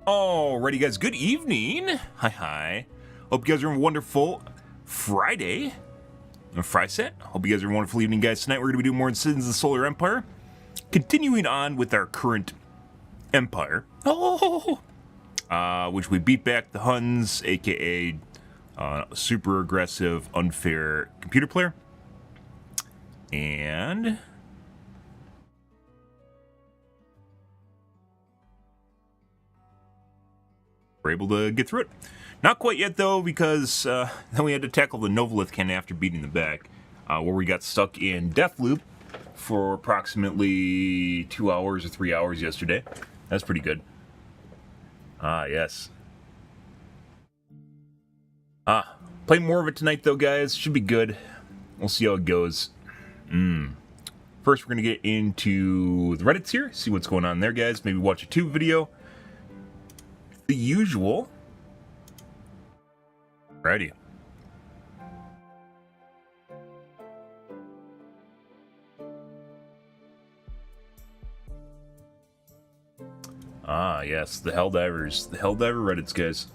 Alrighty guys, good evening. Hi. Hope you guys are having a wonderful Friday. Hope you guys are having a wonderful evening, guys. Tonight we're going to be doing more Sins of the Solar Empire. Continuing on with our current empire. Which we beat back the Huns, aka super aggressive, unfair computer player. And we're able to get through it. Not quite yet, though, because then we had to tackle the Novolith cannon after beating them back, where we got stuck in death loop for approximately 2 hours or 3 hours yesterday. That's pretty good. Yes. Play more of it tonight, though, guys. Should be good. We'll see how it goes. First, we're going to get into the Reddits here, see what's going on there, guys. Maybe watch a tube video. The usual. Righty. Yes, the Helldivers. The Helldiver Reddits, guys.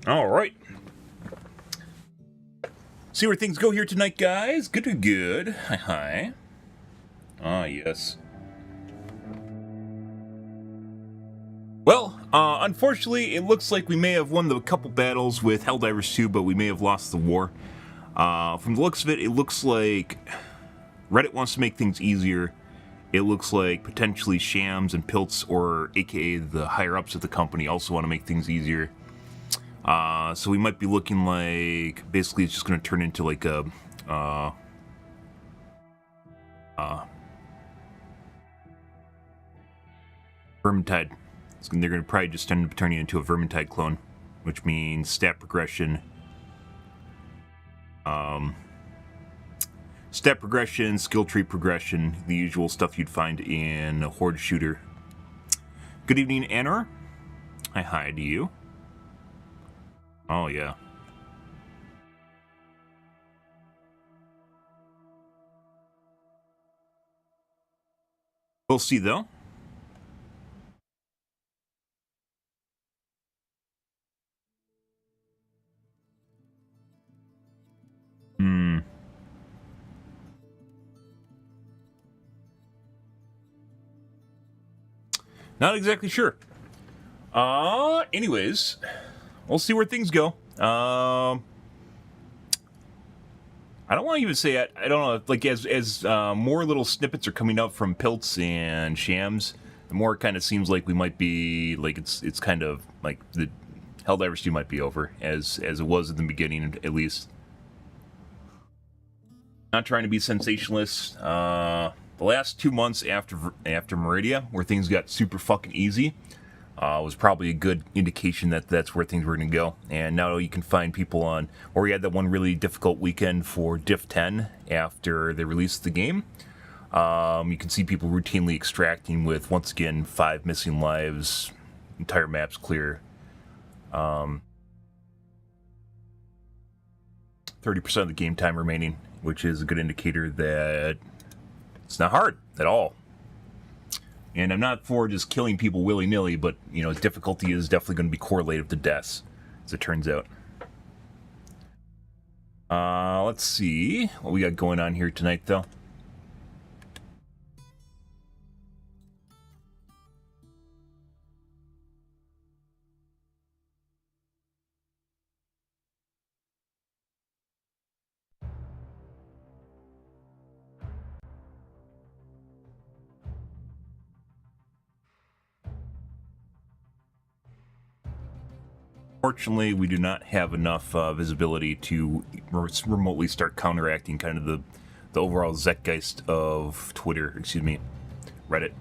All right. See where things go here tonight, guys. Good. Hi. Yes. Well, unfortunately, it looks like we may have won the couple battles with Helldivers 2, but we may have lost the war. From the looks of it, it looks like Reddit wants to make things easier. It looks like potentially Shams and Pilts, or aka the higher-ups of the company, also want to make things easier. So we might be looking like, basically it's just going to turn into like a, Vermintide. They're going to probably just end up turning into a Vermintide clone, which means stat progression, skill tree progression, the usual stuff you'd find in a Horde shooter. Good evening, Anor. Hi to you. Oh, yeah. We'll see, though. Not exactly sure. Anyways, we'll see where things go. I don't want to even say I don't know. Like as more little snippets are coming up from Pilts and Shams, the more it kind of seems like we might be like it's kind of like the Helldivers 2 might be over, as it was in the beginning, at least. Not trying to be sensationalist. The last 2 months after Meridia, where things got super fucking easy, was probably a good indication that that's where things were going to go. And now you can find people on, or we had that one really difficult weekend for Div 10 after they released the game. You can see people routinely extracting with, once again, 5 missing lives, entire maps clear. 30% of the game time remaining, which is a good indicator that it's not hard at all. And I'm not for just killing people willy-nilly, but, you know, difficulty is definitely going to be correlated with the deaths, as it turns out. Let's see what we got going on here tonight, though. Fortunately, we do not have enough visibility to remotely start counteracting kind of the overall zeitgeist of Twitter, excuse me, Reddit.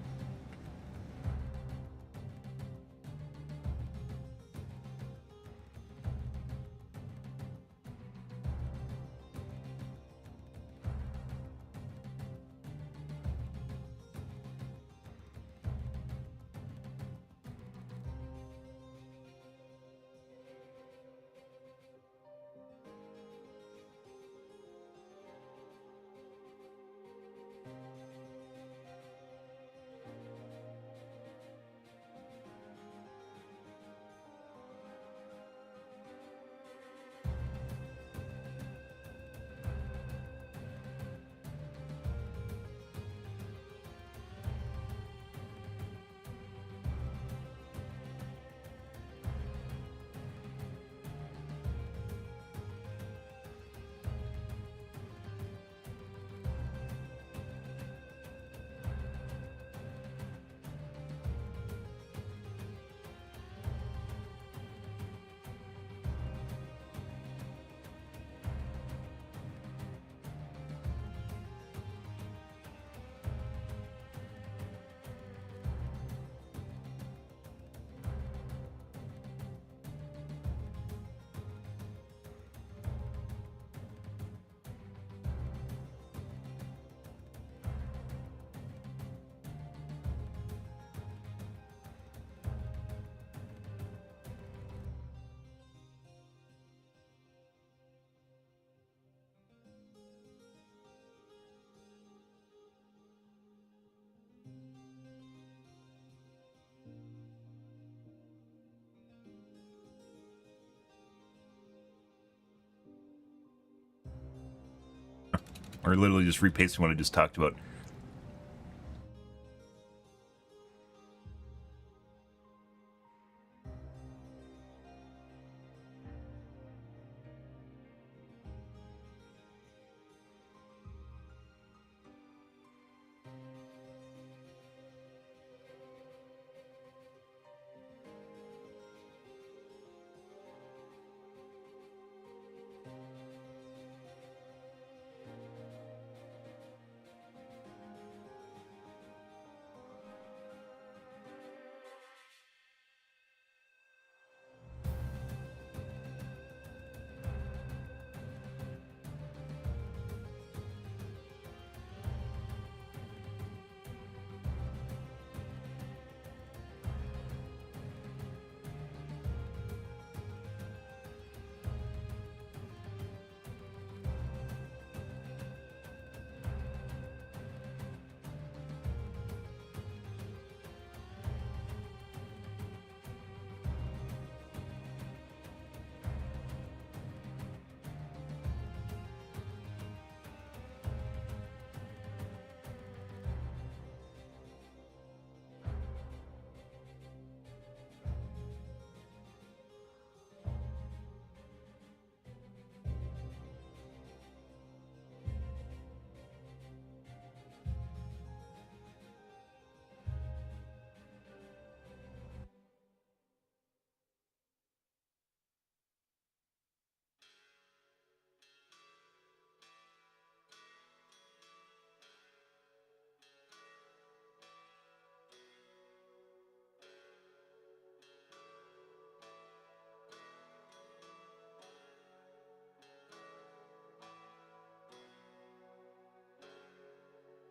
Or literally just repasting what I just talked about.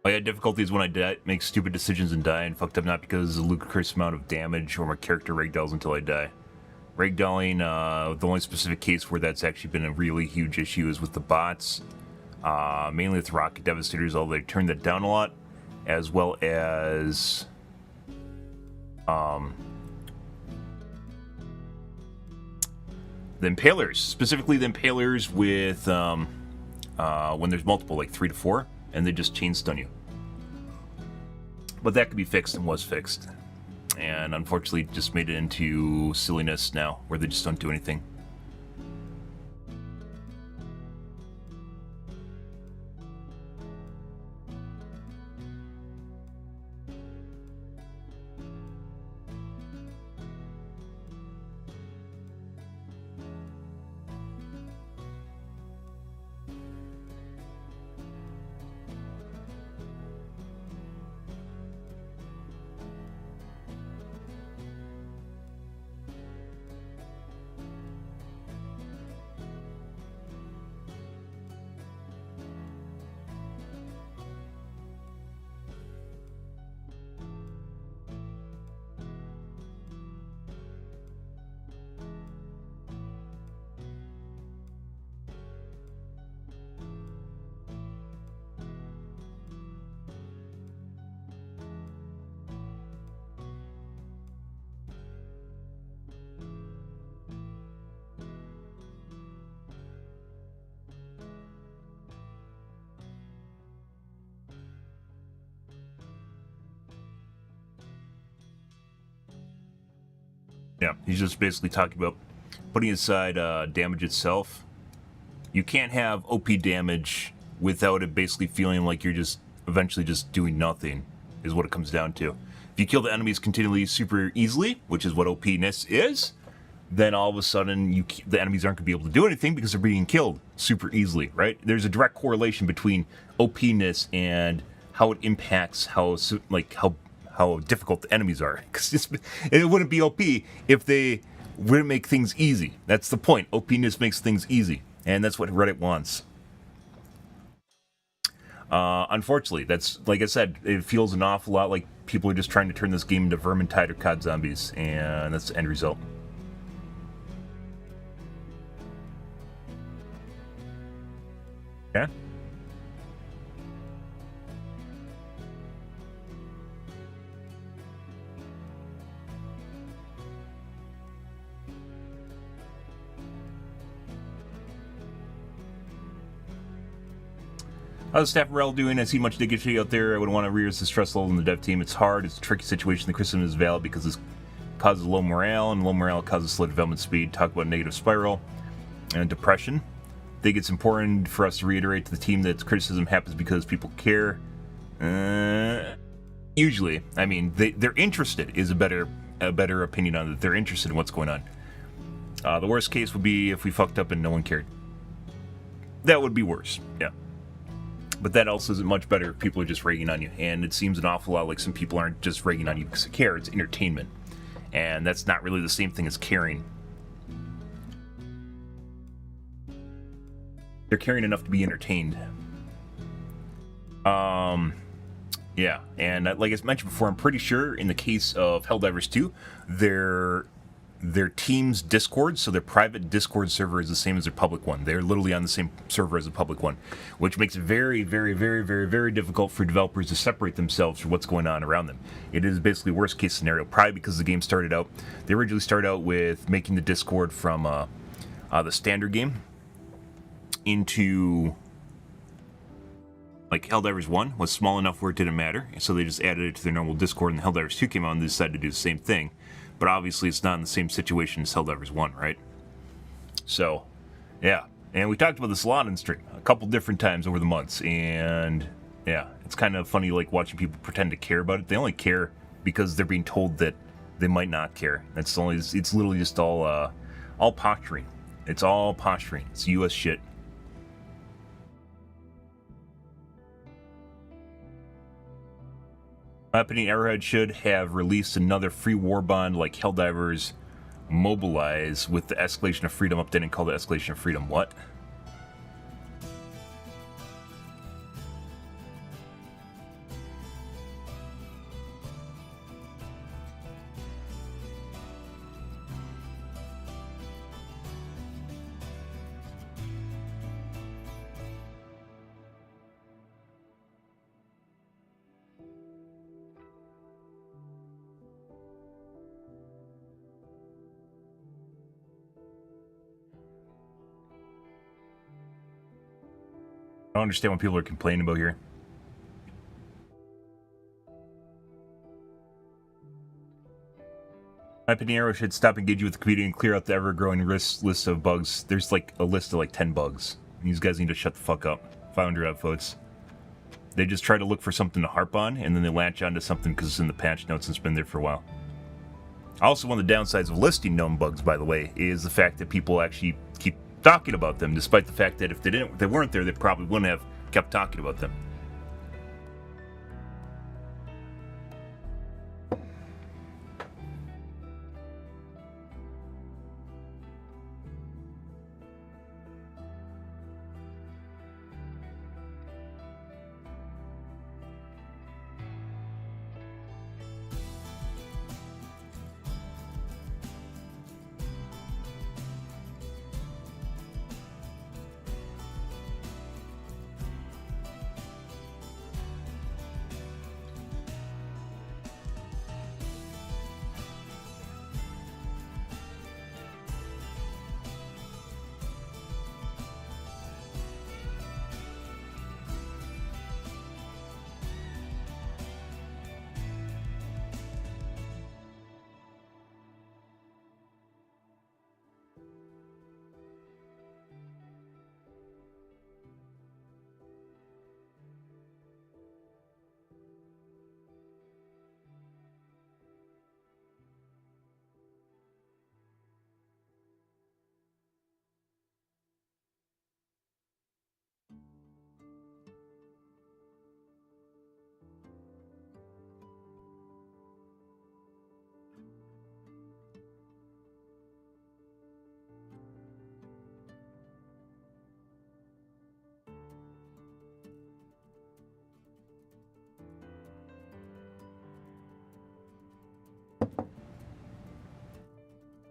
Oh yeah, difficulty is when I make stupid decisions and die, and fucked up not because of a ludicrous amount of damage or my character ragdolls until I die. Ragdolling, the only specific case where that's actually been a really huge issue is with the bots, mainly with Rocket Devastators, although they turned that down a lot, as well as the Impalers, specifically the Impalers with when there's multiple, like 3 to 4, and they just chain stun you. But that could be fixed and was fixed. And unfortunately just made it into silliness now, where they just don't do anything. Yeah, he's just basically talking about putting aside damage itself. You can't have OP damage without it basically feeling like you're just eventually just doing nothing, is what it comes down to. If you kill the enemies continually super easily, which is what OP-ness is, then all of a sudden the enemies aren't going to be able to do anything because they're being killed super easily, right? There's a direct correlation between OP-ness and how it impacts how difficult the enemies are. Because it wouldn't be OP if they wouldn't make things easy. That's the point. OP-ness makes things easy, and that's what Reddit wants. Unfortunately, that's, like I said, it feels an awful lot like people are just trying to turn this game into Vermintide or COD Zombies, and that's the end result. Okay. How's staff morale doing? I see much diggity out there. I would want to reduce the stress level in the dev team. It's hard. It's a tricky situation. The criticism is valid because this causes low morale, and low morale causes slow development speed. Talk about negative spiral and depression. I think it's important for us to reiterate to the team that criticism happens because people care. Usually, I mean, they're interested is a better opinion on it. They're interested in what's going on. The worst case would be if we fucked up and no one cared. That would be worse, yeah. But that also isn't much better if people are just ragging on you. And it seems an awful lot like some people aren't just ragging on you because they care. It's entertainment. And that's not really the same thing as caring. They're caring enough to be entertained. Yeah. And like I mentioned before, I'm pretty sure in the case of Helldivers 2, their team's Discord, so their private Discord server is the same as their public one. They're literally on the same server as the public one, which makes it very, very, very, very, very difficult for developers to separate themselves from what's going on around them. It is basically worst case scenario, probably because the game started out, they originally started out with making the Discord from the standard game into, like, Helldivers 1 was small enough where it didn't matter, so they just added it to their normal Discord, and Helldivers 2 came out and they decided to do the same thing. But obviously it's not in the same situation as Helldivers 1, right? So, yeah. And we talked about this a lot in stream, a couple different times over the months, and yeah, it's kind of funny, like, watching people pretend to care about it. They only care because they're being told that they might not care. It's literally just all posturing. It's all posturing. It's US shit. My opinion, Arrowhead should have released another free war bond like Helldivers Mobilize with the Escalation of Freedom update and called it Escalation of Freedom. What? I don't understand what people are complaining about here. My Pinero should stop engaging with the community and clear out the ever-growing list of bugs. There's like a list of like 10 bugs. These guys need to shut the fuck up. 500 upvotes. They just try to look for something to harp on, and then they latch onto something because it's in the patch notes and it's been there for a while. Also, one of the downsides of listing known bugs, by the way, is the fact that people actually keep talking about them, despite the fact that if they weren't there, they probably wouldn't have kept talking about them.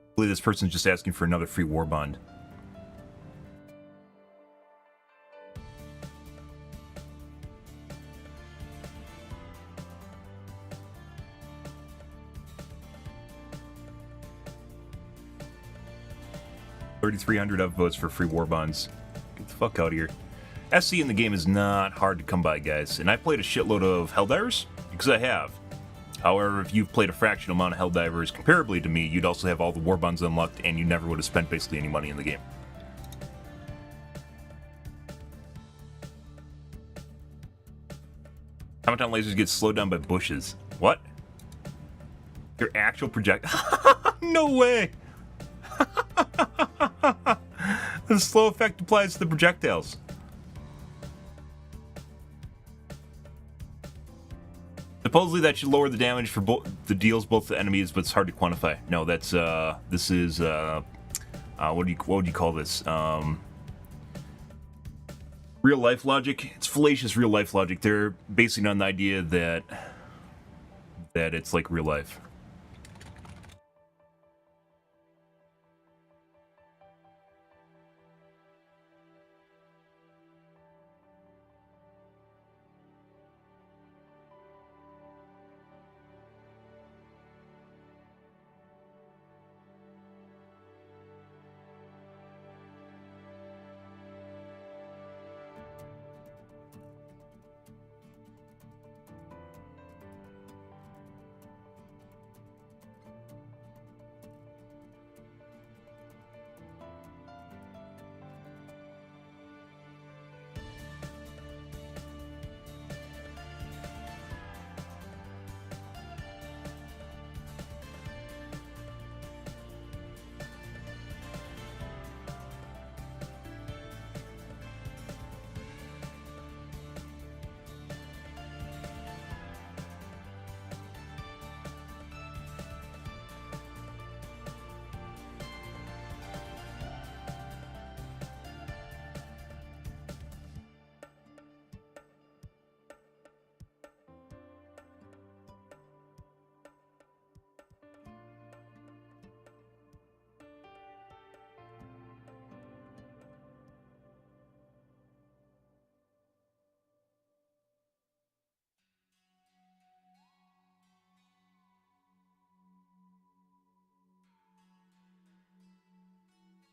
I believe this person's just asking for another free war bond. $3,300 upvotes for free war bonds. Get the fuck out of here. SC in the game is not hard to come by, guys, and I played a shitload of Helldivers, because I have. However, if you've played a fractional amount of Helldivers comparably to me, you'd also have all the war bonds unlocked, and you never would have spent basically any money in the game. Automaton lasers get slowed down by bushes. What? Your actual project? No way! The slow effect applies to the projectiles. Supposedly that should lower the damage for the deals both the enemies, but it's hard to quantify. No, that's this is what would you call this? Real life logic. It's fallacious real life logic. They're basing on the idea that it's like real life.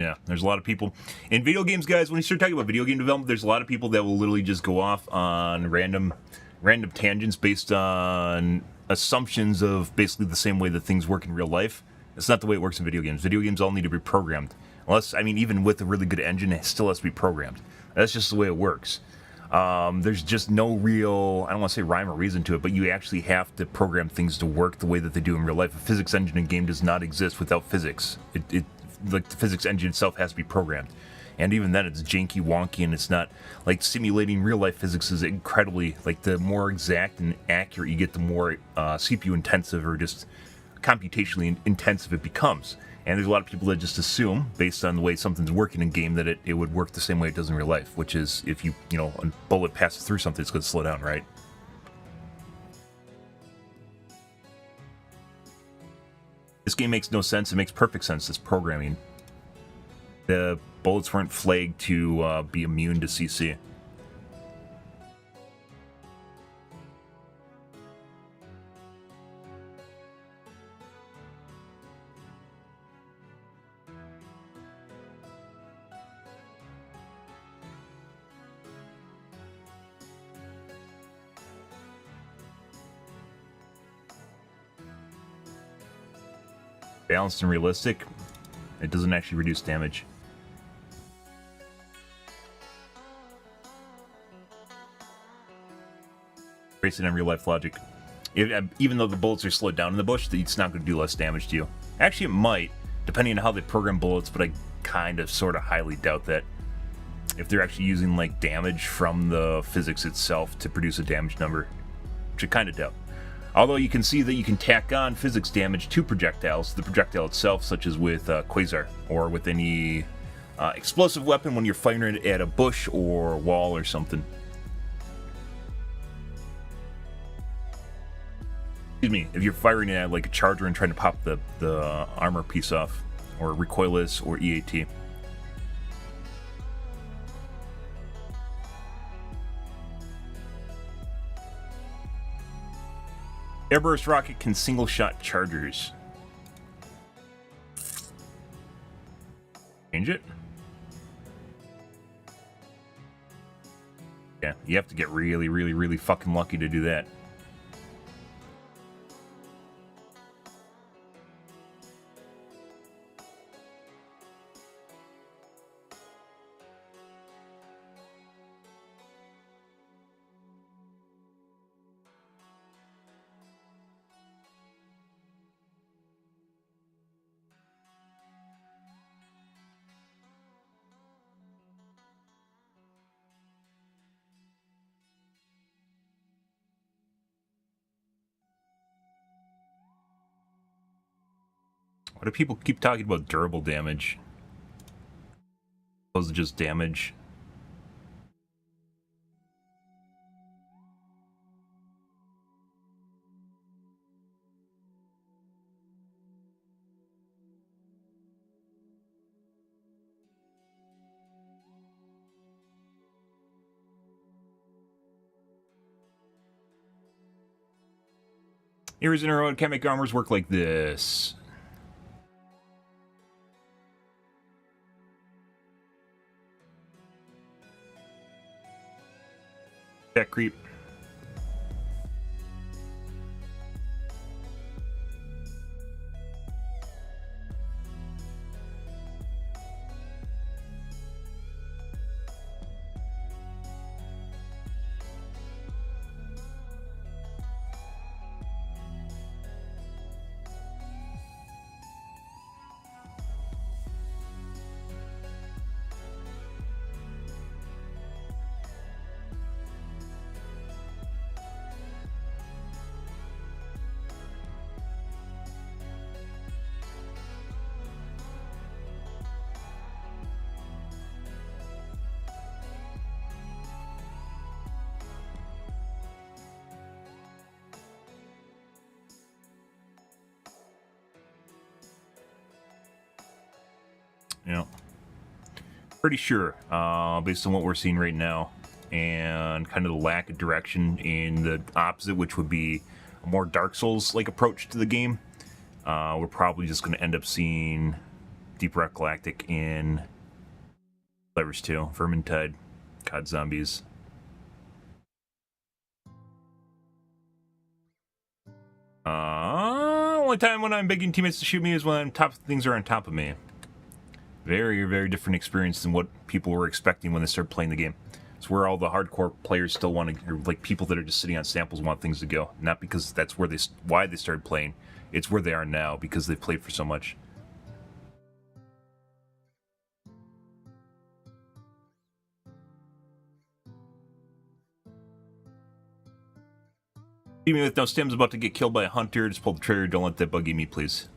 Yeah, there's a lot of people in video games, guys. When you start talking about video game development, there's a lot of people that will literally just go off on random tangents based on assumptions of basically the same way that things work in real life. It's not the way it works in video games. Video games all need to be programmed. Unless, I mean, even with a really good engine, it still has to be programmed. That's just the way it works. There's just no real, I don't want to say rhyme or reason to it, but you actually have to program things to work the way that they do in real life. A physics engine in a game does not exist without physics. Like the physics engine itself has to be programmed. And even then, it's janky, wonky, and it's not, like, simulating real-life physics is incredibly, like, the more exact and accurate you get, the more CPU-intensive or just computationally intensive it becomes. And there's a lot of people that just assume, based on the way something's working in game, that it would work the same way it does in real life, which is, if you know, a bullet passes through something, it's going to slow down, right? This game makes no sense. It makes perfect sense, this programming. The bullets weren't flagged to be immune to CC. Balanced and realistic. It doesn't actually reduce damage. Based on real life logic. Even though the bullets are slowed down in the bush, it's not going to do less damage to you. Actually, it might, depending on how they program bullets, but I kind of, sort of, highly doubt that. If they're actually using, like, damage from the physics itself to produce a damage number, which I kind of doubt. Although you can see that you can tack on physics damage to projectiles, to the projectile itself, such as with Quasar, or with any explosive weapon when you're firing it at a bush or a wall or something. Excuse me, if you're firing it at like a charger and trying to pop the armor piece off, or recoilless, or EAT. Airburst rocket can single-shot chargers. Change it? Yeah, you have to get really, really, really fucking lucky to do that. Why do people keep talking about durable damage? Opposed to just damage. Ears in a row, can't make armors work like this. That creep. Yeah. Pretty sure, based on what we're seeing right now, and kind of the lack of direction in the opposite, which would be a more Dark Souls-like approach to the game, we're probably just going to end up seeing Deep Rock Galactic in Levers 2, Vermintide, COD Zombies. Only time when I'm begging teammates to shoot me is when things are on top of me. Very, very different experience than what people were expecting when they started playing the game. It's where all the hardcore players still want to, or like people that are just sitting on samples want things to go. Not because that's where why they started playing. It's where they are now because they've played for so much. Even with no stems about to get killed by a hunter, just pull the trigger, don't let that buggy me, please.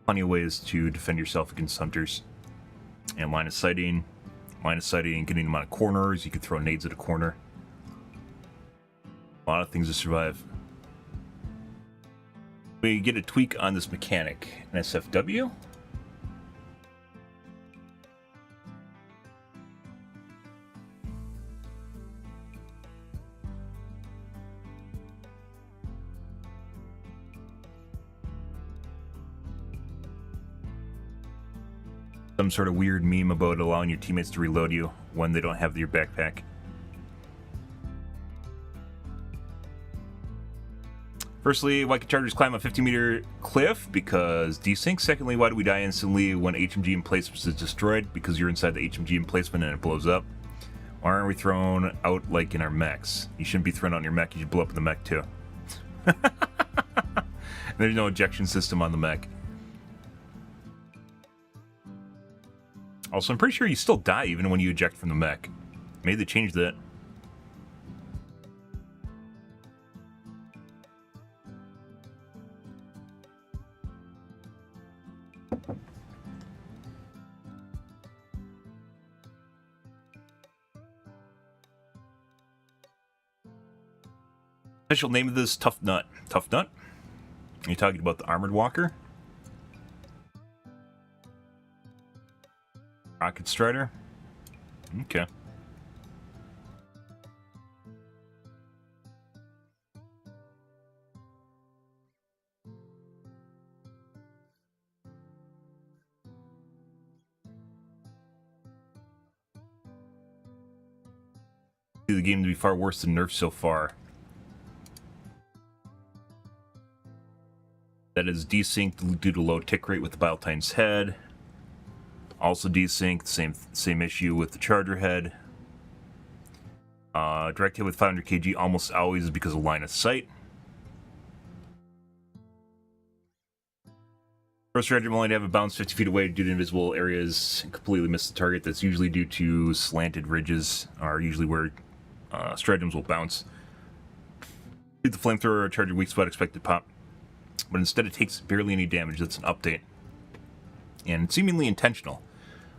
Plenty of ways to defend yourself against hunters. And line of sighting, getting them out of corners. You can throw nades at a corner. A lot of things to survive. We get a tweak on this mechanic. An SFW. Some sort of weird meme about allowing your teammates to reload you when they don't have your backpack. Firstly, why can chargers climb a 50-meter cliff? Because desync. Secondly, why do we die instantly when HMG emplacement is destroyed? Because you're inside the HMG emplacement and it blows up. Why aren't we thrown out like in our mechs? You shouldn't be thrown out in your mech, you should blow up in the mech too. There's no ejection system on the mech. Also, I'm pretty sure you still die even when you eject from the mech. Maybe they changed that. Official name of this, Tough Nut. Tough Nut? Are you talking about the Armored Walker? Rocket Strider? Okay. The game to be far worse than Nerf so far. That is desynced due to low tick rate with the Bile-Titan's head. Also desynced, same issue with the charger head. Direct hit with 500 kg almost always is because of line of sight. First stratagem only to have a bounce 50 feet away due to invisible areas and completely miss the target. That's usually due to slanted ridges, are usually where stratagems will bounce. Shoot the flamethrower or charger weak spot expected pop. But instead it takes barely any damage. That's an update. And it's seemingly intentional.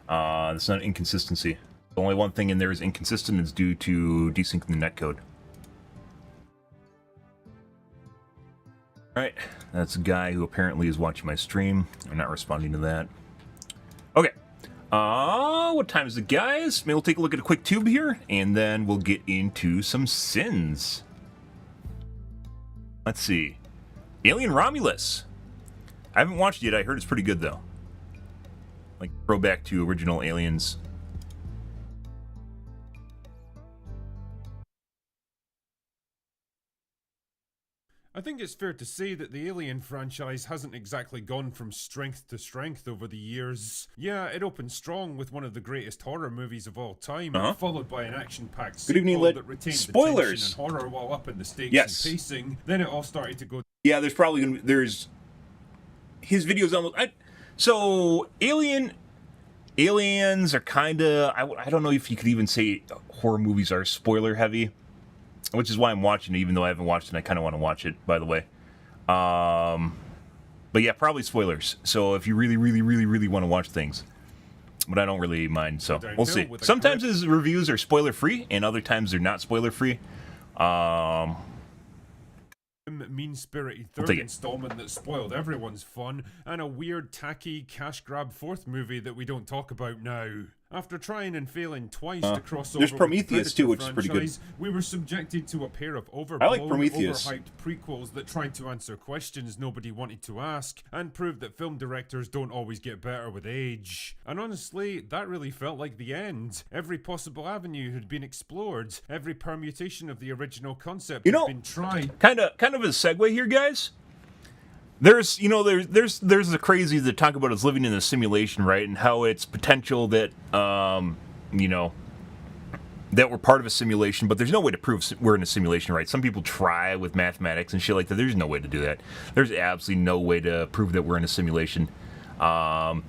It's not an inconsistency. The only one thing in there is inconsistent. It's due to desyncing the netcode. Alright, that's a guy who apparently is watching my stream. I'm not responding to that. Okay. What time is it, guys? Maybe we'll take a look at a quick tube here, and then we'll get into some sins. Let's see. Alien Romulus. I haven't watched it yet. I heard it's pretty good, though. Like, throwback to original Aliens. I think it's fair to say that the Alien franchise hasn't exactly gone from strength to strength over the years. Yeah, it opened strong with one of the greatest horror movies of all time, followed by an action-packed sequel that retained the tension and horror while up in the stakes and pacing. Then it all started to go... Yeah, there's probably gonna be... His videos almost... So, Aliens are kinda... I don't know if you could even say horror movies are spoiler-heavy. Which is why I'm watching it, even though I haven't watched it and I kind of want to watch it, by the way. But yeah, probably spoilers. So if you really, really, really, really want to watch things. But I don't really mind, so we'll see. Sometimes his reviews are spoiler-free, and other times they're not spoiler-free. mean-spirited third installment that spoiled everyone's fun, and a weird, tacky, cash-grab fourth movie that we don't talk about now. After trying and failing twice to cross over there's with Prometheus the too, which is pretty good. we were subjected to a pair of overblown, overhyped prequels that tried to answer questions nobody wanted to ask, and proved that film directors don't always get better with age. And honestly, that really felt like the end. Every possible avenue had been explored. Every permutation of the original concept had been tried. Kind of a segue here, guys. There's the crazy that talk about us living in a simulation, right? And how it's potential that, that we're part of a simulation, but there's no way to prove we're in a simulation, right? Some people try with mathematics and shit like that. There's no way to do that. There's absolutely no way to prove that we're in a simulation. But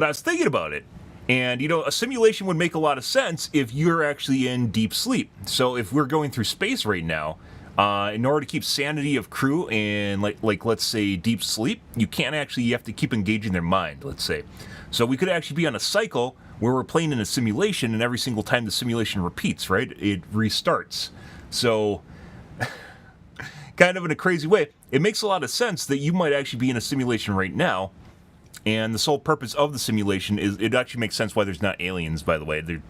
I was thinking about it. And, a simulation would make a lot of sense if you're actually in deep sleep. So if we're going through space right now, in order to keep sanity of crew in, like let's say, deep sleep, you have to keep engaging their mind, let's say. So we could actually be on a cycle where we're playing in a simulation, and every single time the simulation repeats, right, it restarts. So, kind of in a crazy way, it makes a lot of sense that you might actually be in a simulation right now, and the sole purpose of the simulation is, it actually makes sense why there's not aliens, by the way. There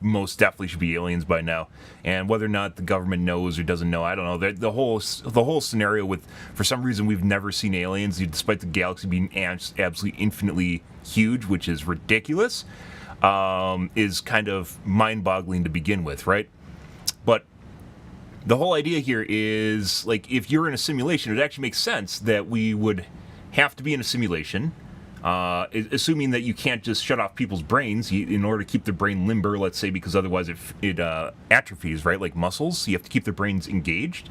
most definitely should be aliens by now, and whether or not the government knows or doesn't know, I don't know. The whole scenario with, for some reason, we've never seen aliens, despite the galaxy being absolutely infinitely huge, which is ridiculous, is kind of mind-boggling to begin with, right? But the whole idea here is, like, if you're in a simulation, it actually makes sense that we would have to be in a simulation. Assuming that you can't just shut off people's brains in order to keep their brain limber, let's say, because otherwise it atrophies, right? Like muscles, so you have to keep their brains engaged.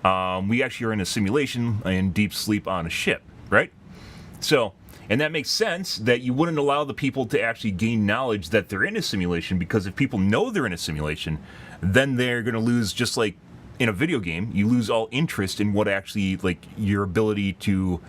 We actually are in a simulation in deep sleep on a ship, right? So, and that makes sense that you wouldn't allow the people to actually gain knowledge that they're in a simulation, because if people know they're in a simulation, then they're going to lose, just like in a video game, you lose all interest in what actually, like, your ability to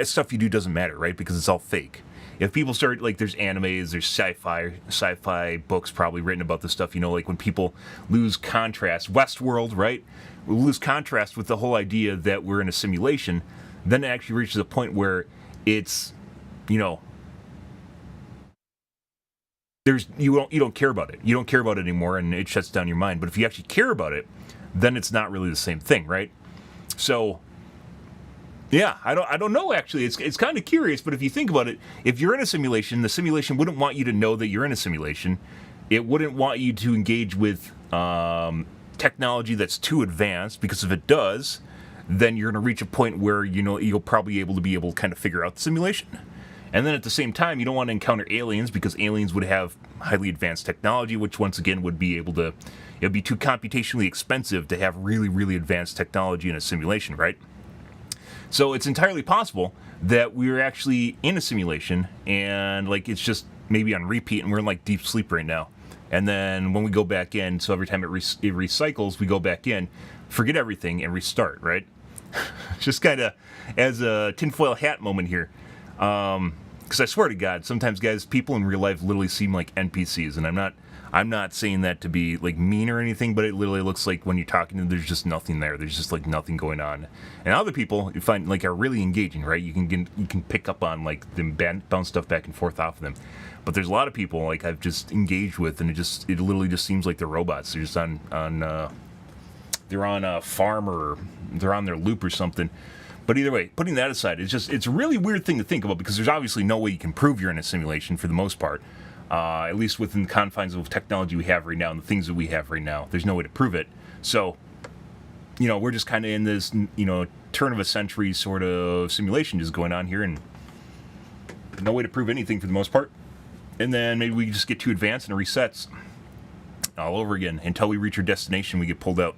stuff you do doesn't matter, right? Because it's all fake. If people start, like, there's animes, there's sci-fi books probably written about this stuff, like when people lose contrast, Westworld, right? We lose contrast with the whole idea that we're in a simulation, then it actually reaches a point where it's, there's you don't care about it. You don't care about it anymore, and it shuts down your mind. But if you actually care about it, then it's not really the same thing, right? So, yeah, I don't know, actually. It's kind of curious, but if you think about it, if you're in a simulation, the simulation wouldn't want you to know that you're in a simulation. It wouldn't want you to engage with technology that's too advanced, because if it does, then you're going to reach a point where, you'll probably be able to kind of figure out the simulation. And then at the same time, you don't want to encounter aliens, because aliens would have highly advanced technology, which once again would be able to, it'd be too computationally expensive to have really, really advanced technology in a simulation, right? So it's entirely possible that we're actually in a simulation, and, like, it's just maybe on repeat, and we're in, like, deep sleep right now. And then when we go back in, so every time it recycles, we go back in, forget everything, and restart, right? Just kind of as a tinfoil hat moment here. Because I swear to God, sometimes, guys, people in real life literally seem like NPCs, and I'm not saying that to be, like, mean or anything, but it literally looks like when you're talking to them, there's just nothing there. There's just, like, nothing going on. And other people you find, like, are really engaging, right? You can pick up on, like, them bounce stuff back and forth off of them. But there's a lot of people, like, I've just engaged with, and it literally just seems like they're robots. They're just they're on a farm, or they're on their loop or something. But either way, putting that aside, it's a really weird thing to think about, because there's obviously no way you can prove you're in a simulation for the most part. At least within the confines of technology we have right now and the things that we have right now. There's no way to prove it. So, we're just kind of in this, turn of a century sort of simulation just going on here, and no way to prove anything for the most part. And then maybe we just get too advanced and it resets all over again until we reach our destination, we get pulled out.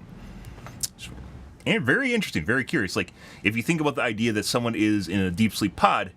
And very interesting, very curious. Like, if you think about the idea that someone is in a deep sleep pod,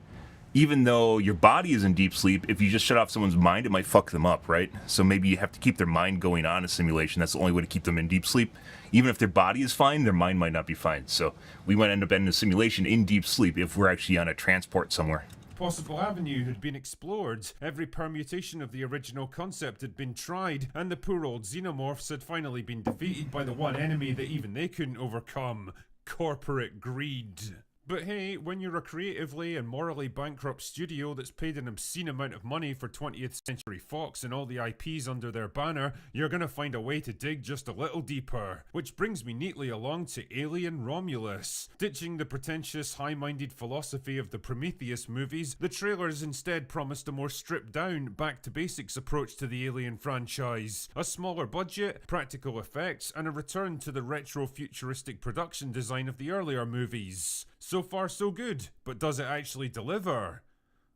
even though your body is in deep sleep, if you just shut off someone's mind, it might fuck them up, right? So maybe you have to keep their mind going on a simulation. That's the only way to keep them in deep sleep. Even if their body is fine, their mind might not be fine. So we might end up in a simulation in deep sleep if we're actually on a transport somewhere. possible avenue had been explored, every permutation of the original concept had been tried, and the poor old xenomorphs had finally been defeated by the one enemy that even they couldn't overcome: corporate greed. But hey, when you're a creatively and morally bankrupt studio that's paid an obscene amount of money for 20th Century Fox and all the IPs under their banner, you're gonna find a way to dig just a little deeper. Which brings me neatly along to Alien Romulus. Ditching the pretentious, high-minded philosophy of the Prometheus movies, the trailers instead promised a more stripped-down, back-to-basics approach to the Alien franchise. A smaller budget, practical effects, and a return to the retro-futuristic production design of the earlier movies. So far so good, but does it actually deliver?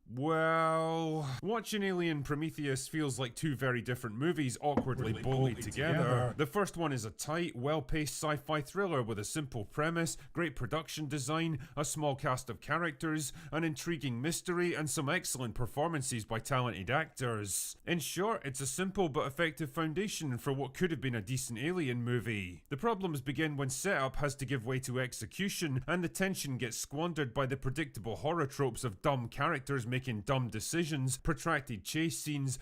Well, watching Alien Prometheus feels like two very different movies awkwardly bolted together. The first one is a tight, well-paced sci-fi thriller with a simple premise, great production design, a small cast of characters, an intriguing mystery, and some excellent performances by talented actors. In short, it's a simple but effective foundation for what could have been a decent Alien movie. The problems begin when setup has to give way to execution, and the tension gets squandered by the predictable horror tropes of dumb characters making dumb decisions, protracted chase scenes.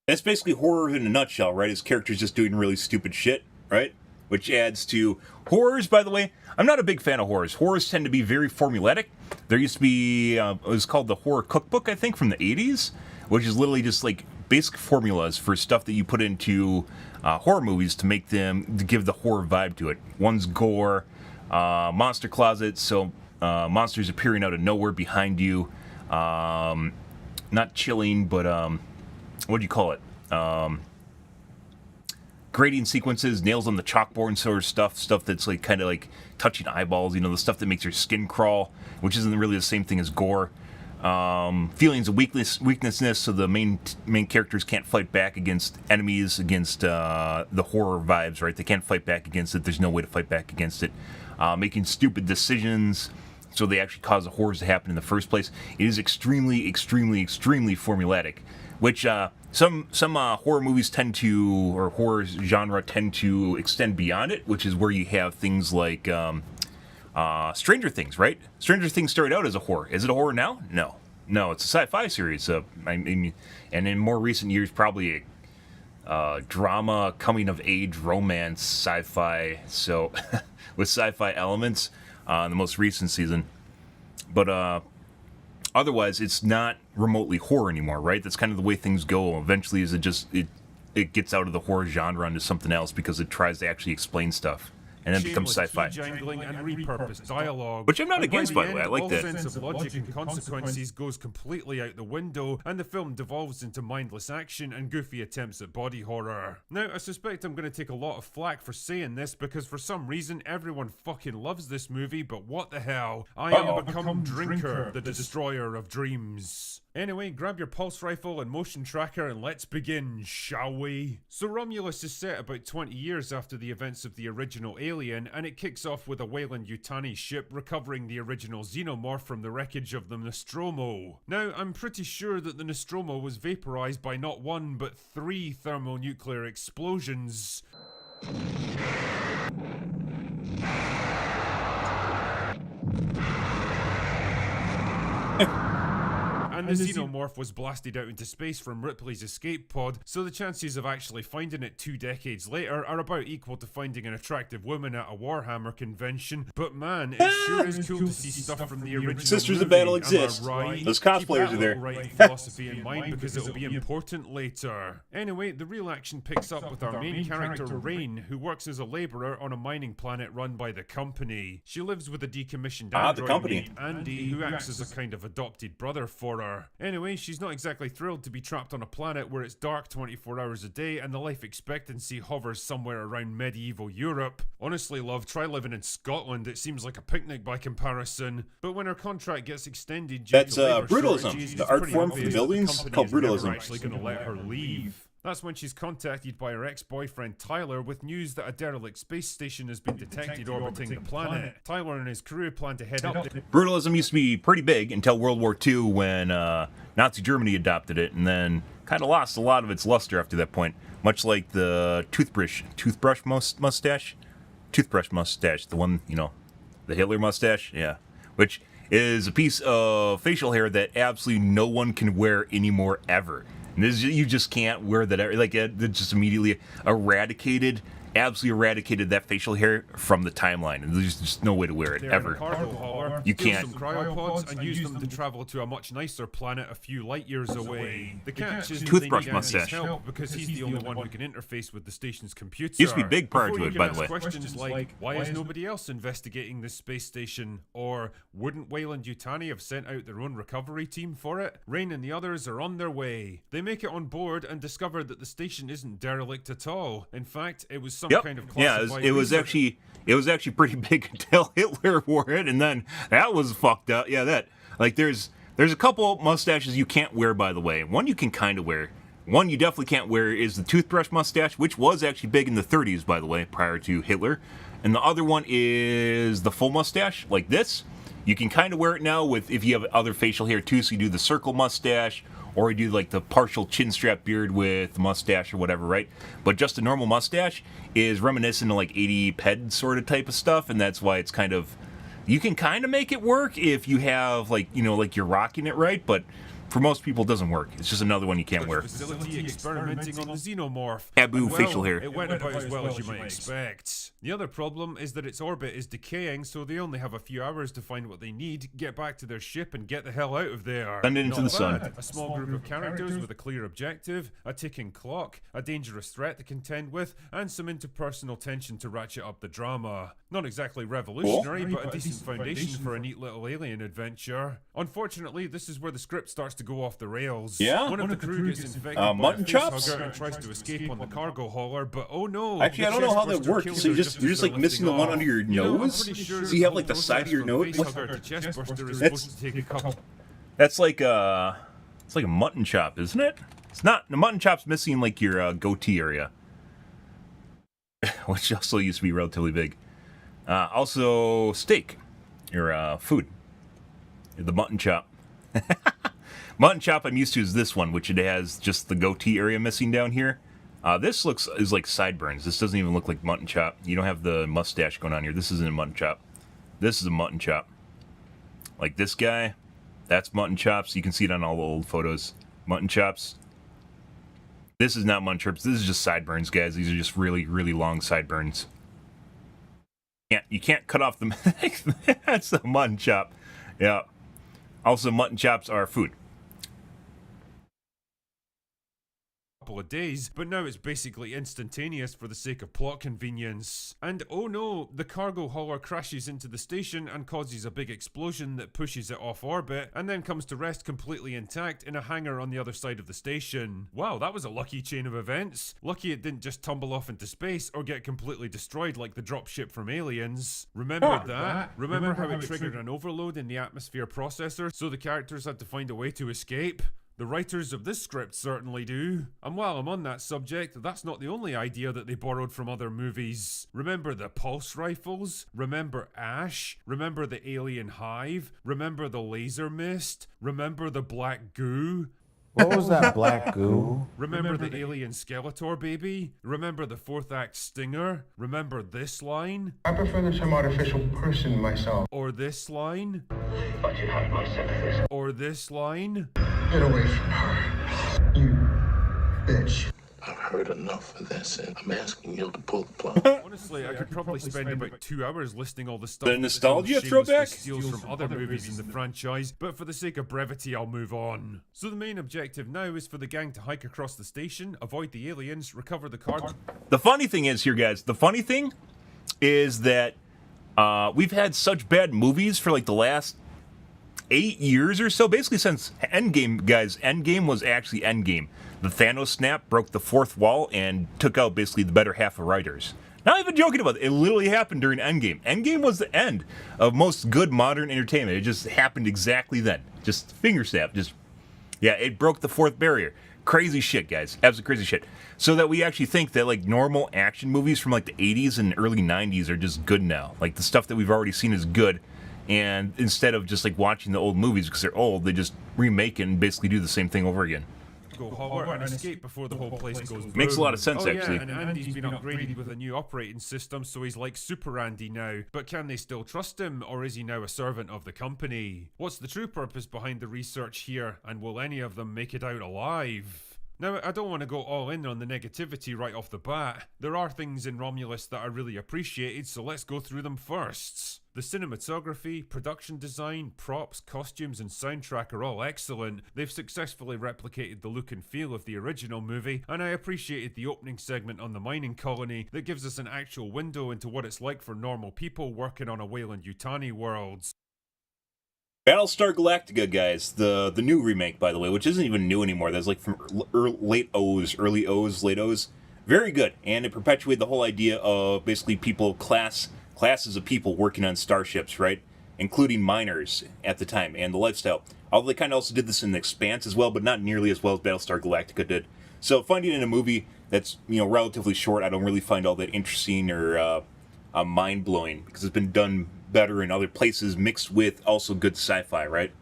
That's basically horror in a nutshell, right? His character's just doing really stupid shit, right? Which adds to horrors, by the way. I'm not a big fan of horrors. Horrors tend to be very formulaic. There used to be, it was called the Horror Cookbook, I think, from the 80s, which is literally just like basic formulas for stuff that you put into horror movies to make them, to give the horror vibe to it. One's gore, monster closet, so monsters appearing out of nowhere behind you. Not chilling, but what do you call it? Grading sequences, nails on the chalkboard sort of stuff that's like kind of like touching eyeballs, you know, the stuff that makes your skin crawl, which isn't really the same thing as gore. Feelings of weaknessness, so the main characters can't fight back against enemies, against the horror vibes, right? They can't fight back against it. There's no way to fight back against it. Making stupid decisions, so they actually cause the horrors to happen in the first place. It is extremely, extremely, extremely formulaic, which some horror movies tend to, or horror genre tend to extend beyond it, which is where you have things like Stranger Things, right? Stranger Things started out as a horror. Is it a horror now? No, it's a sci-fi series. I mean, and in more recent years, probably a drama, coming-of-age, romance, sci-fi. So with sci-fi elements. In the most recent season, but otherwise it's not remotely horror anymore, right? That's kind of the way things go. Eventually, is it gets out of the horror genre into something else because it tries to actually explain stuff, and then it becomes sci-fi. Jangling and repurposed dialogue, which I'm not against, by the way. I like that. All sense of logic and consequences goes completely out the window, and the film devolves into mindless action and goofy attempts at body horror. Now, I suspect I'm going to take a lot of flack for saying this, because for some reason everyone fucking loves this movie, but what the hell? I am Become Drinker, the destroyer of dreams. Anyway, grab your pulse rifle and motion tracker and let's begin, shall we? So Romulus is set about 20 years after the events of the original Alien, and it kicks off with a Weyland-Yutani ship recovering the original xenomorph from the wreckage of the Nostromo. Now, I'm pretty sure that the Nostromo was vaporized by not one but 3 thermonuclear explosions. And the xenomorph was blasted out into space from Ripley's escape pod, so the chances of actually finding it 2 decades later are about equal to finding an attractive woman at a Warhammer convention. But man, it sure is cool to see stuff from the original Sisters movie. of Battle exist. Right? Those cosplayers are there. Right philosophy in mind, because it'll be important later. Anyway, the real action picks up with our main character, Rain, who works as a laborer on a mining planet run by the company. She lives with a decommissioned android named Andy, who acts as a kind of adopted brother for her. Anyway, she's not exactly thrilled to be trapped on a planet where it's dark 24 hours a day and the life expectancy hovers somewhere around medieval Europe. Honestly, love, try living in Scotland. It seems like a picnic by comparison. But when her contract gets extended due to labor shortages, the art form for the buildings. It's called brutalism. Actually going to let her leave. That's when she's contacted by her ex-boyfriend Tyler with news that a derelict space station has been detected orbiting the planet. Tyler and his crew plan to head up to... Brutalism used to be pretty big until World War II, when Nazi Germany adopted it, and then kind of lost a lot of its luster after that point. Much like the toothbrush mustache? Toothbrush mustache, the one, you know, the Hitler mustache? Yeah. Which is a piece of facial hair that absolutely no one can wear anymore ever. And this, you just can't wear that ever. Like, it just immediately eradicated, absolutely eradicated that facial hair from the timeline. And there's just no way to wear it ever. You can't. Some cryopods and use them to travel to a much nicer planet a few light years away. The catch is Toothbrush mustache. Help because he's the only one who can interface with the station's computer. Used to be big prior to it, by the way. Questions like, why is nobody else investigating this space station? Or, wouldn't Wayland Yutani have sent out their own recovery team for it? Rain and the others are on their way. They make it on board and discover that the station isn't derelict at all. In fact, it was some kind of classified it was actually pretty big until Hitler wore it, and then that was fucked up. Yeah, that, like, there's a couple mustaches you can't wear, by the way. One you can kind of wear. One you definitely can't wear is the toothbrush mustache, which was actually big in the 30s, by the way, prior to Hitler. And the other one is the full mustache, like this. You can kind of wear it now with, if you have other facial hair too, so you do the circle mustache, or you do like the partial chin strap beard with mustache or whatever, right? But just a normal mustache is reminiscent of like 80 ped sort of type of stuff, and that's why it's kind of, you can kind of make it work if you have, like, you know, like you're rocking it right, but for most people, it doesn't work. It's just another one you can't wear. Facility experimenting on the xenomorph. Taboo facial hair. It went about as well as you might expect. The other problem is that its orbit is decaying, so they only have a few hours to find what they need, get back to their ship, and get the hell out of there. Send it into the sun. A small group of characters with a clear objective, a ticking clock, a dangerous threat to contend with, and some interpersonal tension to ratchet up the drama. Not exactly revolutionary, but a decent foundation for a neat little alien adventure. Unfortunately, this is where the script starts to go off the rails. Yeah? One of the crew gets infected by mutton a chops? facehugger and tries to escape on the cargo hauler, but oh no. Actually, I don't know how that works. So you're just like missing the one under your nose? Sure so you have like the side of your nose? That's like it's like a mutton chop, isn't it? It's not. The mutton chop's missing like your goatee area, which also used to be relatively big. Also, steak, your food, the mutton chop. Mutton chop I'm used to is this one, which it has just the goatee area missing down here. This is like sideburns. This doesn't even look like mutton chop. You don't have the mustache going on here. This isn't a mutton chop. This is a mutton chop. Like this guy, that's mutton chops. You can see it on all the old photos. Mutton chops. This is not mutton chops. This is just sideburns, guys. These are just really, really long sideburns. You can't cut off the... That's a mutton chop. Yeah. Also, mutton chops are food. Of days, but now it's basically instantaneous for the sake of plot convenience. And oh no, the cargo hauler crashes into the station and causes a big explosion that pushes it off orbit and then comes to rest completely intact in a hangar on the other side of the station. Wow, that was a lucky chain of events. Lucky it didn't just tumble off into space or get completely destroyed like the dropship from Aliens. Remember that? Remember how it triggered an overload in the atmosphere processor so the characters had to find a way to escape? The writers of this script certainly do. And while I'm on that subject, that's not the only idea that they borrowed from other movies. Remember the pulse rifles? Remember Ash? Remember the alien hive? Remember the laser mist? Remember the black goo? What was that black goo? Remember the alien Skeletor baby? Remember the fourth act stinger? Remember this line? I prefer the term artificial person myself. Or this line? But you have my sympathies. Or this line? Get away from her. You bitch. I've heard enough of this, and I'm asking you to pull the plug. Honestly, I could probably spend about 2 hours listing all the stuff The that nostalgia this film throwback? shamelessly steals from other movies in the franchise, but for the sake of brevity, I'll move on. So the main objective now is for the gang to hike across the station, avoid the aliens, recover the cargo. The funny thing is here, guys, the funny thing is that we've had such bad movies for like the last 8 years or so, basically since Endgame, guys. Endgame was actually Endgame. The Thanos snap broke the fourth wall and took out basically the better half of writers. Not even joking about it. It literally happened during Endgame. Endgame was the end of most good modern entertainment. It just happened exactly then. Just finger snap. Yeah, it broke the fourth barrier. Crazy shit, guys. Absolutely crazy shit. So that we actually think that like normal action movies from like the 80s and early 90s are just good now. Like the stuff that we've already seen is good. And instead of just like watching the old movies because they're old, they just remake it and basically do the same thing over again. go holler and escape before the whole place goes boom. Makes a lot of sense, actually. Yeah, and Andy's been upgraded with a new operating system, so he's like Super Andy now. But can they still trust him, or is he now a servant of the company? What's the true purpose behind the research here, and will any of them make it out alive? Now, I don't want to go all in on the negativity right off the bat. There are things in Romulus that I really appreciated, so let's go through them first. The cinematography, production design, props, costumes, and soundtrack are all excellent. They've successfully replicated the look and feel of the original movie, and I appreciated the opening segment on the mining colony that gives us an actual window into what it's like for normal people working on a Weyland-Yutani world. Battlestar Galactica, guys, the new remake, by the way, which isn't even new anymore. That's like from late O's, early O's, late O's. Very good, and it perpetuated the whole idea of basically people, classes of people working on starships, right? Including miners at the time, and the lifestyle. Although they kind of also did this in The Expanse as well, but not nearly as well as Battlestar Galactica did. So finding it in a movie that's, you know, relatively short, I don't really find all that interesting or mind-blowing, because it's been done better in other places, mixed with also good sci-fi, right?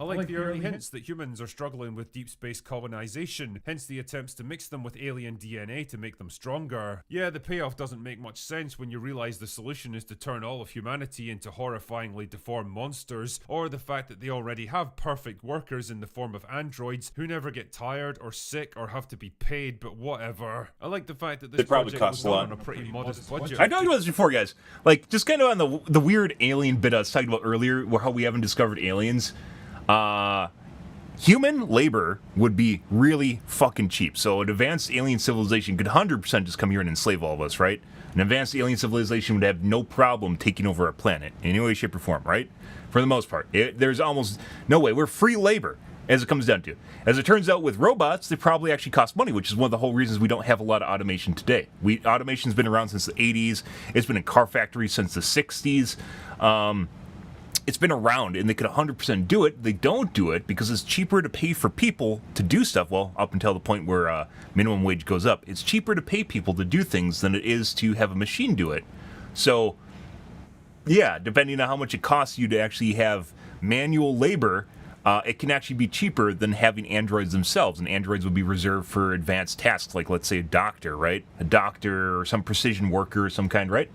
I like the early hints that humans are struggling with deep space colonization, hence the attempts to mix them with alien DNA to make them stronger. Yeah, the payoff doesn't make much sense when you realize the solution is to turn all of humanity into horrifyingly deformed monsters, or the fact that they already have perfect workers in the form of androids who never get tired or sick or have to be paid, but whatever. I like the fact that this project was done on a pretty modest budget. I talked about this before, guys. Like, just kind of on the weird alien bit I was talking about earlier, where how we haven't discovered aliens. Human labor would be really fucking cheap. So an advanced alien civilization could 100% just come here and enslave all of us, right? An advanced alien civilization would have no problem taking over a planet in any way, shape, or form, right? For the most part. There's almost no way. We're free labor, as it comes down to. As it turns out, with robots, they probably actually cost money, which is one of the whole reasons we don't have a lot of automation today. Automation's been around since the 80s. It's been in car factories since the 60s. It's been around, and they could 100% do it. They don't do it because it's cheaper to pay for people to do stuff. Well, up until the point where minimum wage goes up. It's cheaper to pay people to do things than it is to have a machine do it. So, yeah, depending on how much it costs you to actually have manual labor, it can actually be cheaper than having androids themselves. And androids would be reserved for advanced tasks, like, let's say, a doctor, right? A doctor or some precision worker of some kind, right?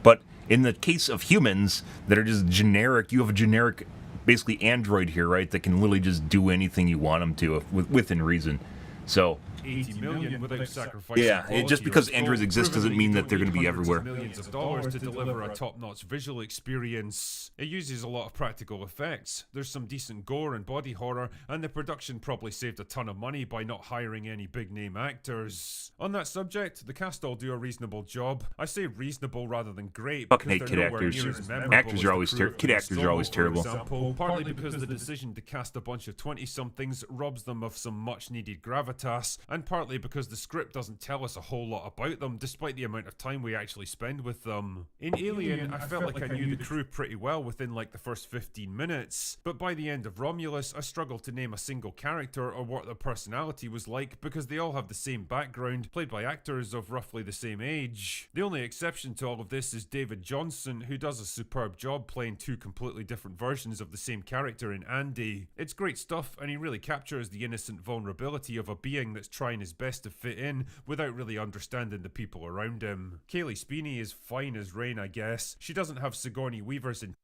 But in the case of humans that are just generic, you have a generic, basically, android here, right, that can literally just do anything you want them to within reason. So 80 million without sacrificing yeah, just because androids exist doesn't mean that they're going to be everywhere. Millions of dollars to deliver a top-notch visual experience. It uses a lot of practical effects. There's some decent gore and body horror, and the production probably saved a ton of money by not hiring any big-name actors. On that subject, the cast all do a reasonable job. I say reasonable rather than great because they're nowhere near as memorable Actors are always kid actors are always terrible. For example, partly because the decision to cast a bunch of 20-somethings robs them of some much-needed gravitas, and partly because the script doesn't tell us a whole lot about them, despite the amount of time we actually spend with them. In Alien, I felt like I knew the crew pretty well within like the first 15 minutes, but by the end of Romulus, I struggled to name a single character or what their personality was like because they all have the same background, played by actors of roughly the same age. The only exception to all of this is David Johnson, who does a superb job playing two completely different versions of the same character in Andy. It's great stuff, and he really captures the innocent vulnerability of a being that's trying his best to fit in without really understanding the people around him. Kaylee Speeney is fine as rain, I guess. She doesn't have Sigourney Weaver's in.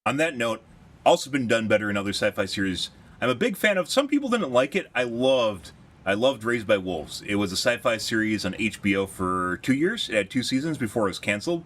On that note, also been done better in other sci-fi series. I'm a big fan of. Some people didn't like it. I loved Raised by Wolves. It was a sci-fi series on HBO for 2 years. It had 2 seasons before it was canceled.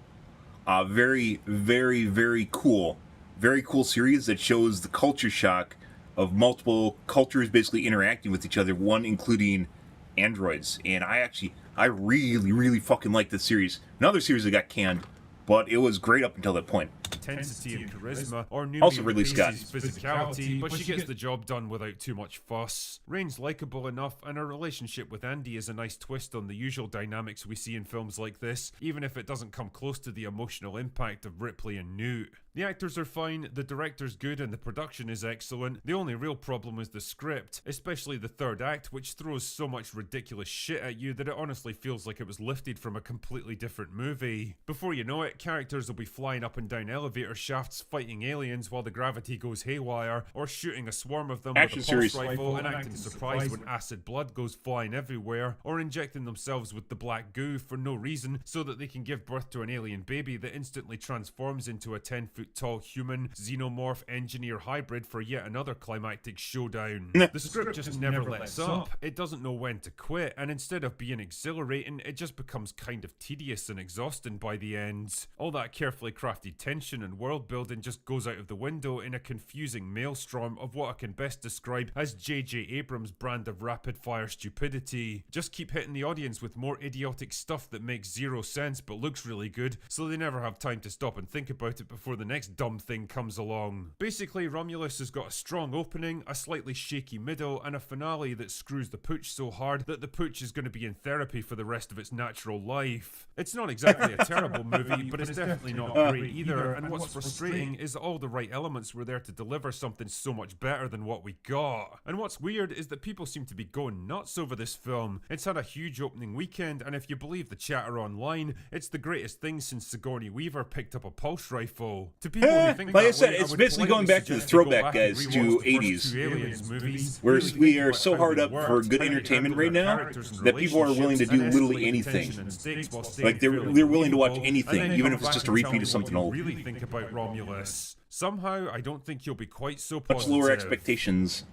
Very, very, very cool. Very cool series that shows the culture shock of multiple cultures basically interacting with each other, one including androids. And I really, really fucking like this series. Another series that got canned, but it was great up until that point. Intensity and charisma, or also Ridley Scott. Physicality, but she gets the job done without too much fuss. Rain's likeable enough, and her relationship with Andy is a nice twist on the usual dynamics we see in films like this, even if it doesn't come close to the emotional impact of Ripley and Newt. The actors are fine, the director's good, and the production is excellent. The only real problem is the script, especially the third act, which throws so much ridiculous shit at you that it honestly feels like it was lifted from a completely different movie. Before you know it, characters will be flying up and down elevator shafts, fighting aliens while the gravity goes haywire, or shooting a swarm of them Action with a series. pulse rifle and acting surprised when acid blood goes flying everywhere, or injecting themselves with the black goo for no reason so that they can give birth to an alien baby that instantly transforms into a 10-foot tall human xenomorph engineer hybrid for yet another climactic showdown. The script just never lets up. It doesn't know when to quit, and instead of being exhilarating, it just becomes kind of tedious and exhausting by the end. All that carefully crafted tension and world building just goes out of the window in a confusing maelstrom of what I can best describe as J.J. Abrams' brand of rapid fire stupidity. Just keep hitting the audience with more idiotic stuff that makes zero sense but looks really good, so they never have time to stop and think about it before the next dumb thing comes along. Basically, Romulus has got a strong opening, a slightly shaky middle, and a finale that screws the pooch so hard that the pooch is going to be in therapy for the rest of its natural life. It's not exactly a terrible movie, but it's definitely not great either, and what's frustrating is that all the right elements were there to deliver something so much better than what we got. And what's weird is that people seem to be going nuts over this film. It's had a huge opening weekend, and if you believe the chatter online, it's the greatest thing since Sigourney Weaver picked up a pulse rifle. To people who think like I that said, way, it's would basically going politely back to the suggest you go throwback, back guys, and to rewatch the 80s. first two Aliens movies, Where really we think are about so how hard they up worked, for good how they entertainment handled right their now characters and that people are willing to do relationships, literally and escalated anything. tension and stakes while staying Like they're fairly willing to watch believable, anything, and then even come if it's back just a and tell repeat me of something what old. you really think about Romulus. Somehow, I don't think you'll be quite so Much positive. lower expectations.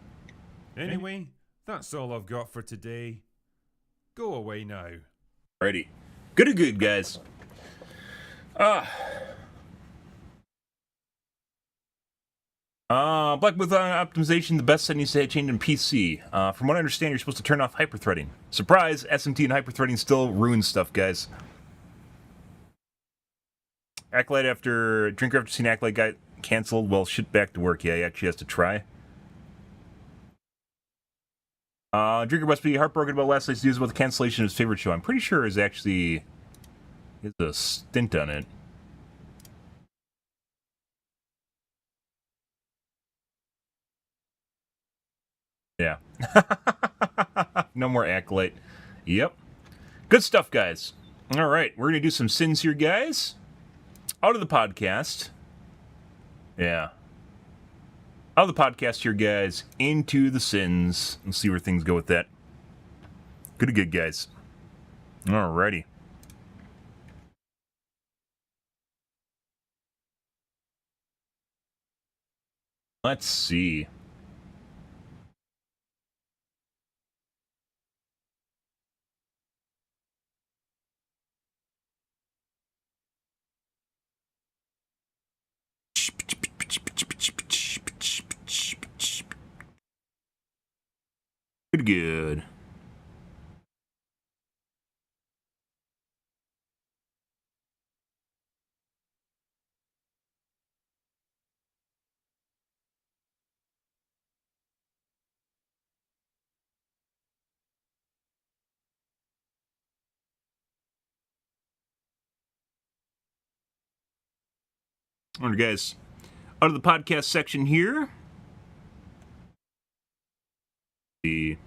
Anyway, that's all I've got for today. Go away now. Alrighty. Good, guys. Black Booth optimization, the best settings to change in PC. From what I understand, you're supposed to turn off hyperthreading. Surprise! SMT and hyperthreading still ruin stuff, guys. Acolyte Drinker after seeing Acolyte got canceled. Well, shit, back to work. Yeah, he actually has to try. Drinker must be heartbroken about last night's news about the cancellation of his favorite show. I'm pretty sure is actually a stint on it. Yeah. No more Acolyte. Yep. Good stuff, guys. All right, we're going to do some sins here, guys. Out of the podcast. Yeah. Out of the podcast here, guys. Into the sins. Let's see where things go with that. Good, guys. Alrighty. Let's see. Good. All right, guys. Out of the podcast section here. The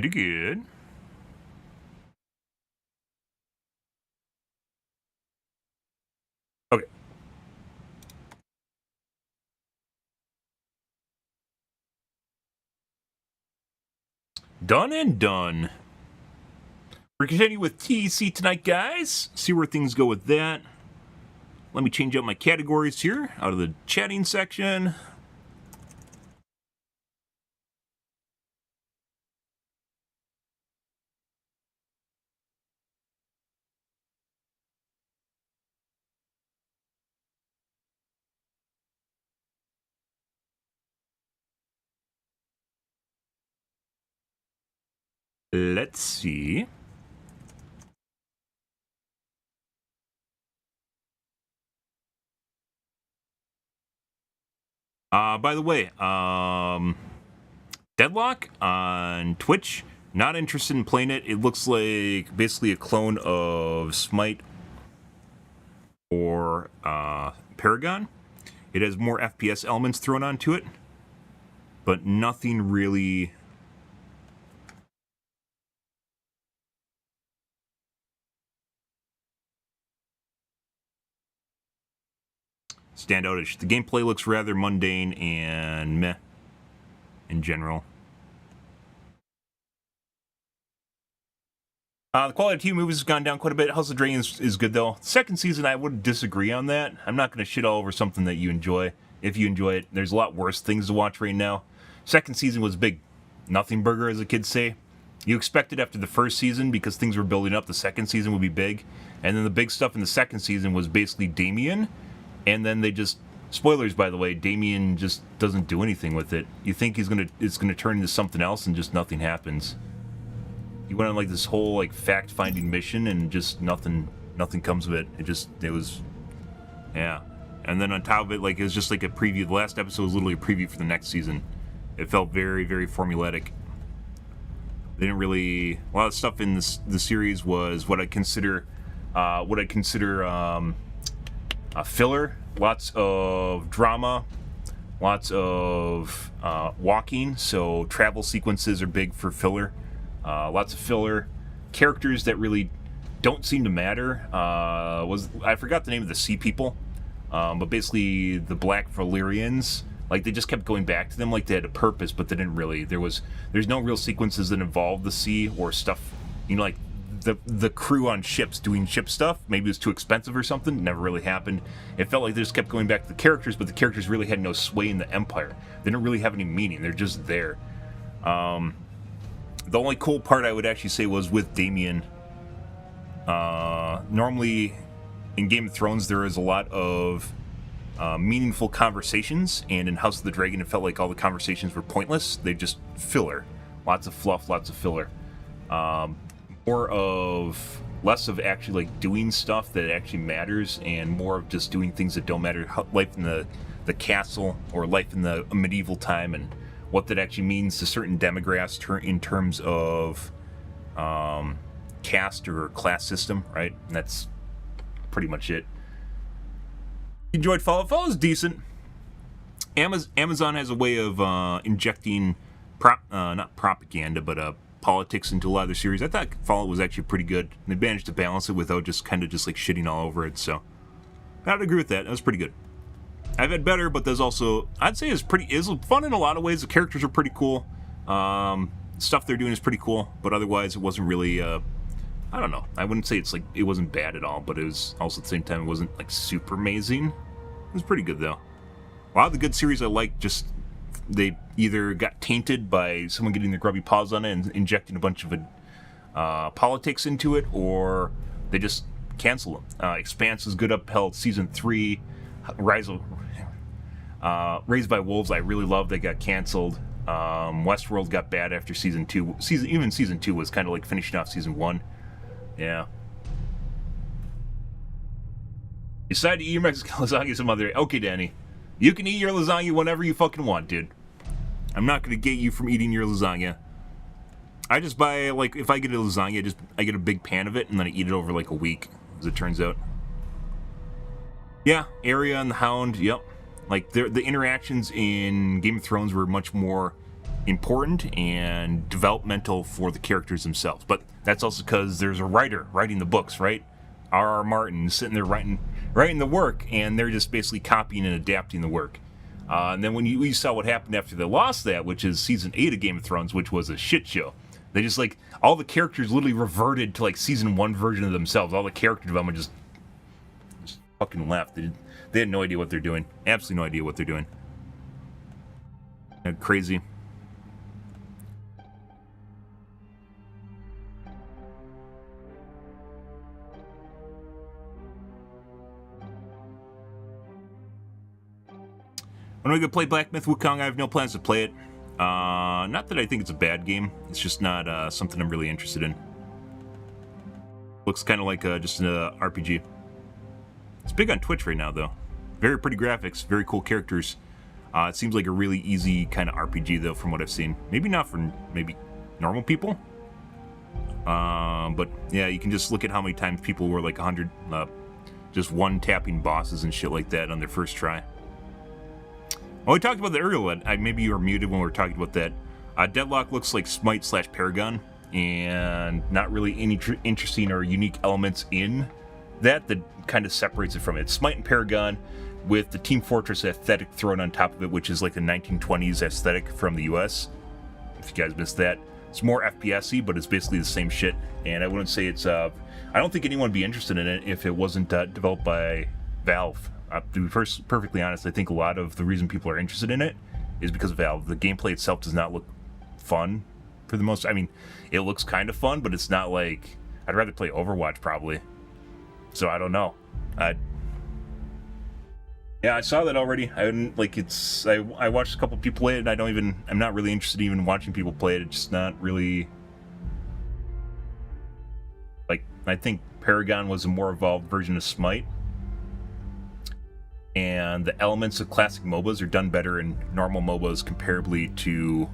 good. Okay. Done and done. We're continuing with TEC tonight, guys. See where things go with that. Let me change up my categories here out of the chatting section. Let's see. By the way, Deadlock on Twitch, not interested in playing it. It looks like basically a clone of Smite or Paragon. It has more FPS elements thrown onto it, but nothing really... stand out. The gameplay looks rather mundane and meh in general. The quality of TV movies has gone down quite a bit. House of Dragon is good, though. Second season, I would disagree on that. I'm not going to shit all over something that you enjoy. If you enjoy it, there's a lot worse things to watch right now. Second season was big. Nothing burger, as the kids say. You expected after the first season, because things were building up, the second season would be big. And then the big stuff in the second season was basically Damien. And then they just... spoilers, by the way, Damien just doesn't do anything with it. You think it's gonna turn into something else, and just nothing happens. He went on like this whole like fact-finding mission, and just nothing comes of it. It was, yeah. And then on top of it, like it was just like a preview. The last episode was literally a preview for the next season. It felt very, very formulaic. They didn't really... a lot of stuff in the series was what I consider filler. Lots of drama, lots of walking, so travel sequences are big for filler. Lots of filler. Characters that really don't seem to matter. I forgot the name of the sea people, but basically the Black Valyrians, like they just kept going back to them like they had a purpose, but they didn't really. There's no real sequences that involved the sea or stuff, like the crew on ships doing ship stuff. Maybe it was too expensive or something. It never really happened. It felt like they just kept going back to the characters, but the characters really had no sway in the Empire. They didn't really have any meaning. They're just there. The only cool part I would actually say was with Damien. Normally in Game of Thrones there is a lot of meaningful conversations, and in House of the Dragon it felt like all the conversations were pointless. They're just filler. Lots of fluff, lots of filler. Less of actually like doing stuff that actually matters, and more of just doing things that don't matter. Life in the castle, or life in the medieval time, and what that actually means to certain demographics in terms of caste or class system, right? And that's pretty much it. Enjoyed Fallout. Fallout's decent. Amazon has a way of injecting not propaganda, but politics into a lot of their series. I thought Fallout was actually pretty good. They managed to balance it without just kind of just like shitting all over it. So I would agree with that. That was pretty good. I've had better, but there's also, I'd say is fun in a lot of ways. The characters are pretty cool. Stuff they're doing is pretty cool, but otherwise it wasn't really I don't know. I wouldn't say it wasn't bad at all, but it was also at the same time it wasn't like super amazing. It was pretty good though. A lot of the good series I like, just they either got tainted by someone getting their grubby paws on it and injecting a bunch of politics into it, or they just cancel them. Expanse is good, upheld season 3. Raised by Wolves I really loved. They got canceled. Westworld got bad after season 2. Even season 2 was kind of like finishing off season 1. Yeah. Decide to eat your Mexican lasagna some other day. Okay, Danny. You can eat your lasagna whenever you fucking want, dude. I'm not gonna get you from eating your lasagna. I just buy, like, if I get a lasagna, I get a big pan of it, and then I eat it over, like, a week, as it turns out. Yeah, Arya and the Hound, yep. Like, the interactions in Game of Thrones were much more important and developmental for the characters themselves. But that's also because there's a writer writing the books, right? R.R. Martin sitting there writing the work, and they're just basically copying and adapting the work. And then when you saw what happened after they lost that, which is season 8 of Game of Thrones, which was a shit show. They just like all the characters literally reverted to like season 1 version of themselves. All the character development just fucking left. They had no idea what they're doing. Absolutely no idea what they're doing. Crazy. When are we gonna play Black Myth Wukong? I have no plans to play it. Not that I think it's a bad game. It's just not something I'm really interested in. Looks kind of like just an RPG. It's big on Twitch right now, though. Very pretty graphics, very cool characters. It seems like a really easy kind of RPG, though, from what I've seen. Maybe not for maybe normal people. But yeah, you can just look at how many times people were like 100, just one-tapping bosses and shit like that on their first try. Well, we talked about that earlier. Maybe you were muted when we were talking about that. Deadlock looks like Smite / Paragon, and not really any interesting or unique elements in that kind of separates it from it. It's Smite and Paragon with the Team Fortress aesthetic thrown on top of it, which is like the 1920s aesthetic from the US. If you guys missed that. It's more FPS-y, but it's basically the same shit. And I wouldn't say it's... I don't think anyone would be interested in it if it wasn't developed by Valve. To be perfectly honest, I think a lot of the reason people are interested in it is because of Valve. The gameplay itself does not look fun for the most... I mean, it looks kind of fun, but it's not like... I'd rather play Overwatch, probably. So, I don't know. Yeah, I saw that already. I didn't, like, it's... I watched a couple people play it, and I'm not really interested even in watching people play it. It's just not really... Like, I think Paragon was a more evolved version of Smite. And the elements of classic MOBAs are done better in normal MOBAs comparably to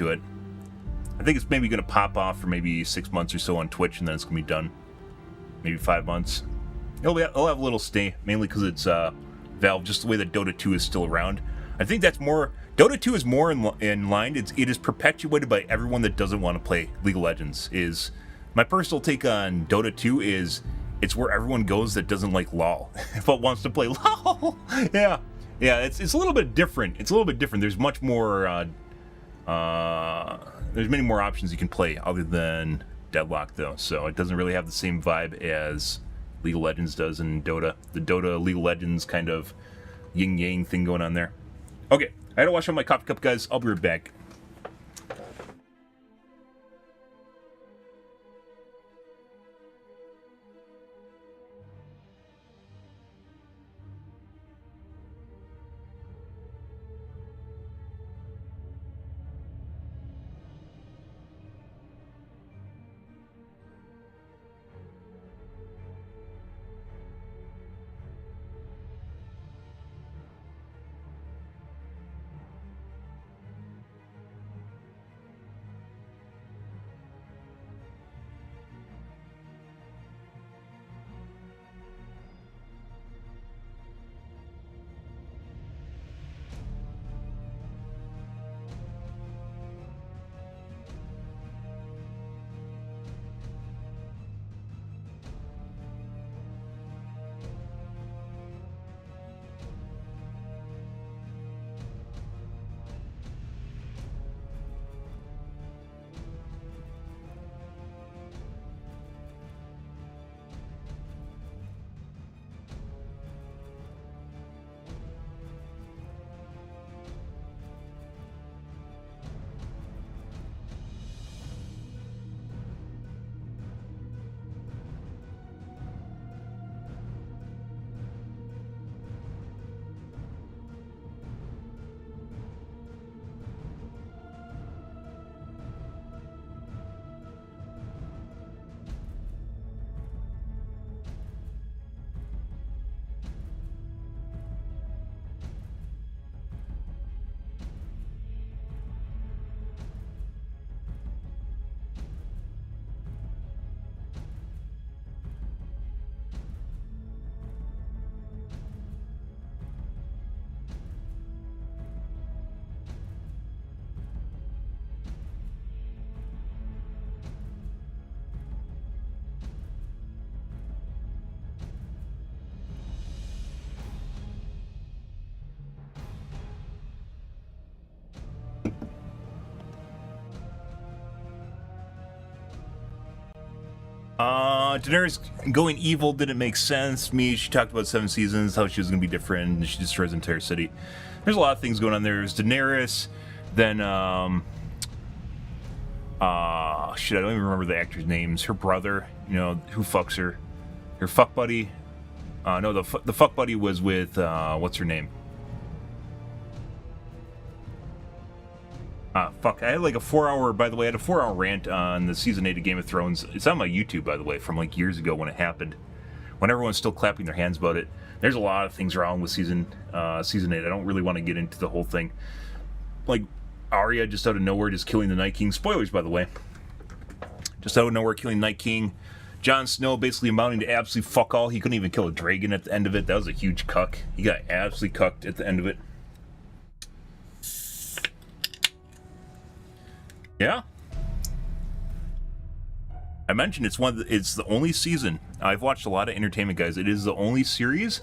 it. I think it's maybe going to pop off for maybe 6 months or so on Twitch, and then it's going to be done. Maybe 5 months. It'll have a little stay, mainly because it's Valve, just the way that Dota 2 is still around. I think that's more... Dota 2 is more in line. It is perpetuated by everyone that doesn't want to play League of Legends. My personal take on Dota 2 is... It's where everyone goes that doesn't like LOL, but wants to play LOL. Yeah, it's a little bit different. It's a little bit different. There's much more, there's many more options you can play other than Deadlock, though. So it doesn't really have the same vibe as League of Legends does in Dota. The Dota League of Legends kind of yin-yang thing going on there. Okay, I gotta wash out my coffee cup, guys. I'll be right back. Daenerys going evil didn't make sense to me. She talked about 7 seasons, how she was going to be different, and she destroys the entire city. There's a lot of things going on there. There's Daenerys, then, shit, I don't even remember the actors' names. Her brother, you know, who fucks her. Her fuck buddy. No, the fuck buddy was with, what's her name? Fuck, I had like a 4-hour, by the way, I had a 4-hour rant on the season 8 of Game of Thrones. It's on my YouTube, by the way, from like years ago when it happened. When everyone's still clapping their hands about it. There's a lot of things wrong with season 8. I don't really want to get into the whole thing. Like, Arya just out of nowhere just killing the Night King. Spoilers, by the way. Just out of nowhere killing Night King. Jon Snow basically amounting to absolute fuck all. He couldn't even kill a dragon at the end of it. That was a huge cuck. He got absolutely cucked at the end of it. Yeah. I mentioned it's the only season. I've watched a lot of entertainment, guys. It is the only series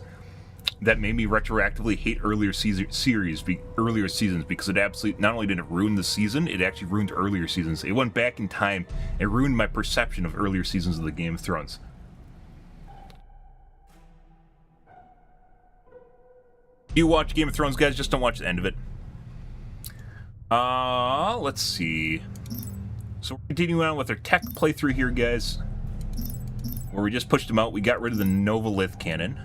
that made me retroactively hate earlier seasons because it absolutely not only did it ruin the season, it actually ruined earlier seasons. It went back in time and ruined my perception of earlier seasons of the Game of Thrones. You watch Game of Thrones, guys, just don't watch the end of it. Let's see. So we're continuing on with our tech playthrough here, guys. Where we just pushed them out. We got rid of the Novolith cannon.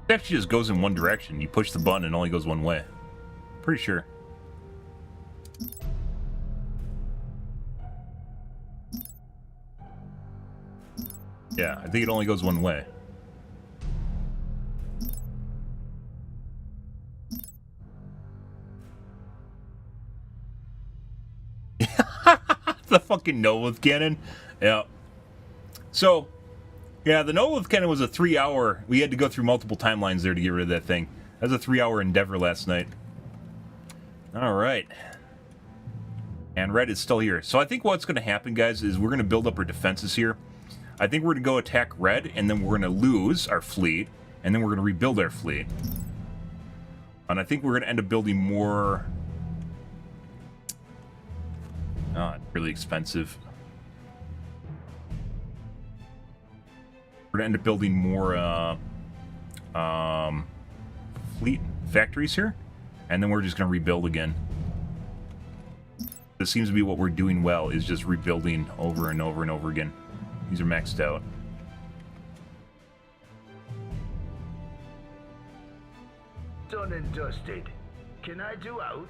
It actually just goes in one direction. You push the button and it only goes one way. Pretty sure. Yeah, I think it only goes one way. The fucking Novolith cannon. Yeah. So, yeah, the Novolith cannon was a 3-hour. We had to go through multiple timelines there to get rid of that thing. That was a 3-hour endeavor last night. All right. And Red is still here. So I think what's going to happen, guys, is we're going to build up our defenses here. I think we're going to go attack Red, and then we're going to lose our fleet, and then we're going to rebuild our fleet. And I think we're going to end up building more... really expensive. We're going to end up building more fleet factories here, and then we're just going to rebuild again. This seems to be what we're doing well, is just rebuilding over and over and over again. These are maxed out. Done and dusted. Can I do out?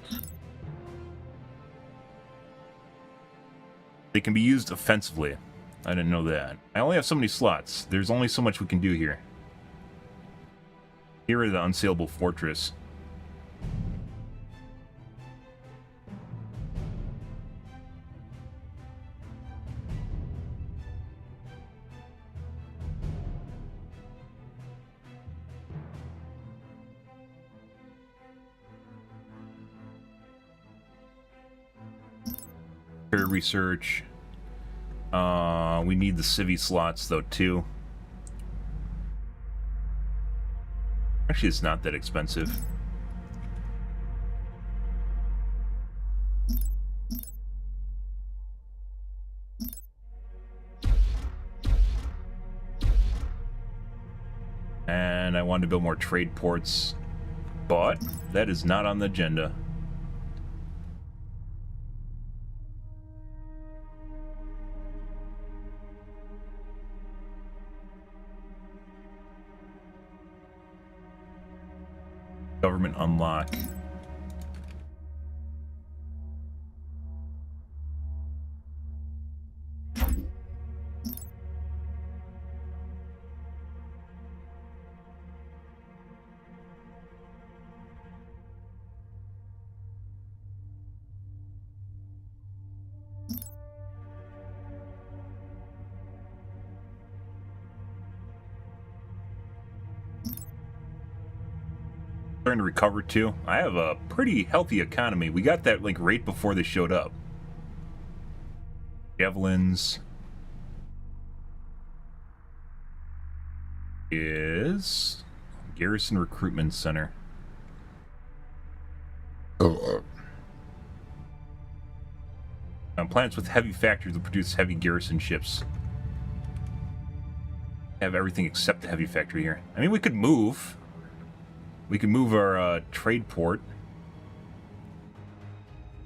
They can be used offensively. I didn't know that. I only have so many slots. There's only so much we can do here. Here is the unsaleable fortress. Research. We need the civvy slots though too. Actually, it's not that expensive. And I wanted to build more trade ports, but that is not on the agenda. Government unlock. Starting to recover too. I have a pretty healthy economy. We got that like right before they showed up. Javelins is Garrison Recruitment Center. Planets with heavy factories will produce heavy garrison ships. Have everything except the heavy factory here. I mean, we could move. We could move our trade port,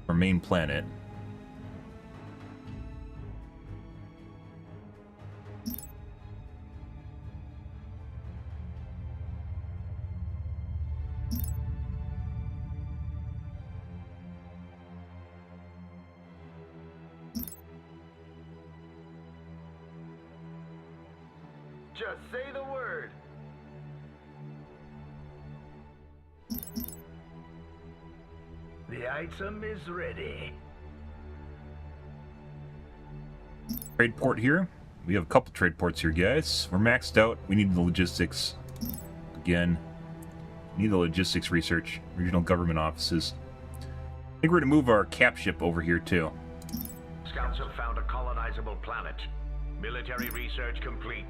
our main planet. Just say the word. The item is ready. Trade port here. We have a couple trade ports here, guys. We're maxed out. We need the logistics. Again, need the logistics research. Regional government offices. I think we're going to move our cap ship over here, too. Scouts have found a colonizable planet. Military research complete.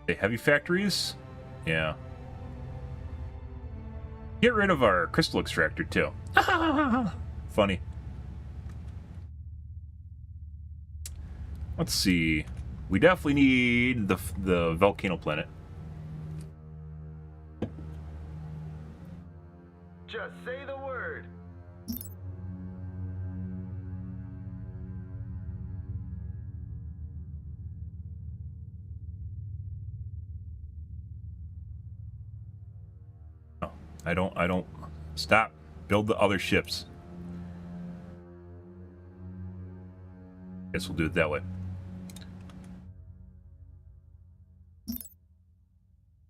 Okay, heavy factories? Yeah. Get rid of our crystal extractor, too. Funny. Let's see. We definitely need the volcano planet. Just say the word. I don't stop. Build the other ships. Guess we'll do it that way.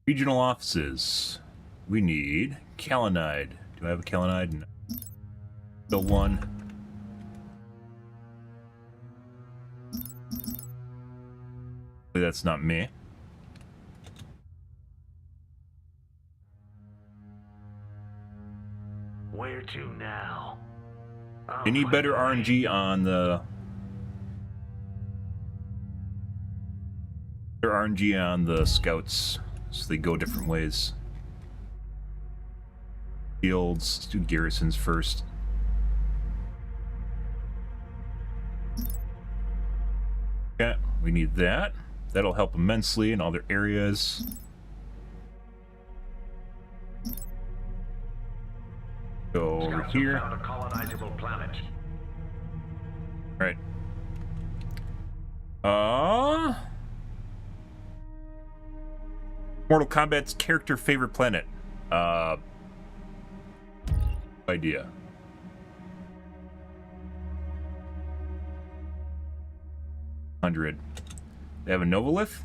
Regional offices. We need Kalinide. Do I have a Kalinide? No. Still one. That's not me. Where to now? They need better RNG on the... Better RNG on the scouts, so they go different ways. Fields, let's do garrisons first. Yeah, we need that. That'll help immensely in other areas. Go over here. Found a colonizable planet. Right. Mortal Kombat's character favorite planet. Idea. $100. They have a Novolith?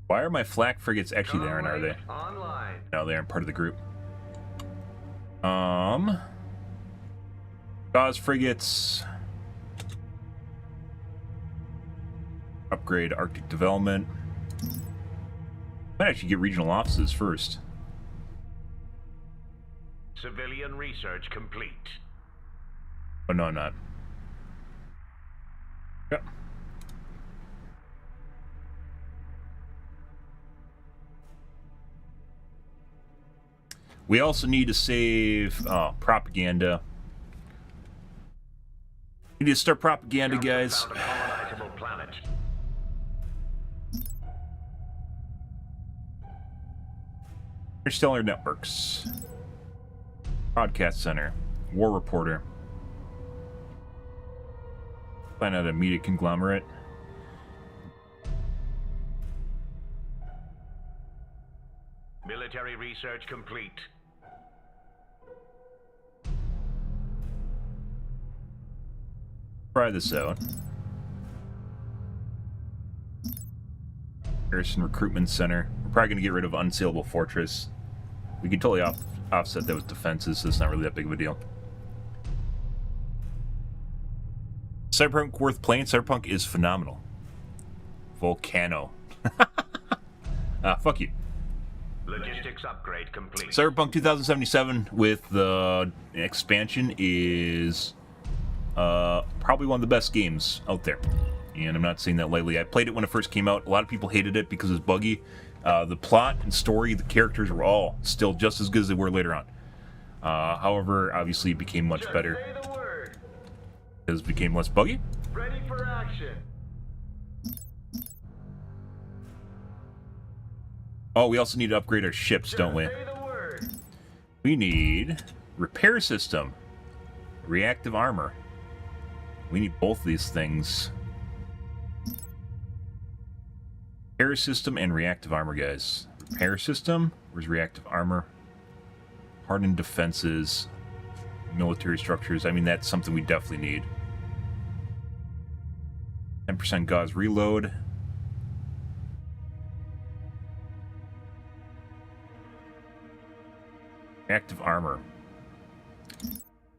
Why are my flak frigates actually there, and are they? Online. No, they aren't part of the group. Gauze frigates. Upgrade Arctic development. Might actually get regional offices first. Civilian research complete. Oh, no, I'm not. Yep. We also need to save propaganda. We need to start propaganda, guys. Found a colonizable planet. Interstellar networks. Broadcast center. War reporter. Find out a media conglomerate. Military research complete. Try this out. Garrison Recruitment Center. We're probably going to get rid of Unsaleable Fortress. We can totally offset that with defenses, so it's not really that big of a deal. Cyberpunk worth playing. Cyberpunk is phenomenal. Volcano. Fuck you. Logistics upgrade complete. Cyberpunk 2077 with the expansion is probably one of the best games out there. And I'm not saying that lightly. I played it when it first came out. A lot of people hated it because it was buggy. The plot and story, the characters were all still just as good as they were later on. However, obviously it became much better. Say the word. Because it became less buggy. Ready for action. Oh, we also need to upgrade our ships, don't we? Say the word. We need repair system, reactive armor. We need both of these things. Repair system and reactive armor, guys. Repair system, where's reactive armor? Hardened defenses, military structures. I mean, that's something we definitely need. 10% gauze reload. Reactive armor.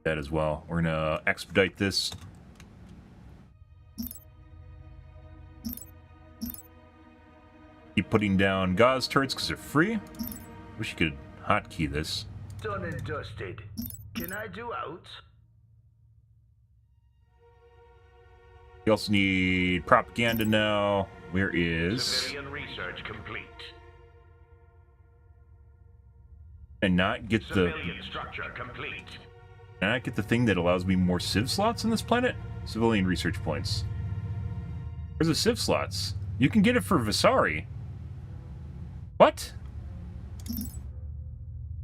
That as well. We're gonna expedite this. Keep putting down gauze turrets because they're free. Wish you could hotkey this. Done and dusted. Can I do out? We also need propaganda now. Where is... Civilian research complete. And not get the... Civilian structure complete. Can I not get the thing that allows me more civ slots on this planet? Civilian research points. Where's the civ slots? You can get it for Visari. What?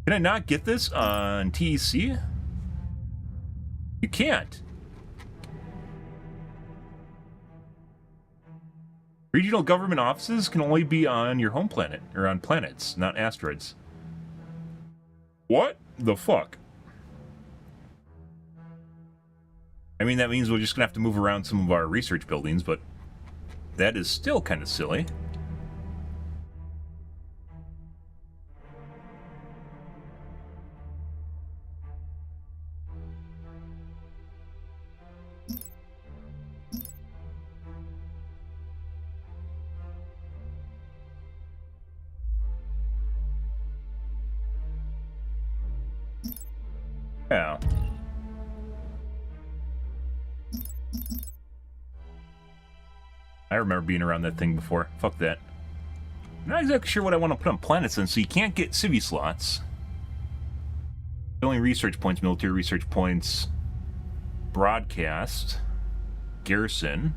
Can I not get this on TEC? You can't. Regional government offices can only be on your home planet, or on planets, not asteroids. What the fuck? I mean, that means we're just gonna have to move around some of our research buildings, but that is still kind of silly. Yeah. I remember being around that thing before. Fuck that. I'm not exactly sure what I want to put on planets then, so you can't get civvy slots. Only research points, military research points, broadcast, garrison.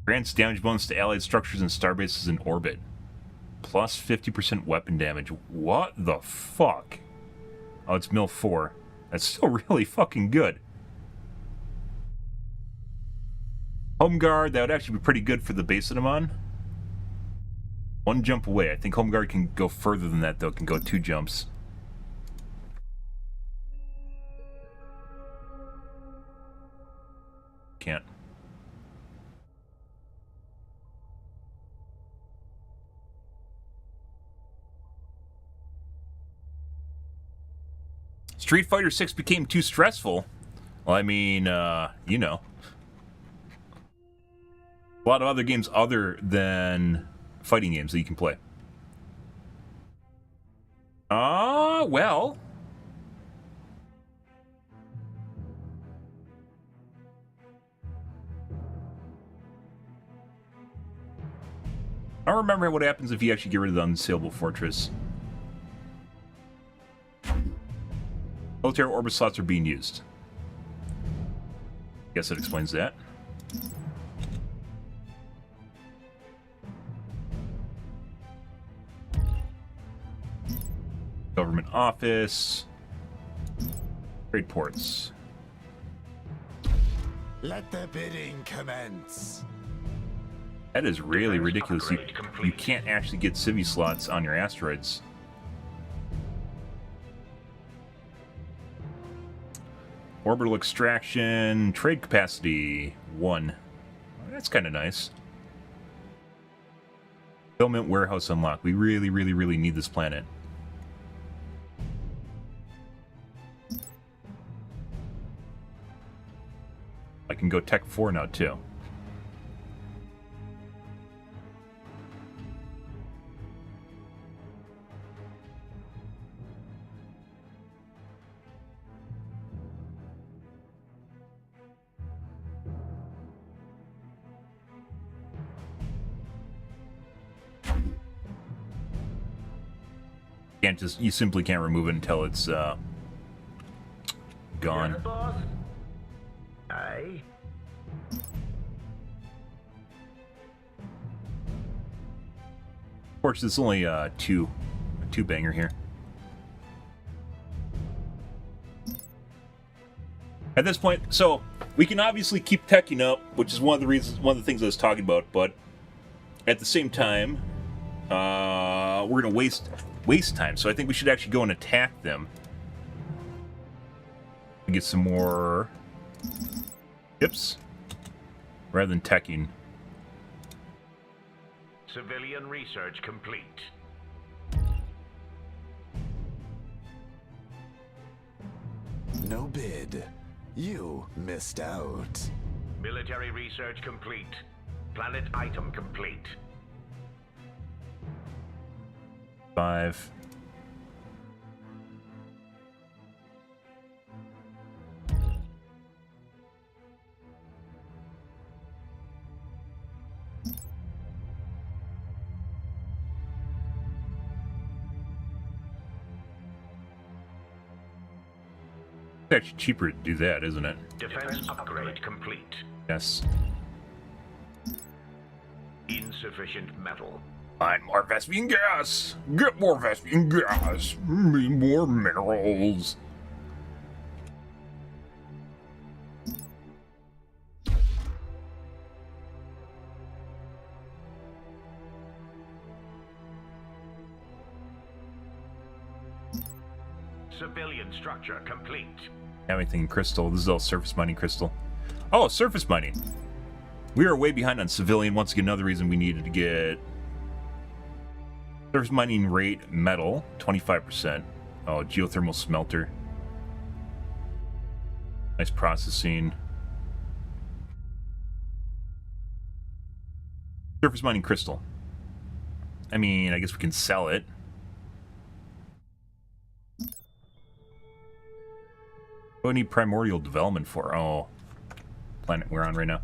Grants damage bonus to allied structures and starbases in orbit. Plus 50% weapon damage. What the fuck? Oh, it's Mil 4. That's still really fucking good. Home Guard, that would actually be pretty good for the base that I'm on. One jump away. I think Home Guard can go further than that, though. It can go 2 jumps. Can't. Street Fighter 6 became too stressful. Well, I mean, you know. A lot of other games other than fighting games that you can play. Well. I don't remember what happens if you actually get rid of the unsaleable fortress. Military orbit slots are being used. Guess that explains that. Government office. Trade ports. Let the bidding commence. That is really ridiculous. You can't actually get civvy slots on your asteroids. Orbital extraction, trade capacity, 1. That's kind of nice. Fulfillment warehouse unlock. We really, really, really need this planet. I can go Tech 4 now, too. You simply can't remove it until it's gone. Yes, boss? Aye. Of course, it's only a two banger here. At this point, so we can obviously keep teching up, which is one of the things I was talking about. But at the same time, we're gonna waste time. So I think we should actually go and attack them. Get some more chips rather than teching. Civilian research complete. No bid. You missed out. Military research complete. Planet item complete. 5. It's actually cheaper to do that, isn't it? Defense upgrade complete. Yes. Insufficient metal. Find more Vespian gas! Get more Vespian gas! Need more minerals! Civilian structure complete. Everything in crystal. This is all surface mining crystal. Oh, surface mining! We are way behind on civilian. Once again, another reason we needed to get surface mining rate metal, 25%. Oh, geothermal smelter. Nice processing. Surface mining crystal. I mean, I guess we can sell it. What do we need primordial development for? Oh, planet we're on right now.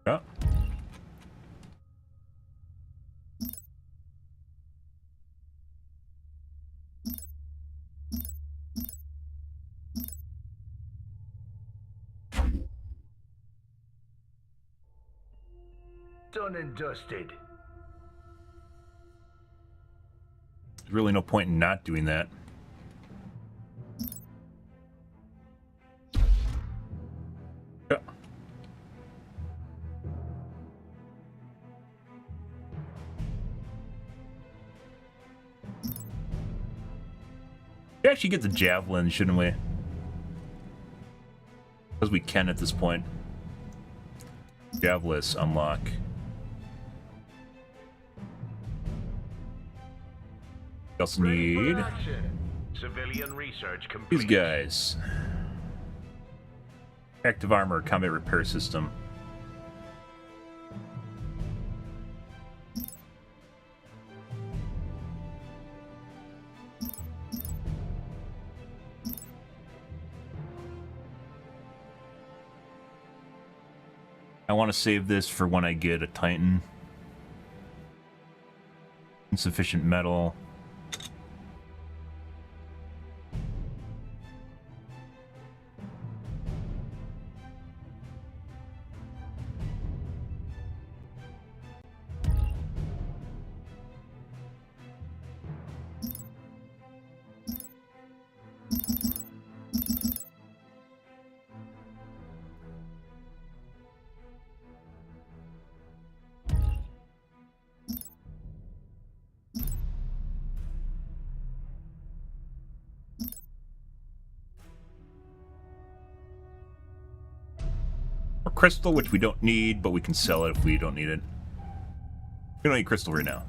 Yeah. Done and dusted. There's really no point in not doing that. Yeah. We actually get the javelin, shouldn't we? Because we can at this point. Javelin unlock. We also need Civilian research complete. these guys. Active armor, combat repair system. I want to save this for when I get a Titan. Insufficient metal. Or crystal, which we don't need, but we can sell it if we don't need it. We don't need crystal right now.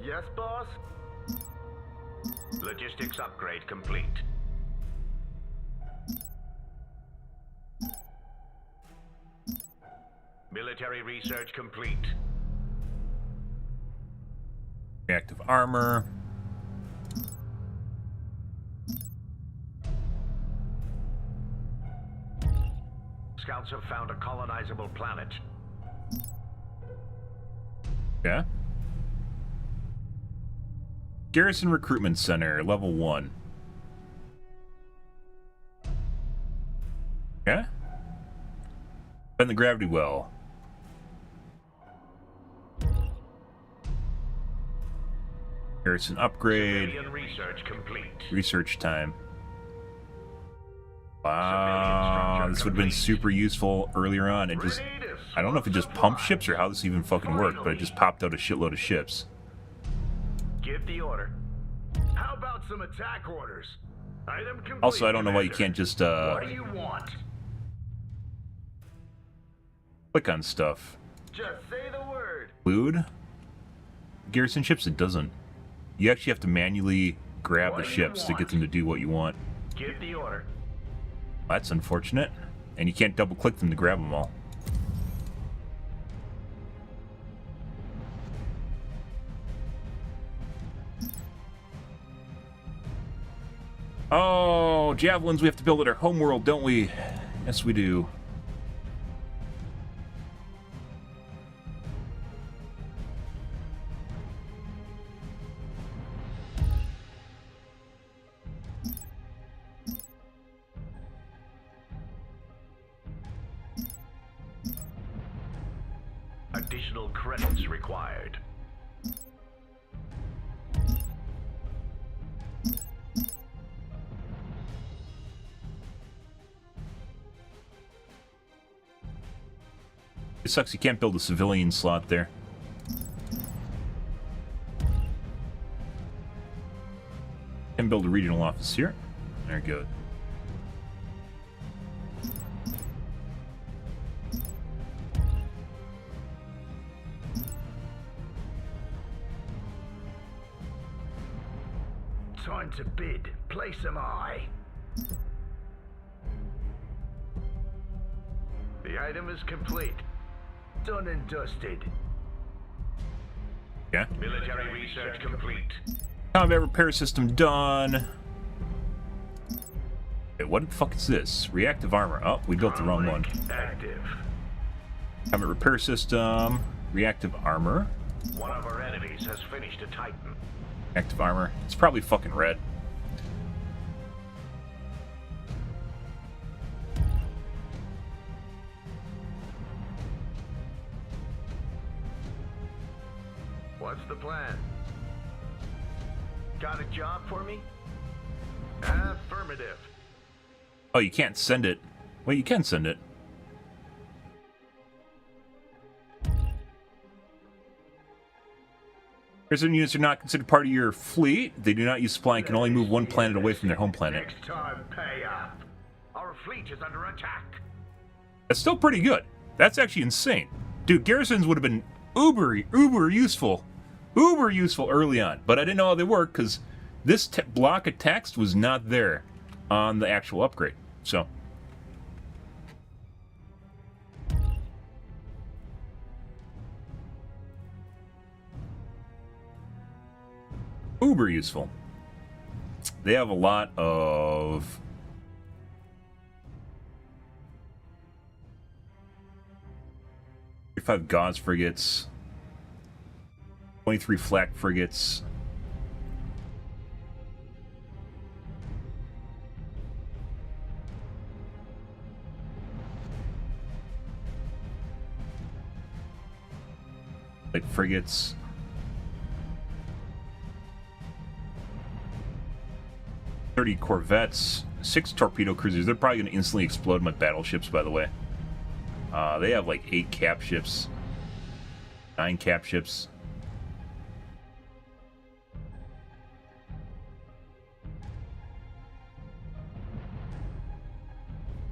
Yes, boss? Logistics upgrade complete. Military research complete. Reactive armor. Scouts have found a colonizable planet. Yeah. Garrison Recruitment Center, level 1. Yeah? Bend the gravity well. Garrison upgrade. Civilian research complete. Research time. Wow, this would have been super useful earlier on. It just, I don't know if it just pumped ships or how this even fucking worked, but it just popped out a shitload of ships. Give the order. How about some attack orders? Item complete. Also, I don't know why you can't just What do you want? click on stuff. Just say the word. Include garrison ships. It doesn't. You actually have to manually grab the ships to get them to do what you want. Give the order. That's unfortunate. And you can't double click them to grab them all. Oh, javelins we have to build at our homeworld, don't we? Yes, we do. Additional credits required. It sucks you can't build a civilian slot there. Can build a regional office here. Very good. Time to bid. Place am I. The item is complete. Done and dusted. Yeah. Military research complete. Combat repair system done. Wait, what the fuck is this? Reactive armor. Oh, we built the wrong one. Active. Combat repair system. Reactive armor. One of our enemies has finished a Titan. Reactive armor. It's probably fucking red. What's the plan? Got a job for me? Affirmative. Oh, you can't send it. Wait, you can send it. Garrison units are not considered part of your fleet. They do not use supply and can only move one planet away from their home planet. Next time, pay up. Our fleet is under attack. That's still pretty good. That's actually insane. Dude, garrisons would have been uber useful. Uber useful early on. But I didn't know how they work because this block of text was not there on the actual upgrade. So. Uber useful. They have a lot of 35 Gauss frigates, 23 flak frigates. Like frigates. 30 corvettes, 6 torpedo cruisers. They're probably going to instantly explode my battleships, by the way. They have like 8 cap ships, 9 cap ships.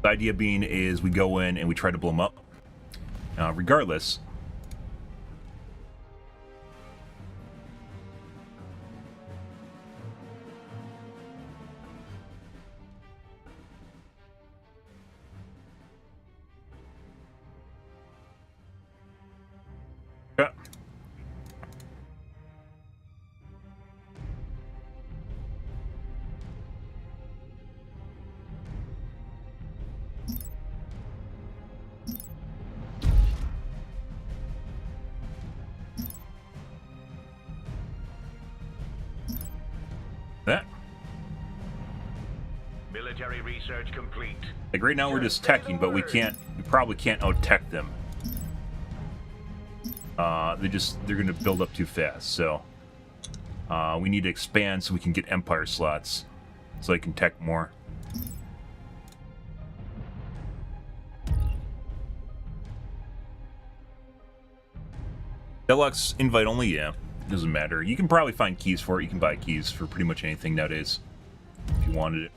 The idea being is we go in and we try to blow them up. Regardless. Yeah. That. Military research complete. Like right now we're just teching, but we probably can't out-tech them. They're gonna build up too fast, so we need to expand so we can get Empire slots, so I can tech more. Deluxe invite only, yeah. Doesn't matter. You can probably find keys for it. You can buy keys for pretty much anything nowadays, if you wanted it.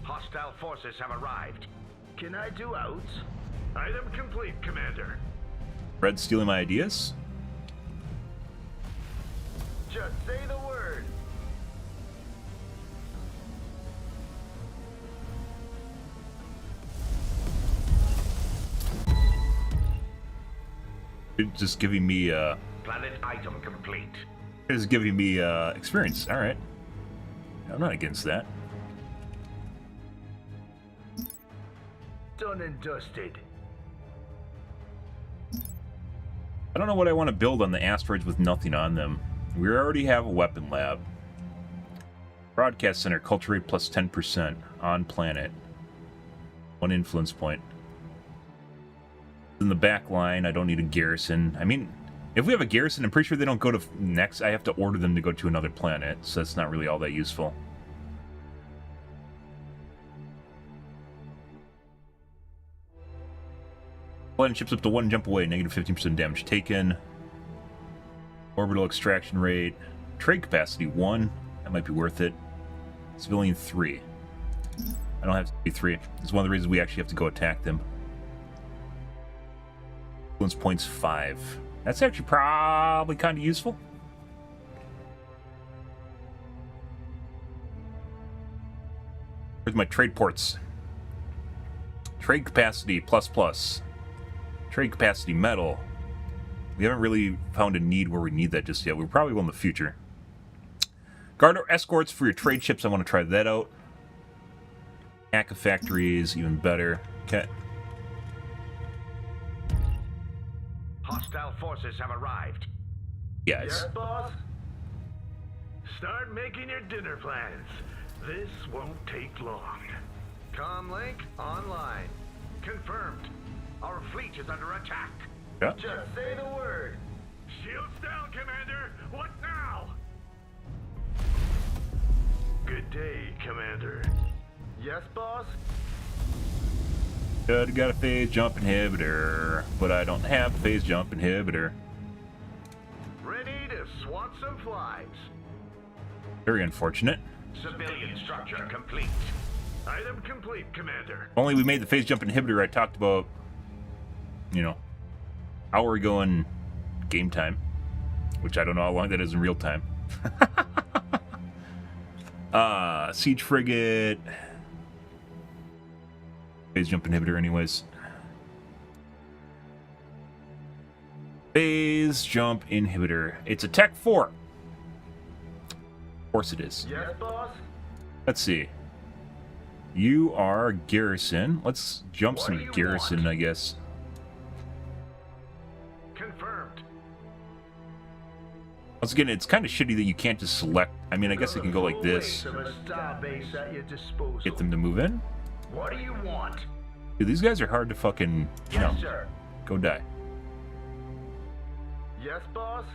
Hostile forces have arrived. Can I do out? Item complete, Commander. Red stealing my ideas? Just say the word. It's just giving me Planet item complete. it's giving me experience. All right, I'm not against that. Done and dusted. I don't know what I want to build on the asteroids with nothing on them. We already have a weapon lab. Broadcast center, culture rate plus 10% on planet. 1 influence point. In the back line, I don't need a garrison. I mean, if we have a garrison, I'm pretty sure they don't go to next. I have to order them to go to another planet, so that's not really all that useful. Planet ships up to 1 jump away, negative 15% damage taken. Orbital extraction rate. Trade capacity 1. That might be worth it. Civilian 3. I don't have to be 3. It's one of the reasons we actually have to go attack them. Influence points 5. That's actually probably kind of useful. Where's my trade ports? Trade capacity plus. Trade capacity metal. We haven't really found a need where we need that just yet. We probably will in the future. Guard escorts for your trade ships. I want to try that out. Hack of factories, even better. Okay. Hostile forces have arrived. Yes. Yes, boss? Start making your dinner plans. This won't take long. Comlink online. Confirmed. Our fleet is under attack. Yeah. Just say the word. Shields down, Commander. What now? Good day, Commander. Yes, boss? Got a phase jump inhibitor, but I don't have a phase jump inhibitor. Ready to swat some flies. Very unfortunate. Civilian structure complete. Item complete, Commander. Only we made the phase jump inhibitor I talked about, hour ago in game time, which I don't know how long that is in real time. Siege frigate. Phase jump inhibitor anyways. Phase jump inhibitor. It's a Tech 4. Of course it is. Yes, boss? Let's see. You are garrison. Let's jump What do some you garrison, want? I guess. Confirmed. Once again, it's kind of shitty that you can't just select. I mean, I guess I can go like this. Full weight of a star base at your disposal. Get them to move in. What do you want? Dude, these guys are hard to fucking, Yes, sir. go die. Yes, boss?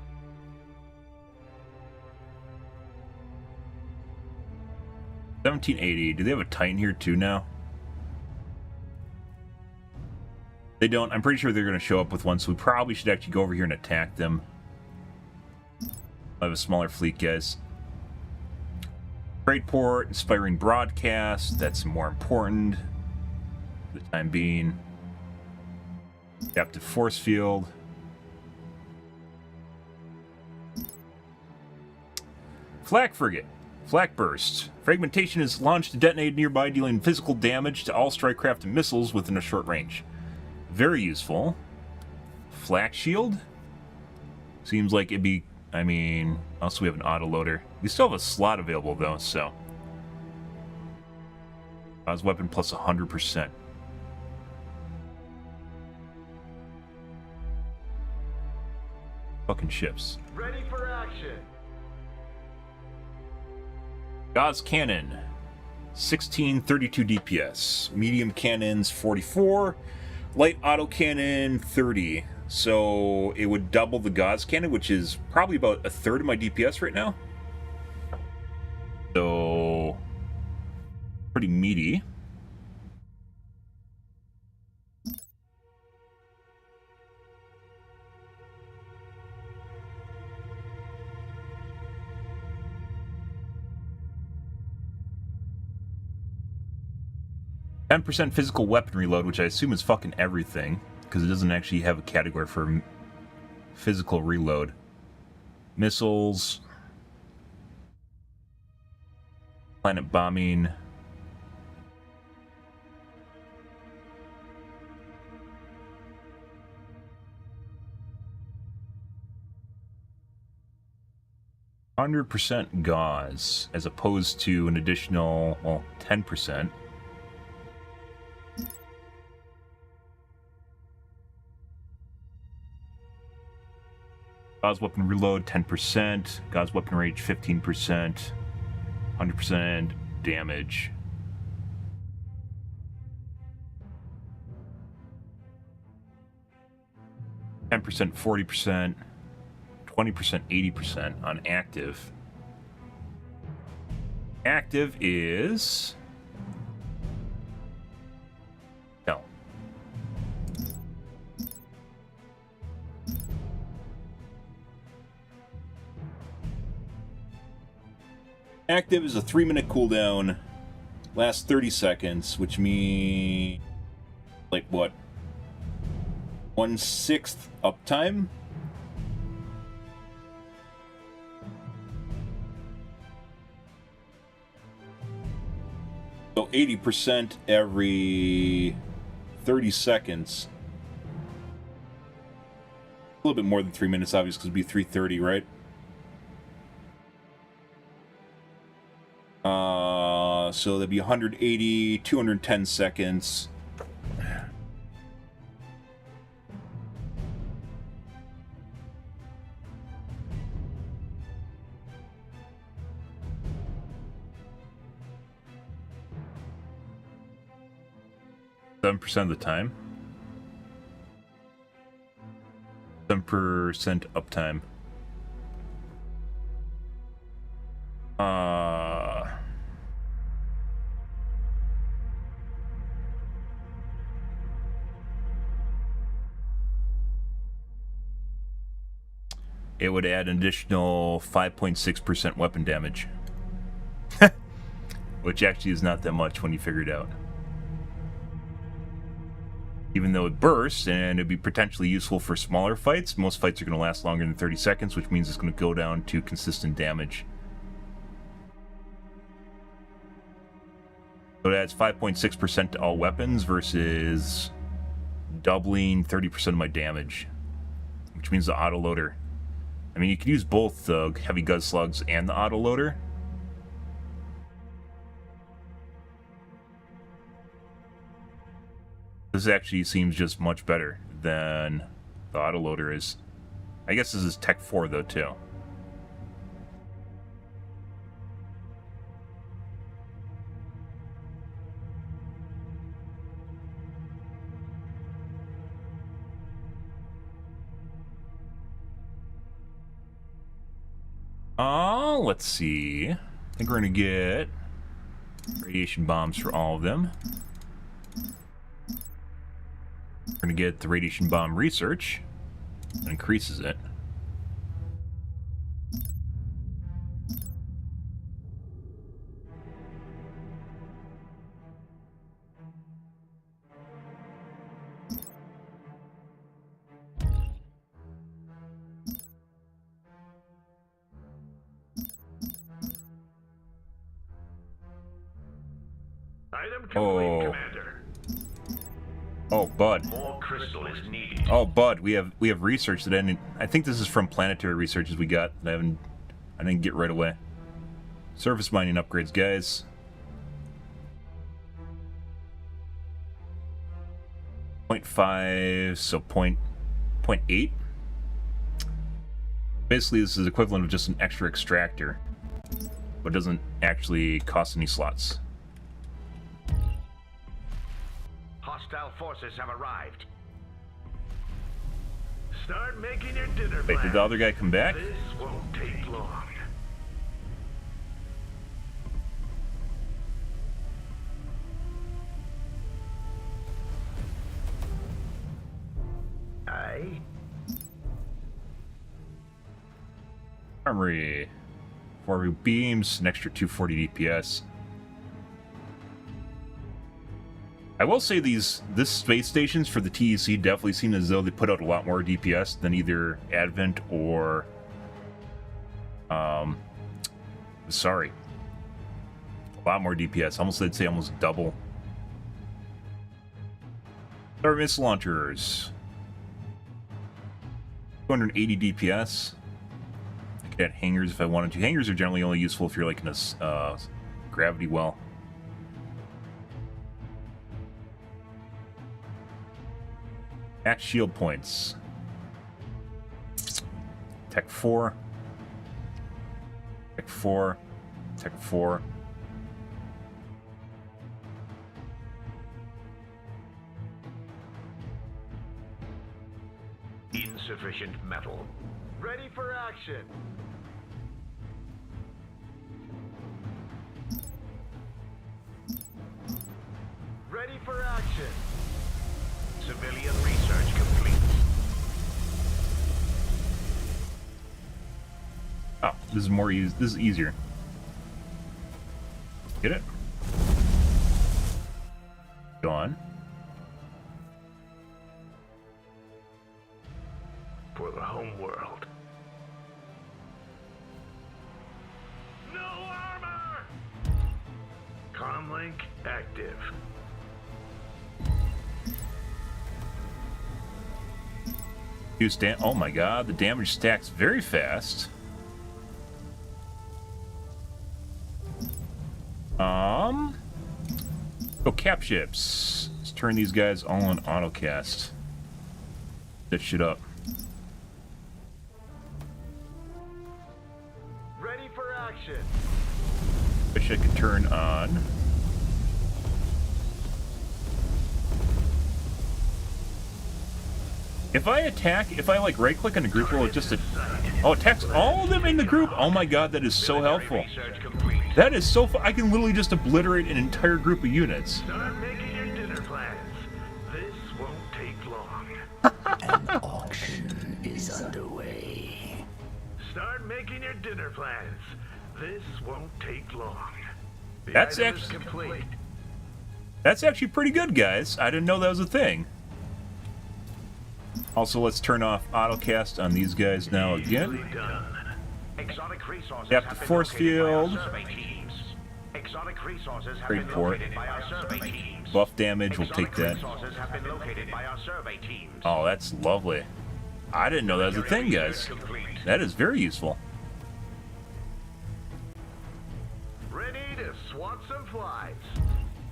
$17.80. Do they have a Titan here too now? They don't. I'm pretty sure they're going to show up with one, so we probably should actually go over here and attack them. I have a smaller fleet, guys. Trade port, inspiring broadcast. That's more important for the time being. Adaptive force field. Flak frigate. Flak burst. Fragmentation is launched to detonate nearby, dealing physical damage to all strike craft and missiles within a short range. Very useful. Flak shield. Seems like it'd be. I mean, also we have an autoloader. We still have a slot available though, so. Gauze weapon plus 100%. Fucking ships. Ready for action. Gauze cannon. 1632 DPS. Medium cannons 44. Light autocannon 30. So it would double the Gauze cannon, which is probably about a third of my DPS right now. So pretty meaty. %, physical weapon reload, which I assume is fucking everything, because it doesn't actually have a category for physical reload. Missiles. Planet bombing. %, gauze, as opposed to an additional, well, 10%. Gauze weapon reload 10%, Gauze weapon range 15%, 100% damage. %, 40%, 20%, 80% on active. Active is no. Active is a 3-minute cooldown, lasts 30 seconds, which means, like, what? 1/6 uptime? So 80% every 30 seconds. A little bit more than 3 minutes, obviously, because it'd be 3:30, right? So that'd be 180, 210 seconds. %, of the time. 7% uptime. It would add an additional 5.6% weapon damage. Which actually is not that much when you figure it out. Even though it bursts and it'd be potentially useful for smaller fights, most fights are going to last longer than 30 seconds, which means it's going to go down to consistent damage. So it adds 5.6% to all weapons versus doubling 30% of my damage, which means the autoloader. I mean, you could use both the heavy guz slugs and the autoloader. This actually seems just much better than the autoloader is. I guess this is Tech 4 though, too. Let's see. I think we're gonna get radiation bombs for all of them. We're gonna get the radiation bomb research. That increases it. Item complete, Oh. Commander. Oh, Bud. More crystal is needed. Oh, Bud, we have research that I think this is from planetary researches we got that I didn't get right away. Surface mining upgrades, guys. .5, so point 0.8. Basically, this is equivalent of just an extra extractor, but it doesn't actually cost any slots. Hostile forces have arrived. Start making your dinner Wait, did the other guy come back? This won't take long. Aye. Armory. 4 beams, an extra 240 DPS. I will say this space stations for the TEC definitely seem as though they put out a lot more DPS than either Advent or sorry. A lot more DPS. Almost, I'd say almost double. Our missile launchers. 280 DPS. I could add hangars if I wanted to. Hangars are generally only useful if you're like in a gravity well. Max shield points. Tech 4. Tech 4. Tech 4. Insufficient metal. Ready for action. Ready for action. Civilian research complete. Oh, this is more easy. This is easier. Get it? Gone. For the home world. No armor! Comlink active. Oh my god, the damage stacks very fast. Go cap ships. Let's turn these guys all on autocast. That shit up. Ready for action. Wish I could turn on. If I attack, if I like right click on a group, will it just attacks all of them in the group? Oh my god, that is so helpful. Research complete. That is so I can literally just obliterate an entire group of units. Start making your dinner plans. This won't take long. An auction is underway. Start making your dinner plans. This won't take long. The That's item is actually- complete. That's actually pretty good, guys. I didn't know that was a thing. Also, let's turn off autocast on these guys now again. Easily done. Exotic resources Yep, have been force located by our field. survey teams. Exotic resources have Great been port. located by our survey teams. Buff damage, we'll take Exotic that. resources have been located by our survey teams. Oh, that's lovely. I didn't know that was a thing, guys. Complete. That is very useful. Ready to swat some flies.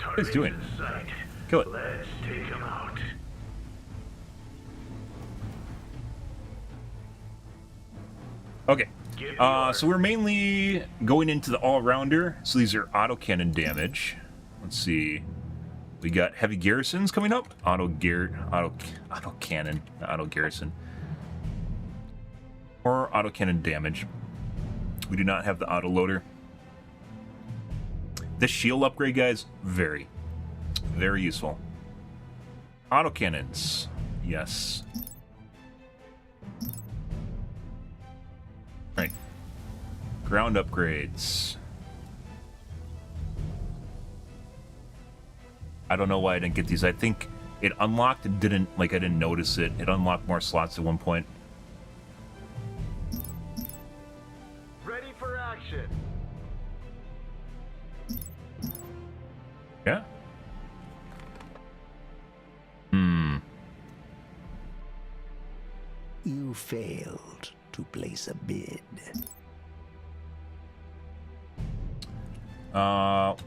What is he doing? Target in sight. Kill it. Let's take him out. Okay. Give me orders. So we're mainly going into the all-rounder. So these are autocannon damage. Let's see. We got heavy garrisons coming up. Autocannon, not auto garrison. Or autocannon damage. We do not have the autoloader. This shield upgrade, guys, very useful. Autocannons, yes. Right. Ground upgrades. I don't know why I didn't get these. I think it unlocked and didn't, like, I didn't notice it. It unlocked more slots at one point. Ready for action. Yeah, You failed to place a bid.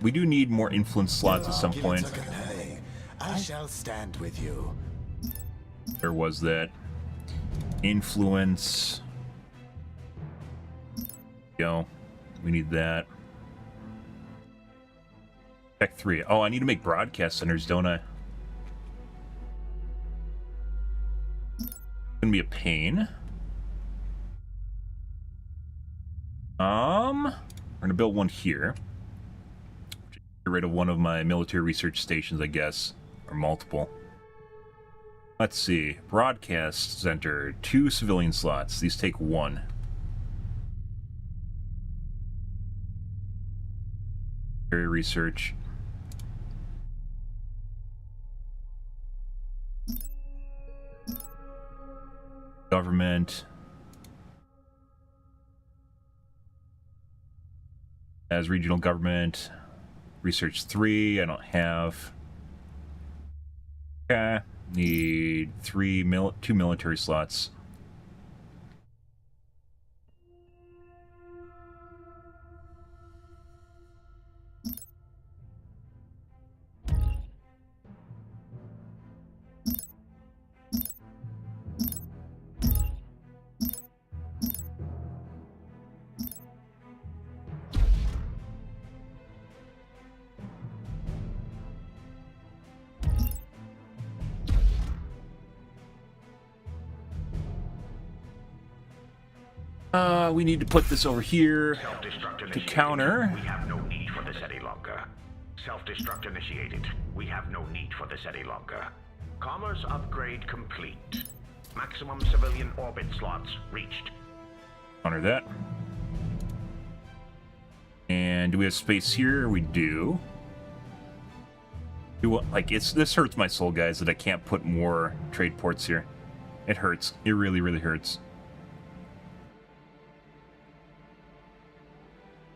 We do need more influence slots at some point. I shall stand with you. There was that. Influence. Go. We need that. Tech 3. Oh, I need to make broadcast centers, don't I? Gonna be a pain. We're gonna build one here. Get rid of one of my military research stations, I guess, or multiple. Let's see. Broadcast center, 2 civilian slots. These take 1. Military research. Government. As regional government. Research 3, I don't have. Okay. Need 2 military slots. We need to put this over here to counter. We have no need for this any longer. Self-destruct initiated. We have no need for this any longer. Commerce upgrade complete. Maximum civilian orbit slots reached. Counter that. And do we have space here? We do. This hurts my soul, guys, that I can't put more trade ports here. It hurts. It really, really hurts.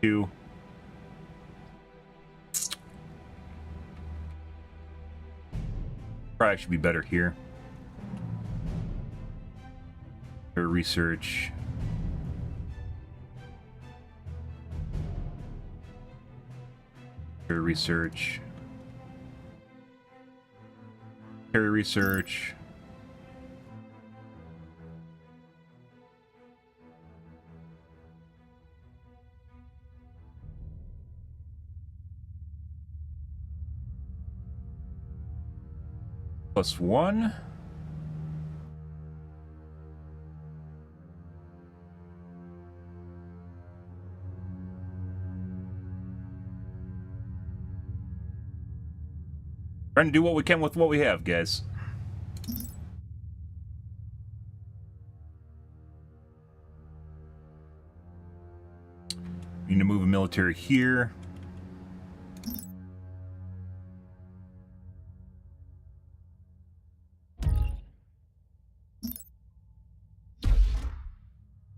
2. Probably should be better here. Research. Research. Research. +1. Trying to do what we can with what we have, guys. Need to move a military here.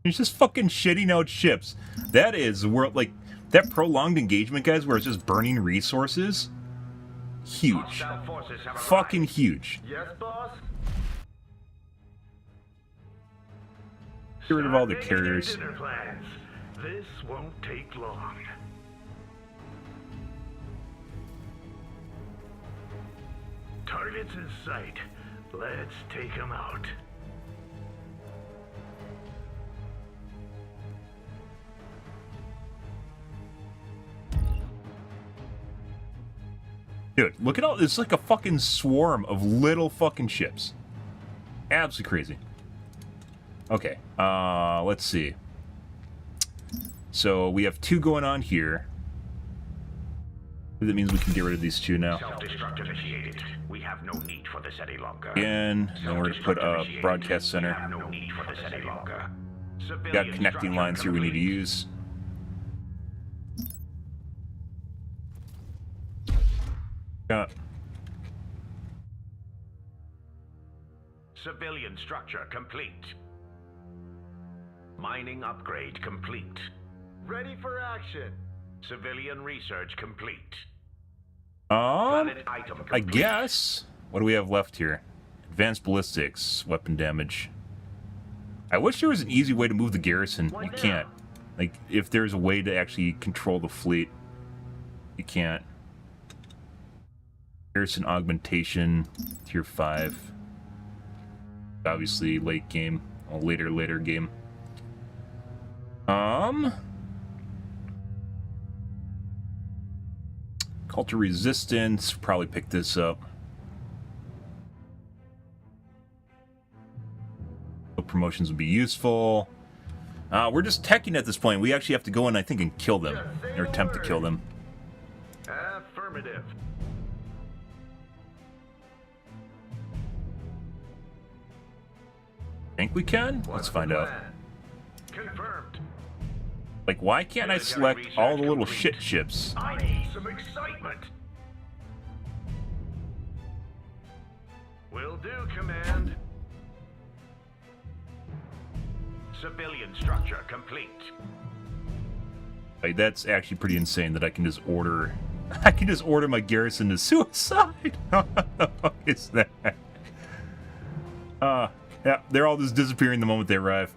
He's just fucking shitting out ships. That is where, like, that prolonged engagement, guys, where it's just burning resources. Huge. Fucking huge. Yes, boss? Get rid of all the Start making carriers. your dinner plans. This won't take long. Targets in sight. Let's take them out. Dude, look at all this. It's like a fucking swarm of little fucking ships. Absolutely crazy. Okay, let's see. So we have 2 going on here. That means we can get rid of these 2 now. Self-destruct initiated. We have no need for this any longer. Again, then we're going to put a broadcast We have center. no need for this any longer. Got connecting lines here we need to use. Got Civilian structure complete. Mining upgrade complete. Ready for action. Civilian research complete. I Complete. guess. What do we have left here? Advanced ballistics, weapon damage. I wish there was an easy way to move the garrison. You can't. Like, if there's a way to actually control the fleet, you can't. Garrison augmentation, tier 5. Obviously, late game. Well, later game. Cult of Resistance. Probably pick this up. Promotions would be useful. We're just teching at this point. We actually have to go in, I think, and kill them. Or attempt to kill them. Affirmative. Think we can? Let's find out. Confirmed. Like, why can't I select all the little shit ships? I need some excitement. Will do, Command. Civilian structure complete. Like, that's actually pretty insane that I can just order... I can just order my garrison to suicide! What the fuck is that? Yeah, they're all just disappearing the moment they arrive.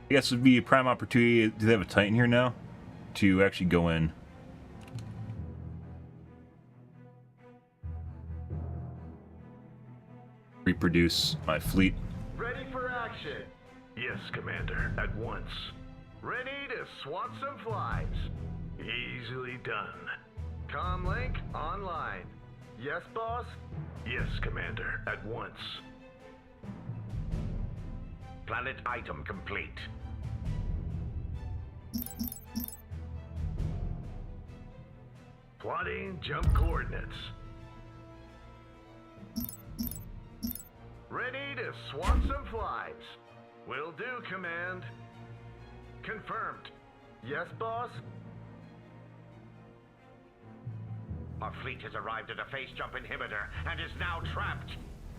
I guess it would be a prime opportunity. Do they have a Titan here now? To actually go in. Reproduce my fleet. Ready for action. Yes, Commander. At once. Ready to swat some flies. Easily done. Comlink online. Yes, boss? Yes, Commander. At once. Planet item complete. Plotting jump coordinates. Ready to swat some flies. Will do, Command. Confirmed. Yes, boss? Our fleet has arrived at a phase jump inhibitor and is now trapped.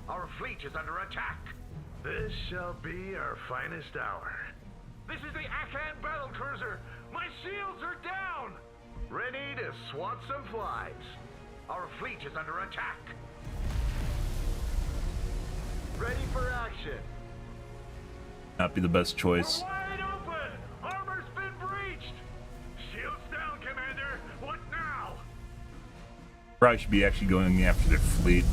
Our fleet is under attack. This shall be our finest hour. This is the Akan battlecruiser. My shields are down. Ready to swat some flies. Our fleet is under attack. Ready for action. Not be the best choice. We're wide open. Armor's been breached. Shields down, Commander. What now? Probably should be actually going after their fleet.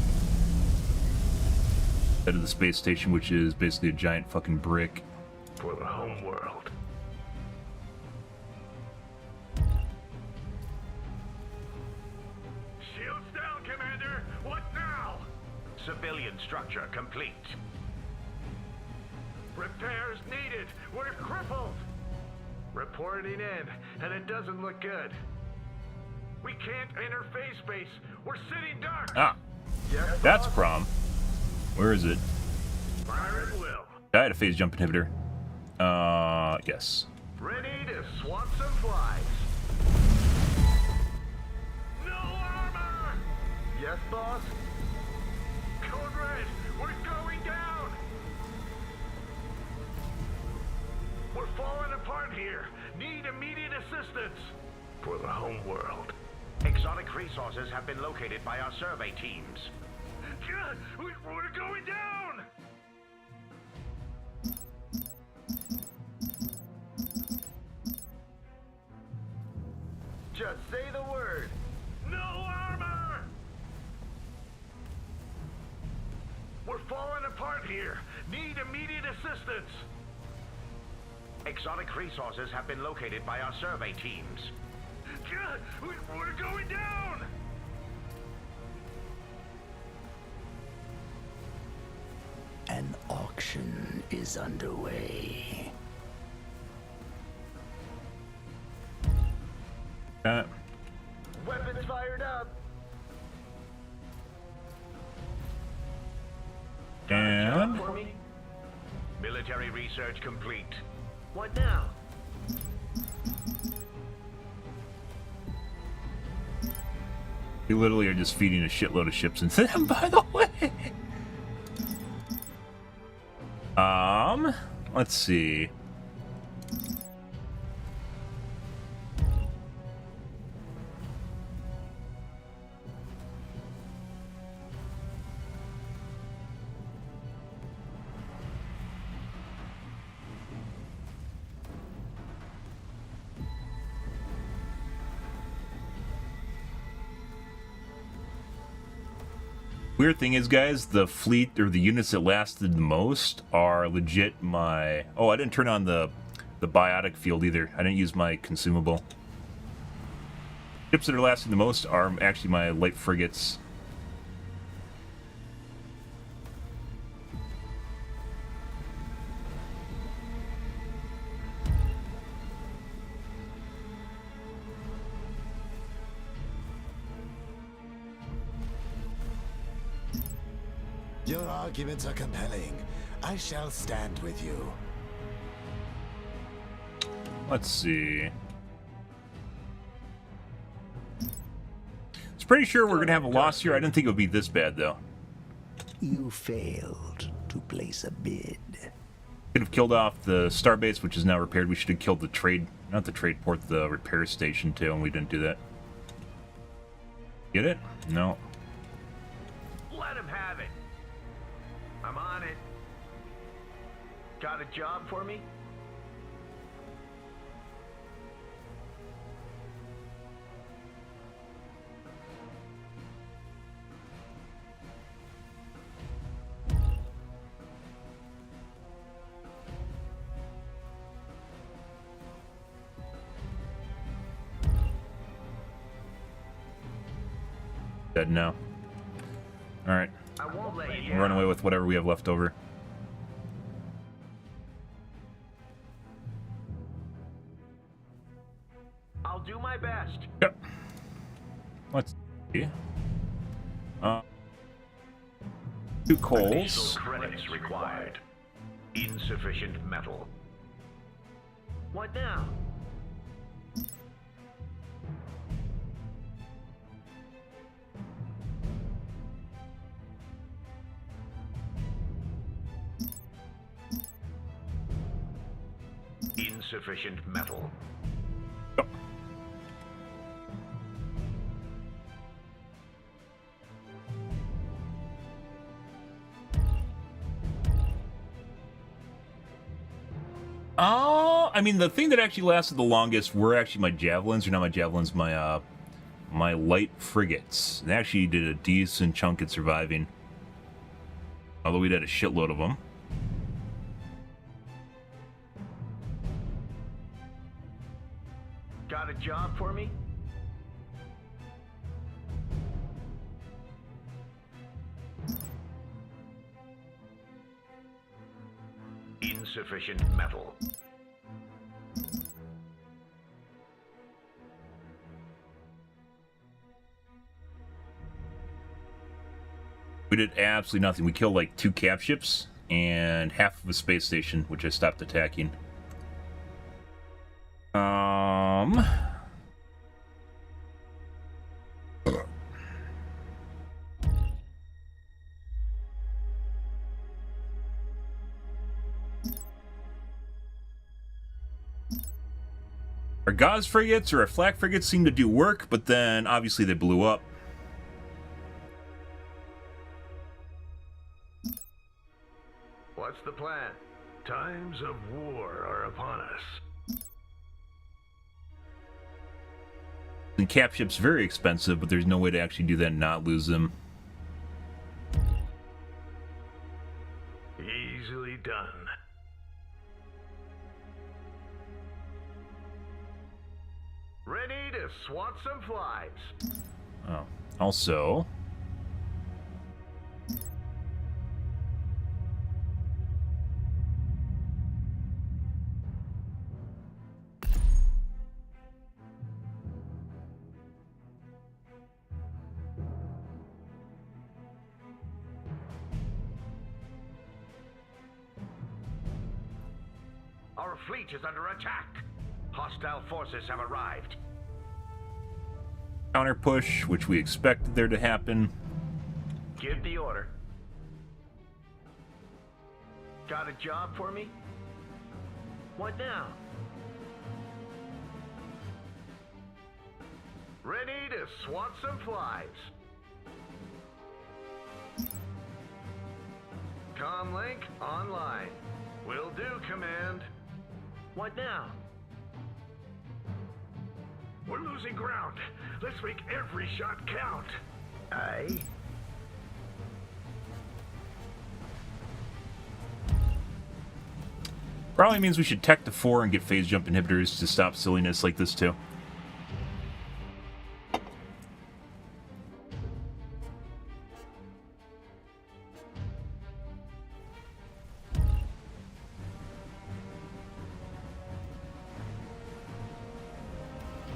Instead of the space station, which is basically a giant fucking brick. For the home world. Shields down, Commander. What now? Civilian structure complete. Repairs needed. We're crippled. Reporting in, and it doesn't look good. We can't enter phase space. We're sitting dark. Ah, Yes, that's a boss? problem. Where is it? Fire at will. I had a phase jump inhibitor. Yes. Ready to swat some flies. No armor! Yes, boss? Code red, we're going down! We're falling apart here. Need immediate assistance. For the home world. Exotic resources have been located by our survey teams. God, we're going down! Just say the word. No armor! We're falling apart here. Need immediate assistance. Exotic resources have been located by our survey teams. God, we're going down! An auction is underway. Weapons fired up. And For me. Military research complete. What now? we literally are just feeding a shitload of ships into them, by the way. Let's see. Weird thing is, guys, the fleet or the units that lasted the most are legit my... Oh, I didn't turn on the biotic field either. I didn't use my consumable. Ships that are lasting the most are actually my light frigates. Your arguments are compelling. I shall stand with you. Let's see. It's pretty sure we're going to have a loss here. I didn't think it would be this bad, though. You failed to place a bid. Could have killed off the starbase, which is now repaired. We should have killed the trade, not the trade port, the repair station, too, and we didn't do that. Get it? No. Let him have it. I'm on it. Got a job for me? Dead now. Alright. I won't let you Run down. away with whatever we have left over. I'll do my best. Yep. Let's see. 2 coals. Additional credits required. Insufficient metal. What now? Insufficient metal. Yep. I mean, the thing that actually lasted the longest were actually my javelins, or not my javelins, my my light frigates. They actually did a decent chunk at surviving, although we did a shitload of them. Got a job for me? Insufficient metal. We did absolutely nothing. We killed like 2 cap ships and half of a space station, which I stopped attacking. Our Gauze frigates or our flak frigates seem to do work, but then obviously they blew up. What's the plan? Times of war are upon us. And cap ships very expensive, but there's no way to actually do that and not lose them. Easily done. Ready to swat some flies. Oh, also, Our fleet is under attack. Hostile forces have arrived. counter push, which we expected there to happen. Give the order. Got a job for me? What now? Ready to swat some flies. Comlink online. Will do, Command. What now? We're losing ground. Let's make every shot count. Aye. Probably means we should tech to 4 and get phase jump inhibitors to stop silliness like this too.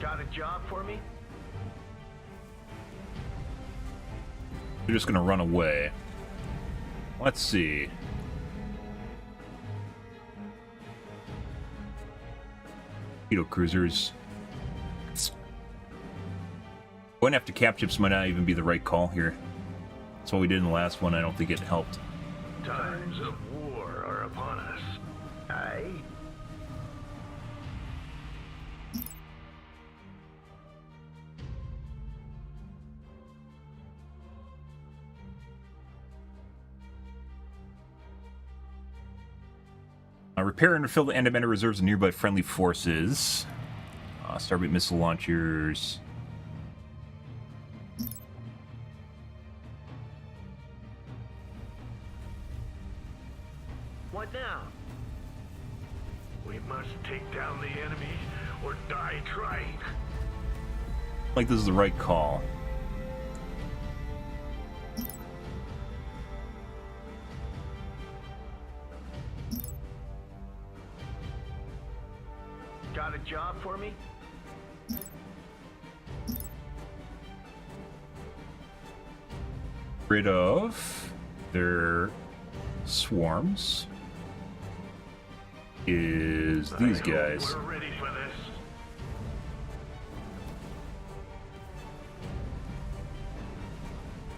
Got a job for me? They're just gonna run away. Let's see. Torpedo cruisers. Going after cap ships might not even be the right call here. That's what we did in the last one. I don't think it helped. Times of war are upon us. Aye. Repair and refill the end-of-ender reserves of nearby friendly forces. Starbase missile launchers. What now? We must take down the enemy or die trying. Like this is the right call. Got a job for me? Rid of their swarms is these guys. We're ready for this.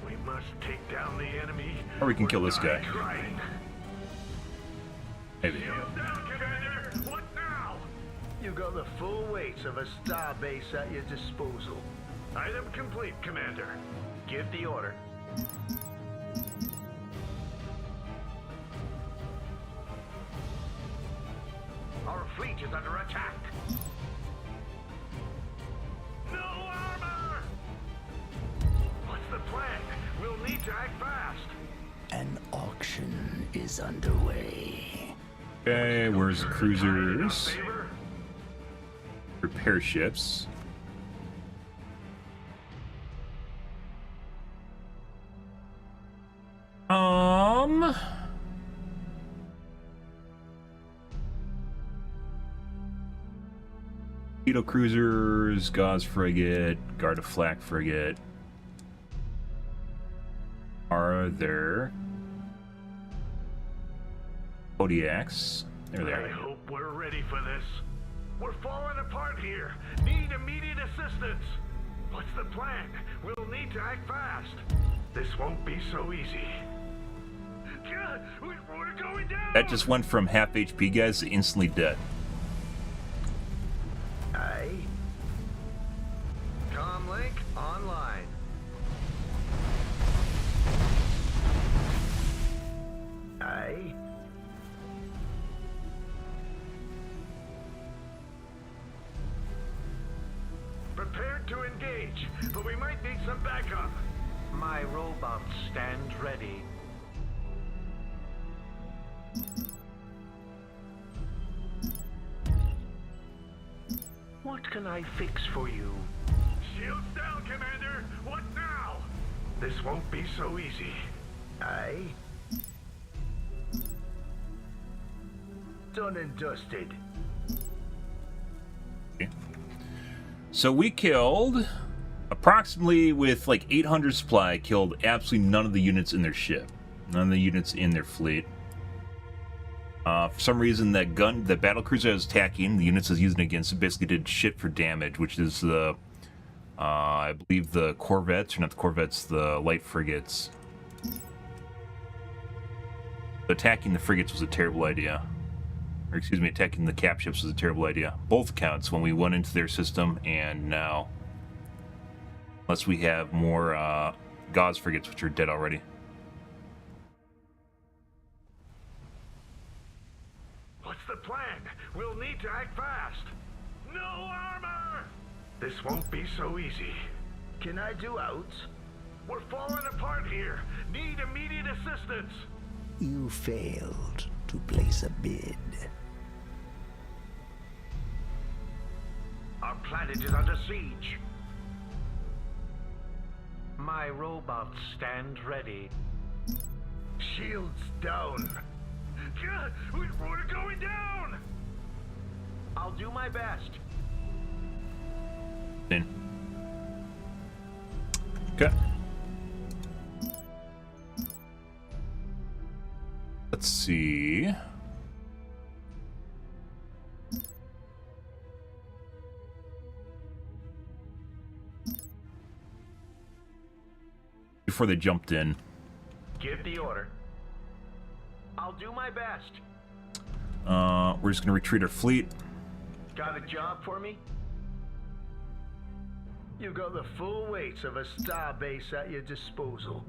We must take down the enemy. Or we can kill this guy. Trying. Maybe. Shields down, Commander. What now? You got the full weight of a starbase at your disposal. Item complete, Commander. Give the order. Our fleet is under attack. No armor! What's the plan? We'll need to act fast. An auction is underway. Okay, where's the cruisers? Enough favor? Repair ships. Torpedo cruisers, Gauze frigate, Guard of Flak frigate. Are there Kodiaks? There they I are. hope we're ready for this. We're falling apart here. Need immediate assistance. What's the plan? We'll need to act fast. This won't be so easy. God, we're going down! That just went from half HP guys to instantly dead. Aye. Comlink online. Aye. Prepared to engage, but we might need some backup. My robots stand ready. What can I fix for you? Shields down, Commander. What now? This won't be so easy. Aye. Done and dusted. So we killed approximately with like 800 supply, killed absolutely none of the units in their ship, none of the units in their fleet. For some reason, that battle cruiser I was attacking, the units I was using against, it basically did shit for damage, which is the, I believe the corvettes, or not the corvettes, the light frigates. Attacking the frigates was a terrible idea. Or excuse me, attacking the cap ships was a terrible idea. Both accounts when we went into their system, and now. Unless we have more Gauze frigates, which are dead already. What's the plan? We'll need to act fast. No armor! This won't be so easy. Can I do out? We're falling apart here. Need immediate assistance. You failed to place a bid. Our planet is under siege. My robots stand ready. Shields down. God, we're going down! I'll do my best. In. Okay. Let's see. Before they jumped in. Give the order. I'll do my best. We're just gonna retreat our fleet. Got a job for me? You got the full weight of a star base at your disposal.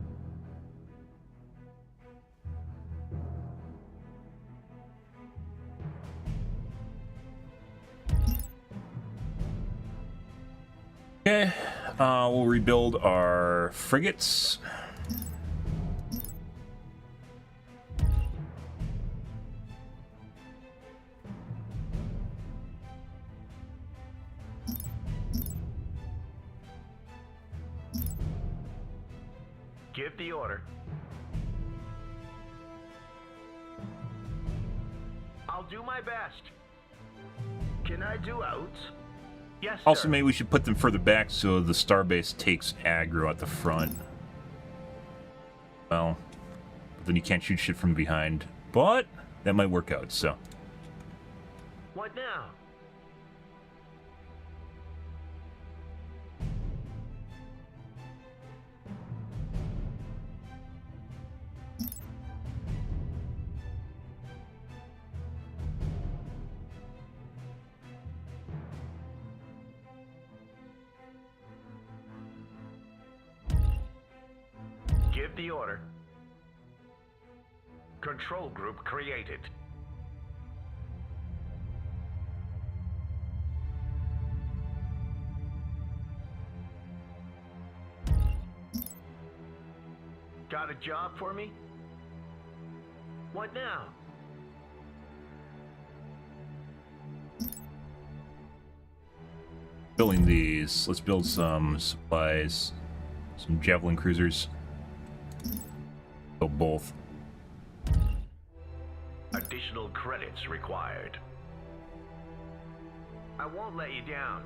Okay, we'll rebuild our frigates. Give the order. I'll do my best. Can I do out? Yes, Also, sir. maybe we should put them further back so the starbase takes aggro at the front. Well, but then you can't shoot shit from behind. But that might work out, so. What now? Give the order. Control group created. Got a job for me? What now? Building these. Let's build some supplies. Some javelin cruisers. Build both. Additional credits required. I won't let you down.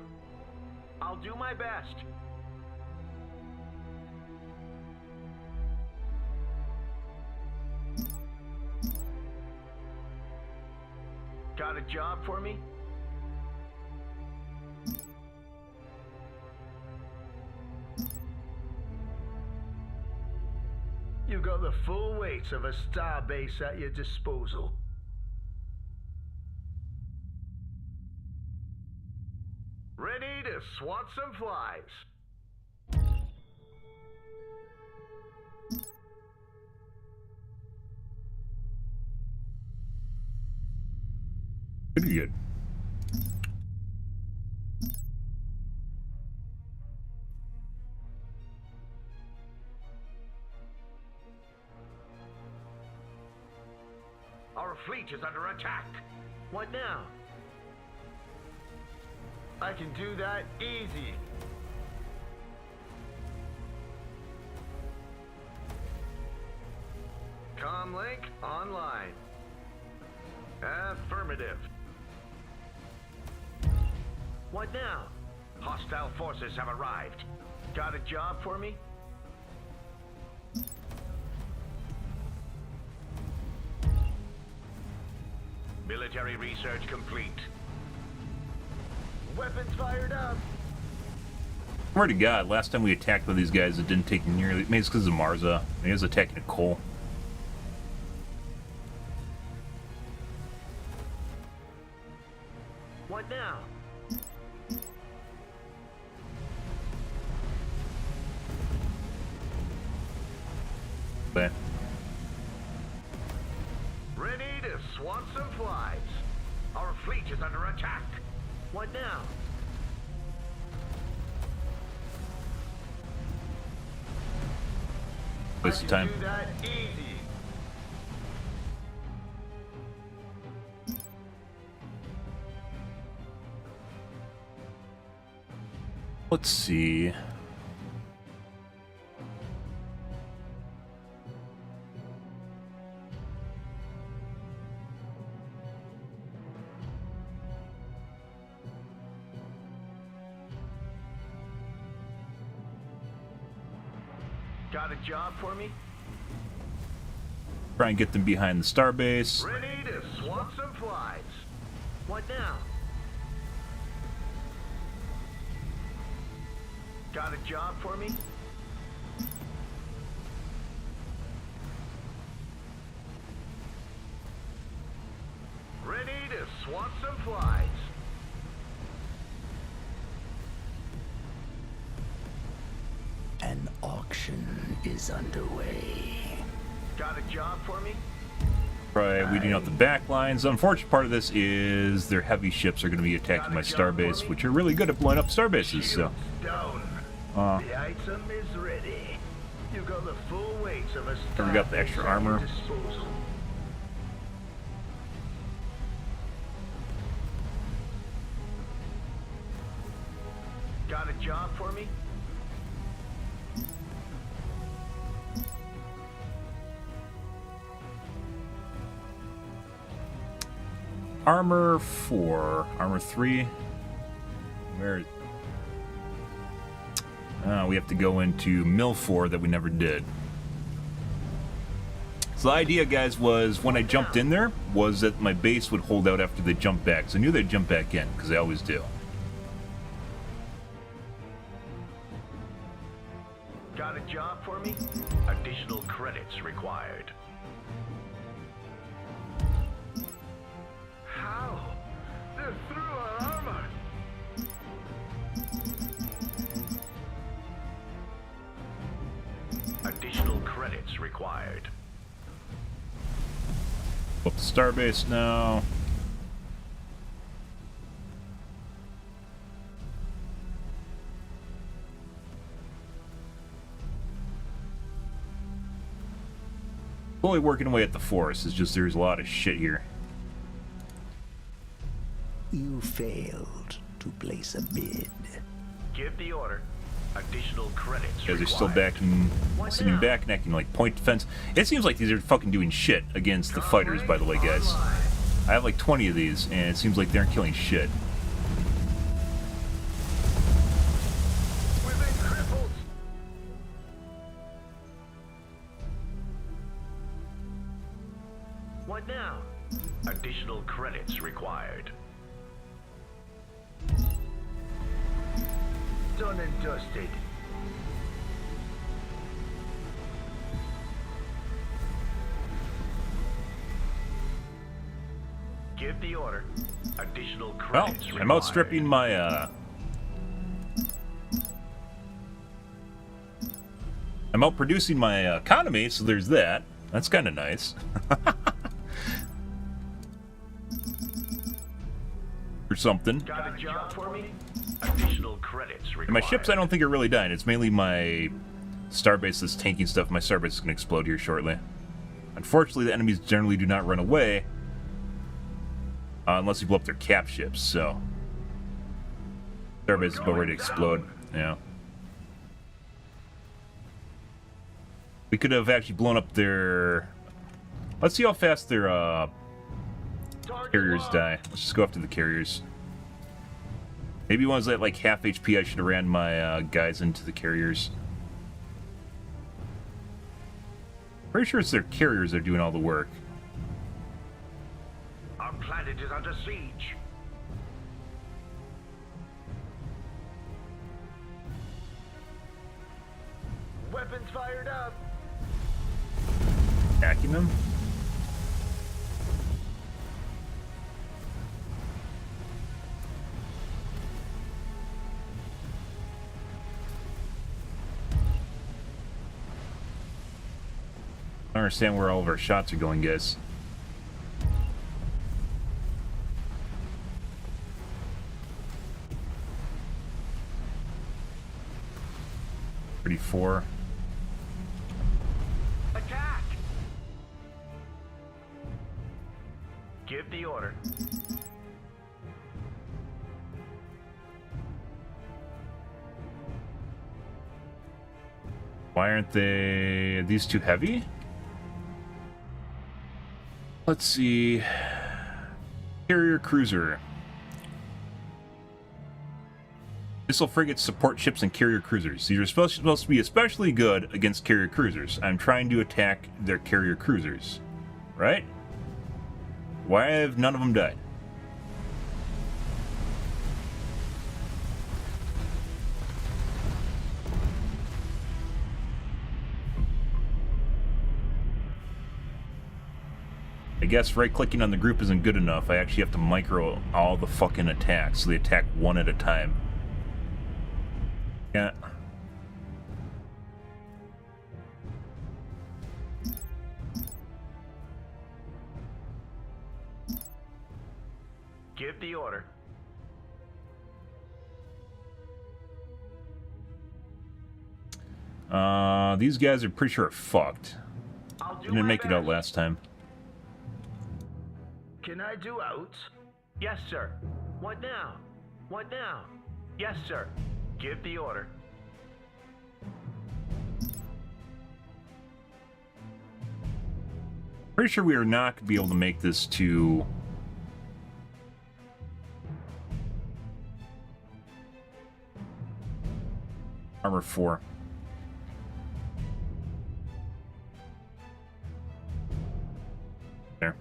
I'll do my best. Got a job for me? You got the full weight of a star base at your disposal. Ready to swat some flies. Pretty good. Our fleet is under attack. What now? I can do that easy. Comlink online. Affirmative. What now? Hostile forces have arrived. Got a job for me? Military research complete. Weapons fired up. Swear to God, last time we attacked with these guys, it didn't take nearly. Maybe it's because of Marza. Maybe it was attacking a coal. What now? But Ready to swat some flies. Our fleet is under attack. What now? waste of time. Do that easy. Let's see. Got a job for me? Try and get them behind the starbase. Ready to swap some flies. What now? Got a job for me? Ready to swap some flies. An auction is underway. Got a job for me? Try weeding out the back lines. The unfortunate part of this is their heavy ships are going to be attacking my starbase, which are really good at blowing up starbases. So, Down. The item is ready. You got the full weight of a here we got the extra armor. disposal. Got a job for me? Armor 4, armor 3. Where? We have to go into mill 4 that we never did. So the idea, guys, was when I jumped in there, was that my base would hold out after they jumped back. So I knew they'd jump back in, because they always do. Got a job for me? Additional credits required. How? They're through our armor. Additional credits required. Up the starbase now. Slowly working away at the forest. It's just there's a lot of shit here. You failed to place a bid. Give the order. Additional credits Guys are required. still sitting back and acting like point defense. It seems like these are fucking doing shit against the fighters, by the way, guys. I have like 20 of these, and it seems like they aren't killing shit. We've been crippled. What now? Additional credits required. Done and dusted. Give the order. Additional Well, credits required. I'm outstripping my, I'm outproducing my economy, so there's that. That's kind of nice. Or something. Got a job for me? Additional credits required. And my ships, I don't think are really dying. It's mainly my starbase that's tanking stuff. My starbase is going to explode here shortly. Unfortunately, the enemies generally do not run away. Unless you blow up their cap ships, so... Starbase is about ready to explode. Yeah. We could have actually blown up their... Let's see how fast their, carriers die. Let's just go after the carriers. Maybe ones at like half HP, I should have ran my guys into the carriers. Pretty sure it's their carriers that are doing all the work. Our planet is under siege. Weapons fired up. Attacking them? I don't understand where all of our shots are going, guys. $34. Attack! Give the order. Why aren't they... Are these too heavy? Let's see... Carrier cruiser. Missile frigates support ships and carrier cruisers. These are supposed to be especially good against carrier cruisers. I'm trying to attack their carrier cruisers. Right? Why have none of them died? I guess right-clicking on the group isn't good enough. I actually have to micro all the fucking attacks, so they attack one at a time. Yeah. Give the order. These guys are pretty sure fucked. Didn't make it out last time. Can I do out? Yes, sir. What now? What now? Yes, sir. Give the order. Pretty sure we are not going to be able to make this to... Armor 4. There.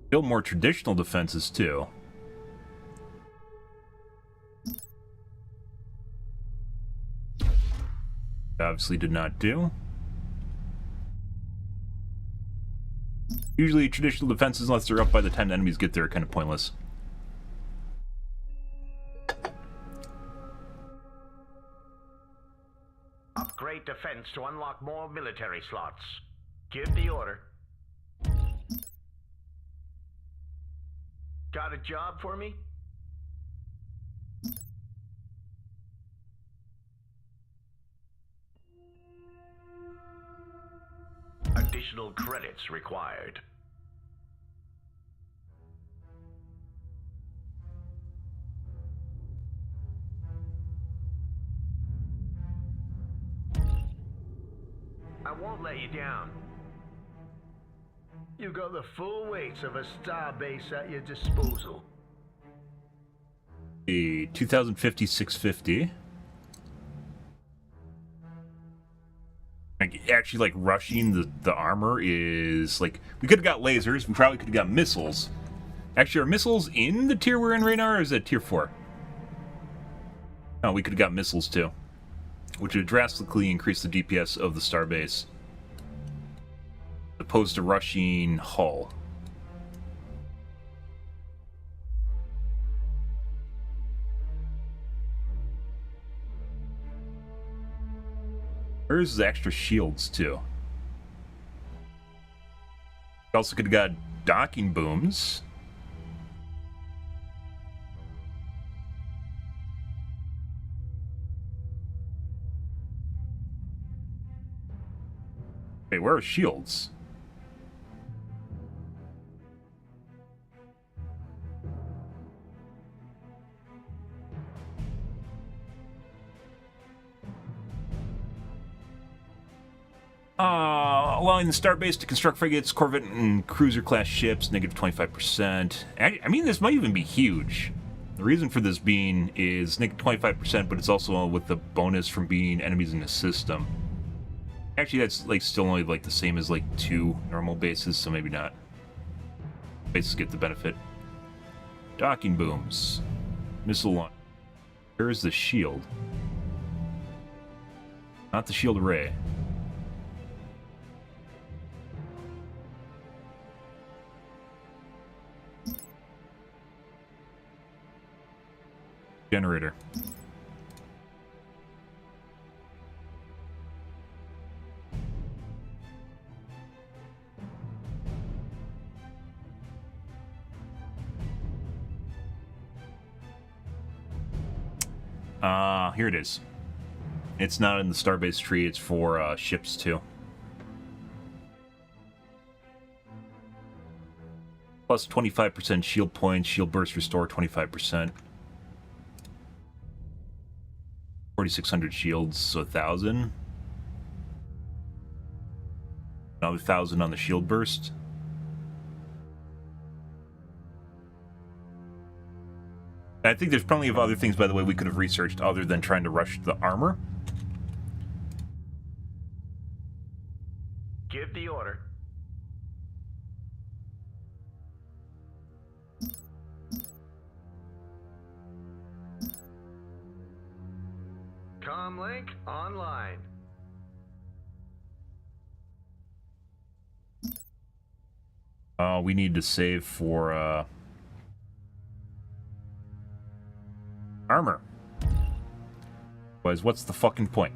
Build more traditional defenses too. Obviously did not do. Usually traditional defenses, unless they're up by the time the enemies get there, are kind of pointless. Upgrade defense to unlock more military slots. Give the order. Got a job for me? Additional credits required. I won't let you down. You got the full weight of a starbase at your disposal. The 2050 650. Actually, like, rushing the armor is, like, we could have got lasers, we probably could have got missiles. Actually, are missiles in the tier we're in right now, or is that tier 4? No, we could have got missiles, too. Which would drastically increase the DPS of the starbase. Opposed to rushing hull. There's the extra shields, too. We also could have got docking booms. Wait, where are shields? Allowing the starbase to construct frigates, corvette, and cruiser-class ships, negative 25%. I mean, this might even be huge. The reason for this being is negative 25%, but it's also with the bonus from being enemies in the system. Actually, that's like still only like the same as like 2 normal bases, so maybe not. Bases get the benefit. Docking booms. Missile launch. Where is the shield? Not the shield array. Generator. Here it is. It's not in the starbase tree, it's for ships too. Plus 25% shield points, shield burst restore 25%. 4,600 shields, so 1,000. Another 1,000 on the shield burst. I think there's plenty of other things, by the way, we could have researched other than trying to rush the armor. Give the order. Comlink online. We need to save for armor. Otherwise, what's the fucking point?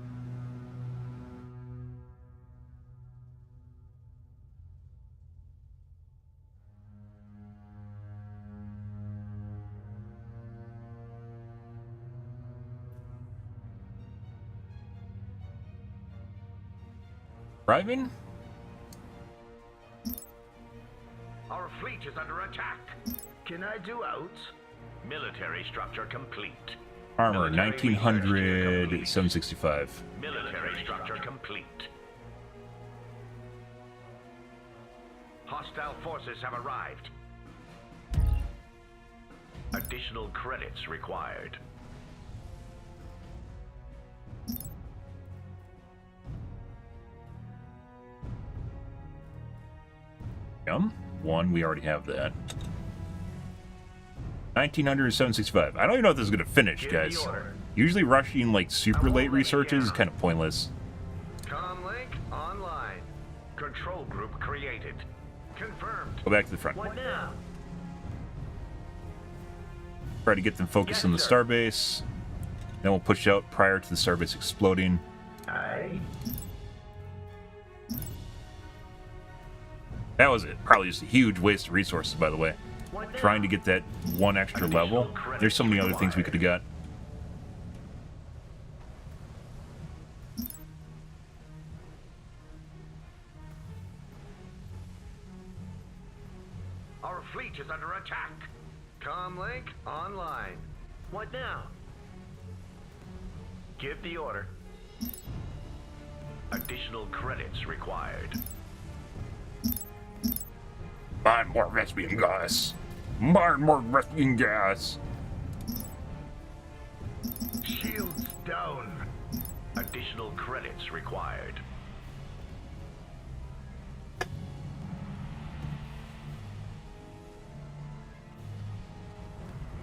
Driving? Our fleet is under attack. Can I do out? Military structure complete. Armor, Military 1900, complete. 765. Military structure complete. Hostile forces have arrived. Additional credits required. One, we already have that. 1900, 765. I don't even know if this is going to finish, guys. Usually rushing, like, super late researches is kind of pointless. Comlink online. Control group created. Confirmed. Go back to the front. What now? Try to get them focused on the starbase. Then we'll push out prior to the starbase exploding. Aye. That was it. Probably just a huge waste of resources, by the way. Trying to get that one extra level. There's so many other things we could have got. Our fleet is under attack. Comlink online. What now? Give the order. Additional credits required. Find more Vespian gas. Find more Vespian gas. Shields down. Additional credits required.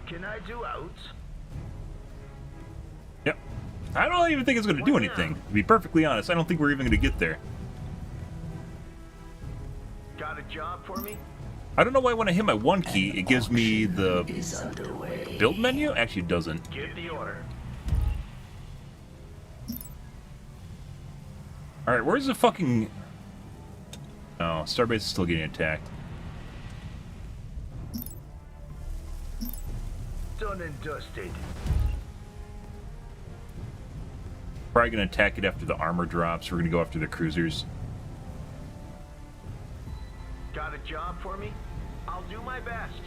Can I do out? Yep. I don't even think it's going to do anything. To be perfectly honest, I don't think we're even going to get there. Got a job for me? I don't know why when I hit my 1 key, it gives me the build menu. Actually, it doesn't. Give the order. Alright, where's the fucking... Oh, Starbase is still getting attacked. Done and dusted. Probably going to attack it after the armor drops. We're going to go after the cruisers. Got a job for me? I'll do my best.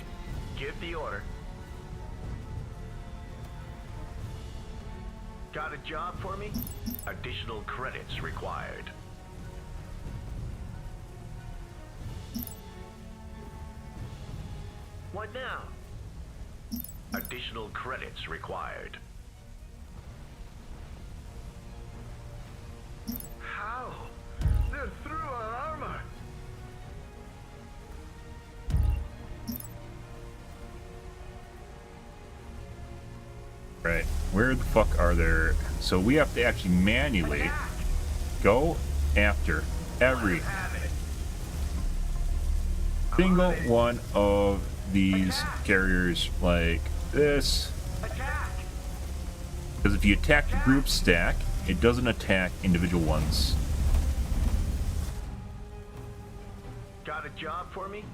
Give the order. Got a job for me? Additional credits required. What now? Additional credits required. How? just threw our armor. Right. Where the fuck are there? So we have to actually manually go after every single one of these carriers like this. Because if you attack the group stack, it doesn't attack individual ones. Got a job for me?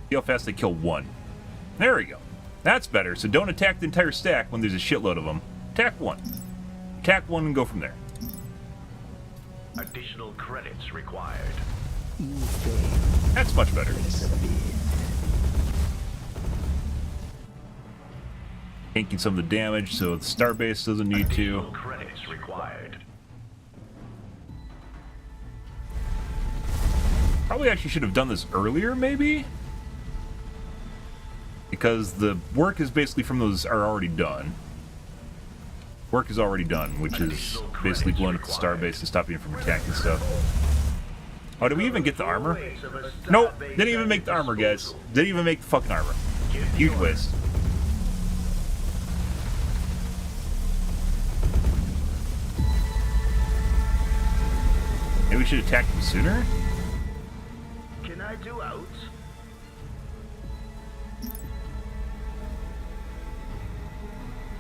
See how fast they kill one. There we go. That's better. So don't attack the entire stack when there's a shitload of them. Attack one. Attack one and go from there. Additional credits required. That's much better. Tanking some of the damage so the starbase doesn't need to. Additional credits required. Probably actually should have done this earlier, maybe? Because the work is basically from those are already done. Work is already done, which is basically blowing up the starbase and stopping it from attacking stuff. Oh, did we even get the armor? Nope, didn't even make the armor, guys. Didn't even make the fucking armor. Huge waste. Maybe we should attack them sooner? Can I do out?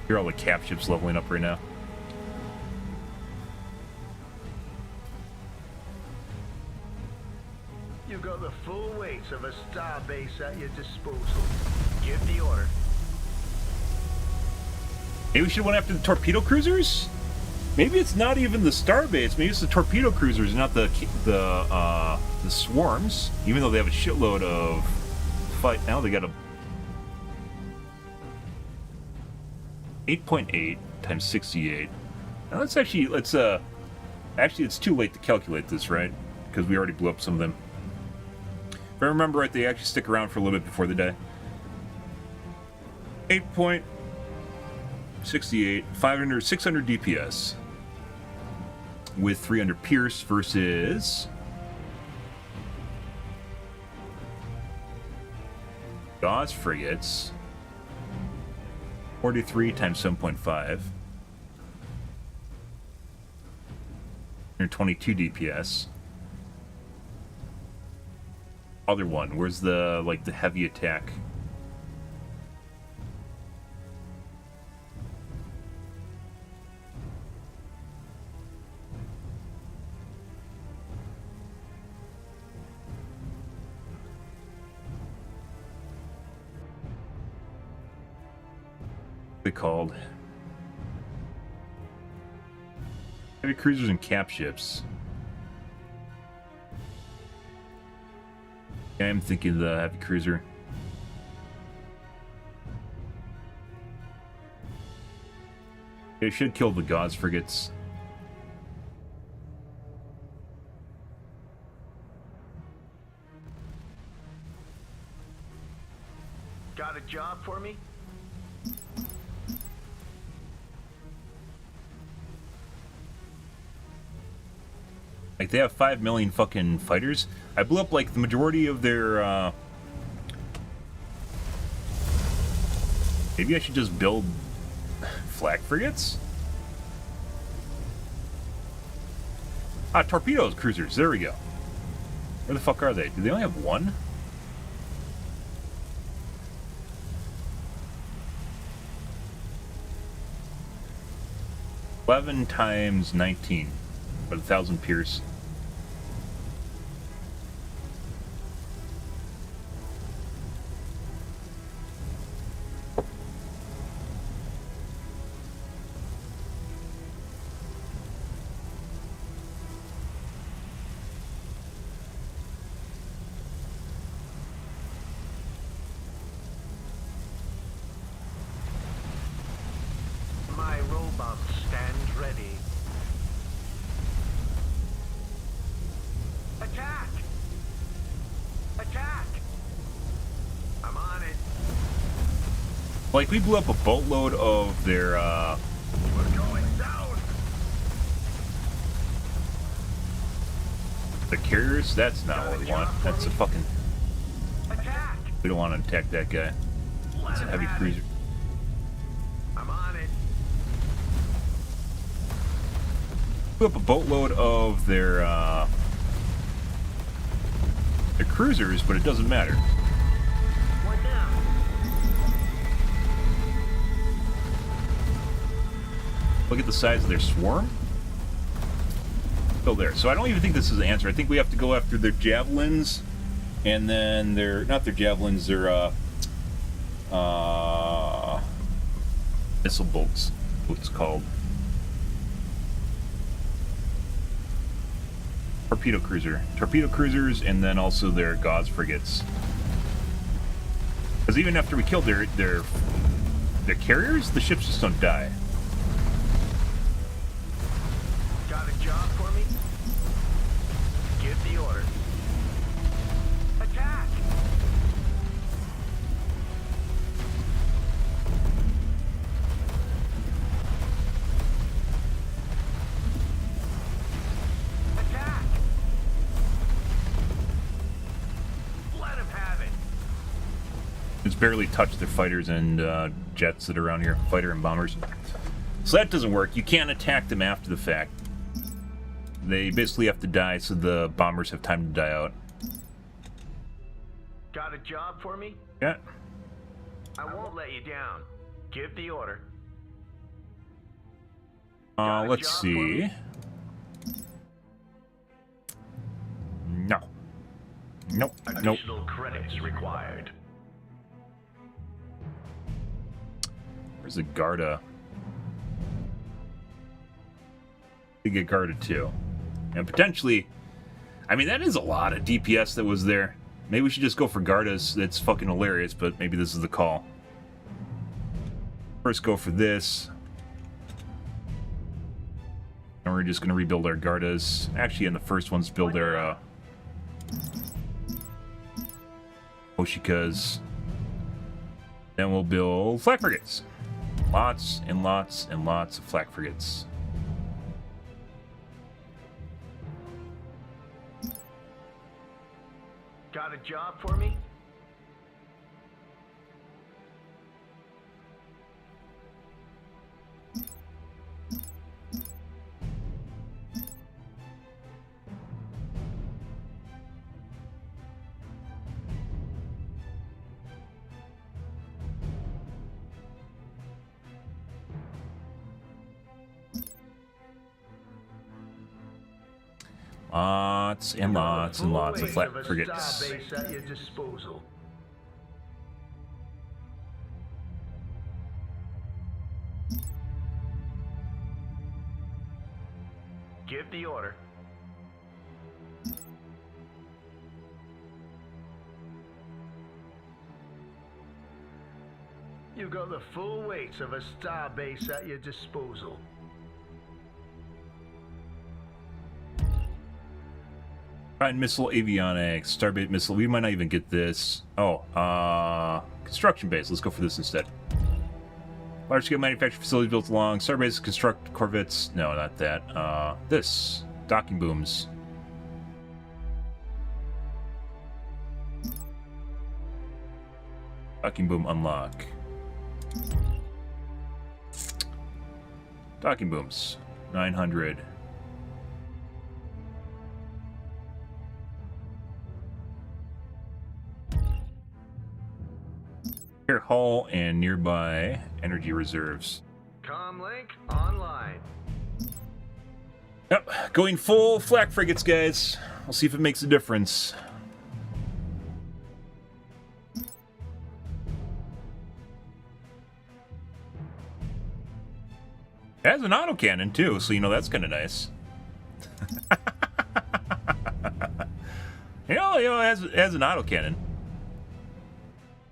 Hear all the cap ships leveling up right now. You got the full weight of a starbase at your disposal. Give the order. Maybe we should have went after the torpedo cruisers? Maybe it's not even the starbase. Maybe it's the torpedo cruisers, not the swarms. Even though they have a shitload of fight now, they got a 8.8 times 68. Now let's actually actually it's too late to calculate this, right? Because we already blew up some of them. If I remember right, they actually stick around for a little bit before they die. 8.68, 600 DPS with 300 Pierce versus Gauze frigates. 43 times 7.5. 122 DPS. Other one, where's the the heavy attack? They called heavy cruisers and cap ships. Yeah, I'm thinking the heavy cruiser. They should kill the Gauze frigates. Got a job for me? Like, they have 5 million fucking fighters. I blew up, like, the majority of their, Maybe I should just build flak frigates? Ah, torpedoes cruisers. There we go. Where the fuck are they? Do they only have one? $11 times 19. About 1,000 Pierce. My robots stand ready. Attack! Attack! I'm on it. Like, we blew up a boatload of their, We're going down. carriers? That's not what we want. That's a fucking... Attack! We don't want to attack that guy. It's a heavy cruiser. I'm on it. Blew up a boatload of their cruisers, but it doesn't matter. What now? Look at the size of their swarm. Still there. So I don't even think this is the answer. I think we have to go after their javelins, and then their, not their javelins, their missile bolts, what it's called. Torpedo cruisers, and then also their gauze frigates. Because even after we killed their carriers, the ships just don't die. Got a job for me? Give the order. Attack! Attack! Let him have it. It's barely touched their fighters and jets that are around here. Fighter and bombers. So that doesn't work. You can't attack them after the fact. They basically have to die so the bombers have time to die out. Got a job for me? Yeah. I won't let you down. Give the order. Let's see. No. Nope. Nope. Additional credits required. Where's the Garda? We get Garda too. And potentially, I mean, that is a lot of DPS that was there. Maybe we should just go for Gardas. That's fucking hilarious, but maybe this is the call. First go for this. And we're just going to rebuild our Gardas. Actually, in the first ones, build our Oshikas. Then we'll build flak frigates. Lots and lots and lots of flak frigates. Got a job for me? Lots and lots and lots of flak frigates. Starbase at your disposal. Give the order. You got the full weight of a starbase at your disposal. Prime missile, avionics, starbase missile. We might not even get this. Oh, construction base. Let's go for this instead. Large scale manufacturing facility built along. Starbase, construct corvettes. No, not that. This. Docking booms. Docking boom unlock. Docking booms. 900. Hull and nearby energy reserves. Comlink online. Yep, going full flak frigates, guys. We'll see if it makes a difference. It has an autocannon too, so you know that's kind of nice. you know, it has an autocannon.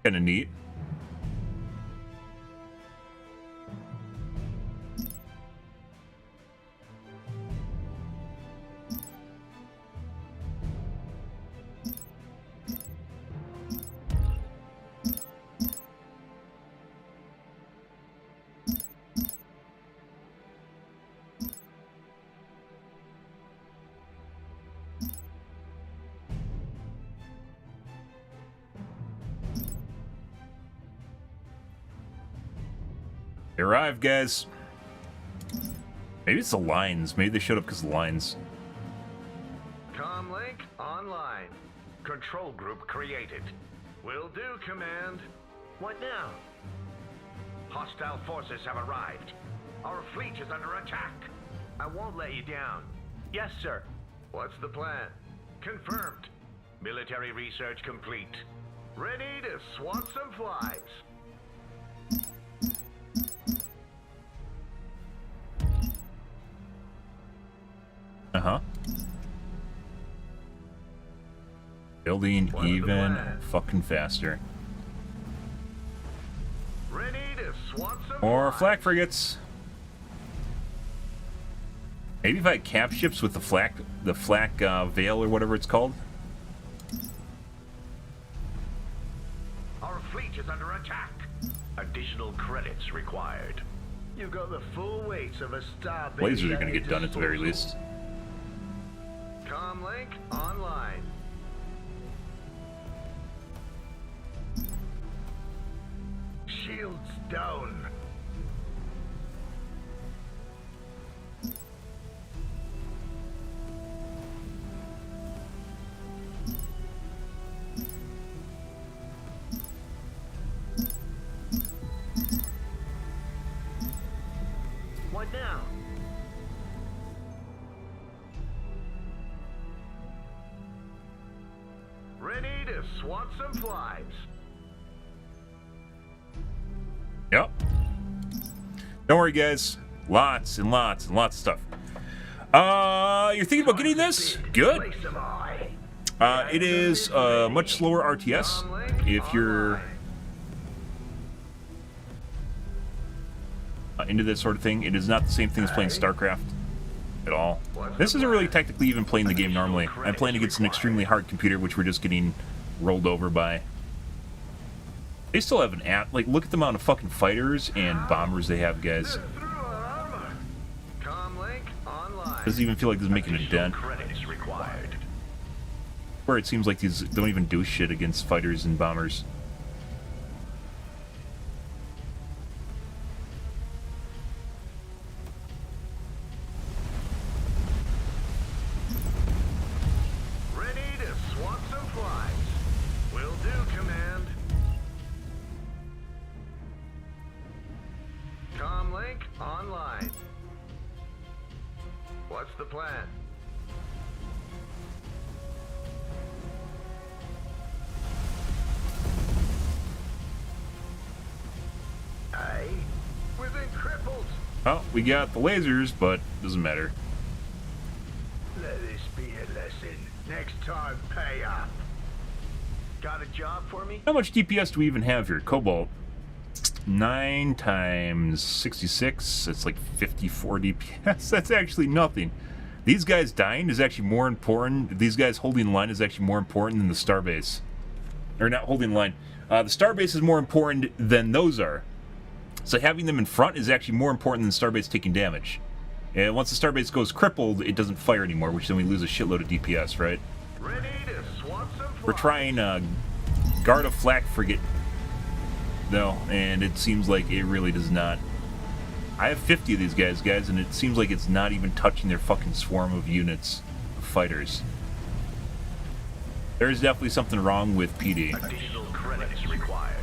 Kind of neat. They arrived, guys. Maybe it's the lines. Maybe they showed up because of the lines. Comlink online. Control group created. Will do, Command. What now? Hostile forces have arrived. Our fleet is under attack. I won't let you down. Yes, sir. What's the plan? Confirmed. Military research complete. Ready to swat some flies. Uh-huh. Building even fucking faster. Ready to swat some More flies. flak frigates. Maybe if I had cap ships with the flak veil or whatever it's called. Our fleet is under attack. Additional credits required. You've got the full weight of a star. Lasers are going to get done at the very least. Comlink online. Shields down. What now? Ready to swat some flies. Yep. Don't worry, guys. Lots and lots and lots of stuff. You're thinking about getting this? Good. It is much slower RTS. If you're into this sort of thing, it is not the same thing as playing StarCraft at all. This isn't really technically even playing the game normally. I'm playing against an extremely hard computer, which we're just getting rolled over by. They still have an app. Like, look at the amount of fucking fighters and bombers they have, guys. Doesn't even feel like this is making a dent. Where it seems like these don't even do shit against fighters and bombers. Ready to swat some flies. Will do, Command. Comlink online. What's the plan? Aye, we've been crippled. Oh, we got the lasers, but doesn't matter. Let this be a lesson. Next time, pay up. Got a job for me? How much DPS do we even have here? Cobalt. 9 times 66. That's like 54 DPS. That's actually nothing. These guys dying is actually more important. These guys holding line is actually more important than the starbase. Or not holding line. The starbase is more important than those are. So having them in front is actually more important than starbase taking damage. And once the starbase goes crippled, it doesn't fire anymore, which then we lose a shitload of DPS, right? Ready to swat some flies. We're trying guard a flak frigate, though, and it seems like it really does not. I have 50 of these guys, and it seems like it's not even touching their fucking swarm of units of fighters. There's definitely something wrong with PD. Additional credits required.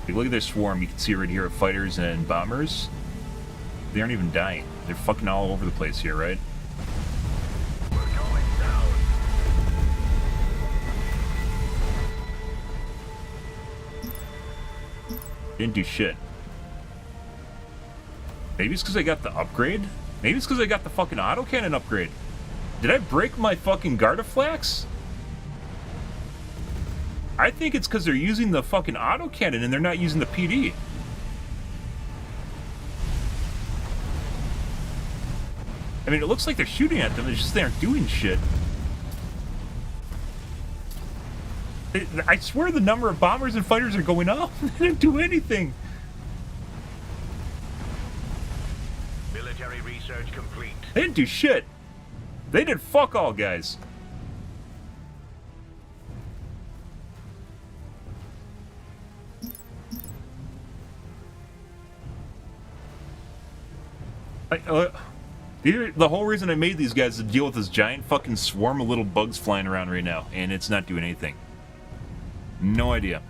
If you look at their swarm, you can see right here of fighters and bombers. They aren't even dying. They're fucking all over the place here, right? We're going down. Didn't do shit. Maybe it's because I got the upgrade? Maybe it's because I got the fucking autocannon upgrade. Did I break my fucking Gardaflax? I think it's because they're using the fucking autocannon and they're not using the PD. I mean, it looks like they're shooting at them, it's just they aren't doing shit. I swear the number of bombers and fighters are going up. They didn't do anything. Military research complete. They didn't do shit. They did fuck all, guys. The whole reason I made these guys is to deal with this giant fucking swarm of little bugs flying around right now, and it's not doing anything. No idea.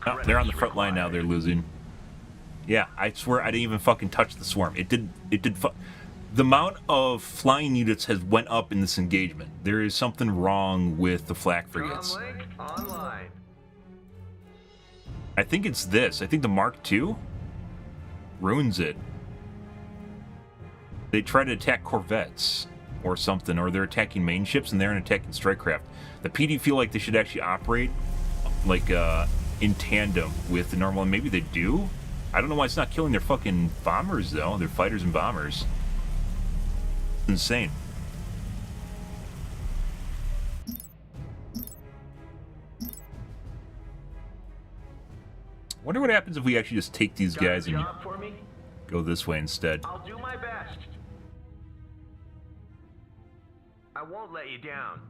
Oh, they're on the front line now. They're losing. Yeah, I swear I didn't even fucking touch the swarm. It did. The amount of flying units has went up in this engagement. There is something wrong with the flak frigates. I think it's this. I think the Mark II ruins it. They try to attack corvettes or something, or they're attacking main ships and they're attacking strike craft. The PD feel like they should actually operate like in tandem with the normal, and maybe they do. I don't know why it's not killing their fucking bombers though. Their fighters and bombers. It's insane. Wonder what happens if we actually just take these guys and go this way instead. I'll do my best. I won't let you down.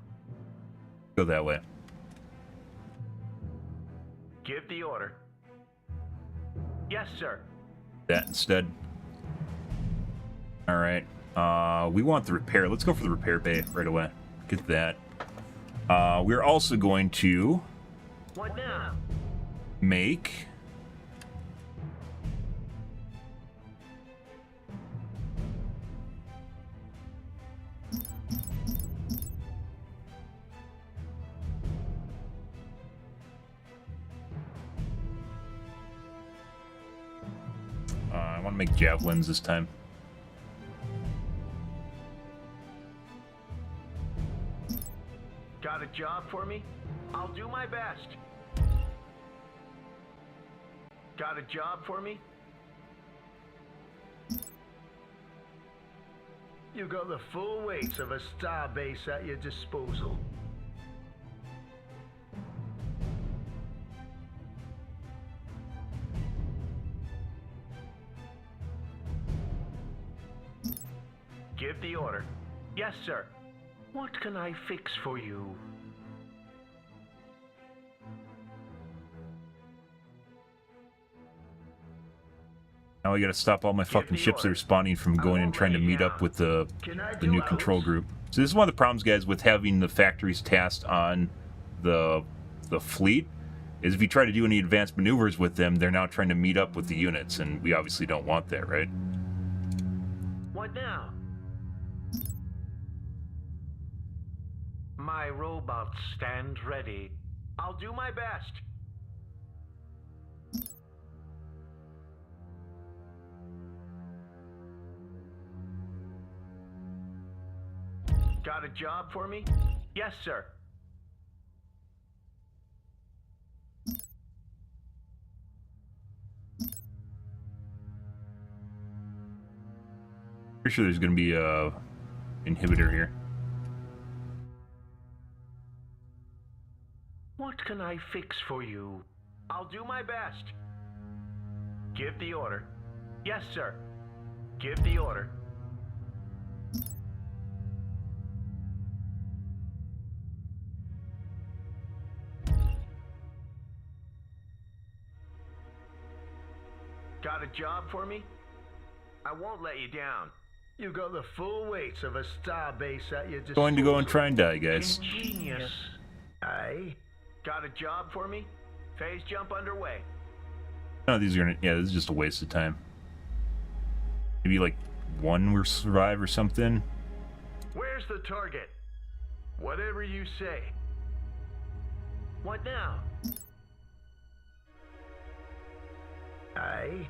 Go that way. Give the order. Yes, sir. That instead. Alright. We want the repair. Let's go for the repair bay right away. Get that. We're also going to What now? make I want to make javelins this time. Got a job for me? I'll do my best. Got a job for me? You got the full weight of a star base at your disposal. Give the order. Yes, sir. What can I fix for you? Now I gotta stop all my fucking ships that are spawning from going and trying to meet up with the new control group. So this is one of the problems, guys, with having the factories tasked on the fleet, is if you try to do any advanced maneuvers with them, they're now trying to meet up with the units, and we obviously don't want that, right? What now? My robots stand ready. I'll do my best. Got a job for me? Yes, sir. Pretty sure there's gonna be a inhibitor here. What can I fix for you? I'll do my best. Give the order. Yes, sir. Give the order. Got a job for me? I won't let you down. You got the full weight of a star base at your disposal. Going to go and try and die, guys. Ingenious. Aye. Got a job for me? Phase jump underway. No, these are gonna. Yeah, this is just a waste of time. Maybe like one will survive or something. Where's the target? Whatever you say. What now? Aye.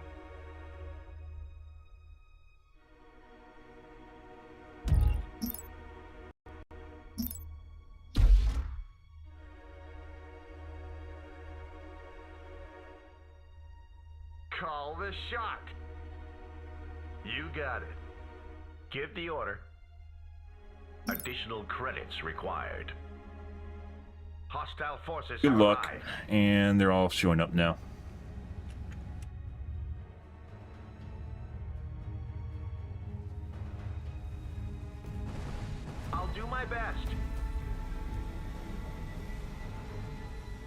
Call the shot. You got it. Give the order. Additional credits required. Hostile forces Good luck. arrive. And they're all showing up now.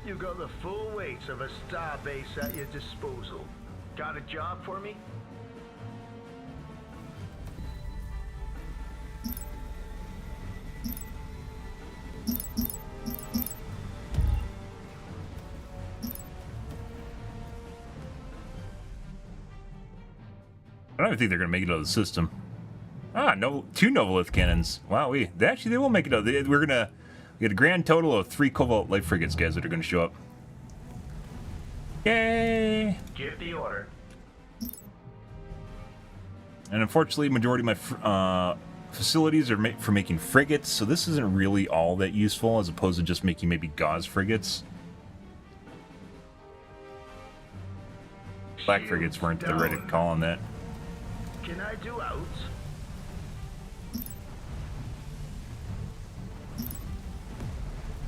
You got the full weight of a star base at your disposal. Got a job for me? I don't even think they're going to make it out of the system. Ah, no, 2 Novolith cannons. Wow, they will make it out. We're going to get a grand total of 3 Cobalt Light Frigates, guys, that are going to show up. Yay! Give the order. And unfortunately, majority of my facilities are for making frigates, so this isn't really all that useful, as opposed to just making maybe gauze frigates. Black frigates weren't the right call on that. Can I do outs?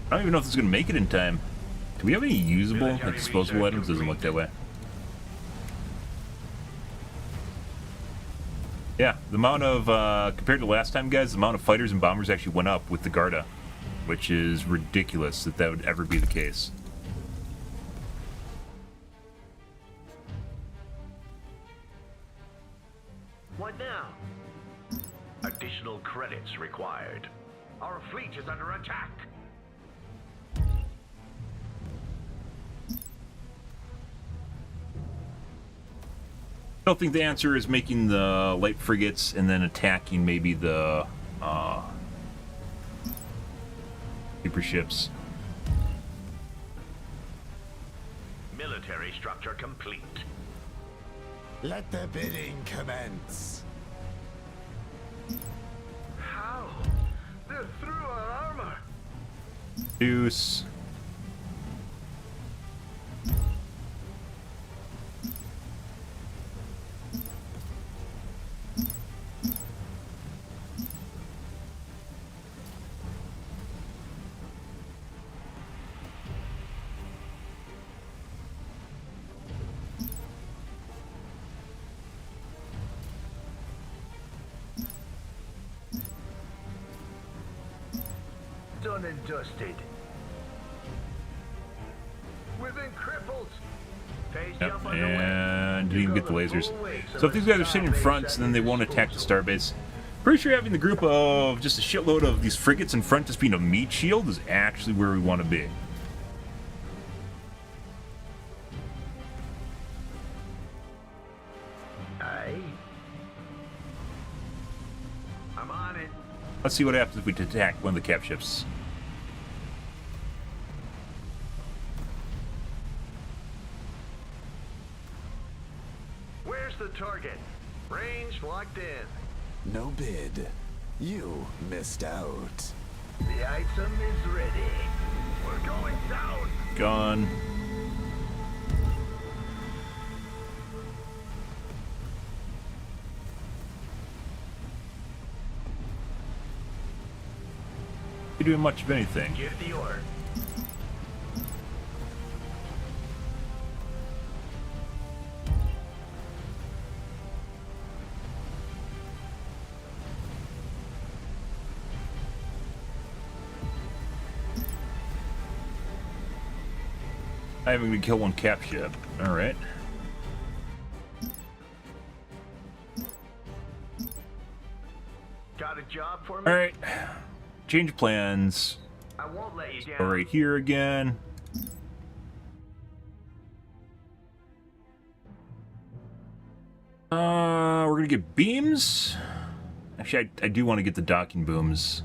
I don't even know if this is going to make it in time. Do we have any usable, like, disposable items? Doesn't look that way. Yeah, the amount of, compared to last time, guys, the amount of fighters and bombers actually went up with the Garda, which is ridiculous that that would ever be the case. What now? Additional credits required. Our fleet is under attack. I don't think the answer is making the light frigates and then attacking maybe the super ships. Military structure complete. Let the bidding commence. How? They're through our armor. Deuce. Done and dusted. We've been crippled. Phase Yep, jump underway. and didn't even get the lasers. So if these guys are sitting in front, then they won't attack the starbase. Pretty sure having the group of just a shitload of these frigates in front just being a meat shield is actually where we want to be. Aye. I'm on it. Let's see what happens if we attack one of the cap ships. Where's the target? Range locked in. No bid. You missed out. The item is ready. We're going down. Gone. You're doing much of anything. Give the order. I'm going to kill one cap ship. Alright. Got a job for me? Alright. Change plans. I won't let you down. Go right here again. We're going to get beams. Actually, I do want to get the docking booms.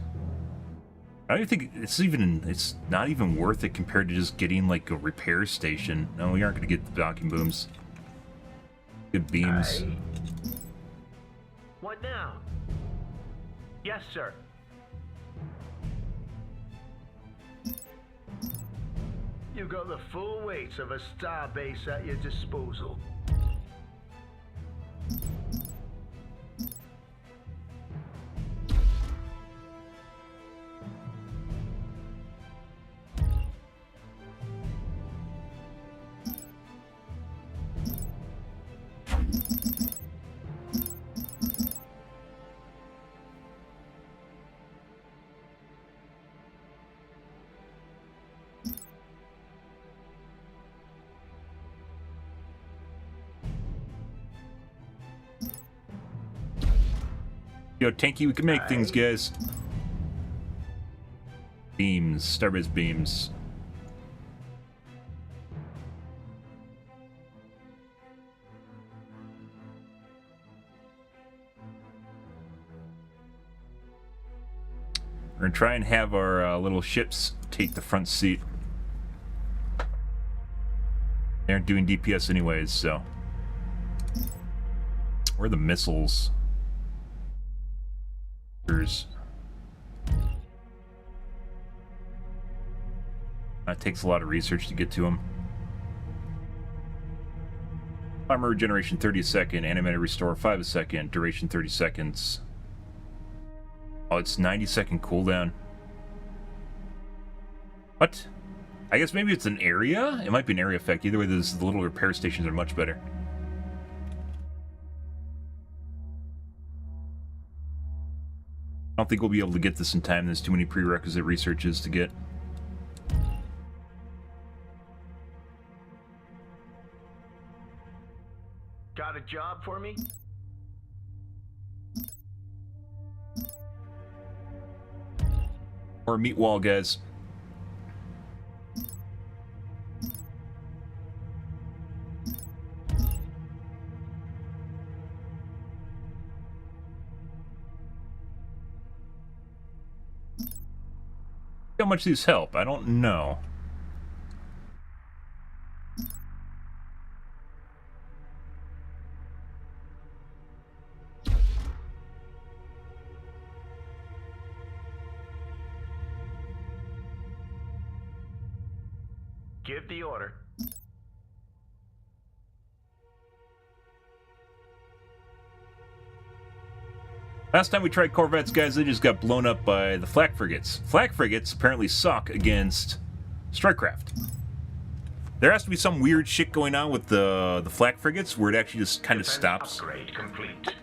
I don't even think it's not even worth it compared to just getting like a repair station. No, we aren't going to get the docking booms. Good beams. Aye. What now? Yes, sir. You've got the full weight of a star base at your disposal. Yo, tanky, we can make things, guys. Beams, starbase beams. We're gonna try and have our little ships take the front seat. They aren't doing DPS anyways, so. Where are the missiles? That takes a lot of research to get to them. Armor regeneration 30 a second, animated restore 5 a second, duration 30 seconds. Oh, it's 90-second cooldown. What? I guess maybe it's an area? It might be an area effect. Either way, the little repair stations are much better. I don't think we'll be able to get this in time. There's too many prerequisite researches to get. Got a job for me? Or meat wall, guys. How much these help? I don't know. Give the order. Last time we tried corvettes, guys, they just got blown up by the flak frigates. Flak frigates apparently suck against strikecraft. There has to be some weird shit going on with the flak frigates where it actually just kind of stops. Upgrade complete.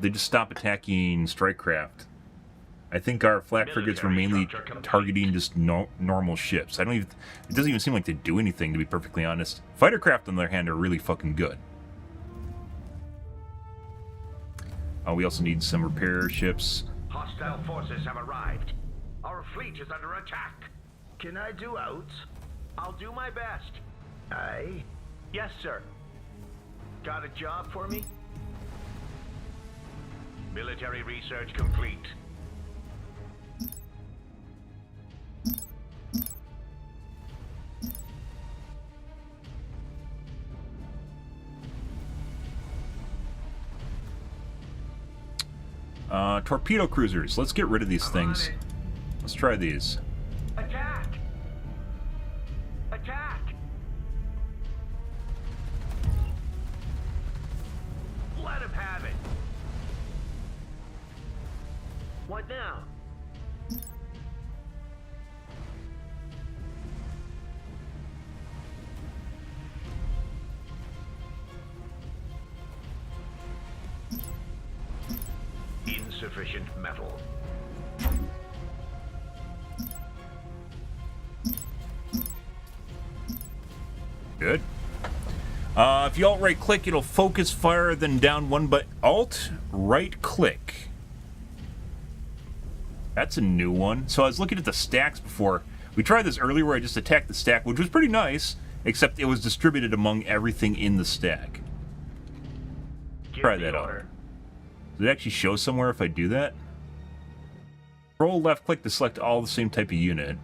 They just stop attacking strikecraft. I think our flak frigates were mainly targeting just normal ships. It doesn't even seem like they do anything, to be perfectly honest. Fightercraft, on the other hand, are really fucking good. We also need some repair ships. Hostile forces have arrived. Our fleet is under attack. Can I do out? I'll do my best. Aye? Yes, sir. Got a job for me? Military research complete. Torpedo cruisers. Let's get rid of these things. Let's try these. Attack! Attack! Let him have it. What now? Insufficient metal. Good. If you alt right click, it'll focus fire, then down one, but alt right click. That's a new one. So I was looking at the stacks before. We tried this earlier where I just attacked the stack, which was pretty nice, except it was distributed among everything in the stack. Try that out. Does it actually show somewhere if I do that? Control left click to select all the same type of unit.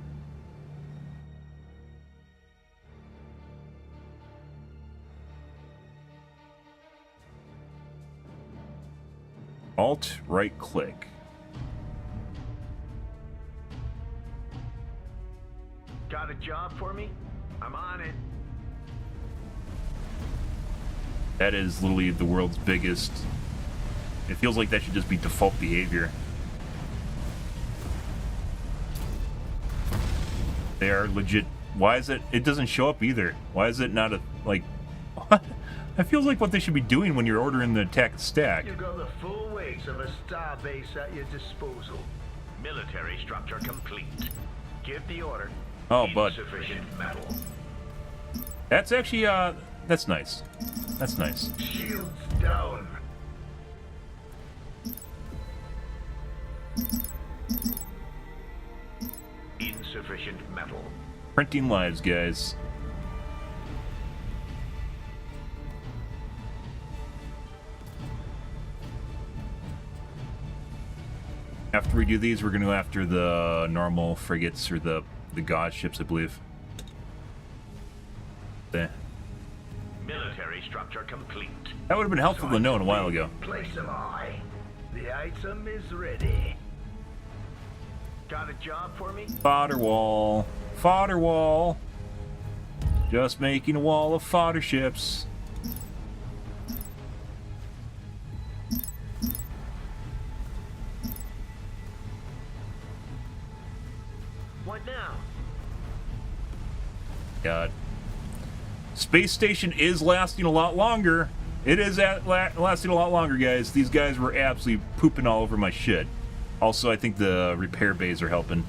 Alt right click. Got a job for me? I'm on it. That is literally the world's biggest. It feels like that should just be default behavior. They are legit. Why is it? It doesn't show up either. Why is it not a, like, what? That feels like what they should be doing when you're ordering the attack stack. You've got the full weight of a star base at your disposal. Military structure complete. Give the order. Oh, bud. Insufficient metal. That's actually, that's nice. That's nice. Shields down. Insufficient metal. Printing lives, guys. After we do these, we're going to go after the normal frigates, or the god ships, I believe. There. Military structure complete. That would have been helpful to know a while ago. Place am I. The item is ready. Got a job for me? Fodder wall. Fodder wall. Just making a wall of fodder ships. What now? God. Space station is lasting a lot longer. It is lasting a lot longer, guys. These guys were absolutely pooping all over my shit. Also, I think the repair bays are helping.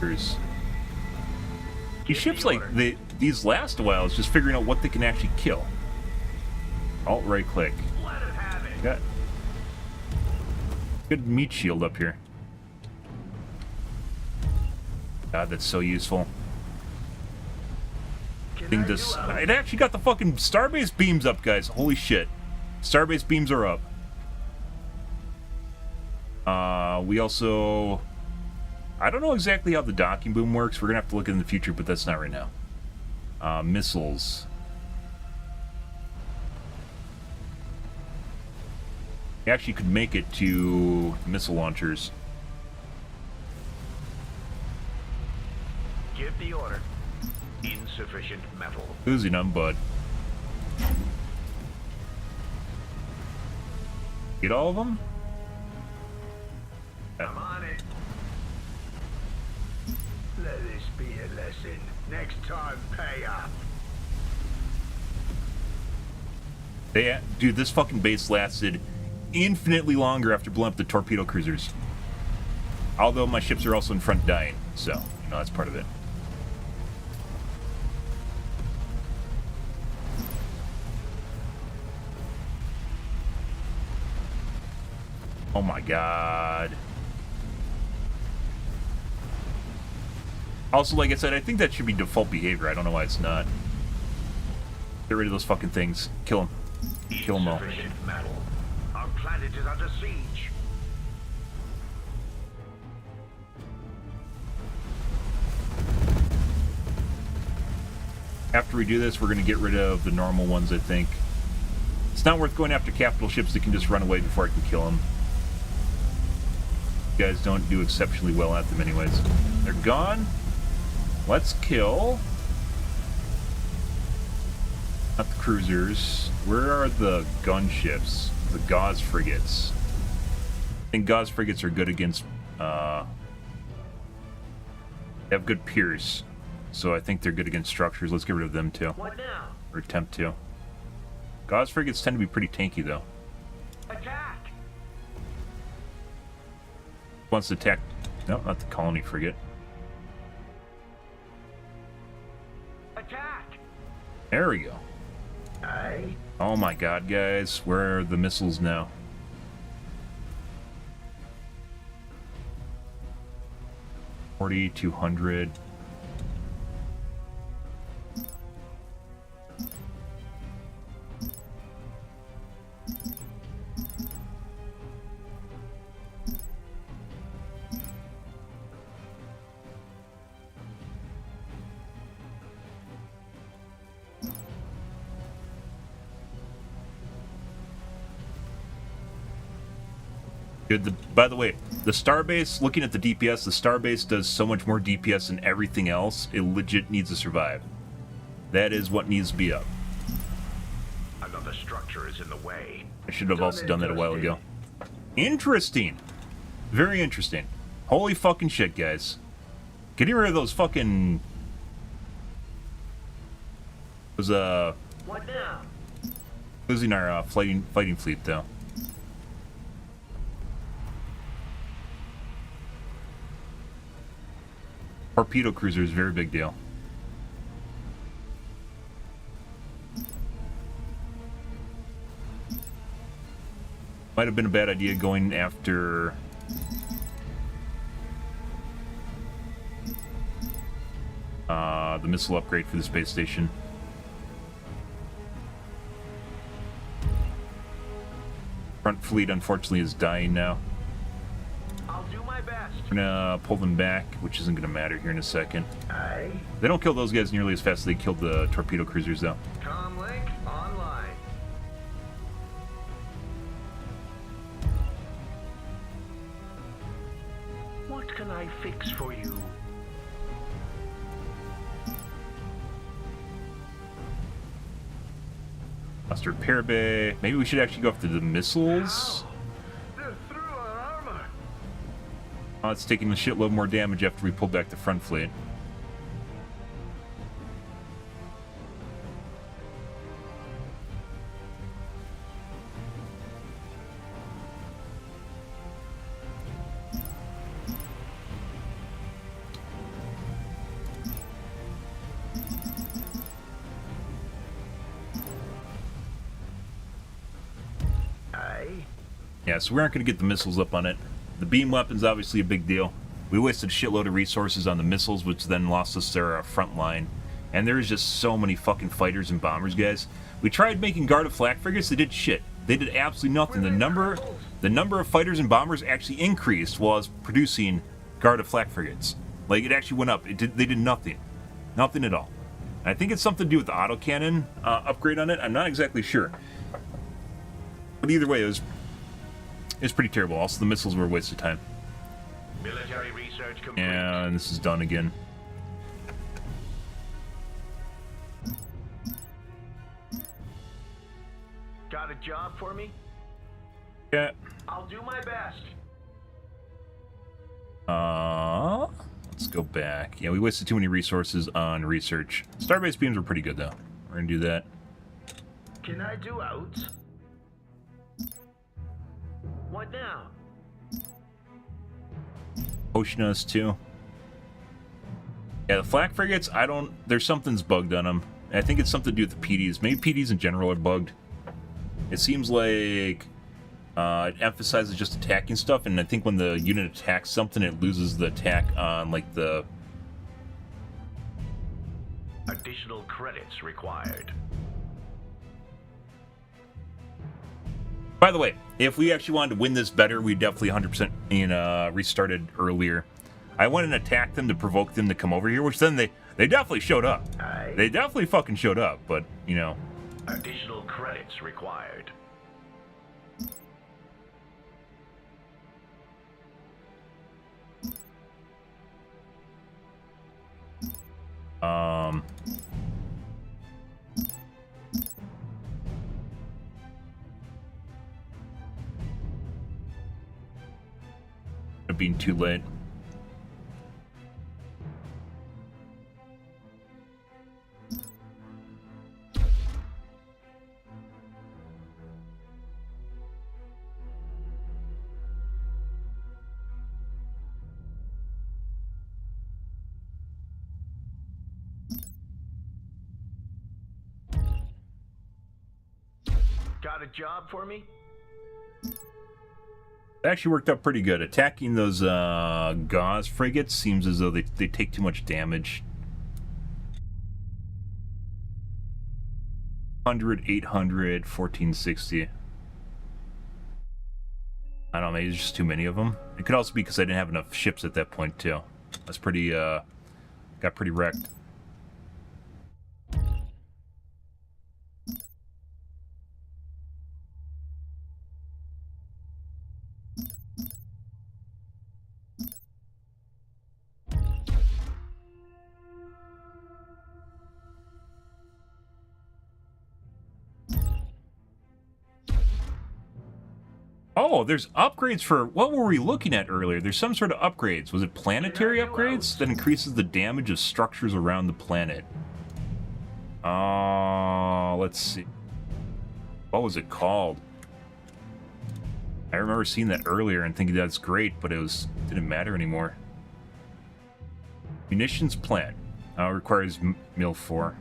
These ships, like, these last a while. It's just figuring out what they can actually kill. Alt right click. Let it have it. Got good meat shield up here. God, that's so useful. It actually got the fucking starbase beams up, guys. Holy shit. Starbase beams are up. We also... I don't know exactly how the docking boom works. We're gonna have to look in the future, but that's not right now. Missiles. We actually could make it to missile launchers. Give the order. Insufficient metal. Losing them, bud. Get all of them? I'm on it. Let this be a lesson. Next time, pay up. Dude, this fucking base lasted infinitely longer after blowing up the torpedo cruisers. Although my ships are also in front dying, so, you know, that's part of it. Oh my god. Also, like I said, I think that should be default behavior. I don't know why it's not. Get rid of those fucking things. Kill them. Kill them all. Metal. Our planet is under siege. After we do this, we're going to get rid of the normal ones, I think. It's not worth going after capital ships that can just run away before I can kill them. You guys don't do exceptionally well at them anyways. They're gone. Let's kill... not the cruisers. Where are the gunships? The Gauze frigates. I think Gauze frigates are good against... they have good pierce. So I think they're good against structures. Let's get rid of them too. What now? Or attempt to. Gauze frigates tend to be pretty tanky though. Attack! Wants to attack... no, not the colony frigate. Attack! There we go. Aye. Oh my god, guys. Where are the missiles now? $4,200. Good. By the way, the Starbase, looking at the DPS, the Starbase does so much more DPS than everything else. It legit needs to survive. That is what needs to be up. Another structure is in the way. I should have also done that a while ago. Interesting. Very interesting. Holy fucking shit, guys. Getting rid of those fucking... was, What now? losing our fighting fleet, though. Torpedo cruiser is a very big deal. Might have been a bad idea going after the missile upgrade for the space station. Front fleet, unfortunately, is dying now. I'll do my best. We're gonna pull them back, which isn't gonna matter here in a second. Aye. They don't kill those guys nearly as fast as they killed the torpedo cruisers, though. Comlink online. What can I fix for you? Lost repair bay. Maybe we should actually go after the missiles. They're through our armor. Oh, it's taking a shitload more damage after we pull back the front fleet. Yeah, so we aren't going to get the missiles up on it. The beam weapon's obviously a big deal. We wasted a shitload of resources on the missiles, which then lost us their front line. And there's just so many fucking fighters and bombers, guys. We tried making guard of flak frigates, they did shit. They did absolutely nothing. The number of fighters and bombers actually increased while I was producing guard of flak frigates. Like, it actually went up. They did nothing. Nothing at all. And I think it's something to do with the autocannon upgrade on it. I'm not exactly sure. But either way, it was pretty terrible. Also, the missiles were a waste of time. Military research complete. And this is done again. Got a job for me? Yeah. I'll do my best. Let's go back. Yeah, we wasted too many resources on research. Starbase beams were pretty good, though. We're gonna do that. Can I do out? What now? Potion us too. Yeah, the flak frigates, there's something's bugged on them. I think it's something to do with the PDs. Maybe PDs in general are bugged. It seems like it emphasizes just attacking stuff, and I think when the unit attacks something, it loses the attack on, like, the... Additional credits required. By the way, if we actually wanted to win this better, we definitely 100% restarted earlier. I went and attacked them to provoke them to come over here, which then they definitely showed up. Aye. They definitely fucking showed up, but, you know... Additional credits required. Being too late. Got a job for me? It actually worked out pretty good. Attacking those gauze frigates seems as though they take too much damage. 100, 800, 1460. I don't know, maybe there's just too many of them. It could also be because I didn't have enough ships at that point, too. That's pretty, got pretty wrecked. Oh, there's upgrades for... What were we looking at earlier? There's some sort of upgrades. Was it planetary upgrades? That increases the damage of structures around the planet. Let's see. What was it called? I remember seeing that earlier and thinking that's great, but didn't matter anymore. Munitions plant. Requires Mil 4.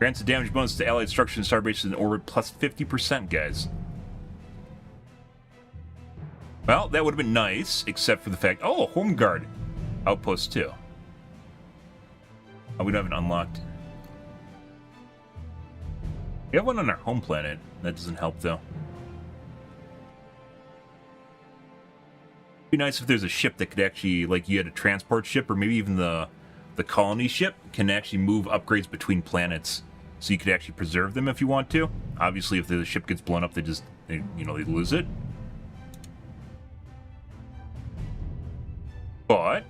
Grants a damage bonus to allied structures and star bases in orbit plus 50%, guys. Well, that would have been nice, except for the fact... Oh, Home Guard. Outpost 2. Oh, we don't have it unlocked. We have one on our home planet. That doesn't help, though. It'd be nice if there's a ship that could actually, like, you had a transport ship, or maybe even the colony ship can actually move upgrades between planets, so you could actually preserve them if you want to. Obviously, if the ship gets blown up, they lose it. But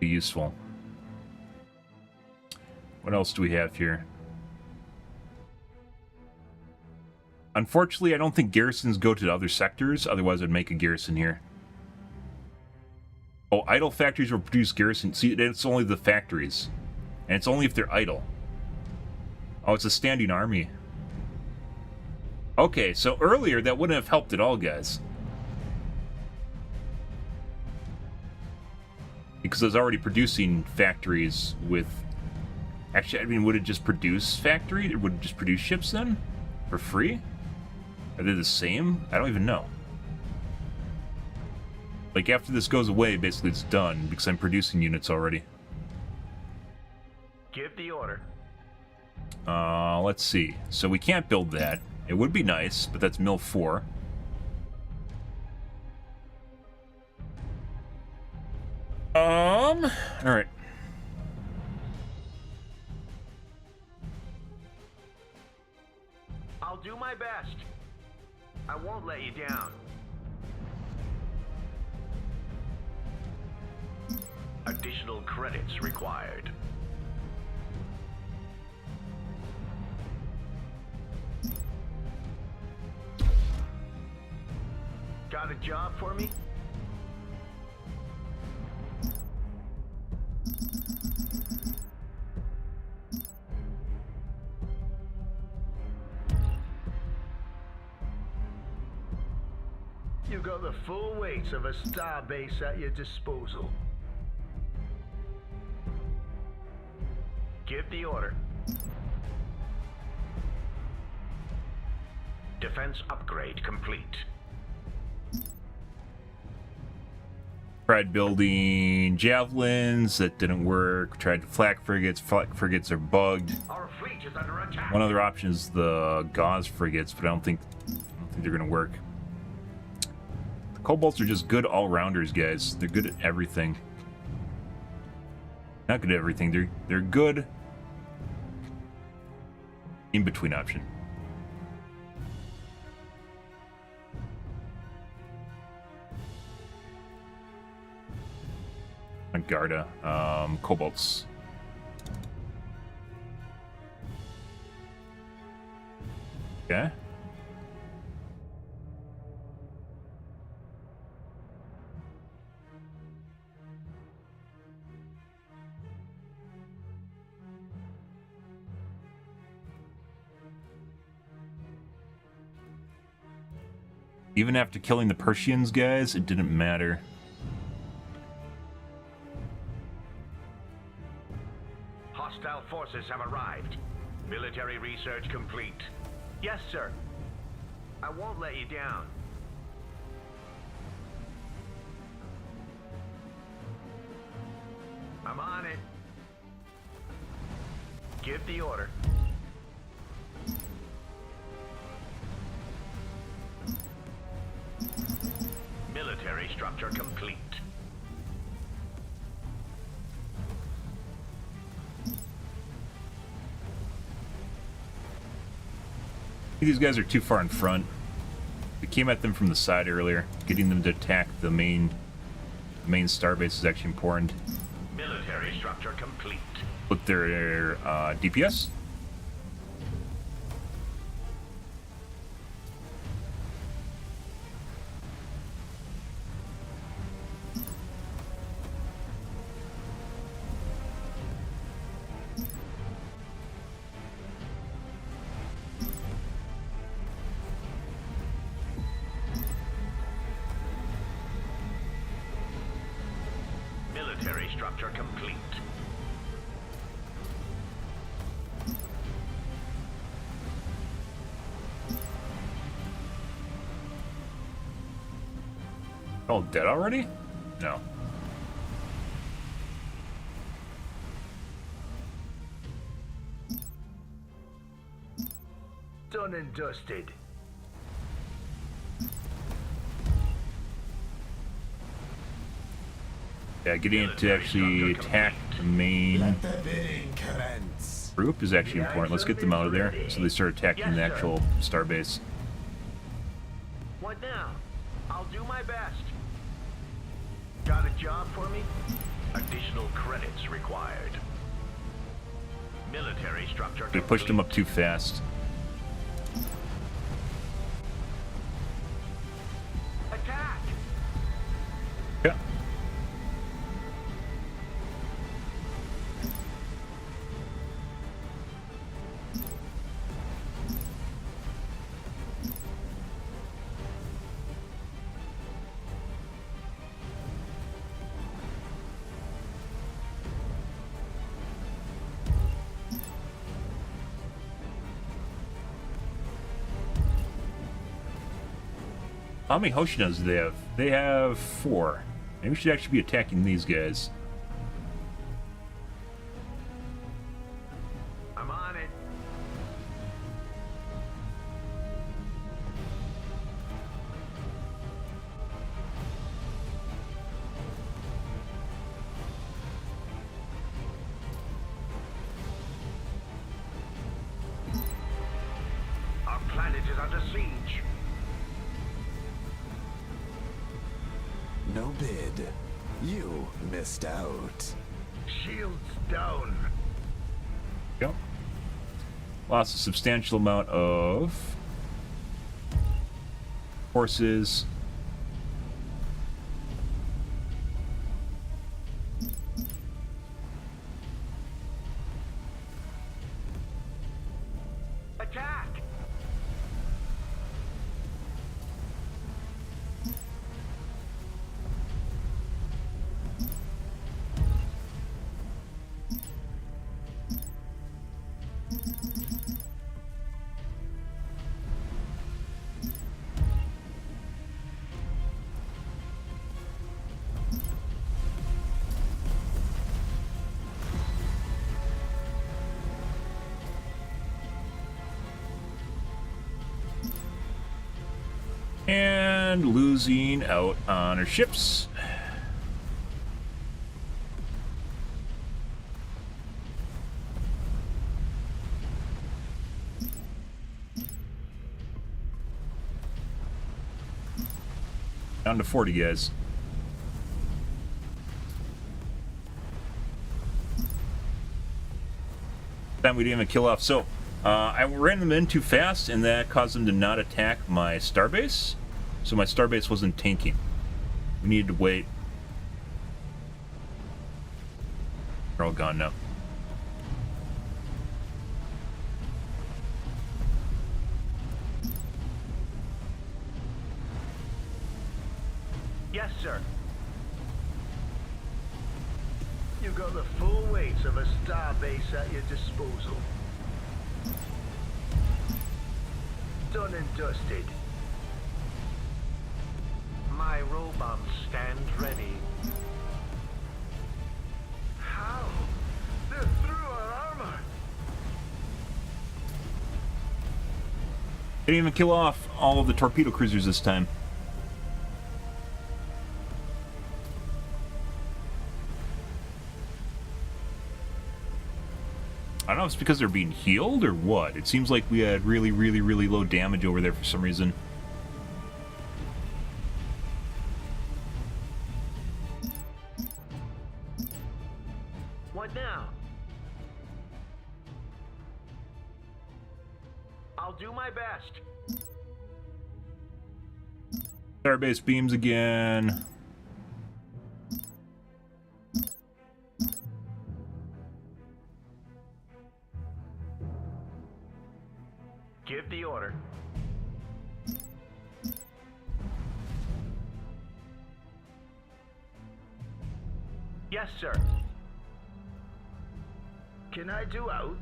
be useful. What else do we have here? Unfortunately, I don't think garrisons go to other sectors, otherwise I'd make a garrison here. Oh, idle factories will produce garrisons. See, it's only the factories. And it's only if they're idle. Oh, it's a standing army. Okay, so earlier that wouldn't have helped at all, guys. Because I was already producing factories with... Actually, I mean, would it just produce factories? Or would it just produce ships then? For free? Are they the same? I don't even know. Like, after this goes away, basically it's done, because I'm producing units already. Give the order. Let's see. So we can't build that. It would be nice, but that's Mill 4. Alright. I'll do my best. I won't let you down. Additional credits required. Got a job for me? You got the full weight of a star base at your disposal. Give the order. Defense upgrade complete. Tried building javelins, that didn't work. Tried flak frigates. Flak frigates are bugged. Our fleet is under attack. One other option is the gauze frigates, but I don't think they're gonna work. The kobolds are just good all-rounders, guys. They're good at everything. Not good at everything. They're good in between option. Garda, kobolds. Okay. Even after killing the Persians, guys, it didn't matter. Hostile forces have arrived. Military research complete. Yes, sir. I won't let you down. I'm on it. Give the order. Military structure complete. These guys are too far in front. We came at them from the side earlier. Getting them to attack the main starbase is actually important. Military structure complete. With their DPS. Military structure complete. all dead already? No. Done and dusted. Yeah, getting it to actually attack the main Let the bidding commence. group is actually important. Let's get them out of there so they start attacking the actual starbase. What now? I'll do my best. Got a job for me? Additional credits required. Military structure. We pushed them up too fast. Attack! Yeah. How many Hoshinas do they have? They have 4. Maybe we should actually be attacking these guys. I'm on it. Our planet is under siege. No bid. You missed out. Shields down. Yep. Lost a substantial amount of forces. Attack! And losing out on our ships. Down to 40 guys. Time we didn't even kill off. So I ran them in too fast, and that caused them to not attack my starbase. So my starbase wasn't tanking. We needed to wait. They're all gone now. Yes, sir. You got the full weight of a starbase at your disposal. Done and dusted. My robots stand ready. How? They're through our armor. Didn't even kill off all of the torpedo cruisers this time. I don't know if it's because they're being healed or what. It seems like we had really, really, really low damage over there for some reason. What now? I'll do my best. Starbase beams again. Give the order. Yes, sir. Can I do out?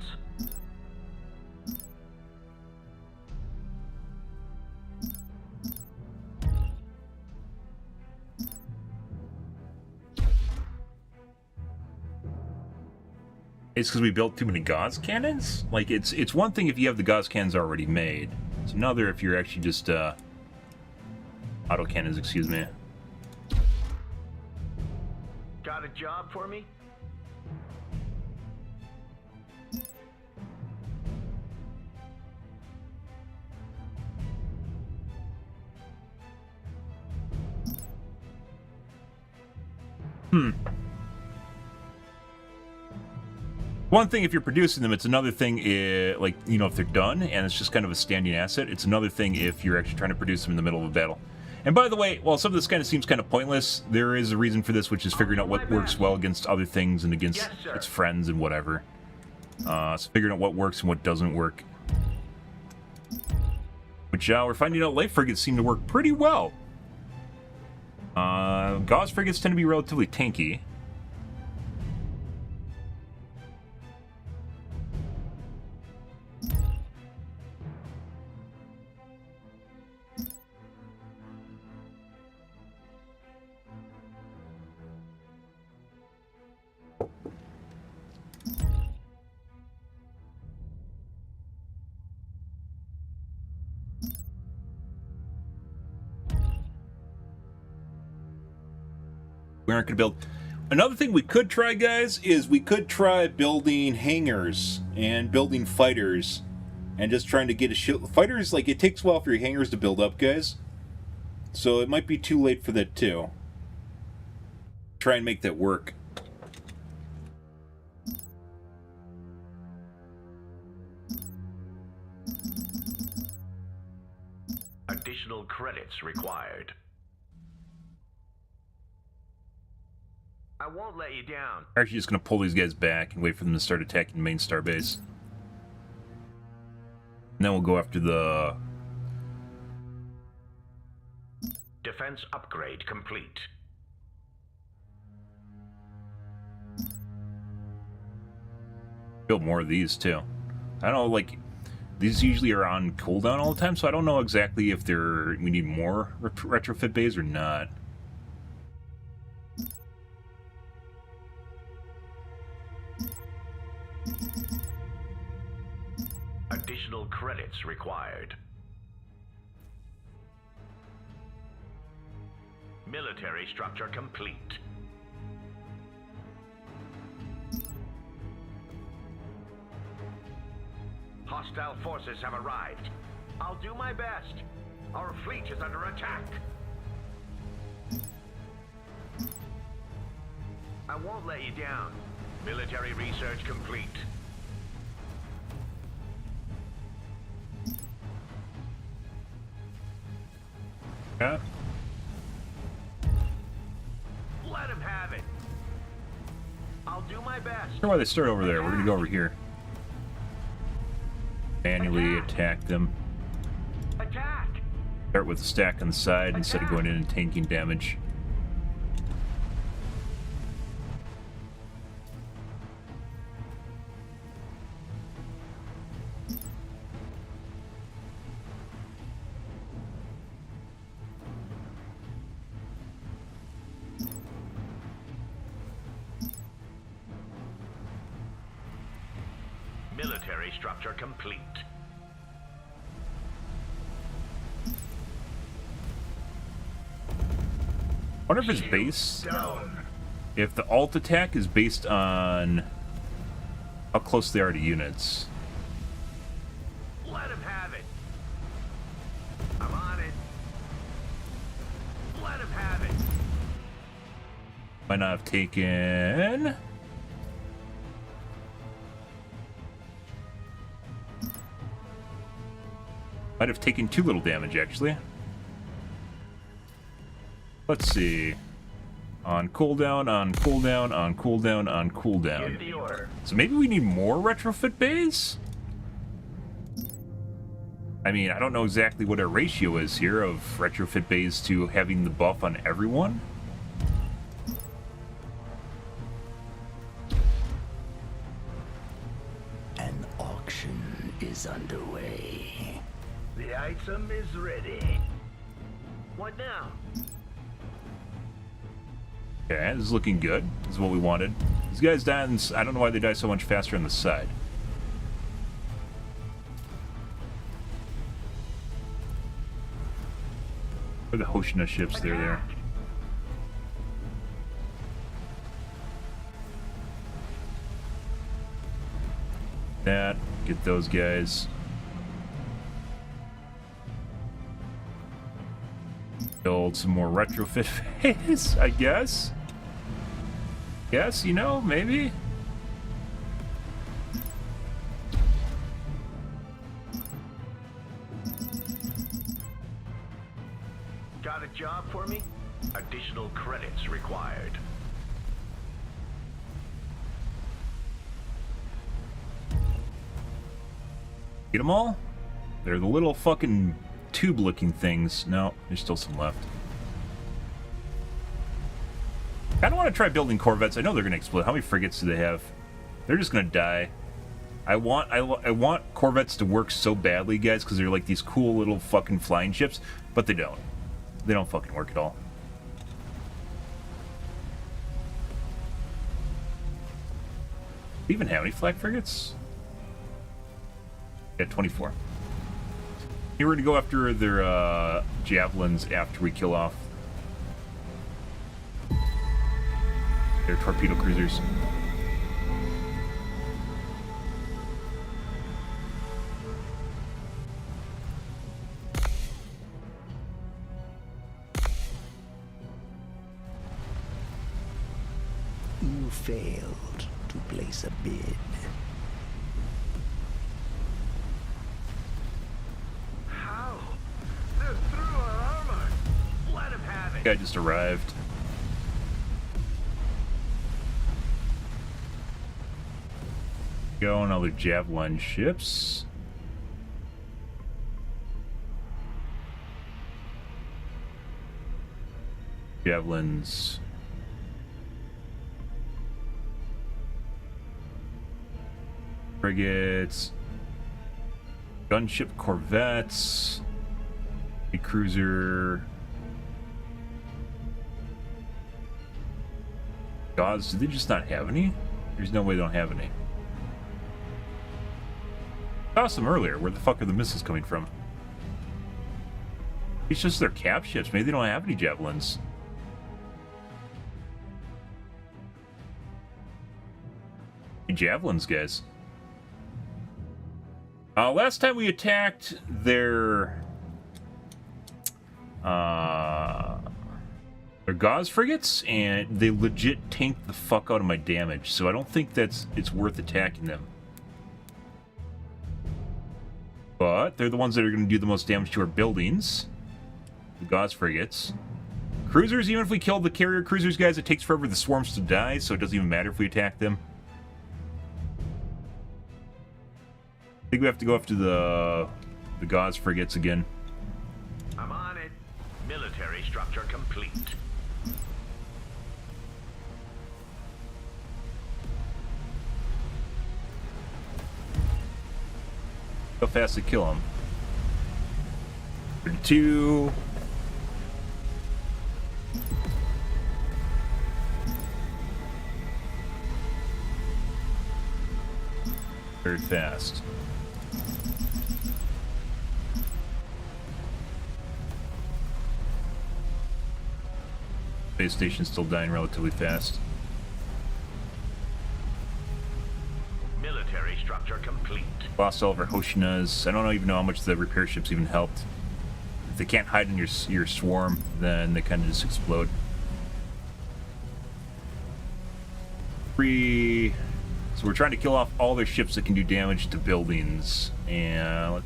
It's because we built too many Gauss cannons? Like, it's one thing if you have the Gauss cannons already made. It's another if you're actually just, autocannons, excuse me. Got a job for me? One thing if you're producing them, it's another thing like, you know, if they're done and it's just kind of a standing asset. It's another thing if you're actually trying to produce them in the middle of a battle. And by the way, while some of this kind of seems kind of pointless, there is a reason for this, which is figuring out what works well against other things and against its friends and whatever. So figuring out what works and what doesn't work. Which we're finding out light frigates seem to work pretty well. Gauss frigates tend to be relatively tanky. We aren't going to build. Another thing we could try, guys, is we could try building hangars and building fighters and just trying to get a shield. Fighters, like, it takes a while for your hangars to build up, guys. So it might be too late for that, too. Try and make that work. Additional credits required. I won't let you down. We're actually just going to pull these guys back and wait for them to start attacking the main star base. And then we'll go after the... Defense upgrade complete. Build more of these, too. I don't know, like... These usually are on cooldown all the time, so I don't know exactly if we need more retrofit bays or not. Additional credits required. Military structure complete. Hostile forces have arrived. I'll do my best. Our fleet is under attack. I won't let you down. Military research complete. Yeah. Let him have it. I'll do my best. I don't know why they start over there. We're going to go over here. Manually attack them. Attack! Start with a stack on the side instead of going in and tanking damage. Military structure complete. I wonder if it's based... If the alt attack is based on how close they are to units. Let him have it. I'm on it. Let him have it. Might not have taken... Might have taken too little damage, actually. Let's see. On cooldown, on cooldown, on cooldown, on cooldown. Give the order. So maybe we need more retrofit bays? I mean, I don't know exactly what our ratio is here of retrofit bays to having the buff on everyone. An auction is underway. The item is ready. What now? Okay, this is looking good. This is what we wanted. These guys die on, I don't know why they die so much faster on the side. Where are the Hoshina ships? They're there. That, get those guys. Build some more retrofit phase, I guess. Yes, you know, maybe. Got a job for me? Additional credits required. Get them all? They're the little fucking tube-looking things. No, there's still some left. I don't want to try building corvettes. I know they're going to explode. How many frigates do they have? They're just going to die. I want corvettes to work so badly, guys, because they're like these cool little fucking flying ships, but they don't. They don't fucking work at all. Do we even have any flak frigates? Yeah, 24. Here we're gonna go after their javelins after we kill off their torpedo cruisers. You failed to place a bid. How? They're through our armor. Let him have it. Guy just arrived. Go on other javelin ships. Javelins. Frigates. Gunship corvettes. A cruiser. Gods, do they just not have any? There's no way they don't have any. I saw some earlier. Where the fuck are the missiles coming from? It's just their cap ships. Maybe they don't have any javelins. Hey, javelins, guys. Last time we attacked their Gauze frigates, and they legit tanked the fuck out of my damage, so I don't think it's worth attacking them. But they're the ones that are going to do the most damage to our buildings. The Gauze frigates. Cruisers, even if we kill the carrier cruisers, guys, it takes forever for the swarms to die, so it doesn't even matter if we attack them. I think we have to go after the Gauze frigates again. I'm on it. Military structure complete. How fast to kill them. 32. Very fast. Space station's still dying relatively fast. Military structure complete. Lost all of our Hoshinas. I don't even know how much the repair ships even helped. If they can't hide in your swarm, then they kind of just explode. So we're trying to kill off all their ships that can do damage to buildings. And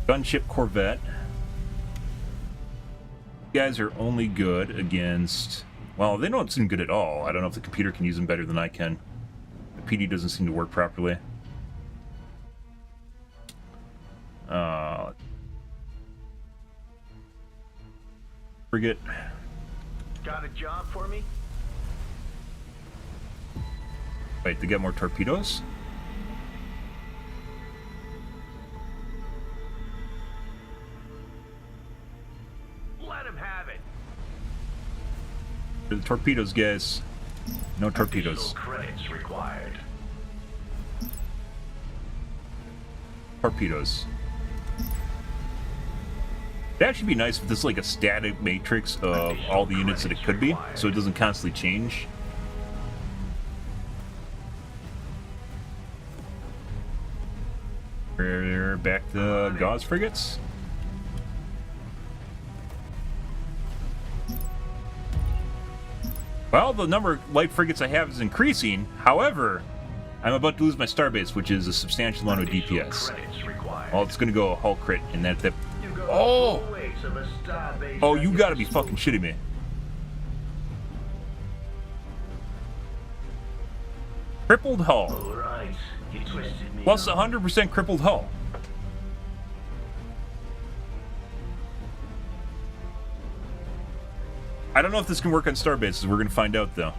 gunship corvette. You guys are only good against... Well, they don't seem good at all. I don't know if the computer can use them better than I can. The PD doesn't seem to work properly. Frigate. Got a job for me? Wait, they get more torpedoes? Let him have it. The torpedoes, guys. No torpedoes. Additional credits required. Torpedoes. It'd actually be nice if this is like a static matrix of all the units that it could be, so it doesn't constantly change. We're back to Gauze frigates. Well, the number of light frigates I have is increasing. However, I'm about to lose my starbase, which is a substantial amount of DPS. Well, it's going to go a hull crit, and that. Oh! Oh, you gotta be fucking shitting me. Crippled hull. Plus 100% crippled hull. I don't know if this can work on starbases. We're gonna find out, though.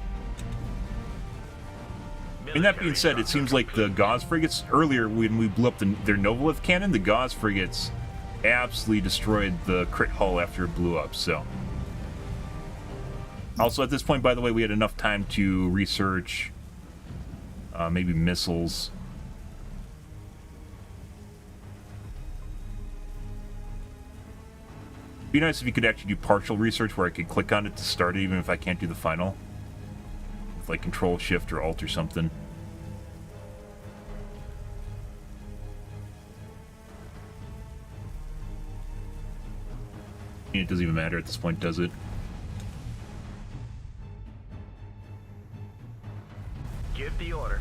And that being said, it seems like the Gauze frigates, earlier when we blew up their Novolith cannon, the Gauze frigates absolutely destroyed the crit hull after it blew up, so. Also, at this point, by the way, we had enough time to research maybe missiles. It'd be nice if you could actually do partial research where I could click on it to start it, even if I can't do the final. With like Control, Shift, or Alt or something. It doesn't even matter at this point, does it? Give the order.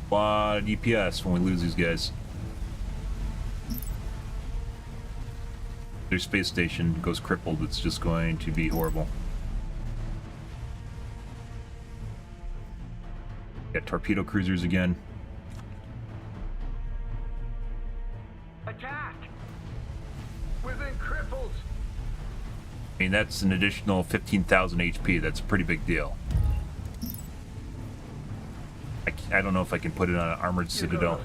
A lot of DPS when we lose these guys. Their space station goes crippled, it's just going to be horrible. Got torpedo cruisers again. Attack! Within cripples! I mean, that's an additional 15,000 HP. That's a pretty big deal. I don't know if I can put it on an armored citadel.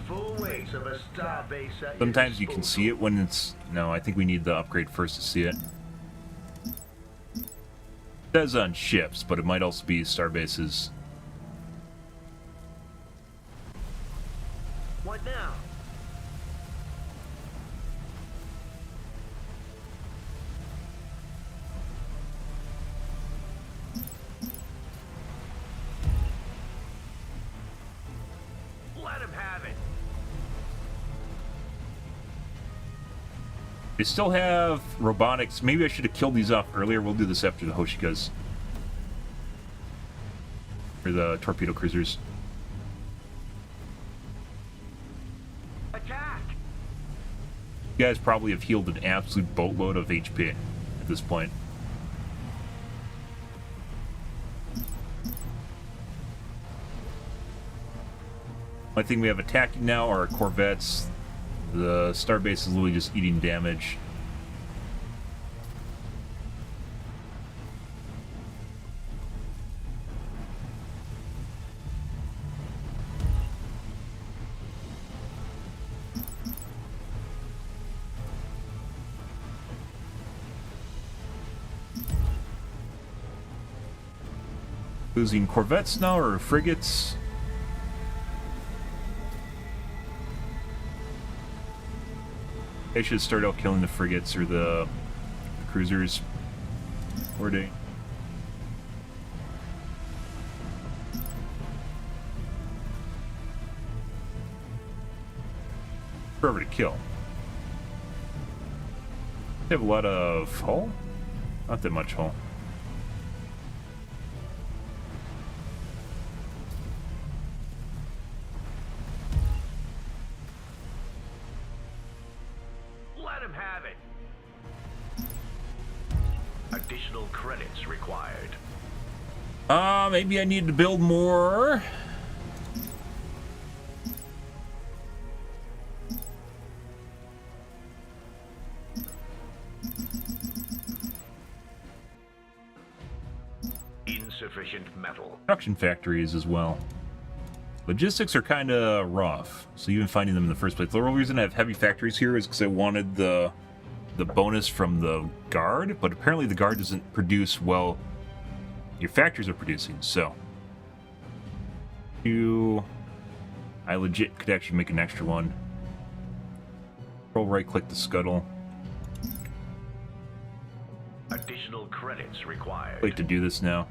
Sometimes you can see it when it's... No, I think we need the upgrade first to see it. It says on ships, but it might also be starbases. What now? Let him have it. They still have robotics. Maybe I should have killed these off earlier. We'll do this after the Hoshikas. Or the torpedo cruisers. Attack! You guys probably have healed an absolute boatload of HP at this point. I think we have attacking now are our corvettes. The starbase is literally just eating damage. Losing corvettes now, or frigates? I should start out killing the frigates or the cruisers. Or they. Forever to kill. They have a lot of hull? Not that much hull. Let him have it. Additional credits required. Maybe I need to build more. Insufficient metal. Production factories as well. Logistics are kind of rough, so even finding them in the first place. The real reason I have heavy factories here is because I wanted the bonus from the guard, but apparently the guard doesn't produce well. Your factories are producing, so I legit could actually make an extra one. Control right click the scuttle. Additional credits required. Wait to do this now.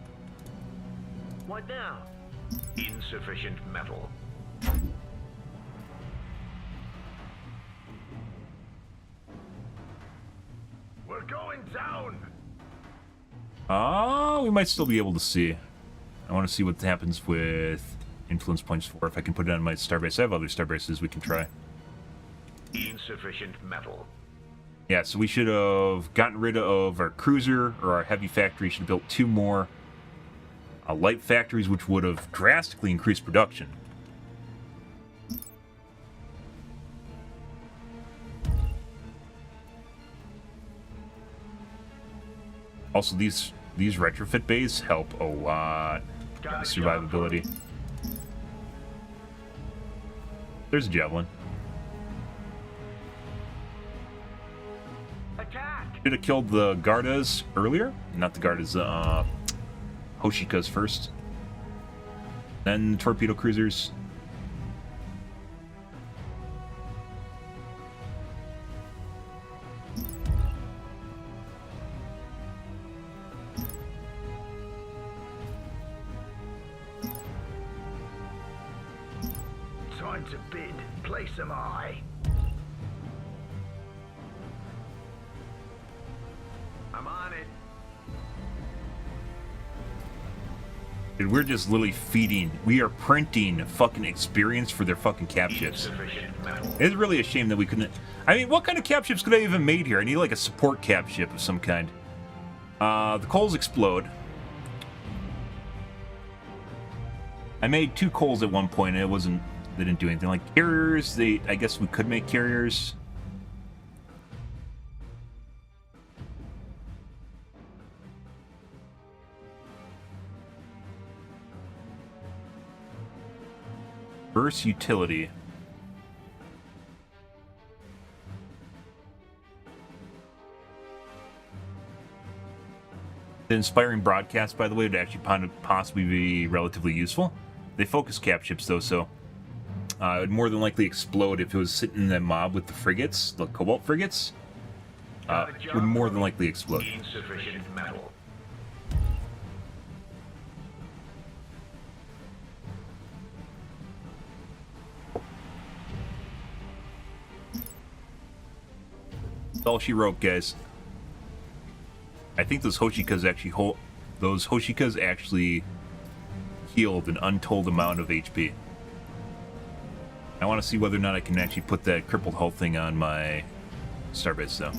What now? Insufficient metal. We're going down. We might still be able to see. I want to see what happens with influence points 4. If I can put it on my starbase. I have other starbases we can try. Insufficient metal. Yeah, so we should have gotten rid of our cruiser or our heavy factory. Should have built 2 more light factories, which would have drastically increased production. Also, these retrofit bays help a lot with survivability. There's a javelin. Attack! Should have killed the Gardas earlier. Not the Gardas, Hoshikas first. Then torpedo cruisers. Time to bid. Place am I. I'm on it. Dude, we're just literally feeding. We are printing fucking experience for their fucking cap ships. Insufficient metal. It's really a shame that we couldn't. I mean, what kind of cap ships could I even made here? I need like a support cap ship of some kind. The coals explode. I made 2 coals at one point and it wasn't. They didn't do anything. Like carriers, I guess we could make carriers. Burst utility. The inspiring broadcast, by the way, would actually possibly be relatively useful. They focus cap ships though, so it would more than likely explode if it was sitting in that mob with the frigates, the cobalt frigates. Would more than likely explode. Insufficient metal. That's all she wrote, guys. I think those Hoshikas actually healed an untold amount of HP. I want to see whether or not I can actually put that crippled hull thing on my starbase, though.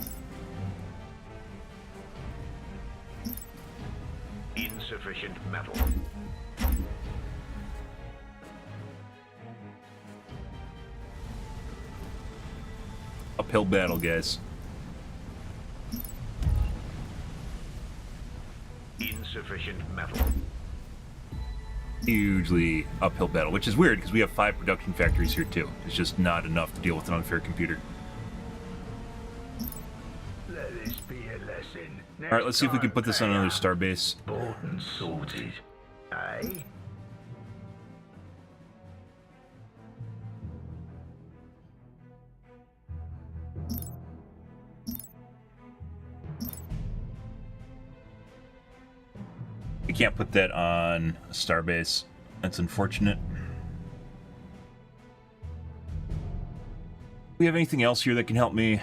Insufficient metal. Uphill battle, guys. Insufficient metal. Hugely uphill battle, which is weird because we have 5 production factories here too. It's just not enough to deal with an unfair computer. Let this be a lesson. All right, let's see if we can put this on another starbase. Bought and sorted. Aye. We can't put that on a starbase. That's unfortunate. Do we have anything else here that can help me?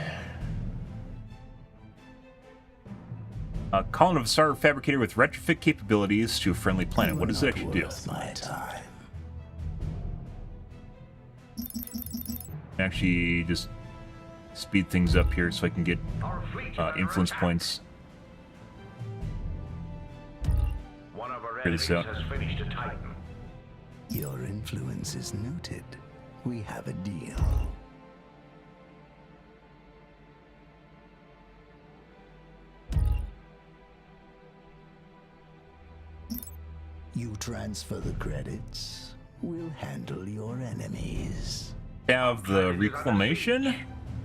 A column of a star fabricator with retrofit capabilities to a friendly planet. What does it actually do? My time. Actually, just speed things up here so I can get Our fleet is under influence attack. points. One of our Figure enemies this out. has finished a Titan. Your influence is noted. We have a deal. You transfer the credits. We'll handle your enemies. Have the reclamation?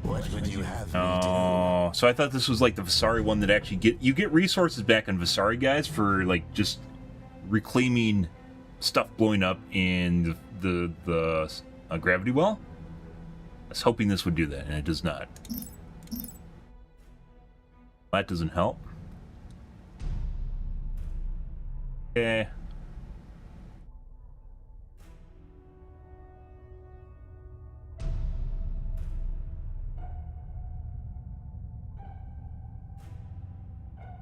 What would you have me Oh, so I thought this was like the Visari one that actually you get resources back on Visari, guys, for like just reclaiming stuff blowing up in the gravity well. I was hoping this would do that, and it does not. That doesn't help. Okay.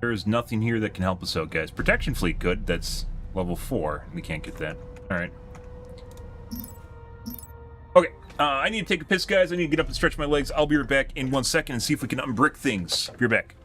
There's nothing here that can help us out, guys. Protection fleet, good. That's level 4. We can't get that. Alright. Okay. I need to take a piss, guys. I need to get up and stretch my legs. I'll be right back in 1 second and see if we can unbrick things. Be right back.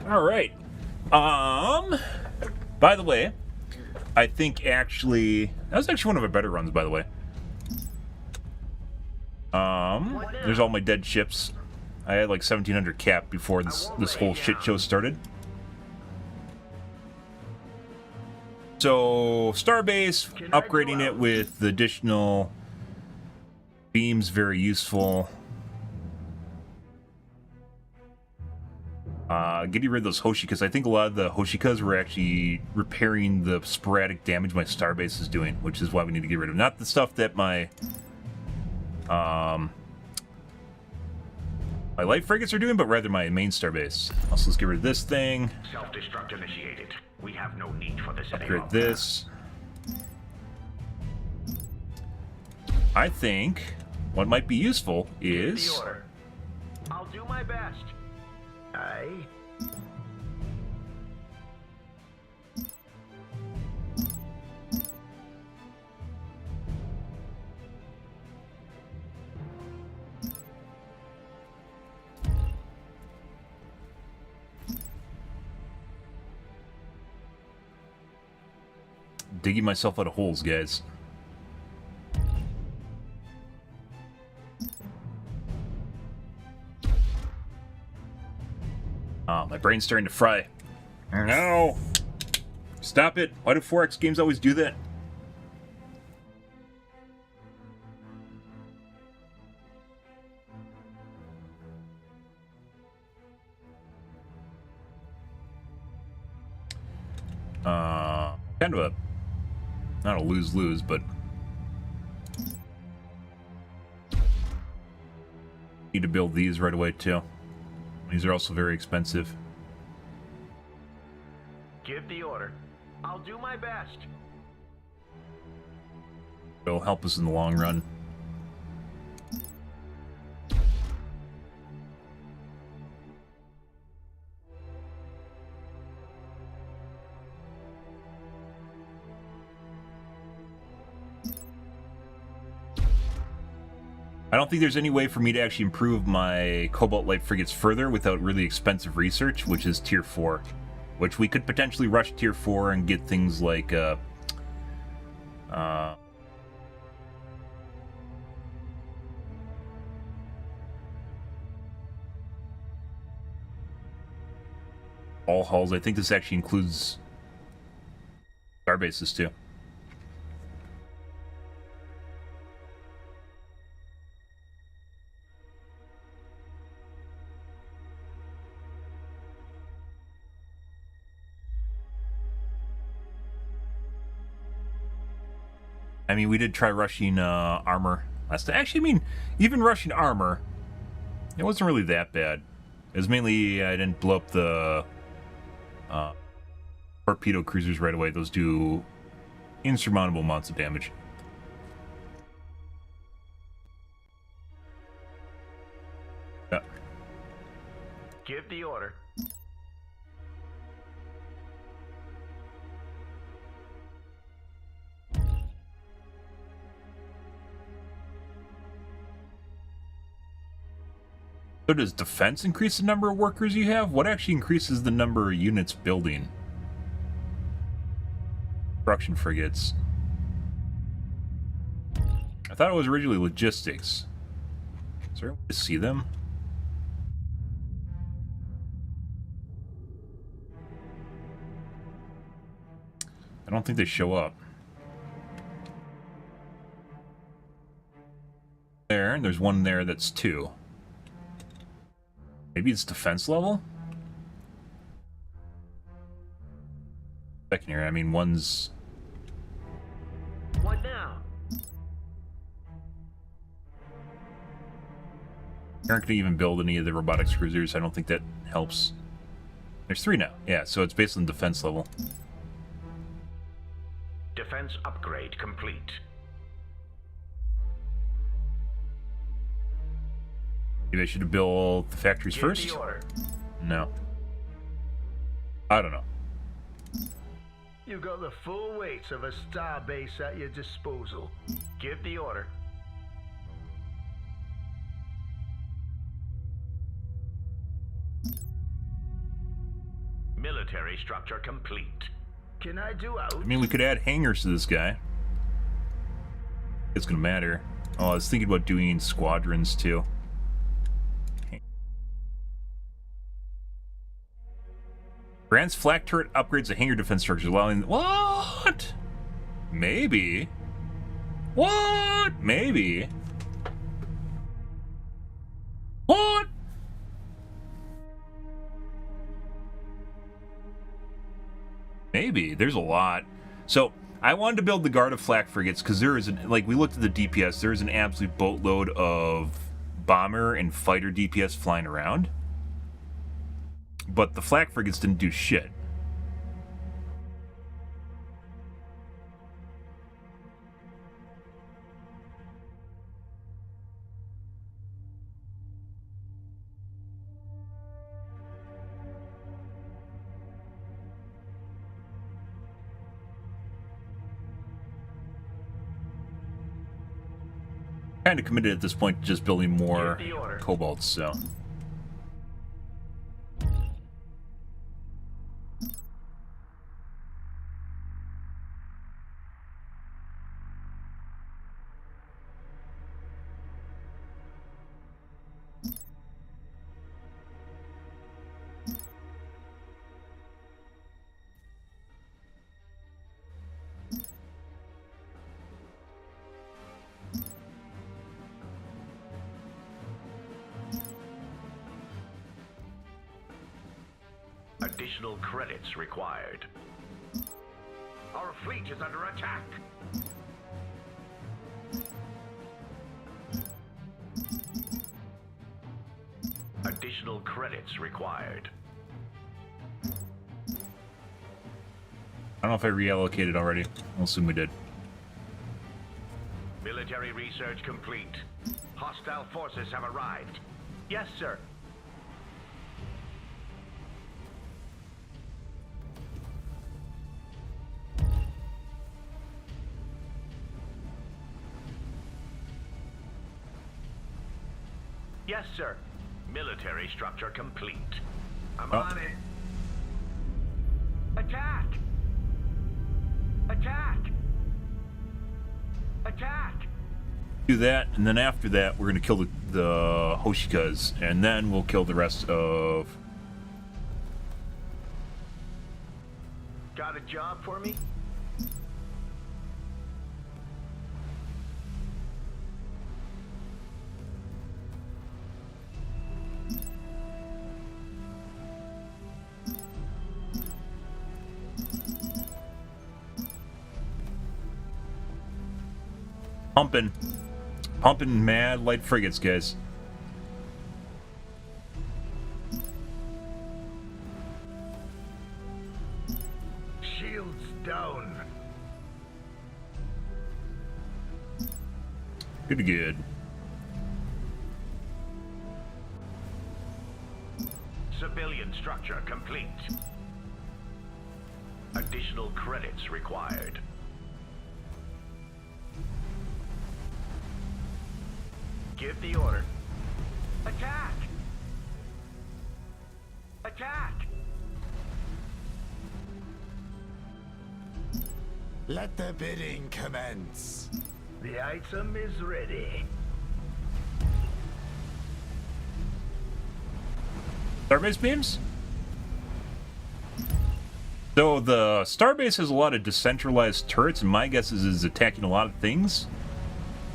All right. By the way, I think actually that was actually one of our better runs, by the way. There's all my dead ships. I had like 1,700 cap before this whole shit show started. So Starbase, upgrading it with the additional beams, very useful. Getting rid of those Hoshikas. I think a lot of the Hoshikas were actually repairing the sporadic damage my Starbase is doing, which is why we need to get rid of. Not the stuff that my my light frigates are doing, but rather my main Starbase. Also, let's get rid of this thing. Self-destruct initiated. We have no need for this Upgrade anymore. this. I think what might be useful is... The order. I'll do my best. Aye. Digging myself out of holes, guys. Oh, my brain's starting to fry. No! Stop it! Why do 4X games always do that? Kind of a... not a lose-lose, but... need to build these right away, too. These are also very expensive. Give the order. I'll do my best. It'll help us in the long run. I don't think there's any way for me to actually improve my Cobalt Light frigates further without really expensive research, which is Tier 4. Which we could potentially rush Tier 4 and get things like, all hulls. I think this actually includes star bases too. I mean, we did try rushing armor last time. Actually, I mean, even rushing armor, it wasn't really that bad. It was mainly I didn't blow up the torpedo cruisers right away. Those do insurmountable amounts of damage. Yeah. Give the order. So does defense increase the number of workers you have? What actually increases the number of units building? Construction frigates. I thought it was originally logistics. Is there a way to see them? I don't think they show up. There, and there's one there that's 2. Maybe it's defense level? Second here, I mean, one's... What now? Aren't gonna even build any of the robotics cruisers. I don't think that helps. There's 3 now. Yeah, so it's based on defense level. Defense upgrade complete. Maybe I should have built the factories Give first? the order. No. I don't know. You got the full weight of a star base at your disposal. Give the order. Military structure complete. Can I do out? I mean, we could add hangars to this guy. It's gonna matter. Oh, I was thinking about doing squadrons too. Grants flak turret upgrades to hangar defense structures, allowing... What? Maybe. What? Maybe. What? Maybe. There's a lot. So, I wanted to build the Guard of Flak frigates because there is, like, we looked at the DPS, there is an absolute boatload of bomber and fighter DPS flying around. But the flak frigates didn't do shit. Kind of committed at this point to just building more cobalts, so... Additional credits required. Our fleet is under attack. Additional credits required. I don't know if I reallocated already. I'll assume we did. Military research complete. Hostile forces have arrived. Yes, sir. Yes, sir. Military structure complete. I'm Oh. on it. Attack! Attack! Attack! Do that, and then after that, we're gonna kill the Hoshikas, and then we'll kill the rest of. Got a job for me? Pumping mad light frigates, guys. Shields down. Good. Civilian structure complete. Additional credits required. Give the order. Attack! Attack! Let the bidding commence. The item is ready. Starbase beams? So the Starbase has a lot of decentralized turrets, and my guess is attacking a lot of things.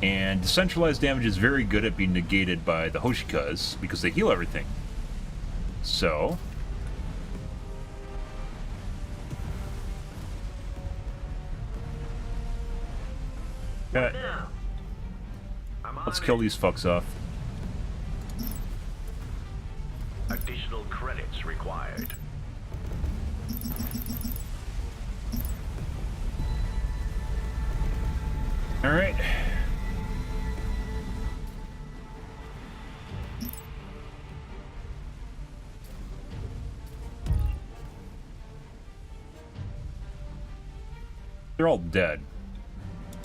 And decentralized damage is very good at being negated by the Hoshikas, because they heal everything. So... okay. Let's kill these fucks off. Additional credits required. Alright. They're all dead.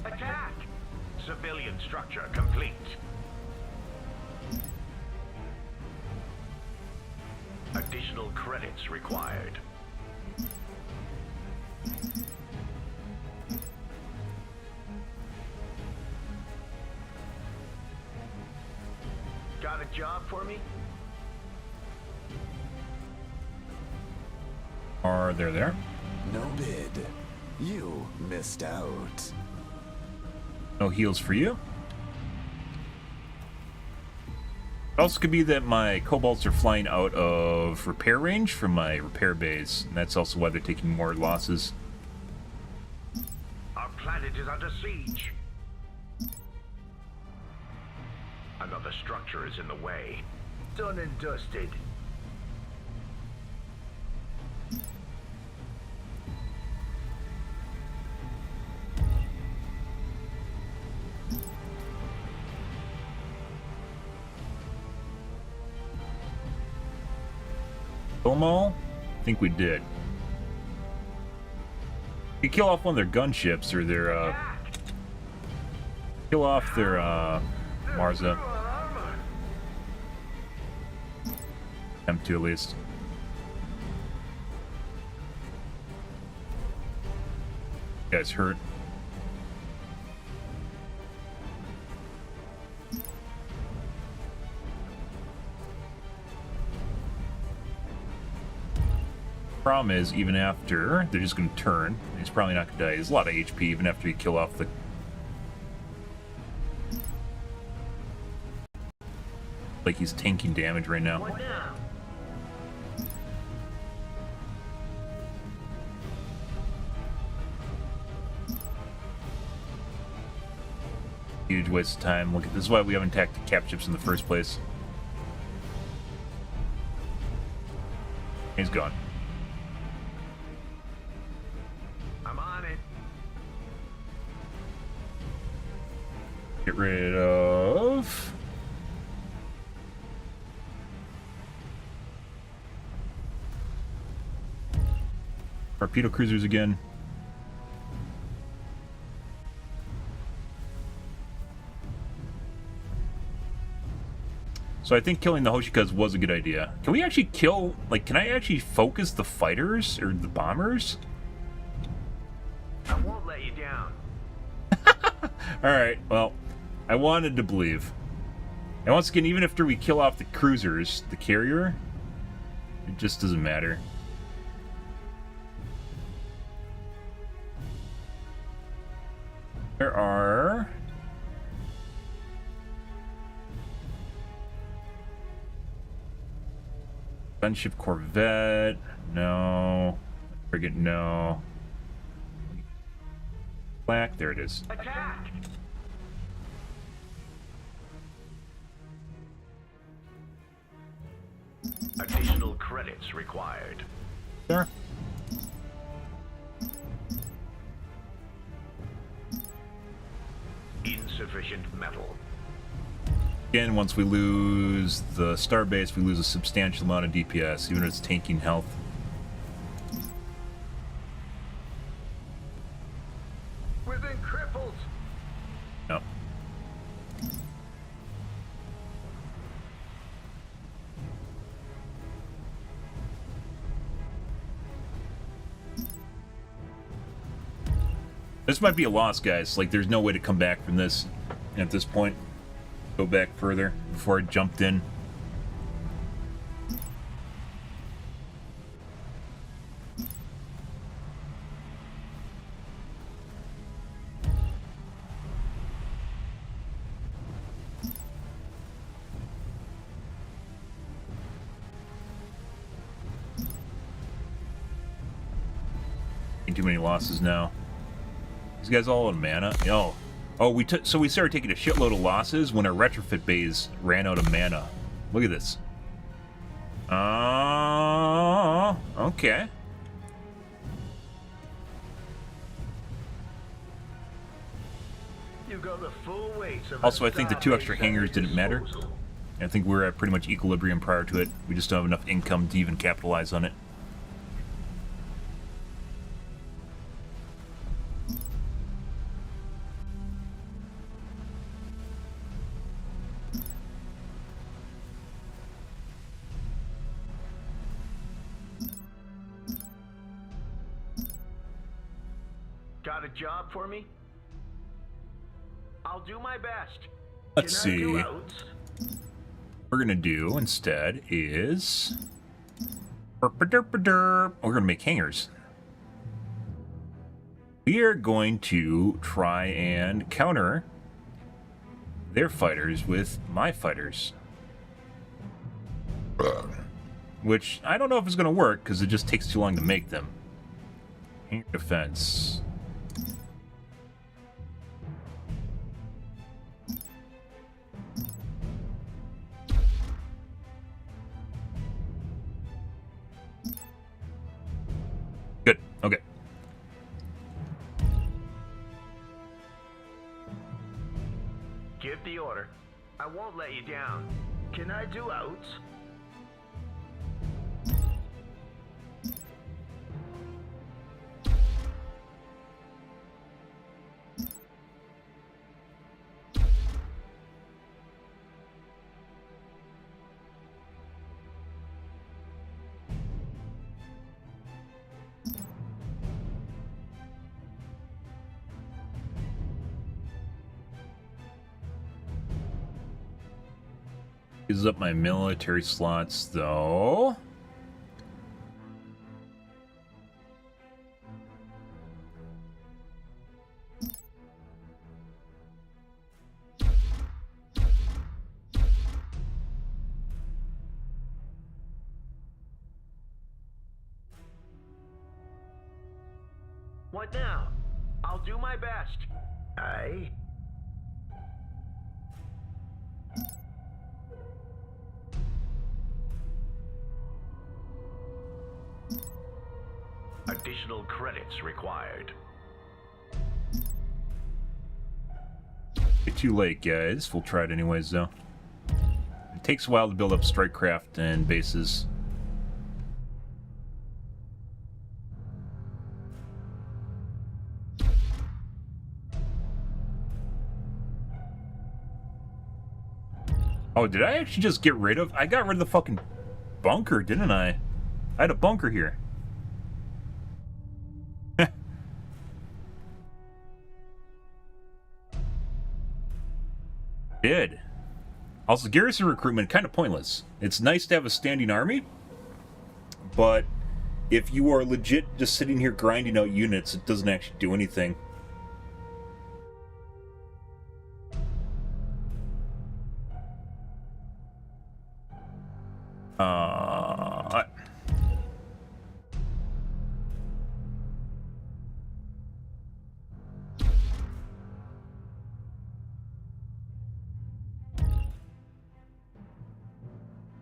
Attack! Civilian structure complete. Additional credits required. Got a job for me? Are they there? No bid. You missed out. No heals for you. It also could be that my kobolds are flying out of repair range from my repair base, and that's also why they're taking more losses. Our planet is under siege. Another structure is in the way. Done and dusted. Kill them all? I think we did. You kill off one of their gunships or their, kill off their, Marza. Attempt to, at least. You guys hurt. Problem is, even after, they're just going to turn. He's probably not going to die. He's a lot of HP even after you kill off the... like he's tanking damage right now. What now? Huge waste of time. Look at this is why we haven't attacked the cap ships in the first place. He's gone. I'm on it. Get rid of... torpedo cruisers again. So I think killing the Hoshikas was a good idea. Can we actually kill, like, can I actually focus the fighters or the bombers? I won't let you down. Alright, well, I wanted to believe. And once again, even after we kill off the cruisers, the carrier, it just doesn't matter. There are... Gunship Corvette, no. Frigate, no. Black, there it is. Attack! Additional credits required. There. Insufficient metal. Again, once we lose the starbase, we lose a substantial amount of DPS, even if it's tanking health. We've been crippled. Yep. This might be a loss, guys. Like, there's no way to come back from this at this point. Go back further before I jumped in. Too many losses now. These guys all on mana. Oh, we started taking a shitload of losses when our retrofit bays ran out of mana. Look at this. Okay. You go the full weight of Also, I think the 2 extra hangars didn't matter. I think we were at pretty much equilibrium prior to it. We just don't have enough income to even capitalize on it. Got a job for me? I'll do my best. Let's Can I do see. outs? What we're gonna do instead is we're gonna make hangars. We are going to try and counter their fighters with my fighters. Which I don't know if it's gonna work because it just takes too long to make them. Hangar defense. Good. Okay. Give the order. I won't let you down. Can I do outs? Uses up my military slots, though. What now? I'll do my best. Aye. Additional credits required. Too late, guys. We'll try it anyways, though. It takes a while to build up strike craft and bases. Oh, did I actually just get rid of... I got rid of the fucking bunker, didn't I? I had a bunker here. Did. Also, garrison recruitment, kind of pointless. It's nice to have a standing army, but if you are legit just sitting here grinding out units, it doesn't actually do anything.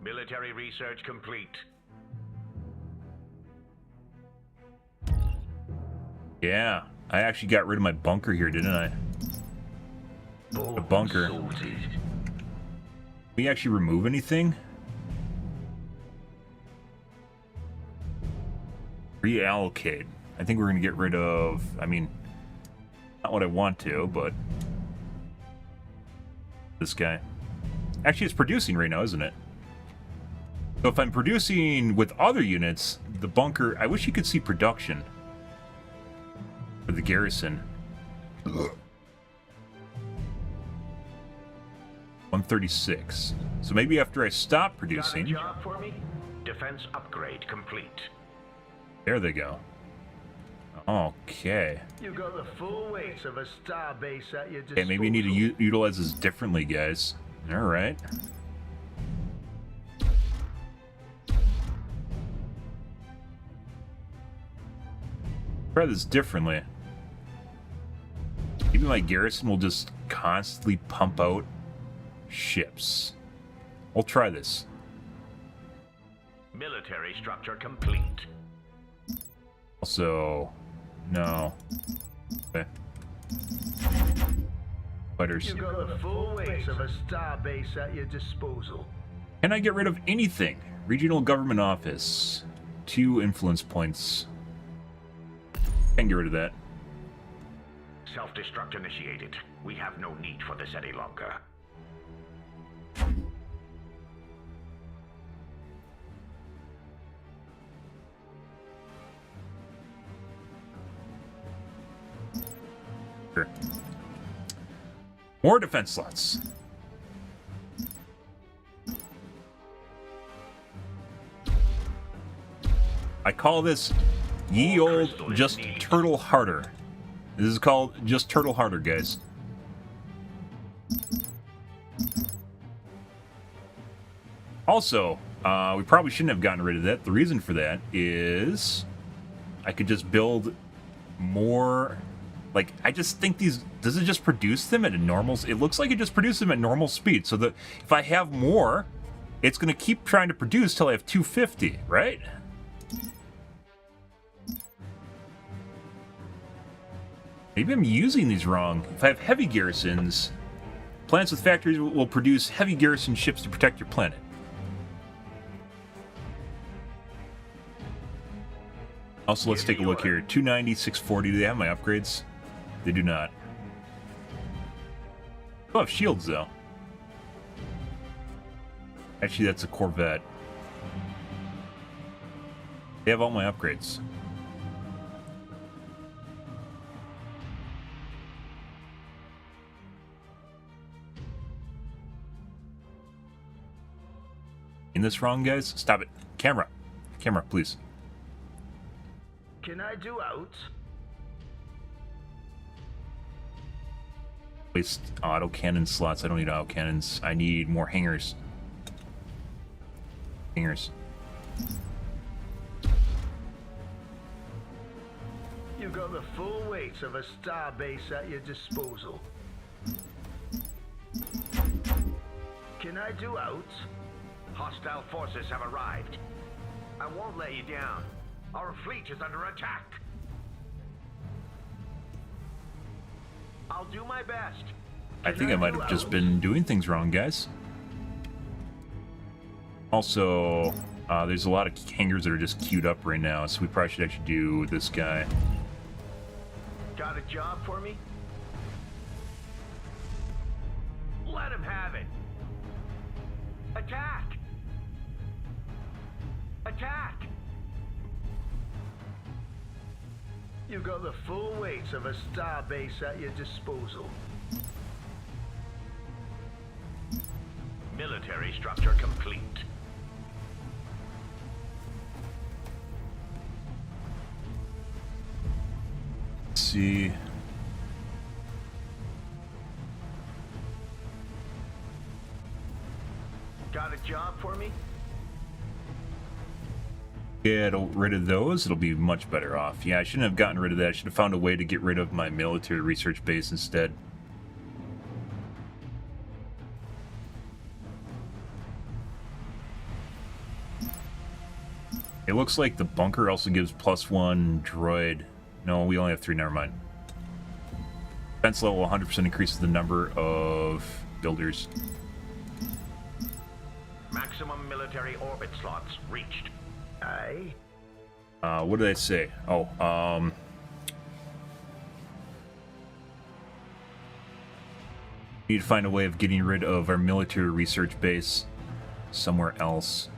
Military research complete. Yeah, I actually got rid of my bunker here, didn't I? The bunker. Can we actually remove anything? Reallocate. I think we're going to get rid of... I mean, not what I want to, but... this guy. Actually, it's producing right now, isn't it? So if I'm producing with other units, the bunker... I wish you could see production. For the garrison. 136. So maybe after I stop producing... Got a job for me? Defense upgrade complete. There they go. Okay. You got the full weight of a star base at your disposal. Okay, maybe you need to utilize this differently, guys. Alright. Try this differently. Maybe my garrison will just constantly pump out ships. We'll try this. Military structure complete. Also, no. Okay. Fighters. You got the full weight of a star base at your disposal. Can I get rid of anything? Regional government office. 2 influence points. Can get rid of that. Self-destruct initiated. We have no need for this any longer. Sure. More defense slots. I call this ye old just turtle harder. This is called just turtle harder, guys. Also, we probably shouldn't have gotten rid of that. The reason for that is I could just build more. Like, I just think these... Does it just produce them at a normal... It looks like it just produces them at normal speed. So that if I have more, it's going to keep trying to produce till I have 250, right? Maybe I'm using these wrong. If I have heavy garrisons, planets with factories will produce heavy garrison ships to protect your planet. Also, let's take a look here. 290, 640. Do they have my upgrades? They do not. Oh, have shields, though. Actually, that's a Corvette. They have all my upgrades. In this wrong, guys? Stop it. Camera. Camera, please. Can I do out? Waste auto cannon slots. I don't need auto cannons. I need more hangars. Hangars. You got the full weight of a star base at your disposal. Can I do out? Hostile forces have arrived. I won't let you down. Our fleet is under attack. I'll do my best. I think I might have just been doing things wrong, guys. Also, there's a lot of hangars that are just queued up right now, so we probably should actually do this guy. Got a job for me? Let him have it. Attack! You got the full weights of a star base at your disposal. Military structure complete. Let's see. Got a job for me? Get rid of those, it'll be much better off. Yeah, I shouldn't have gotten rid of that. I should have found a way to get rid of my military research base instead. It looks like the bunker also gives +1 droid. No, we only have 3, never mind. Defense level 100% increases the number of builders. Maximum military orbit slots reached. Aye. What did I say? Oh, need to find a way of getting rid of our military research base somewhere else.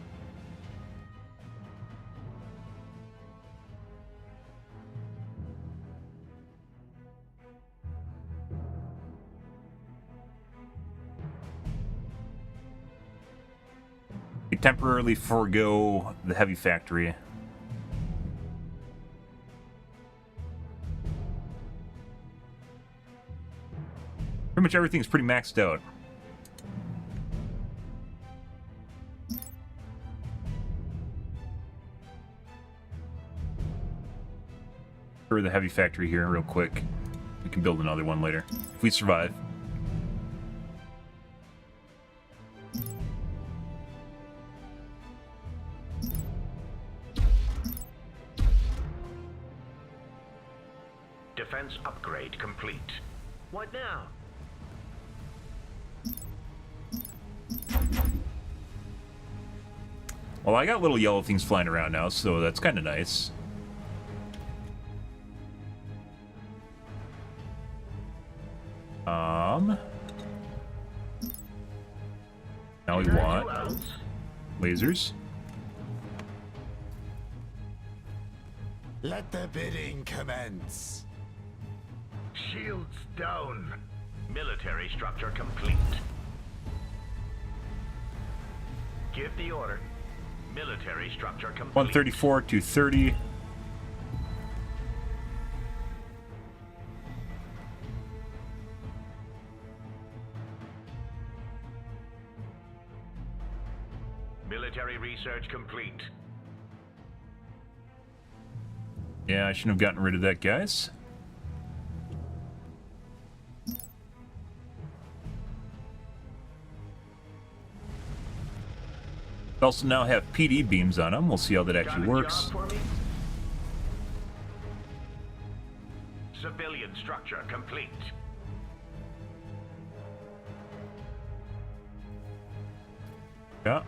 We temporarily forego the heavy factory. Pretty much everything's pretty maxed out. For the heavy factory here real quick. We can build another one later if we survive. Defense upgrade complete. What now? Well, I got little yellow things flying around now, so that's kind of nice. Now we want lasers. Let the bidding commence. Shields down. Military structure complete. Give the order. Military structure complete. 134 to 30. Military research complete. Yeah, I shouldn't have gotten rid of that, guys. We also now have PD beams on them. We'll see how that actually works. Civilian structure complete. Yeah.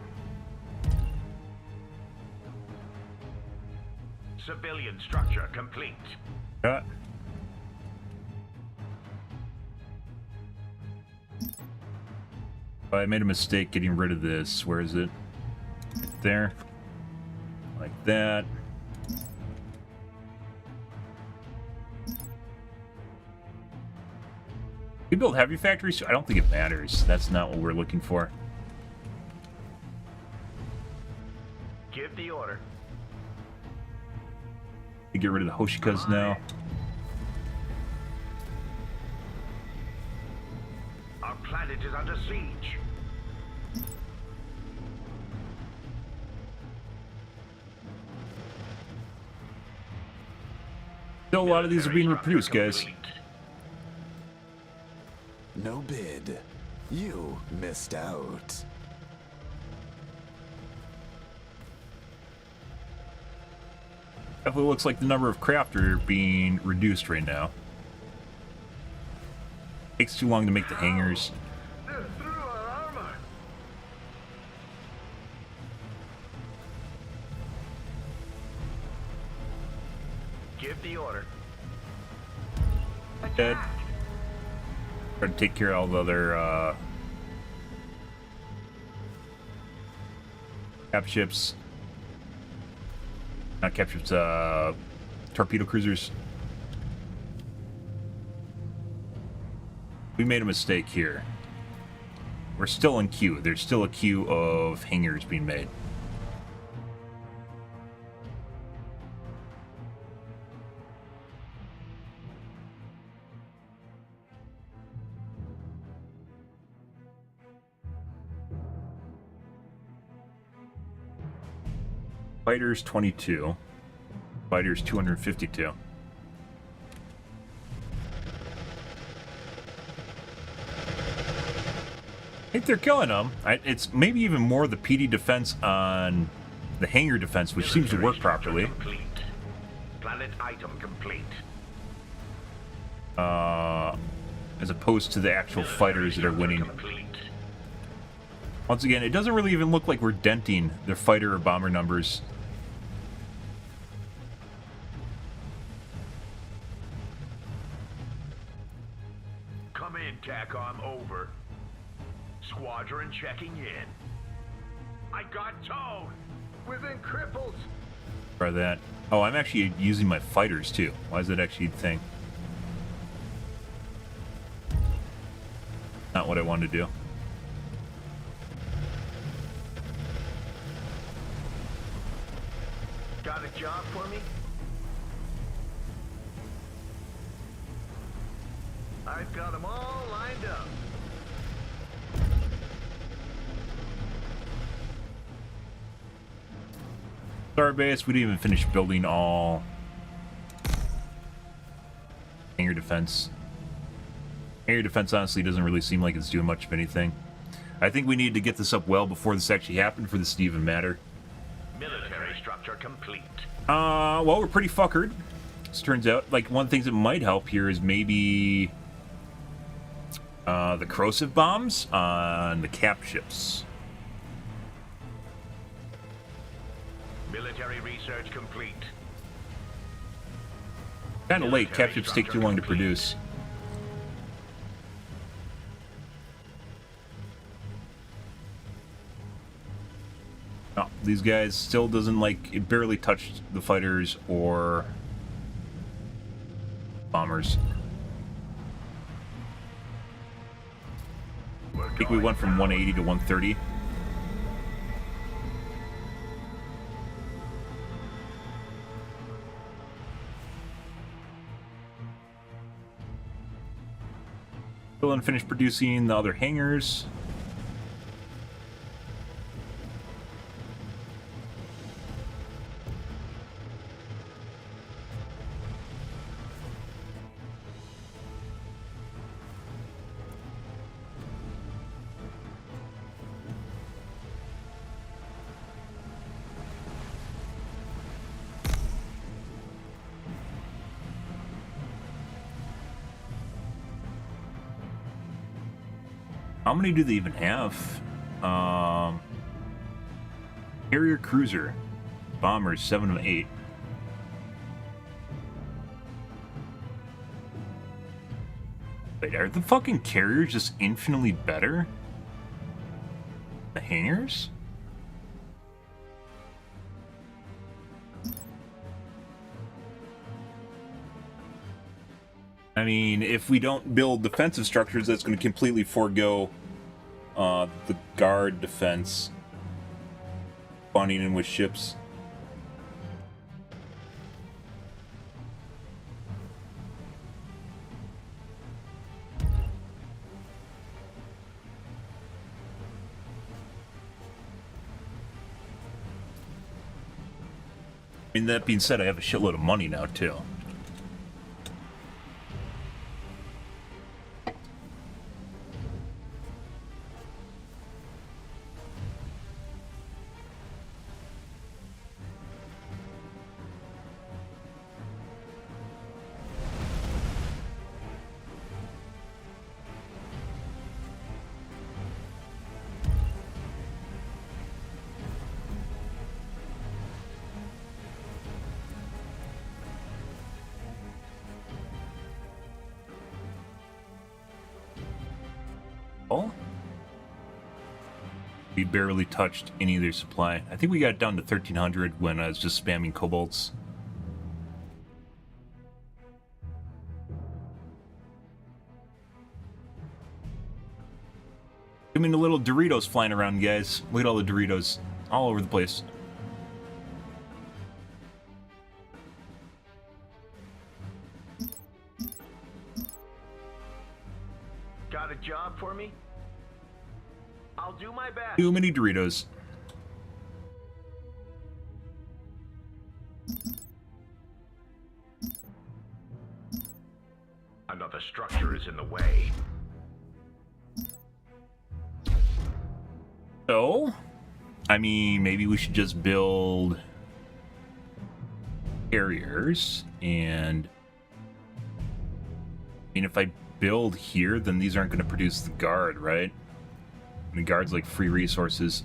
Civilian structure complete. Yeah. I made a mistake getting rid of this. Where is it? Right there. Like that. We build heavy factories? I don't think it matters. That's not what we're looking for. Give the order. To get rid of the Hoshikas now. Our planet is under siege. Still, a lot of these are being reproduced, guys. No bid. You missed out. Definitely looks like the number of craft are being reduced right now. Takes too long to make the hangars. They're through our armor. Give the order. Dead. Try to take care of all the other cap ships. Not captured, torpedo cruisers. We made a mistake here. We're still in queue. There's still a queue of hangars being made. Fighters 22. Fighters 252. I think they're killing them. It's maybe even more the PD defense on the hangar defense, which seems to work properly. Complete. Planet item complete. As opposed to the actual fighters that are winning. Complete. Once again, it doesn't really even look like we're denting their fighter or bomber numbers. Come in, TACOM, over. Squadron checking in. I got towed! Within cripples! Try that. Oh, I'm actually using my fighters too. Why is that actually a thing? Not what I wanted to do. Got a job for me? I've got them all lined up. Starbase, we didn't even finish building all hangar defense. Hangar defense honestly doesn't really seem like it's doing much of anything. I think we need to get this up well before this actually happened for this to even matter. Military structure complete. Well, we're pretty fuckered. This turns out, like, one of the things that might help here is maybe the corrosive bombs on the cap ships. Military research complete. Kind of late. Cap ships take too long to produce. Oh, these guys still doesn't like it. Barely touched the fighters or bombers. I think we went from 180 to 130. Still unfinished producing the other hangars. How many do they even have? Carrier cruiser. Bombers, 7 of 8. Wait, are the fucking carriers just infinitely better? The hangars? I mean, if we don't build defensive structures, that's going to completely forego the guard defense. Spawning in with ships. I mean, that being said, I have a shitload of money now, too. We barely touched any of their supply. I think we got down to 1,300 when I was just spamming cobalts. I mean, the little Doritos flying around, guys. Look at all the Doritos all over the place. Got a job for me? I'll do my best. Too many Doritos. Another structure is in the way. So, I mean, maybe we should just build carriers, and I mean, if I build here, then these aren't going to produce the guard, right? And the guard's like free resources.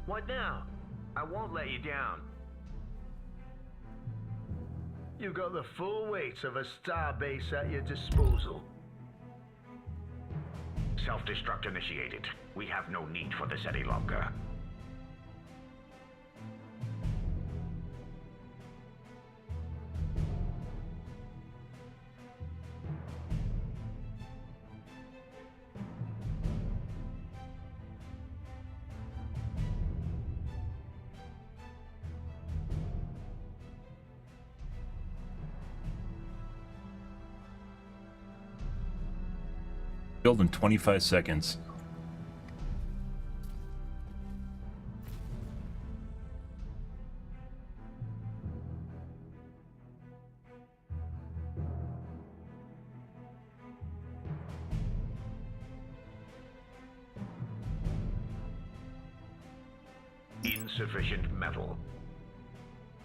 What now? I won't let you down. You got the full weight of a starbase at your disposal. Self-destruct initiated. We have no need for this any longer. Build in 25 seconds. Insufficient metal.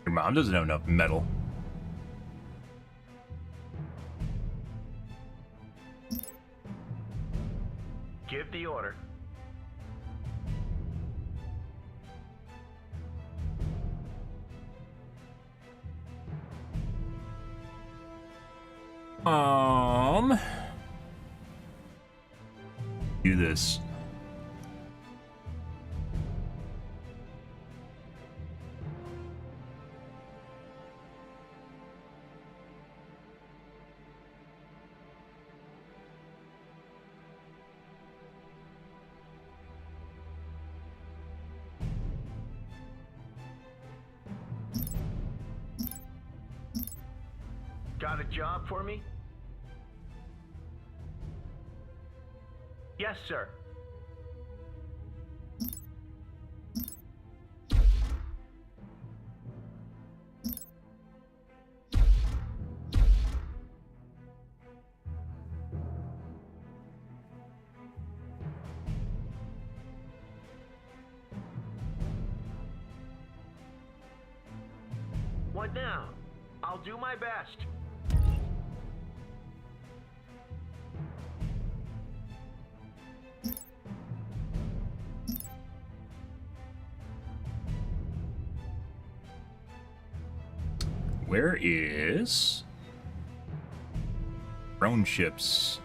Your mom doesn't have enough metal. Give the order. Do this. Got a job for me? Yes, sir. What now? I'll do my best. Where is drone ships?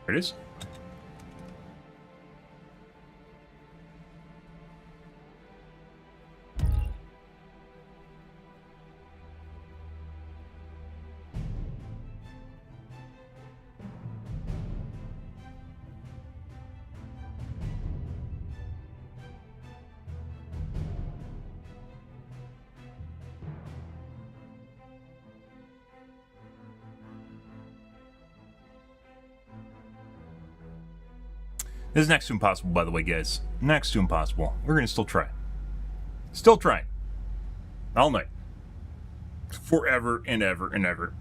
There it is. This is next to impossible, by the way, guys. Next to impossible. We're gonna still try. Still trying. All night. Forever and ever and ever.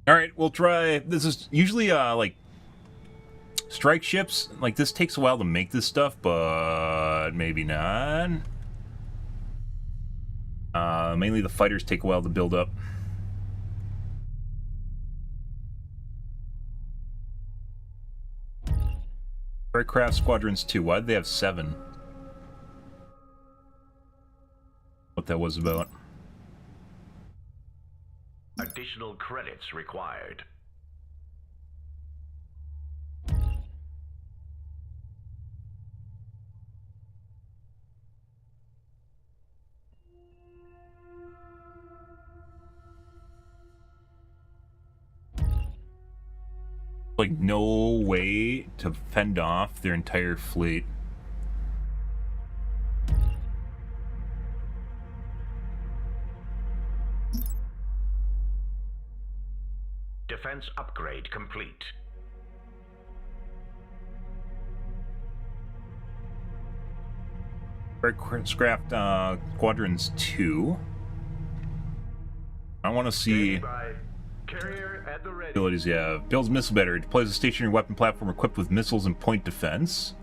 Alright, we'll try. This is usually, like, strike ships. Like, this takes a while to make this stuff, but maybe not. Mainly the fighters take a while to build up. Aircraft Squadrons 2. Why did they have 7? What that was about. Additional credits required. Like, no way to fend off their entire fleet. Defense upgrade complete. Aircraft Squadrons 2. I want to see Carrier at the ready. abilities you have. Builds missile battery. Deploys a stationary weapon platform equipped with missiles and point defense.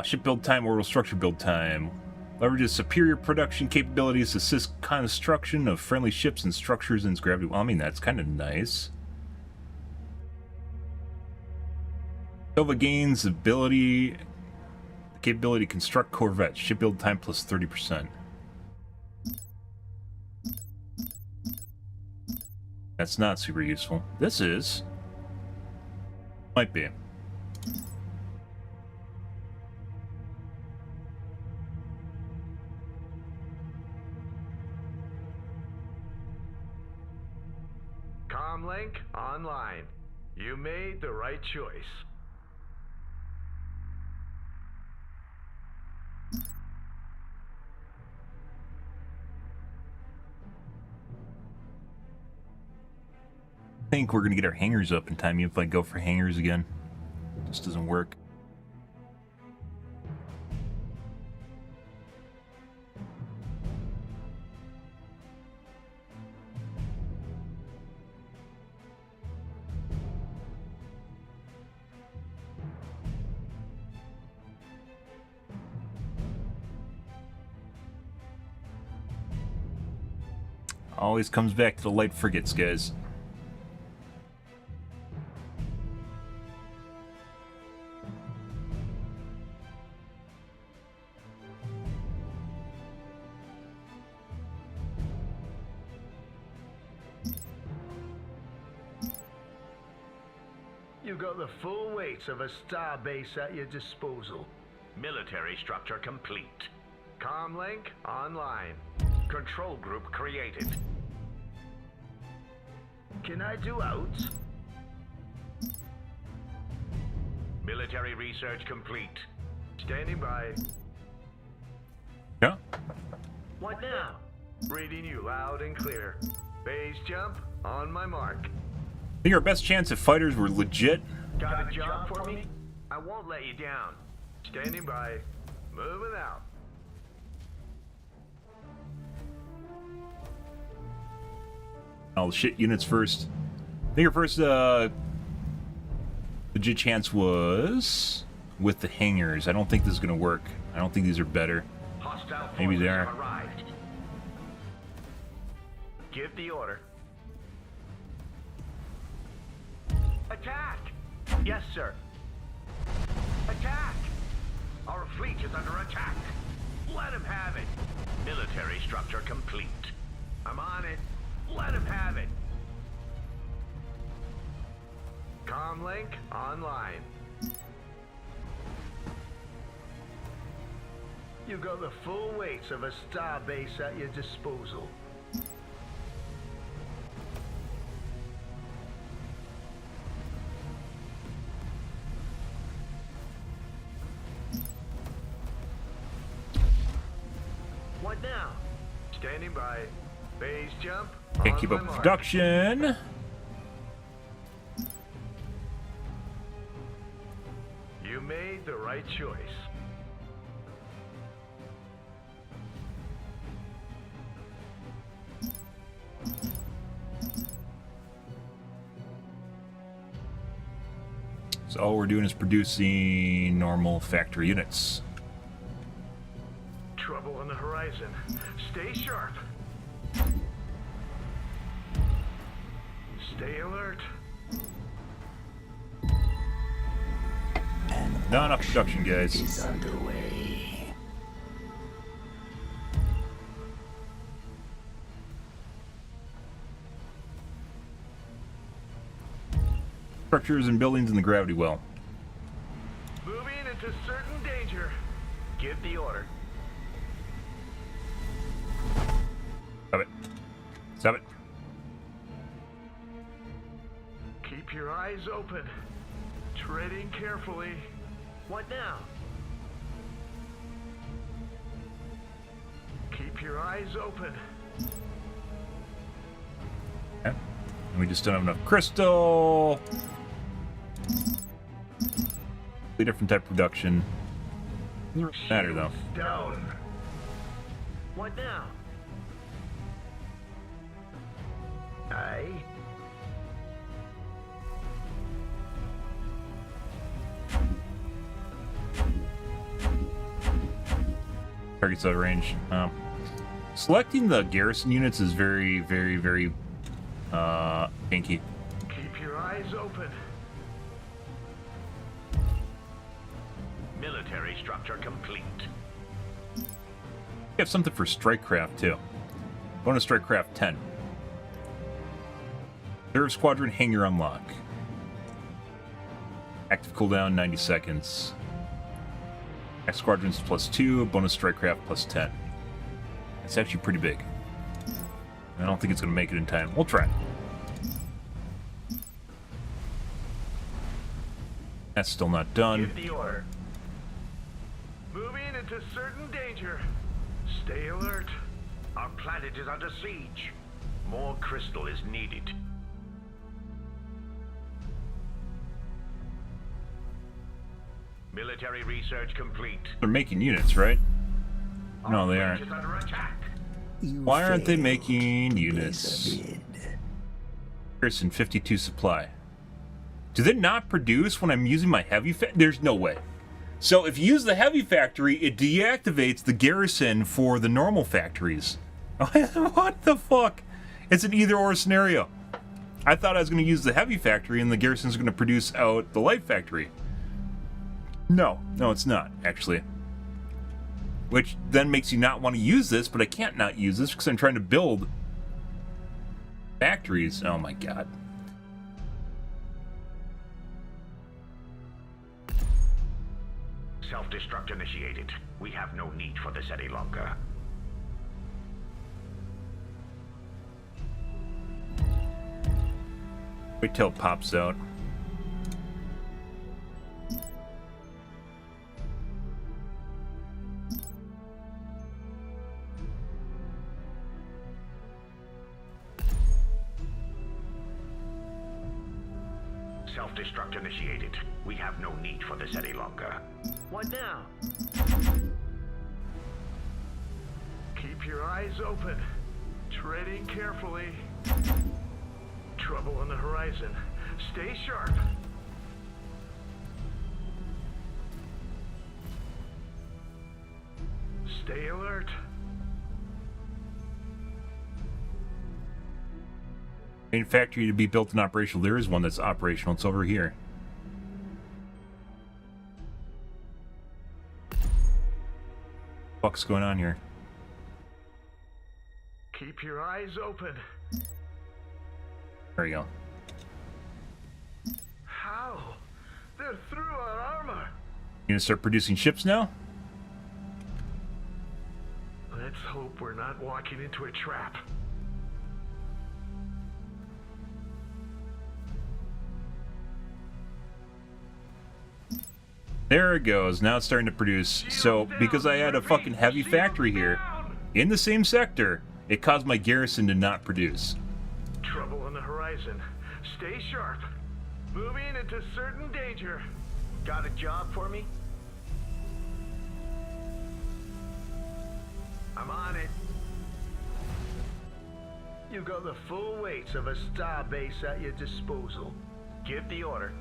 Ship build time, orbital structure build time. Leverages superior production capabilities to assist construction of friendly ships and structures in its gravity. Well, I mean, that's kind of nice. Nova gains the capability to construct corvettes. Ship build time plus 30%. That's not super useful. This is. Might be. Comlink online. You made the right choice. I think we're gonna get our hangars up in time, even if I go for hangars again. This doesn't work. Always comes back to the light frigates, guys. You got the full weight of a star base at your disposal. Military structure complete. Comlink online. Control group created. Can I do outs? Military research complete. Standing by. Yeah. What now? Reading you loud and clear. Base jump on my mark. I think our best chance if fighters were legit. Got a job for me? I won't let you down. Standing by. Moving out. All the shit units first. I think our first legit chance was with the hangars. I don't think this is gonna work. I don't think these are better. Hostile Maybe they forces are. have arrived. Give the order. Attack! Yes, sir. Attack! Our fleet is under attack. Let him have it. Military structure complete. I'm on it. Let him have it. Comlink online. You got the full weight of a star base at your disposal. What now? Standing by. Base jump. Can't on keep my up with mark. production. made the right choice. So all we're doing is producing normal factory units. Trouble on the horizon. Stay sharp. Stay alert. Not enough production, guys. Is underway. Structures and buildings in the gravity well. Moving into certain danger. Give the order. Stop it. Stop it. Keep your eyes open. Treading carefully. What now? Keep your eyes open. Okay. And we just don't have enough crystal. A different type of production. Doesn't matter though. Down. What now? Aye. Targets out of range. Selecting the garrison units is very, very, very pinky. Keep your eyes open. Military structure complete. We have something for Strikecraft too. Bonus Strikecraft 10. Reserve Squadron Hangar unlock. Active cooldown 90 seconds. X Squadrons +2, bonus Strikecraft +10. It's actually pretty big. I don't think it's going to make it in time. We'll try. That's still not done. Give the order. Moving into certain danger. Stay alert. Our planet is under siege. More crystal is needed. Military research complete. They're making units, right? No, they Our aren't. fleet is under attack. Why aren't they making units? Garrison 52 supply. Do they not produce when I'm using my heavy There's no way. So if you use the heavy factory, it deactivates the garrison for the normal factories. What the fuck? It's an either-or scenario. I thought I was going to use the heavy factory and the garrison's going to produce out the light factory. No, it's not, actually. Which then makes you not want to use this, but I can't not use this because I'm trying to build factories. Oh my god. Self-destruct initiated. We have no need for this any longer. Wait till it pops out. Self-destruct initiated. We have no need for this any longer. What now? Keep your eyes open. Treading carefully. Trouble on the horizon. Stay sharp. Stay alert. Main factory to be built and operational. There is one that's operational. It's over here. What's going on here? Keep your eyes open. There you go. How? They're through our armor. You gonna start producing ships now? Let's hope we're not walking into a trap. There it goes. Now it's starting to produce. So, because I had a fucking heavy factory here, in the same sector, it caused my garrison to not produce. Trouble on the horizon. Stay sharp. Moving into certain danger. Got a job for me? I'm on it. You got the full weight of a star base at your disposal. Give the order.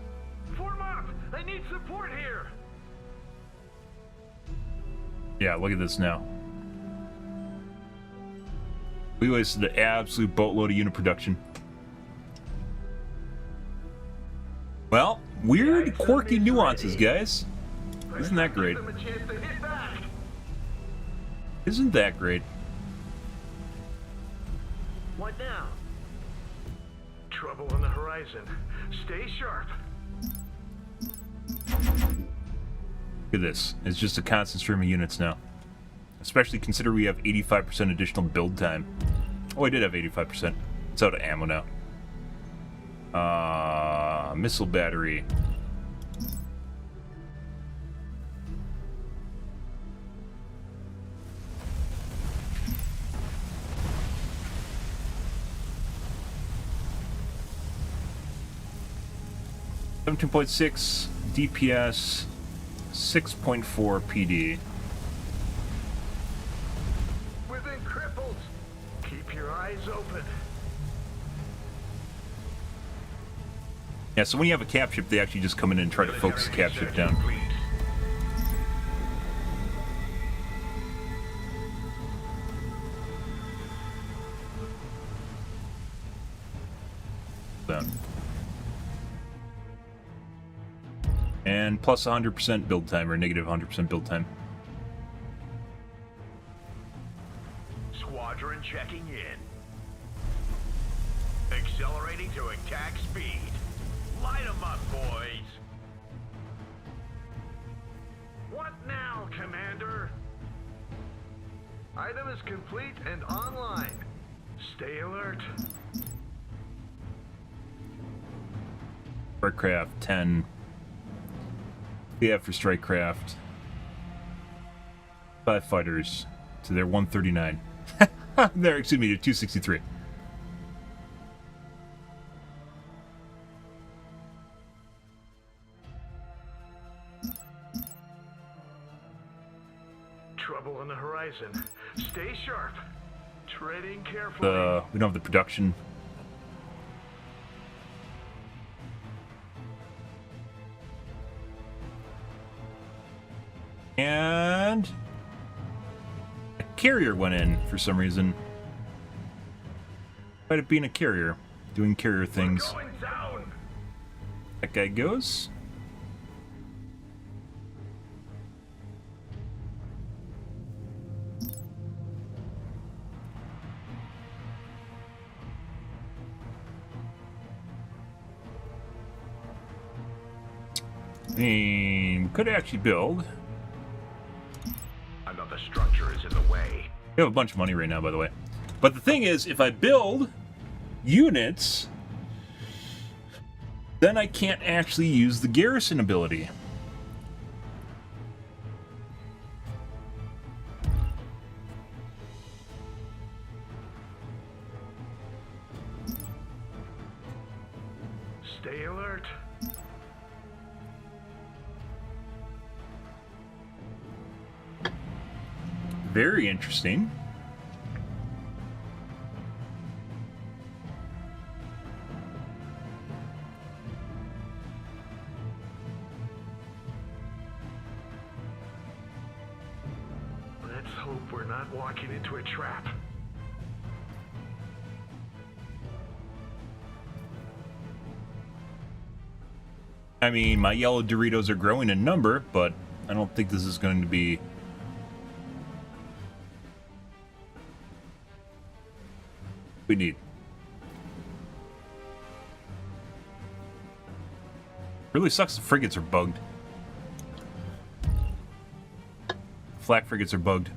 Form up! I need support here! Yeah, look at this now. We wasted an absolute boatload of unit production. Well, weird, quirky nuances, guys. Isn't that great? Isn't that great? What now? Trouble on the horizon. Stay sharp. Look at this. It's just a constant stream of units now. Especially consider we have 85% additional build time. Oh, I did have 85%. It's out of ammo now. Missile battery. .6 DPS, 6.4 PD. Within cripples. Keep your eyes open. Yeah, so when you have a cap ship, they actually just come in and try to focus the cap ship down. Down. And plus 100% build time, or negative 100% build time. Squadron checking in. Accelerating to attack speed. Light 'em up, boys. What now, Commander? Item is complete and online. Stay alert. Strikecraft 10. Yeah, for Strikecraft. 5 fighters to their 139. There, excuse me, to 263. Trouble on the horizon. Stay sharp. Treading carefully. We don't have the production. And a carrier went in for some reason. Might have been a carrier doing carrier things. Going down. That guy goes. I mean, could actually build. Another structure is in the way. We have a bunch of money right now, by the way. But the thing is, if I build units, then I can't actually use the garrison ability. Stay alert. Very interesting. Let's hope we're not walking into a trap. I mean, my yellow Doritos are growing in number, but I don't think this is going to be... we need. Really sucks the frigates are bugged. Flak frigates are bugged.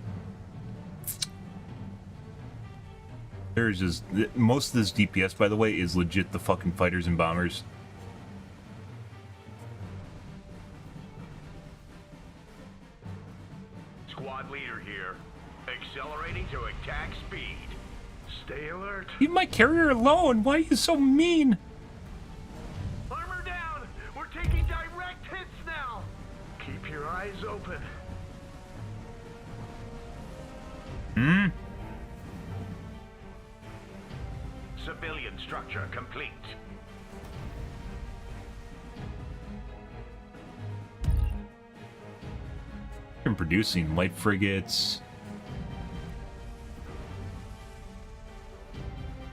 There's just... most of this DPS, by the way, is legit the fucking fighters and bombers. Squad leader here. Accelerating to attack speed. Stay alert. Leave my carrier alone! Why are you so mean? Armor down! We're taking direct hits now! your eyes open. Hmm? Civilian structure complete. I'm producing light frigates.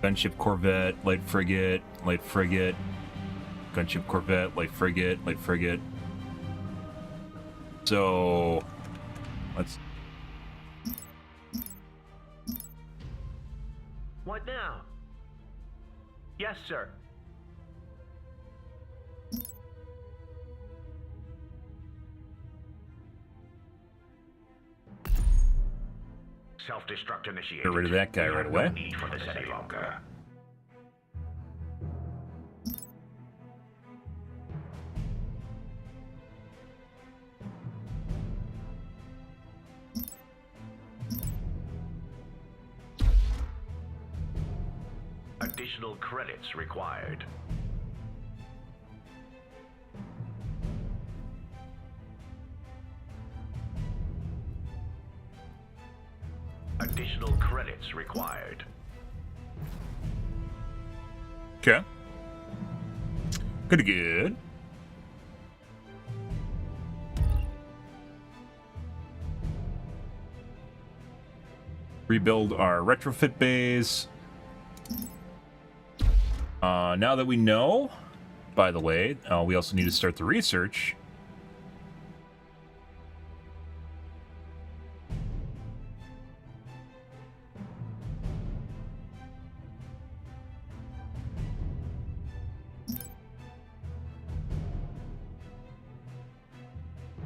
Gunship corvette, light frigate, gunship corvette, light frigate. So let's. What now? Yes, sir. Self-destruct initiated. Get rid of that guy right away. No need for this any longer. Additional credits required. Additional credits required. Okay. Pretty good. Rebuild our retrofit bays. Now that we know, by the way, we also need to start the research.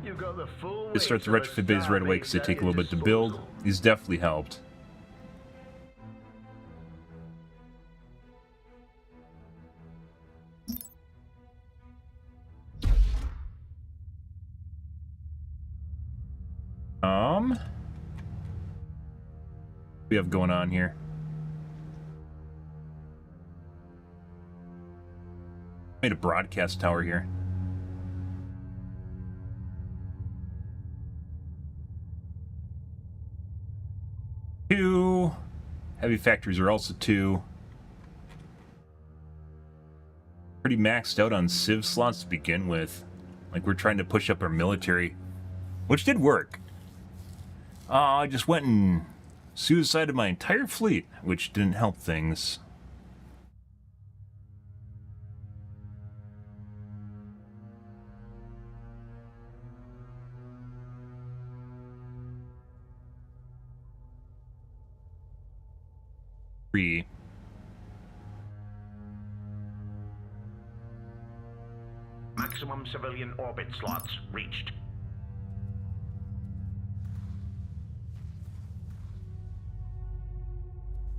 You go the full way. To start the retrofit bays right away because they take a little bit to build. These definitely helped. What we have going on here? Made a broadcast tower here. Two. Heavy factories are also 2. Pretty maxed out on civ slots to begin with. Like, we're trying to push up our military, which did work. I just went and suicided my entire fleet, which didn't help things. Maximum civilian orbit slots reached.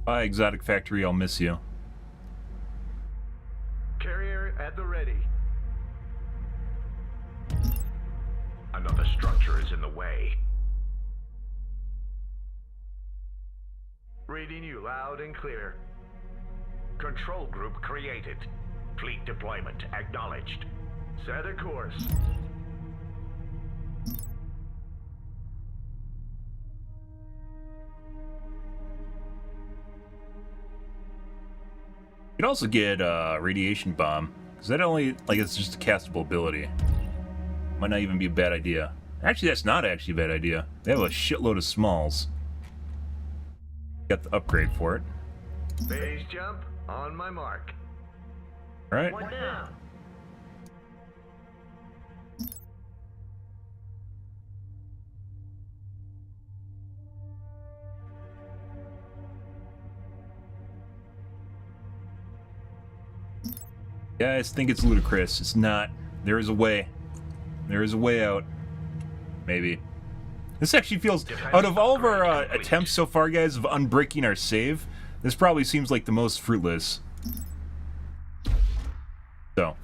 Bye, exotic factory, I'll miss you. Carrier at the ready. Another structure is in the way. Reading you loud and clear. Control group created. Fleet deployment acknowledged. Set a course. You could also get radiation bomb, because that only, like, it's just a castable ability. Might not even be a bad idea. Actually, that's not actually a bad idea. They have a shitload of smalls. Got the upgrade for it. Phase jump on my mark. All right. What now? Guys, think it's ludicrous. It's not. There is a way. There is a way out. Maybe. This actually feels... Out of all of our attempts so far, guys, of unbreaking our save, this probably seems like the most fruitless. So.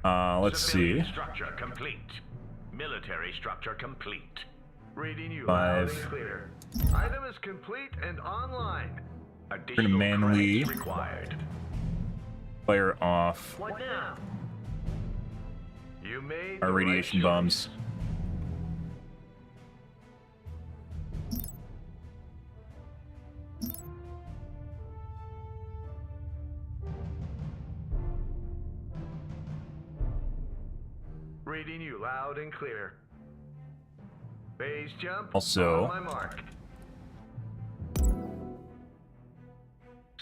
Let's see. Structure complete. Military structure complete. Reading you 5. loud and clear. Item is complete and online. We're gonna manually required. fire off. What now? You made our the radiation right bombs. choice. Reading you loud and clear. Phase jump. Also- On my mark.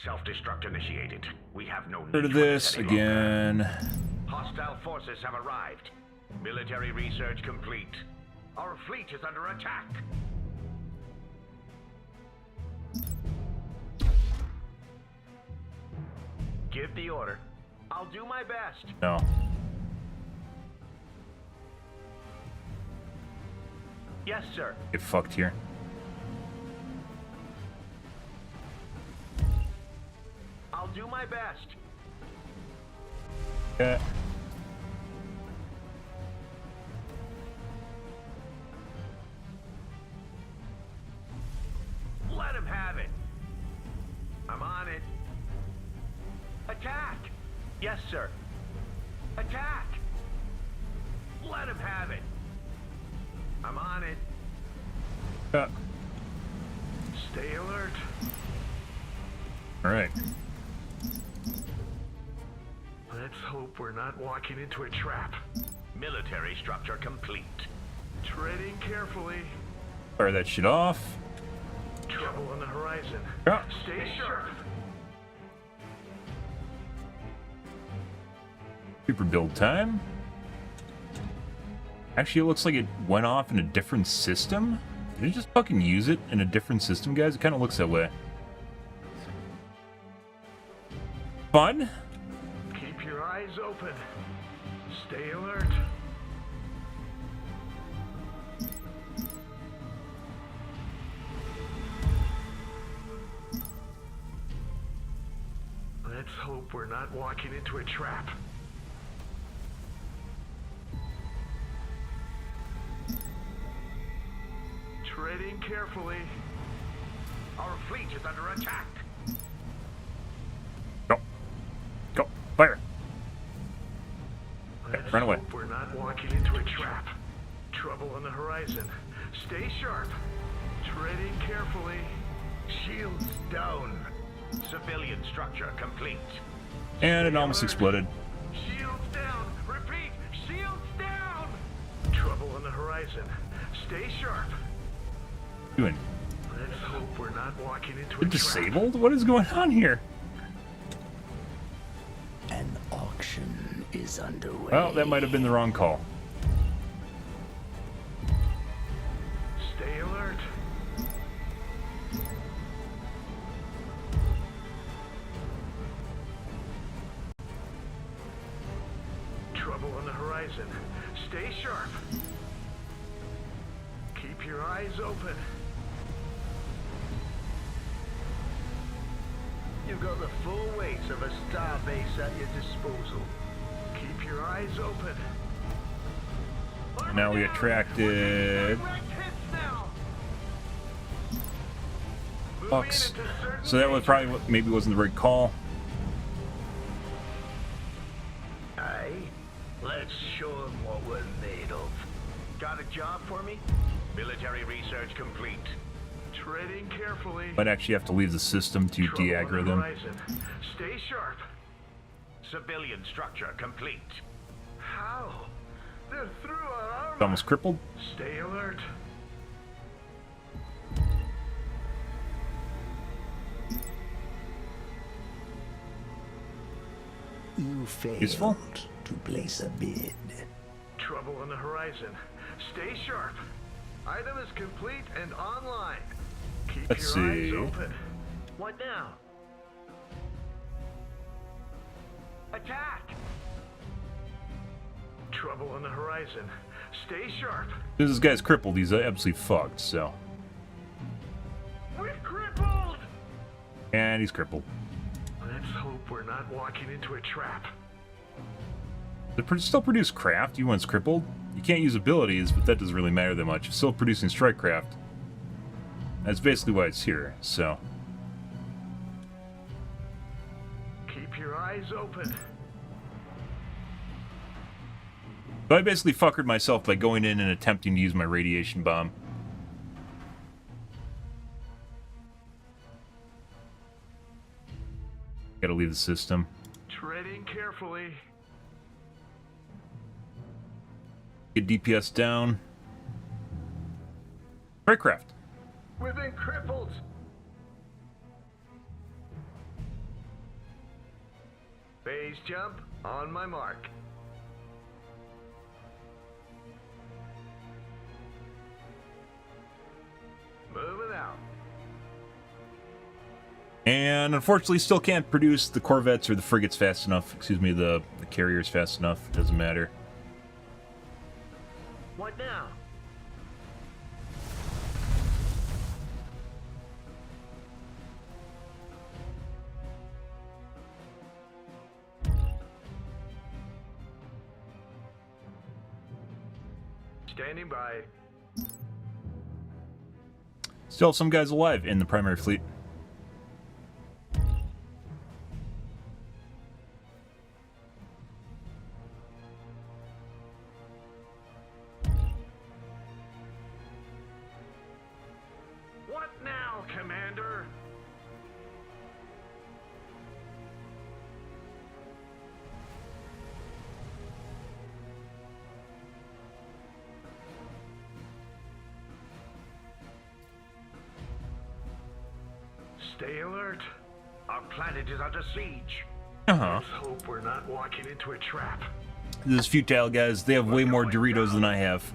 Self-destruct initiated. We have no need Heard of for this any longer. again. Hostile forces have arrived. Military research complete. Our fleet is under attack. Give the order. I'll do my best. No. Yes, sir. Get fucked here. I'll do my best. Yeah. Let him have it. I'm on it. Attack! Yes, sir. Attack! Let him have it. I'm on it. Stay alert. All right. Let's hope we're not walking into a trap. Military structure complete. Treading carefully. Fire that shit off. Trouble on the horizon. Yeah. Stay sharp. Super build time. Actually, it looks like it went off in a different system. Did it just fucking use it in a different system, guys? It kind of looks that way. Fun. Keep your eyes open. Stay alert. Let's hope we're not walking into a trap. Treading carefully. Our fleet is under attack. Go. Go. Fire. Let's Run away. hope we're not walking into a trap. Trouble on the horizon. Stay sharp. Treading carefully. Shields down. Civilian structure complete. And it almost exploded. Shields down. Repeat. Shields down. Trouble on the horizon. Stay sharp. Doing. Let's hope we're not walking into a They're trap. disabled? What is going on here? An auction is underway. Well, that might have been the wrong call. Stay alert. Trouble on the horizon. Stay sharp. Keep your eyes open. You've got the full weight of a starbase at your disposal. Keep your eyes open. Now we attracted Bucks. So that was probably what maybe wasn't the right call. Aye. Let's show them what we're made of. Got a job for me? Military research complete. Treading carefully. Might actually have to leave the system to Trouble on de-aggro the them. horizon. Stay sharp. Civilian structure complete. How? They're through our armor. It's almost crippled. Stay alert. You failed Useful? to place a bid. Trouble on the horizon. Stay sharp. Item is complete and online. Keep Let's your see. eyes open. What now? Attack! Trouble on the horizon. Stay sharp. This guy's crippled. He's absolutely fucked, so. We're crippled! And he's crippled. Let's hope we're not walking into a trap. They still produce craft, even when it's crippled. You can't use abilities, but that doesn't really matter that much. It's still producing strike craft. That's basically why it's here, so. Keep your eyes open. So I basically fuckered myself by going in and attempting to use my radiation bomb. Gotta leave the system. Treading carefully. Get DPS down. Aircraft. We've been crippled. Phase jump on my mark. Moving out. And unfortunately, still can't produce the corvettes or the frigates fast enough. Excuse me, the carriers fast enough. Doesn't matter. What now? Standing by. Still some guys alive in the primary fleet. What now, Commander? Stay alert. Our planet is under siege. Uh-huh. Let's hope we're not walking into a trap. This is futile, guys. They have way more Doritos than I have.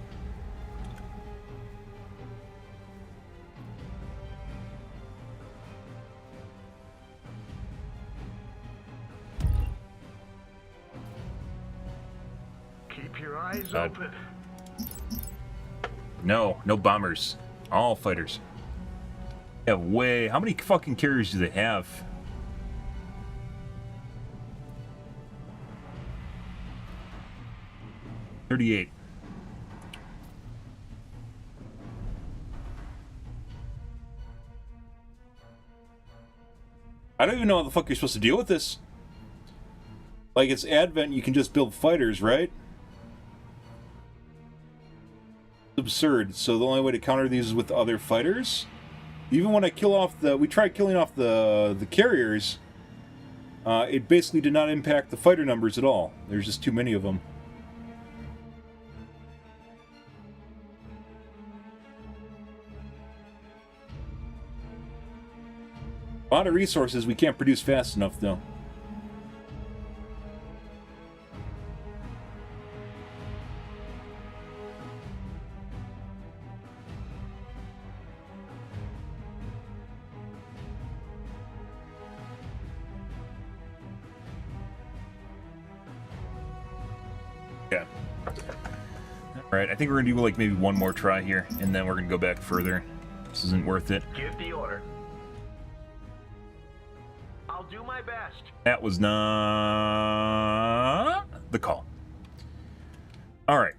Keep your eyes open. No bombers. All fighters. They have way... How many fucking carriers do they have? $38. I don't even know how the fuck you're supposed to deal with this. Like, it's Advent, you can just build fighters, right? It's absurd. So the only way to counter these is with other fighters? Even when I kill off the... We tried killing off the carriers. It basically did not impact the fighter numbers at all. There's just too many of them. A lot of resources we can't produce fast enough, though. Yeah. Alright, I think we're gonna do like maybe one more try here, and then we're gonna go back further. This isn't worth it. Give the order. I'll do my best. That was not the call. Alright,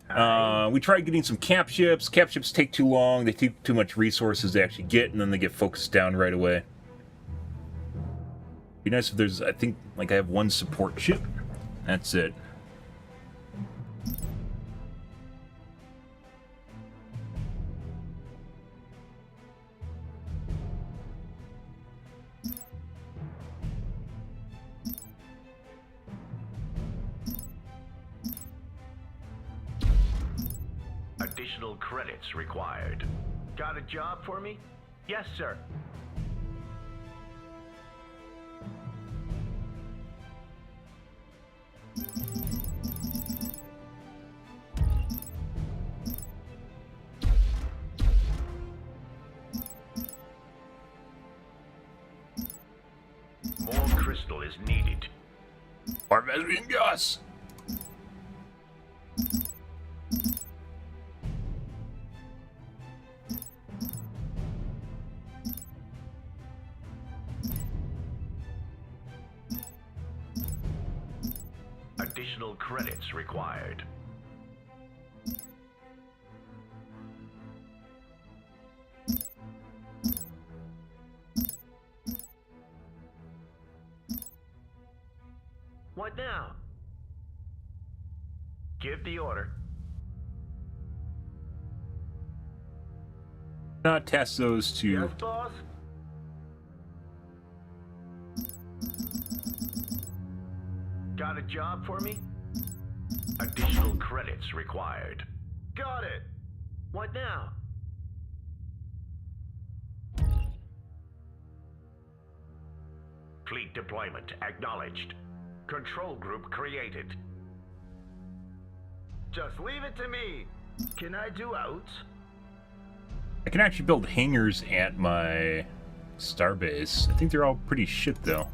we tried getting some cap ships. Cap ships take too long, they take too much resources to actually get, and then they get focused down right away. Be nice if there's, I think, like I have one support ship. That's it. Additional credits required. Got a job for me? Yes, sir. More crystal is needed. Parmesan gas! Additional credits required. What now? Give the order. Not task those to. Yes, boss? Got a job for me? Additional credits required. Got it. What now? Fleet deployment acknowledged. Control group created. Just leave it to me. Can I do outs? I can actually build hangars at my starbase. I think they're all pretty shit though.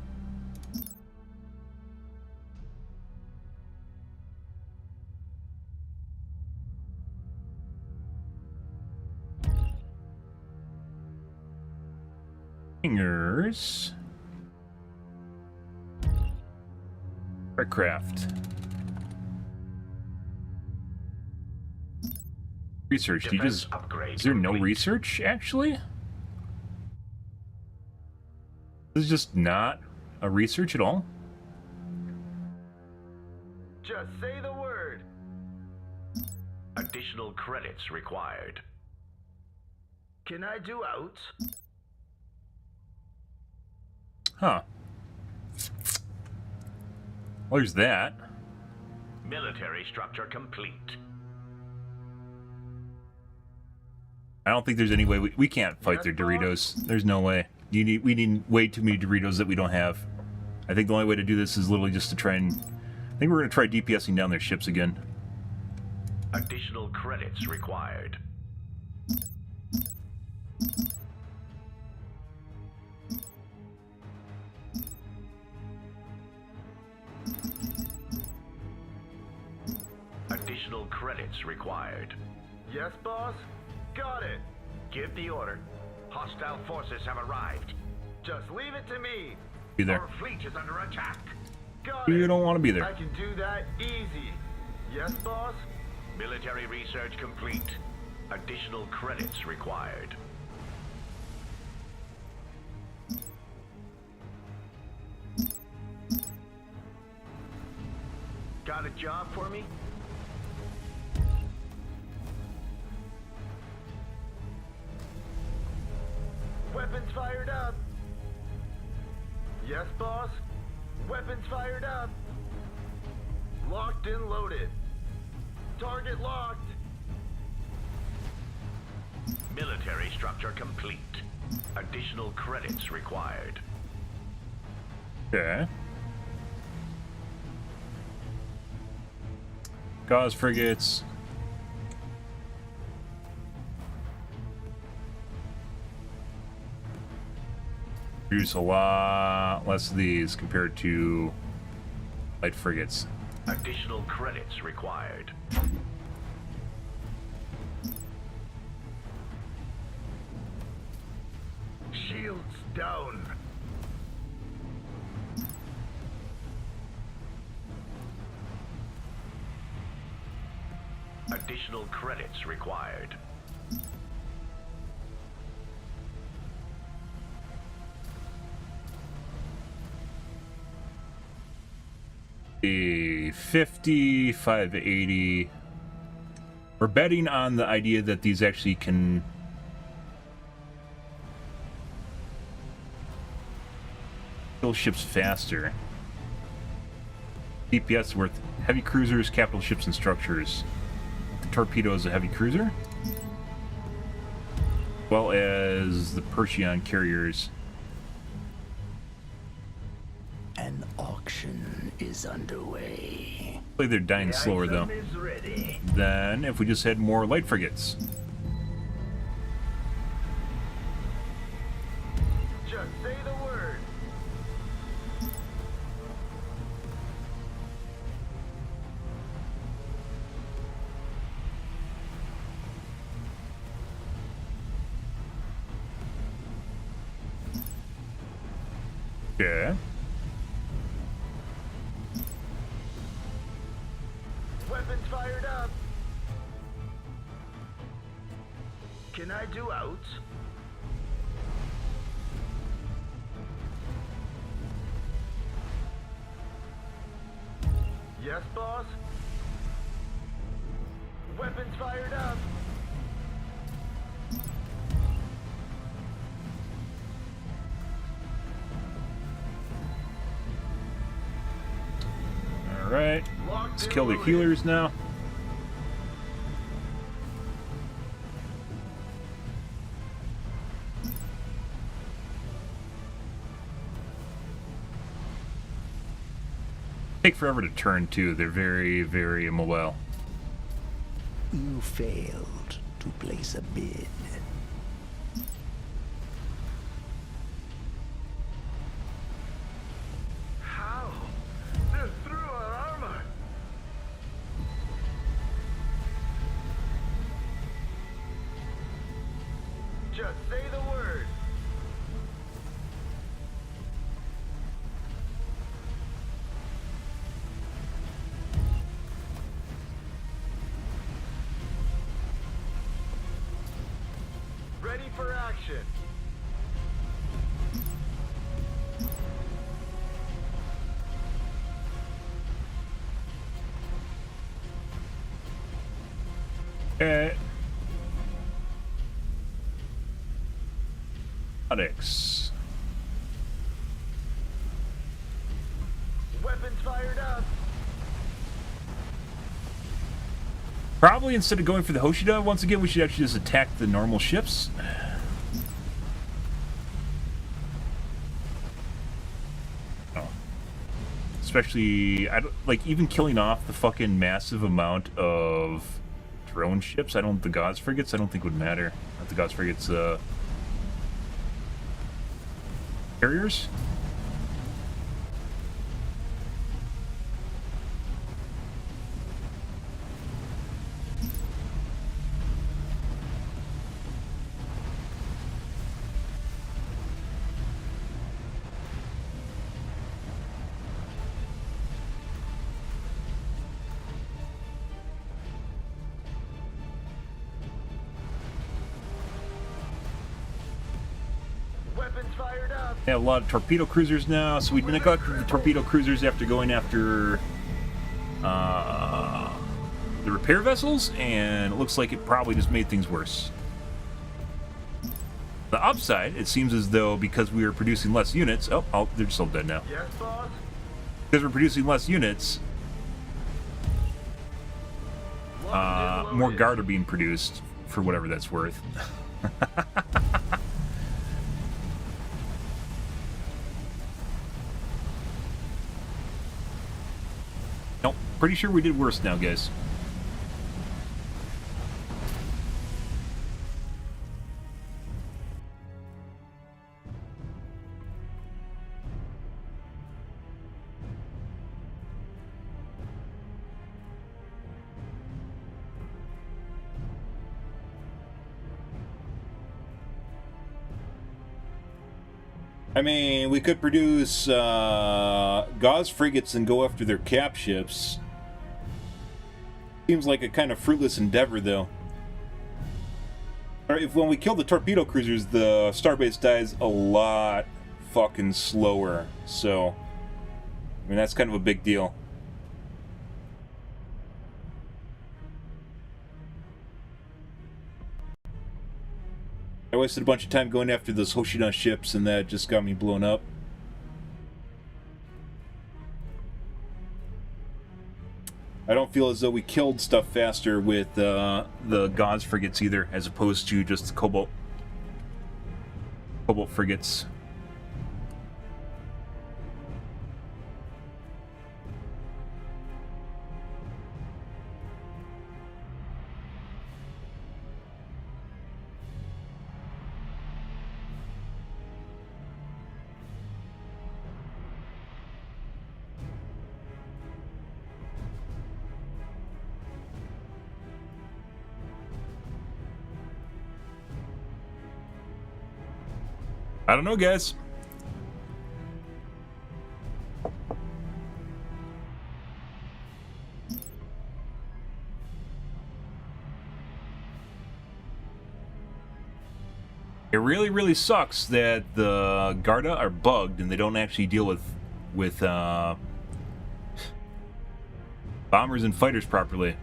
Hangars. Aircraft. Research. Do you Defense just, upgrade is there no complete. research actually? This is just not a research at all. Just say the word. Additional credits required. Can I do outs? Huh. Well, there's that. Military structure complete. I don't think there's any way we can't fight their Doritos. There's no way. We need way too many Doritos that we don't have. I think the only way to do this is literally just to try and. I think we're gonna try DPSing down their ships again. Additional credits required. Additional credits required. Yes, boss? Got it. Give the order. Hostile forces have arrived. Just leave it to me. Be there. Our fleet is under attack. Got it. You don't want to be there. I can do that easy. Yes, boss? Military research complete. Additional credits required. Got a job for me? Weapons fired up. Yes, boss? Weapons fired up. Locked and loaded. Target locked. Military structure complete. Additional credits required. Okay. Gauze frigates. Produce a lot less of these compared to light frigates. Additional credits required. Shields down. Additional credits required. The 50, 580. We're betting on the idea that these actually can kill ships faster. DPS worth heavy cruisers, capital ships, and structures. The torpedo is a heavy cruiser, as well as the Percheon carriers. An auction is underway. Like they're dying slower though. Is ready. Then if we just had more light frigates. Just say the word. Yeah. Weapons fired up. Can I do outs? Yes, boss? Weapons fired up. Alright, let's kill the healers now. Take forever to turn too. They're very, very immobile. You failed to place a bid. How? They're through our armor. Just say the word. Ready for action. Okay. Onyx. Weapons fired up. Probably instead of going for the Hoshida, once again, we should actually just attack the normal ships. Oh. Especially, I don't, like, even killing off the fucking massive amount of drone ships, the Gods frigates, I don't think would matter. Not the Gods frigates, carriers? Weapons fired up. They have a lot of torpedo cruisers now, so we neglected the torpedo cruisers after going after the repair vessels, and it looks like it probably just made things worse. The upside, it seems as though because we are producing less units... Oh, they're just all dead now. Yes, boss. Because we're producing less units, more guard are being produced, for whatever that's worth. Nope, pretty sure we did worse now, guys. I mean, we could produce Gauze frigates and go after their cap ships. Seems like a kind of fruitless endeavor, though. Or if when we kill the torpedo cruisers, the starbase dies a lot fucking slower. So, I mean, that's kind of a big deal. I wasted a bunch of time going after those Hoshina ships, and that just got me blown up. I don't feel as though we killed stuff faster with the Gauze frigates either, as opposed to just the Cobalt frigates. I don't know, guys. It really, really sucks that the Garda are bugged and they don't actually deal with bombers and fighters properly.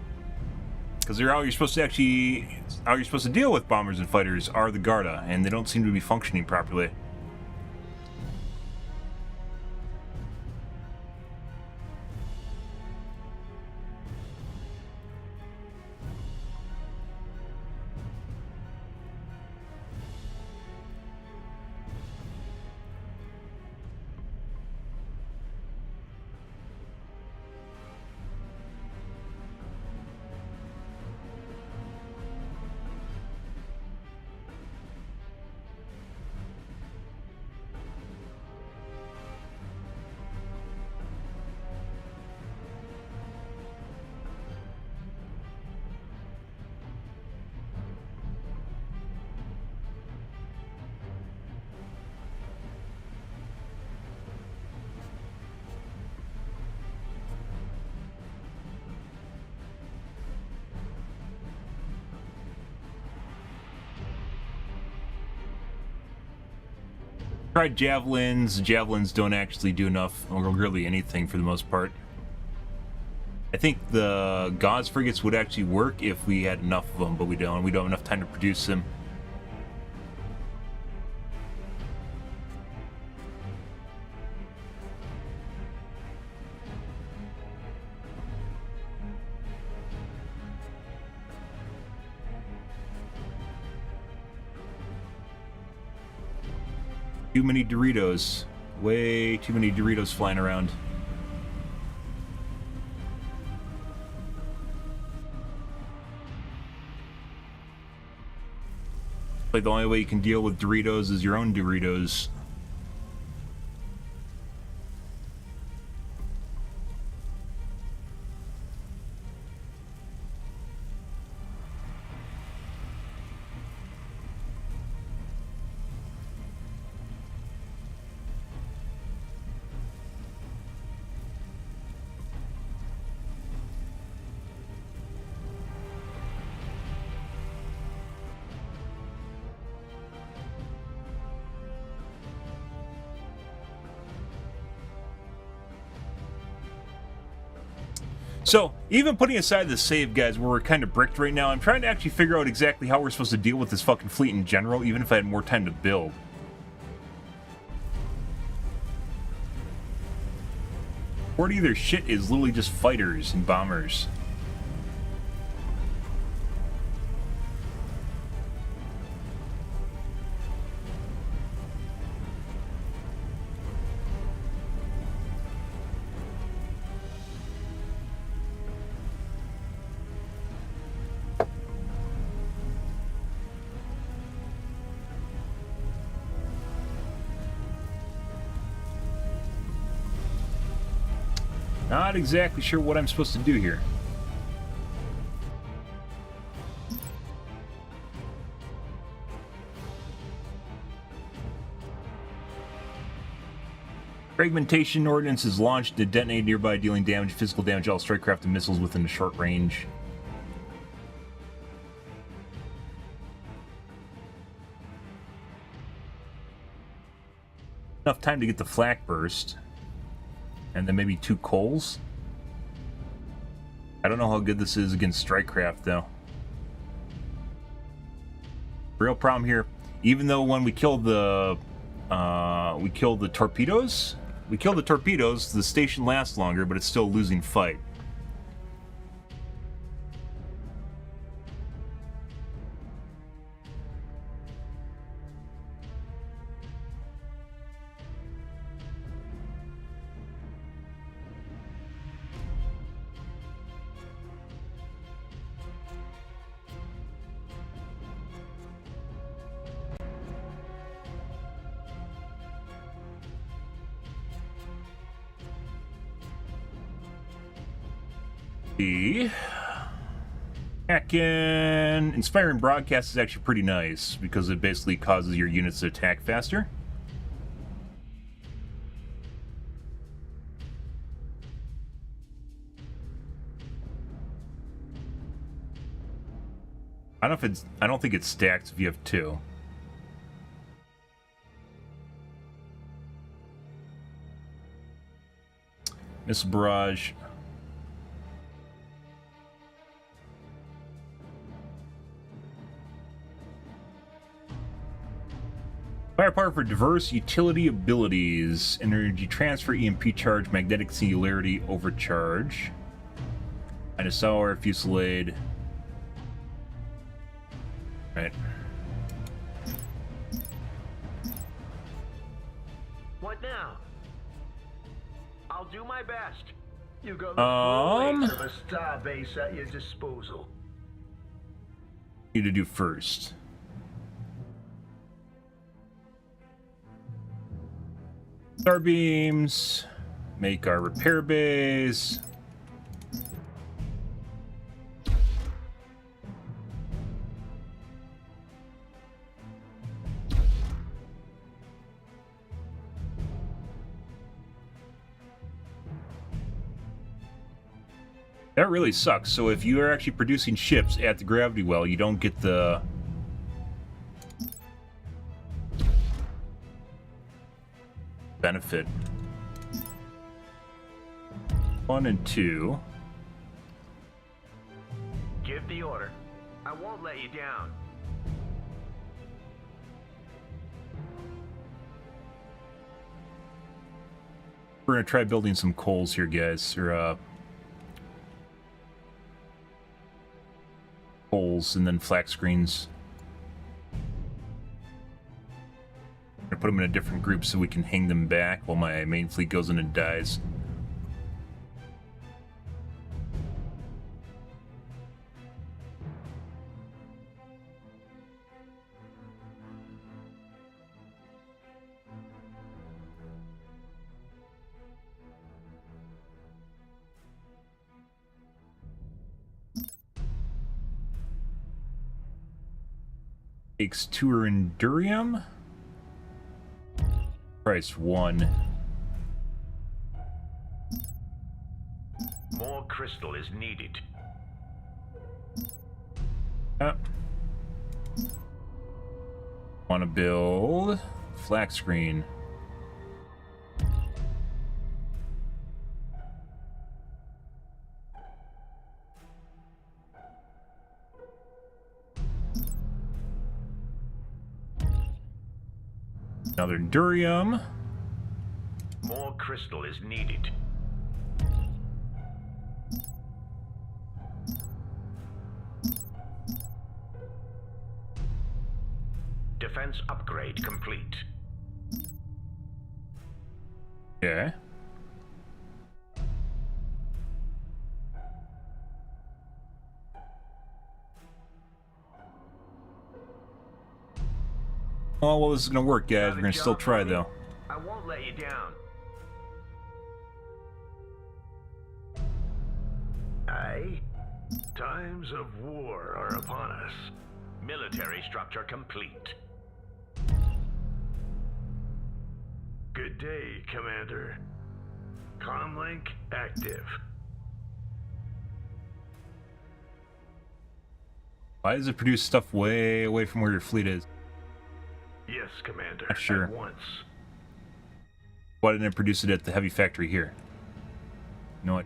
Because they're all you're supposed to deal with bombers and fighters are the Garda, and they don't seem to be functioning properly. Tried javelins. Javelins don't actually do enough, or really anything for the most part. I think the Gauze frigates would actually work if we had enough of them, but we don't. We don't have enough time to produce them. Too many Doritos. Way too many Doritos flying around. Like the only way you can deal with Doritos is your own Doritos. So, even putting aside the save, guys, where we're kind of bricked right now, I'm trying to actually figure out exactly how we're supposed to deal with this fucking fleet in general, even if I had more time to build. 40 of their shit is literally just fighters and bombers. Not exactly sure what I'm supposed to do here. Fragmentation ordnance is launched to detonate nearby, dealing damage, physical damage, all strike craft and missiles within a short range. Enough time to get the flak burst. And then maybe 2 coals. I don't know how good this is against strikecraft, though. Real problem here. Even though when we killed the torpedoes, the station lasts longer, but it's still a losing fight. The hacking inspiring broadcast is actually pretty nice because it basically causes your units to attack faster. I don't think it's stacked if you have 2. Missile barrage. Firepower for diverse utility abilities. Energy transfer, EMP charge, magnetic singularity, overcharge. Dinosaur, fusillade. Right. What now? I'll do my best. You got the full weight of a star base at your disposal. Need to do first. Star beams, make our repair bays. That really sucks. So if you are actually producing ships at the gravity well, you don't get the benefit. 1 and 2. Give the order. I won't let you down. We're gonna try building some coals here, guys, or coals and then flat screens. I'm gonna put them in a different group so we can hang them back while my main fleet goes in and dies. Takes 2 Endurium. Price 1. More crystal is needed. Want to build flat screen. Another Durium. More crystal is needed. Defense upgrade complete. Okay. Oh, well, this is gonna work, guys. We're gonna still try, though. I won't let you down. Aye? Times of war are upon us. Military structure complete. Good day, Commander. Comlink active. Why does it produce stuff way away from where your fleet is? Yes, Commander. Not sure. At once. Why didn't it produce it at the heavy factory here? You know what?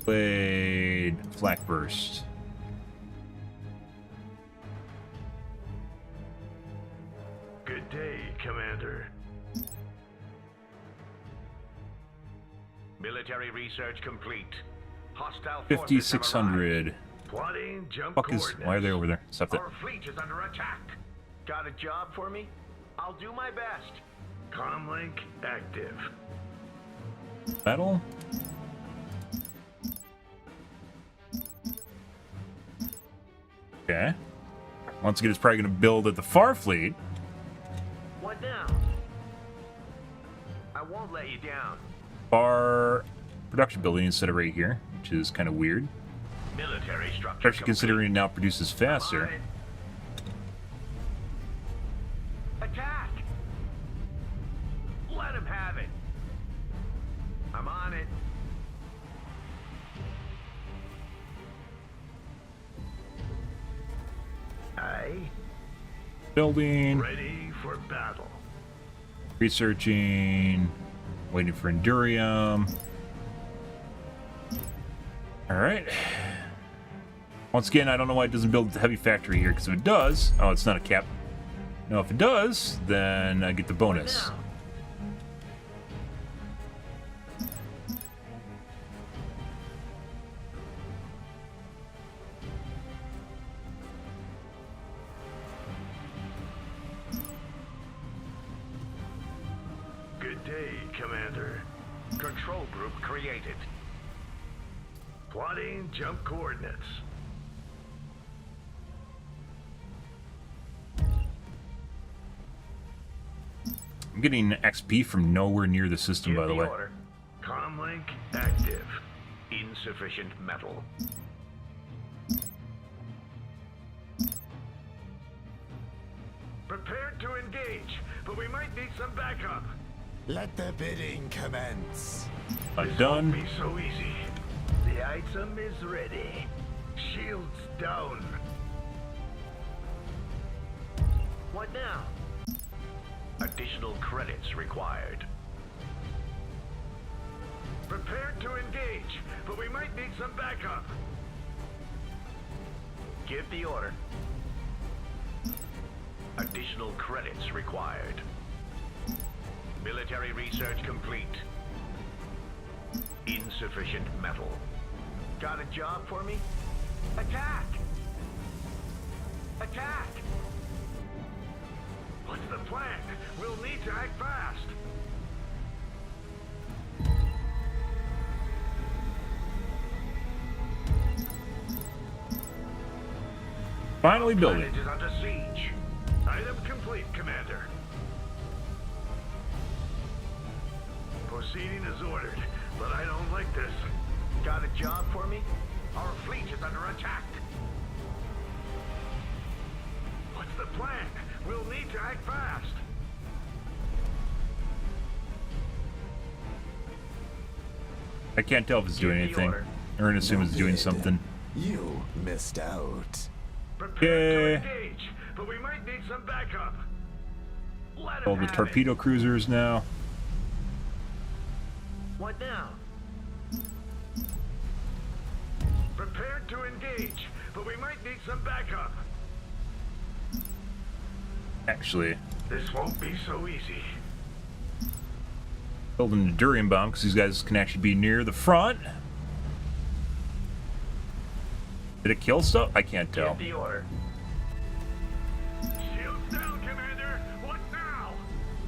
Blade flak burst. Good day, Commander. Military research complete. Hostile 5600. Plotting jump Fuck is? coordinates. Why are they over there? Stop that. Our fleet is under attack. Got a job for me? I'll do my best. Comlink active. Battle. Okay. Once again, it's probably going to build at the far fleet. What now? I won't let you down. Far production building instead of right here, which is kind of weird. Military structure Especially considering it now produces faster. Attack! Let him have it. I'm on it. Aye. Building. Ready for battle. Researching. Waiting for Endurium. Alright. Once again, I don't know why it doesn't build the heavy factory here, because if it does... Oh, it's not a cap. No, if it does, then I get the bonus. Good day, Commander. Control group created. Plotting jump coordinates. I'm getting XP from nowhere near the system, by the way. Order. Comlink active. Insufficient metal. Prepared to engage, but we might need some backup. Let the bidding commence. Done. Be so easy. The item is ready. Shields down. now? Additional credits required. Prepared to engage, but we might need some backup. Give the order. Additional credits required. Military research complete. Insufficient metal. Got a job for me? Attack! Attack! What's the plan? We'll need to act fast. Finally building. Planet is under siege. Item complete, Commander. Proceeding as ordered, but I don't like this. Got a job for me? Our fleet is under attack. What's the plan? We'll need to act fast. I can't tell if it's doing anything. Or I assume it's doing something. You missed out. Prepare to engage, but we might need some backup. Let All the torpedo cruisers now. What now? Prepared to engage, but we might need some backup. Actually, This won't be so easy. building a Durian bomb because these guys can actually be near the front. Did it kill stuff? I can't tell. Give the order. Shields down, Commander. What now?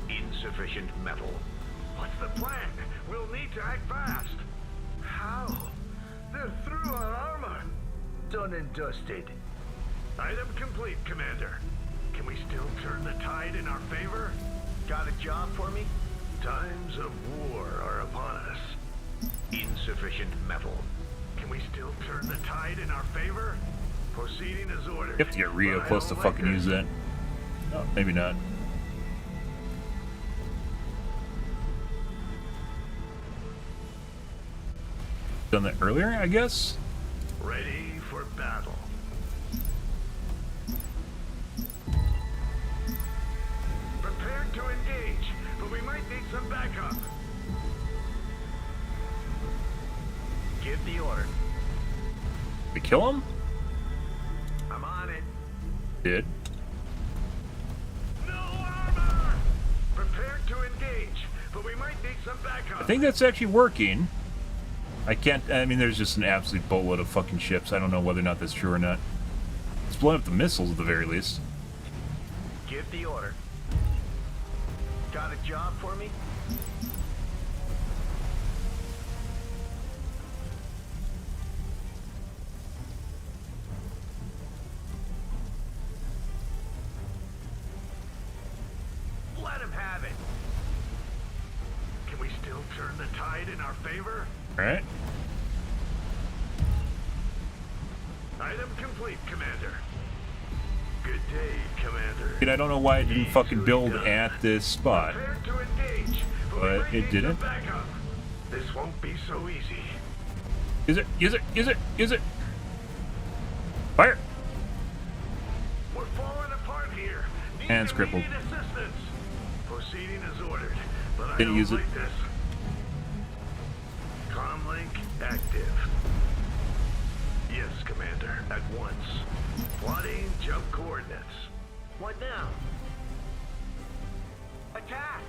Insufficient metal. What's the plan? We'll need to act fast. How? They're through our armor. Done and dusted. Item complete, Commander. Can we still turn the tide in our favor? Got a job for me? Times of war are upon us. Insufficient metal. Can we still turn the tide in our favor? Proceeding as ordered. You have to get real but I close to don't like fucking this. use that. Oh, maybe not. Done that earlier, I guess? Ready for battle. Prepared to engage, but we might need some backup. Give the order. We kill him? I'm on it. Did. No armor! Prepared to engage, but we might need some backup. I think that's actually working. I can't, I mean, there's just an absolute boatload of fucking ships. I don't know whether or not that's true or not. It's blowing up the missiles at the very least. Give the order. Got a job for me? Let him have it. Can we still turn the tide in our favor? Alright. Item complete, Commander. Good day, Commander. And I don't know why it didn't fucking build at this spot. Prepare to engage, But we might it need didn't. some backup. This won't be so easy. Use it, use it, use it, use it! Fire! We're falling apart here. Need And it's crippled. immediate assistance. Proceeding as ordered, but I Didn't don't use it. like this. Comlink active. Yes, Commander, at once. Plotting jump coordinates. What now? Attack!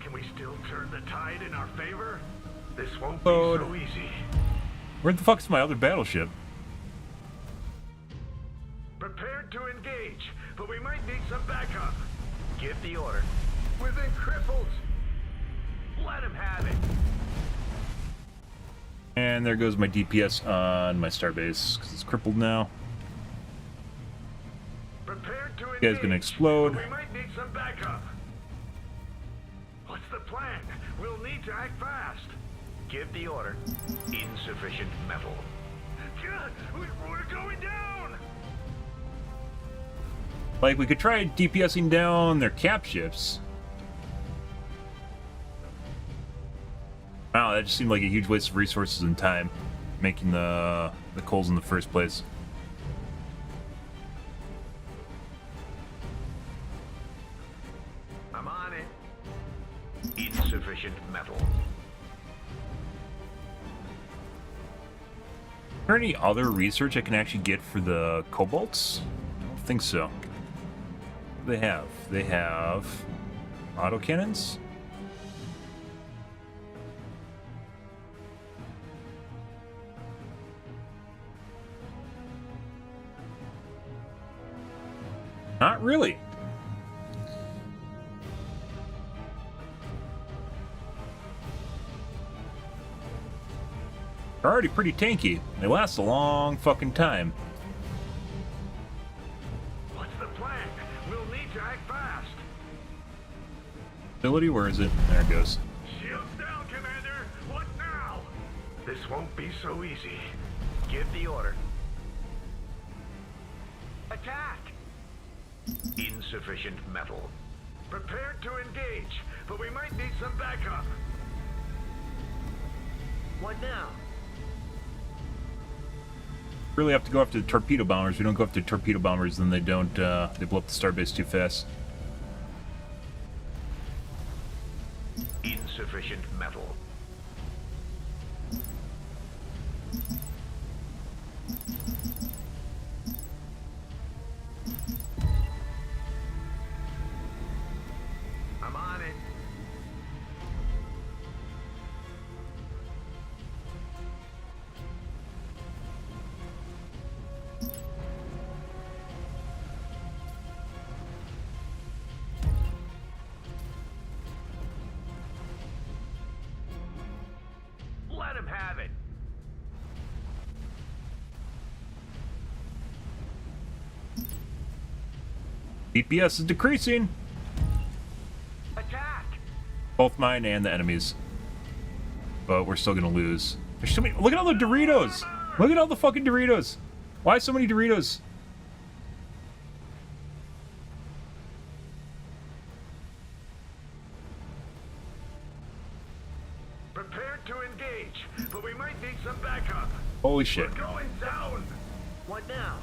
Can we still turn the tide in our favor? This won't Load. be so easy. Where the fuck's my other battleship? Prepared to engage, but we might need some backup. Give the order. We've been crippled. Let him have it. And there goes my DPS on my starbase, because it's crippled now. Prepared to engage. You guys gonna explode. But we might need some backup. What's the plan? We'll need to act fast. Give the order. Insufficient metal. God, we're going down. Like, we could try DPSing down their cap ships. Wow, that just seemed like a huge waste of resources and time, making the coals in the first place. Insufficient metal. Is there any other research I can actually get for the cobalts? I don't think so. What do they have autocannons. Not really. They're already pretty tanky. They last a long fucking time. What's the plan? We'll need to act fast. Ability, where is it? There it goes. Shields down, Commander. What now? This won't be so easy. Give the order. Attack! Insufficient metal. Prepared to engage, but we might need some backup. What now? Really have to go after the torpedo bombers. We don't go after torpedo bombers, then they don't, they blow up the starbase too fast. Insufficient metal. I'm on it. Let him have it. DPS is decreasing. Attack! Both mine and the enemies. But we're still gonna lose. There's so many. Look at all the Doritos! Look at all the fucking Doritos! Why so many Doritos? Prepared to engage, but we might need some backup. Holy shit. We're going down. What now?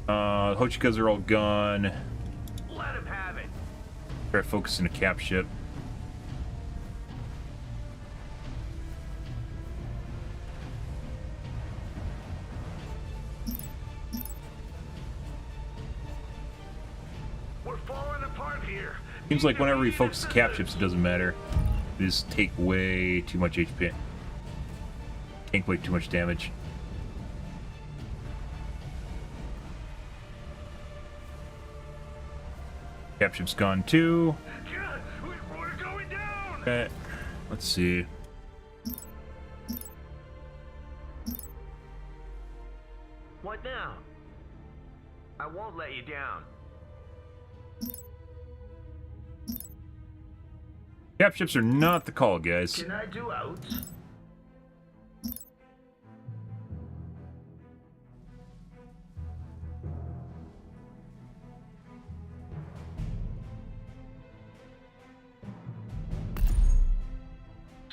Hochikas are all gone. Let him have it. Start focusing a cap ship. We're falling apart here. Seems like whenever we focus the cap ships, it doesn't matter. They just take way too much HP. Tank way too much damage. Cap ship's gone too. God, we're going down. Okay, let's see. What now? I won't let you down. Cap ships are not the call, guys. Can I do outs?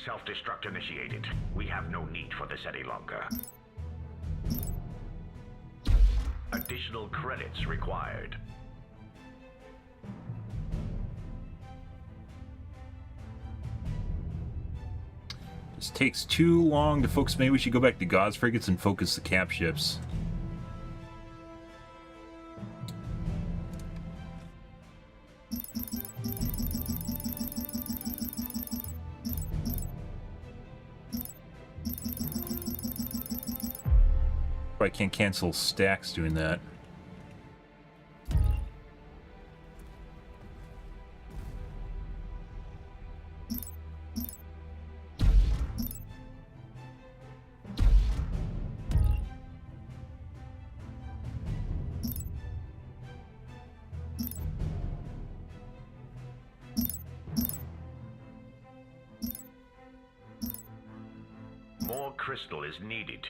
Self-destruct initiated. We have no need for this any longer. Additional credits required. This takes too long to focus. Maybe we should go back to God's frigates and focus the cap ships. I can't cancel stacks doing that. More crystal is needed.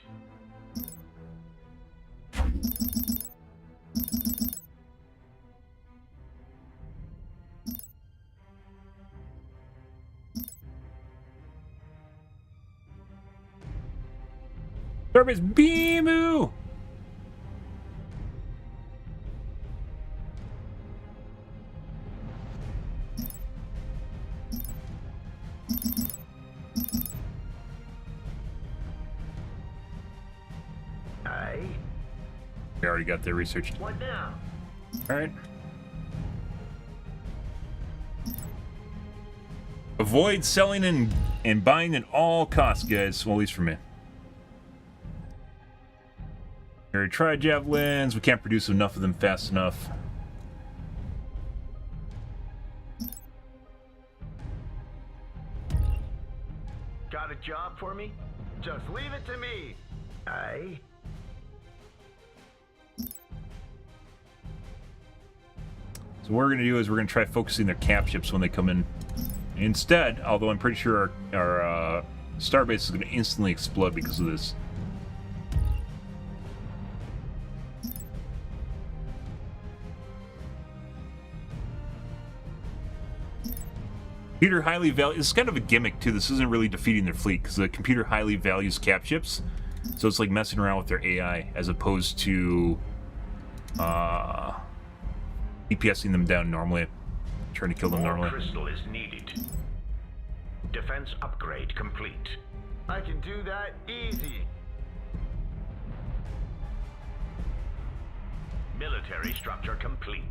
Service Beamu! Aye. We already got that researched. What now? Alright. Avoid selling and buying at all costs, guys. Well, at least for me. We already tried javelins. We can't produce enough of them fast enough. Got a job for me? Just leave it to me. Aye. So what we're going to do is we're going to try focusing their cap ships when they come in. Instead, although I'm pretty sure our starbase is going to instantly explode because of this. Computer highly values. It's kind of a gimmick too. This isn't really defeating their fleet because the computer highly values cap ships, so it's like messing around with their AI as opposed to DPSing them down normally, trying to kill them normally. Crystal is needed. Defense upgrade complete. I can do that easy. Military structure complete.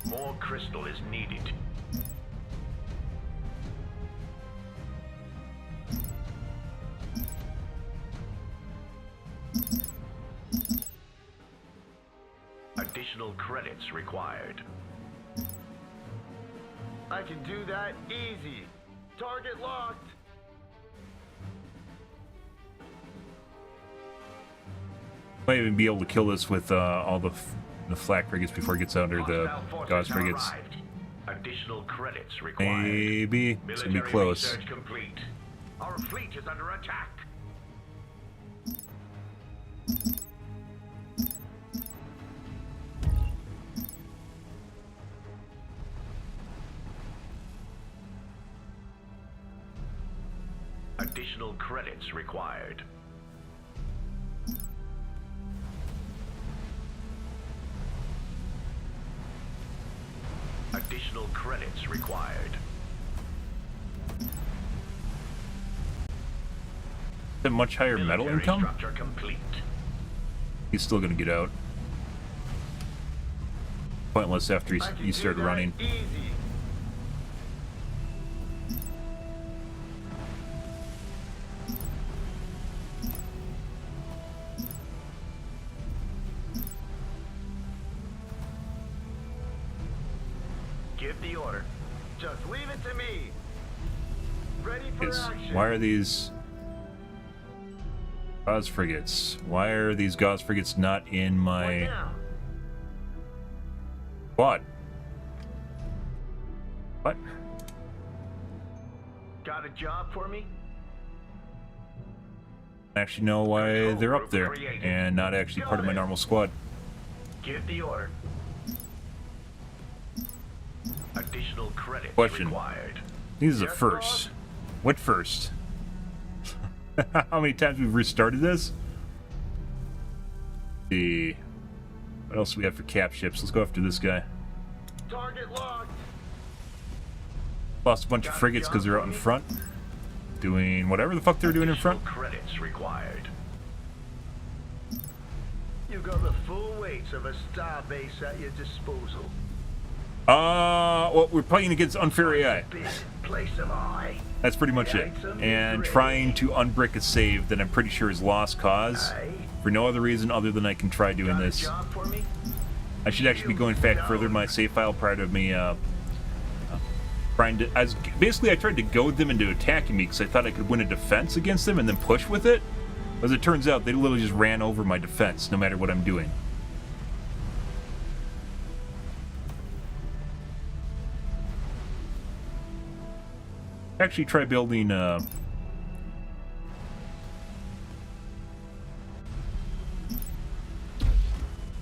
More crystal is needed. Additional credits required. I can do that easy. Target locked. Might even be able to kill this with all the flak frigates before it gets under the gauze frigates. Additional credits required. Maybe it's gonna be close. Research complete. Our fleet is under attack. Additional credits required. Additional credits required. A much higher metal Military income? Structure complete. He's still gonna get out. Pointless after he started running. Easy. Give the order. Just leave it to me. Ready for action. Why are these gauze frigates? Why are these gauze frigates not in my quad? What? Got a job for me? I actually know why they're up there and not actually part of my normal squad. Give the order. Additional credits Question. required. These are the first. What first? How many times we've restarted this? Let's see. What else do we have for cap ships? Let's go after this guy. Target locked. Lost a bunch of frigates because they're out in front. Doing whatever the fuck they're doing in front. Credits required. You got the full weight of a star base at your disposal. Well, we're playing against unfair AI. Place of eye. That's pretty much it. And trying to unbrick a save that I'm pretty sure is lost cause. For no other reason other than I can try doing this. I should actually be going back further in my save file prior to me, trying to... basically, I tried to goad them into attacking me because I thought I could win a defense against them and then push with it. As it turns out, they literally just ran over my defense no matter what I'm doing. Actually try building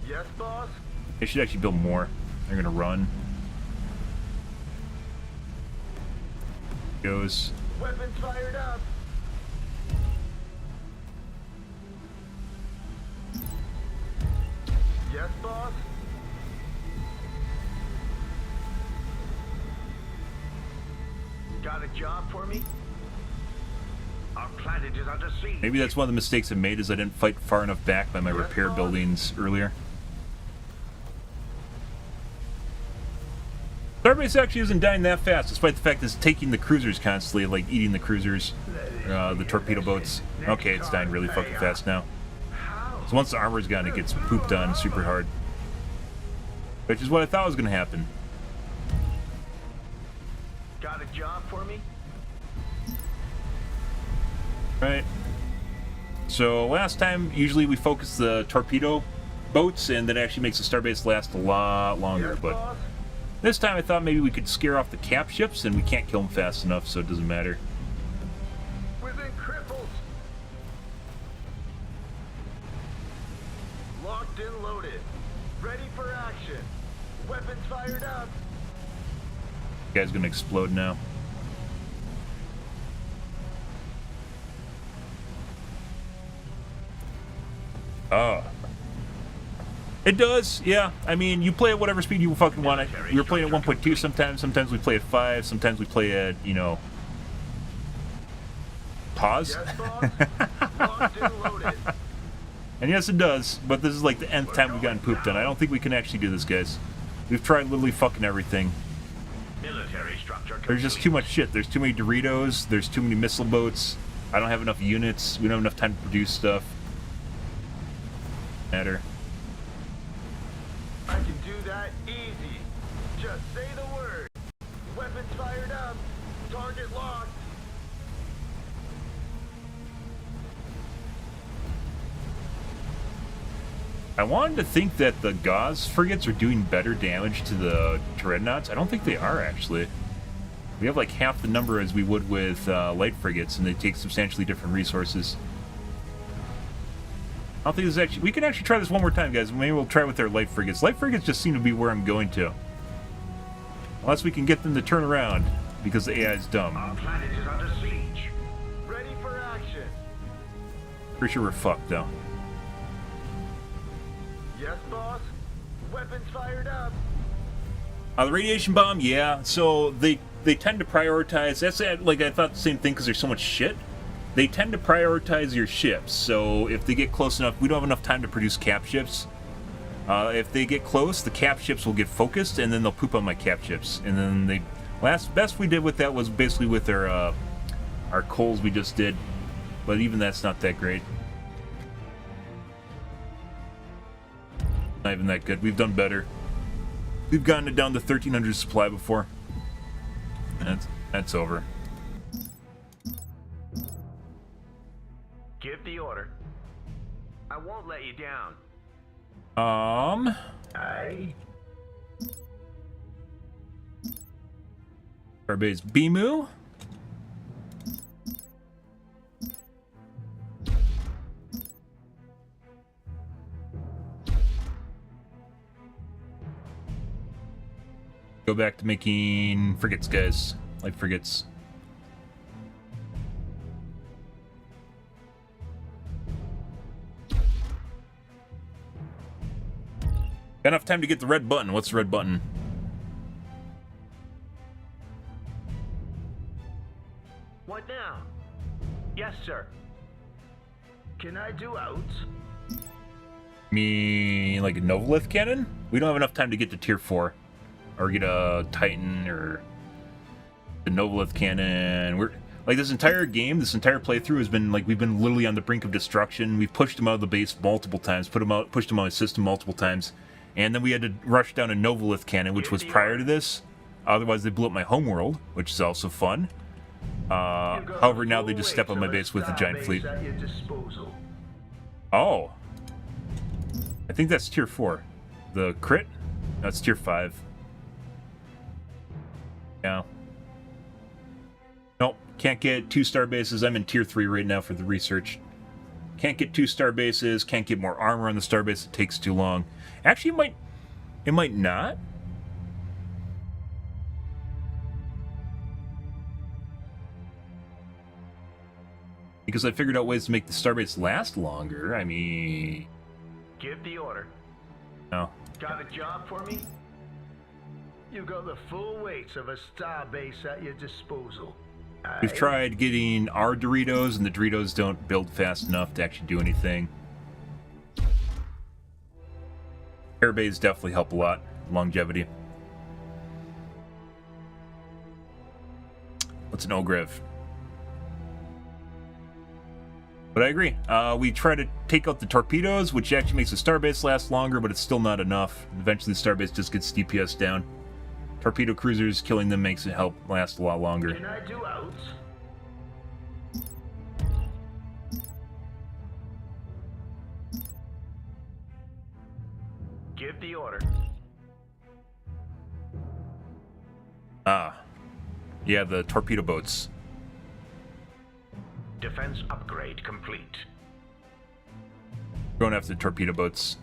Yes, boss. I should actually build more. They're gonna run. Goes. Weapons fired up. Yes, boss. Got a job for me? Our planet is under siege. Maybe that's one of the mistakes I made, is I didn't fight far enough back by my repair buildings earlier. Starbase actually isn't dying that fast, despite the fact that it's taking the cruisers constantly, like eating the cruisers, the torpedo boats. Okay, it's dying really fucking fast now. So once the armor's gone, it gets pooped on super hard. Which is what I thought was going to happen. Got a job for me? Right. So last time, usually we focus the torpedo boats, and that actually makes the starbase last a lot longer, but this time I thought maybe we could scare off the cap ships, and we can't kill them fast enough, so it doesn't matter. Within cripples. Locked and loaded. Ready for action. Weapons fired up. The guy's gonna explode now. Oh. It does, yeah. I mean, you play at whatever speed you fucking want it. We were playing at 1.2 sometimes. Sometimes we play at 5. Sometimes we play at, you know... Pause? Yes, boss. Locked and loaded. And yes, it does. But this is like the nth time we've gotten pooped on. I don't think we can actually do this, guys. We've tried literally fucking everything. Military structure. There's just too much shit. There's too many Doritos. There's too many missile boats. I don't have enough units. We don't have enough time to produce stuff. Matter. I can do that easy. Just say the word. Weapons fired up. Target locked. I wanted to think that the Gauze frigates are doing better damage to the dreadnoughts. I don't think they are, actually. We have like half the number as we would with light frigates, and they take substantially different resources. I don't think this is actually... We can actually try this one more time, guys. Maybe we'll try with their light frigates. Light frigates just seem to be where I'm going to. Unless we can get them to turn around, because the AI is dumb. Our planet is under siege. Ready for action. Pretty sure we're fucked, though. Yes, boss. Weapons fired up. The radiation bomb, yeah. So they tend to prioritize... That's like I thought the same thing, because there's so much shit. They tend to prioritize your ships, so if they get close enough, we don't have enough time to produce cap ships. If they get close, the cap ships will get focused, and then they'll poop on my cap ships. And then they... Best we did with that was basically with our coals we just did. But even that's not that great. Not even that good. We've done better. We've gotten it down to 1,300 supply before. And that's over. Give the order. I won't let you down. Aye. Starbase Bimu. Go back to making frigates, guys. Like frigates. Got enough time to get the red button. What's the red button? What now? Yes, sir. Can I do outs? Me like a Novolith cannon? We don't have enough time to get to tier 4. Or get a Titan or the Novolith cannon. We're like this entire game, this entire playthrough has been like we've been literally on the brink of destruction. We've pushed them out of the base multiple times, pushed them out of the system multiple times, and then we had to rush down a Novolith cannon, which was prior to this. Otherwise, they blew up my homeworld, which is also fun. However, now they just step on my base with a giant fleet. Oh, I think that's tier 4. The crit? That's tier 5. Yeah. Nope, can't get 2-star bases. I'm in tier 3 right now for the research. Can't get 2-star bases, can't get more armor on the starbase, it takes too long. Actually, it might not. Because I figured out ways to make the starbase last longer. I mean... Give the order. No. Got a job for me? You got the full weight of a starbase at your disposal. We've tried getting our Doritos, and the Doritos don't build fast enough to actually do anything. Air bays definitely help a lot. Longevity. What's an Ogrev? But I agree. We try to take out the torpedoes, which actually makes the starbase last longer, but it's still not enough. Eventually, the starbase just gets DPS down. Torpedo cruisers, killing them makes it help last a lot longer. Can I do outs? Give the order. Ah. Yeah, the torpedo boats. Defense upgrade complete. Going after the torpedo boats.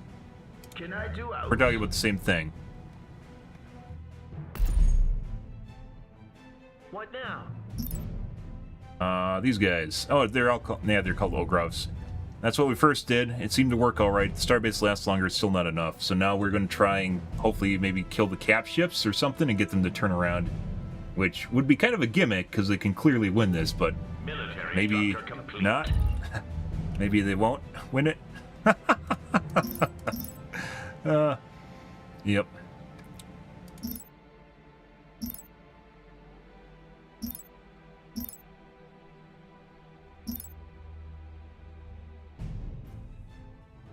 Can I do outs? We're talking about the same thing. What now? These guys. Oh, they're all called, yeah, they're called Ogrovs. That's what we first did. It seemed to work all right. The starbase lasts longer. It's still not enough. So now we're going to try and hopefully maybe kill the cap ships or something and get them to turn around, which would be kind of a gimmick because they can clearly win this, but Military maybe not. Maybe they won't win it. Yep.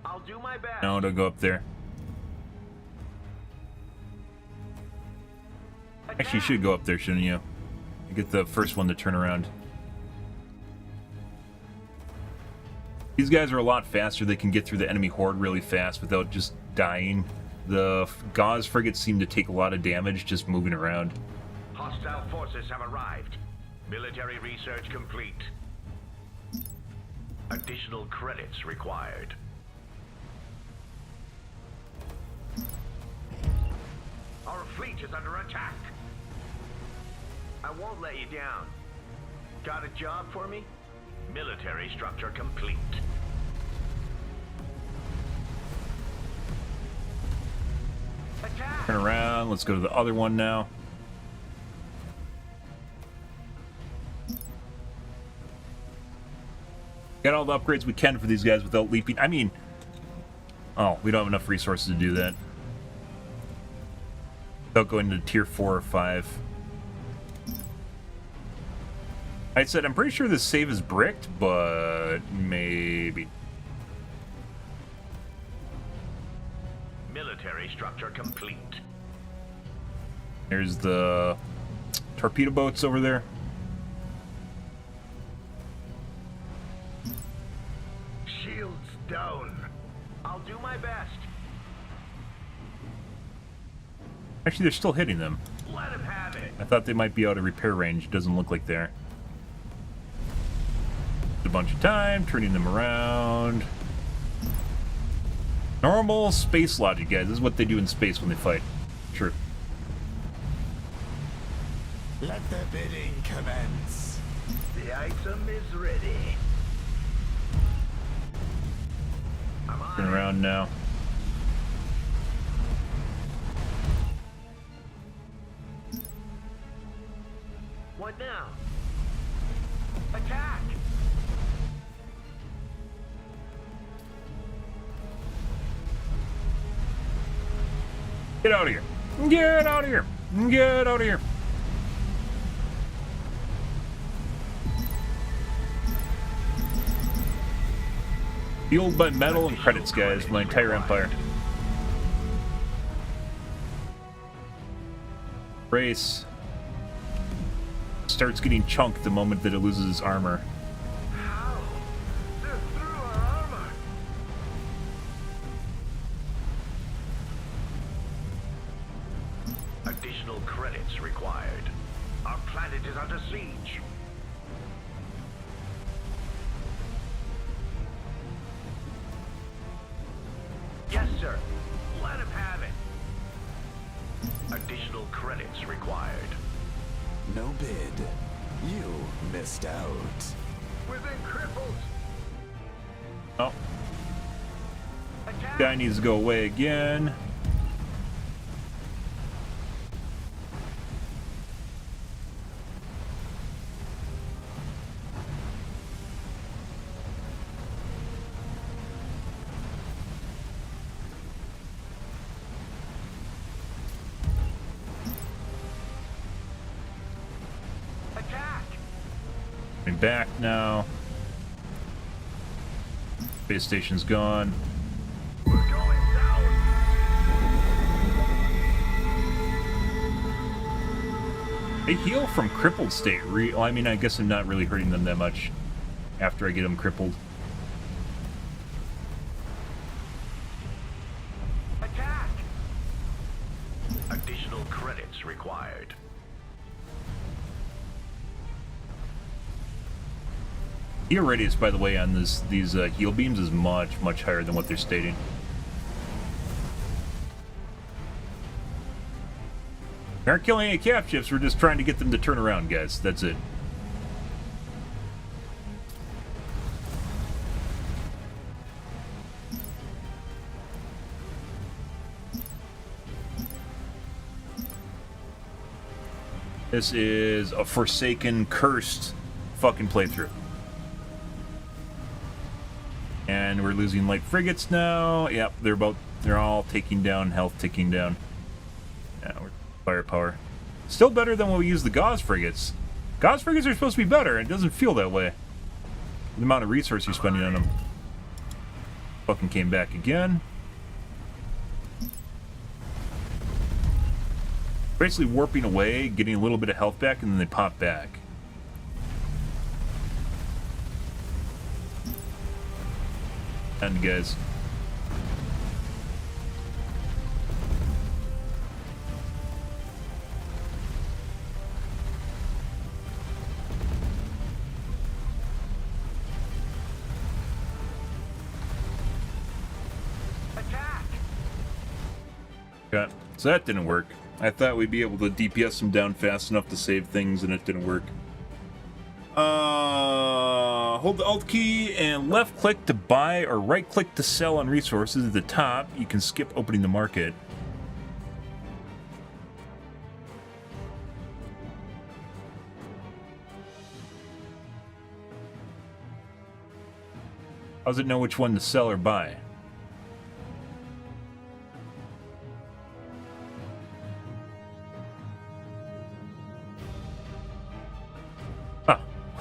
I'll do my best. No, don't go up there. Actually, you should go up there, shouldn't you? You get the first one to turn around. These guys are a lot faster. They can get through the enemy horde really fast without just dying. The Gauze frigates seem to take a lot of damage just moving around. Hostile forces have arrived. Military research complete. Additional credits required. Our fleet is under attack. I won't let you down. Got a job for me? Military structure complete. Attack! Turn around. Let's go to the other one now. Got all the upgrades we can for these guys without leaping. I mean, oh, we don't have enough resources to do that. Without going to tier 4 or 5. I said, I'm pretty sure this save is bricked, but maybe. Military structure complete. There's the torpedo boats over there. Shields down. I'll do my best. Actually, they're still hitting them. Let him have it. I thought they might be out of repair range. Doesn't look like they're. A bunch of time, turning them around. Normal space logic, guys. This is what they do in space when they fight. True. Let the bidding commence. The item is ready. I'm on Turn it. around now. What now? Attack! Get out of here. Get out of here. Get out of here. Fueled by metal and credits, guys, my entire empire. Race starts getting chunked the moment that it loses its armor. How? They're through our armor. Additional credits required. Our planet is under siege. Yes, sir. Let him have it. Additional credits required. No bid. You missed out. We've been crippled. Oh, Attack! guy needs to go away again. back now. Base station's gone. We're going down. They heal from crippled state. Well, I mean, I guess I'm not really hurting them that much after I get them crippled. Attack! Additional credits required. Heal radius, by the way, on these heal beams is much higher than what they're stating. We aren't killing any cap ships, we're just trying to get them to turn around, guys. That's it. This is a forsaken, cursed fucking playthrough. And we're losing light frigates now. Yep, they're all taking down, health ticking down. Yeah, we're firepower. Still better than when we use the Gauss frigates. Gauss frigates are supposed to be better, and it doesn't feel that way. The amount of resource you're spending on them. Fucking came back again. Basically warping away, getting a little bit of health back, and then they pop back. And guys. Attack! Okay, so that didn't work. I thought we'd be able to DPS them down fast enough to save things, and it didn't work. Hold the Alt key and left click to buy or right click to sell on resources. At the top, you can skip opening the market. How does it know which one to sell or buy?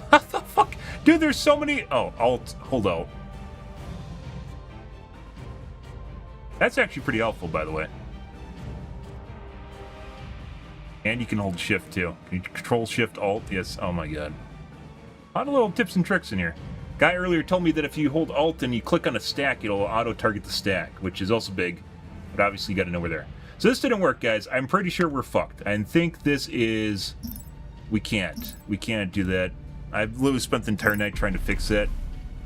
What the fuck? Dude, there's so many... Oh, Alt. Hold Alt. That's actually pretty helpful, by the way. And you can hold Shift, too. Can you control Shift Alt? Yes. Oh, my God. A lot of little tips and tricks in here. Guy earlier told me that if you hold Alt and you click on a stack, it'll auto-target the stack, which is also big. But obviously, you got to know we're there. So this didn't work, guys. I'm pretty sure we're fucked. I think this is... We can't. We can't do that. I've literally spent the entire night trying to fix that.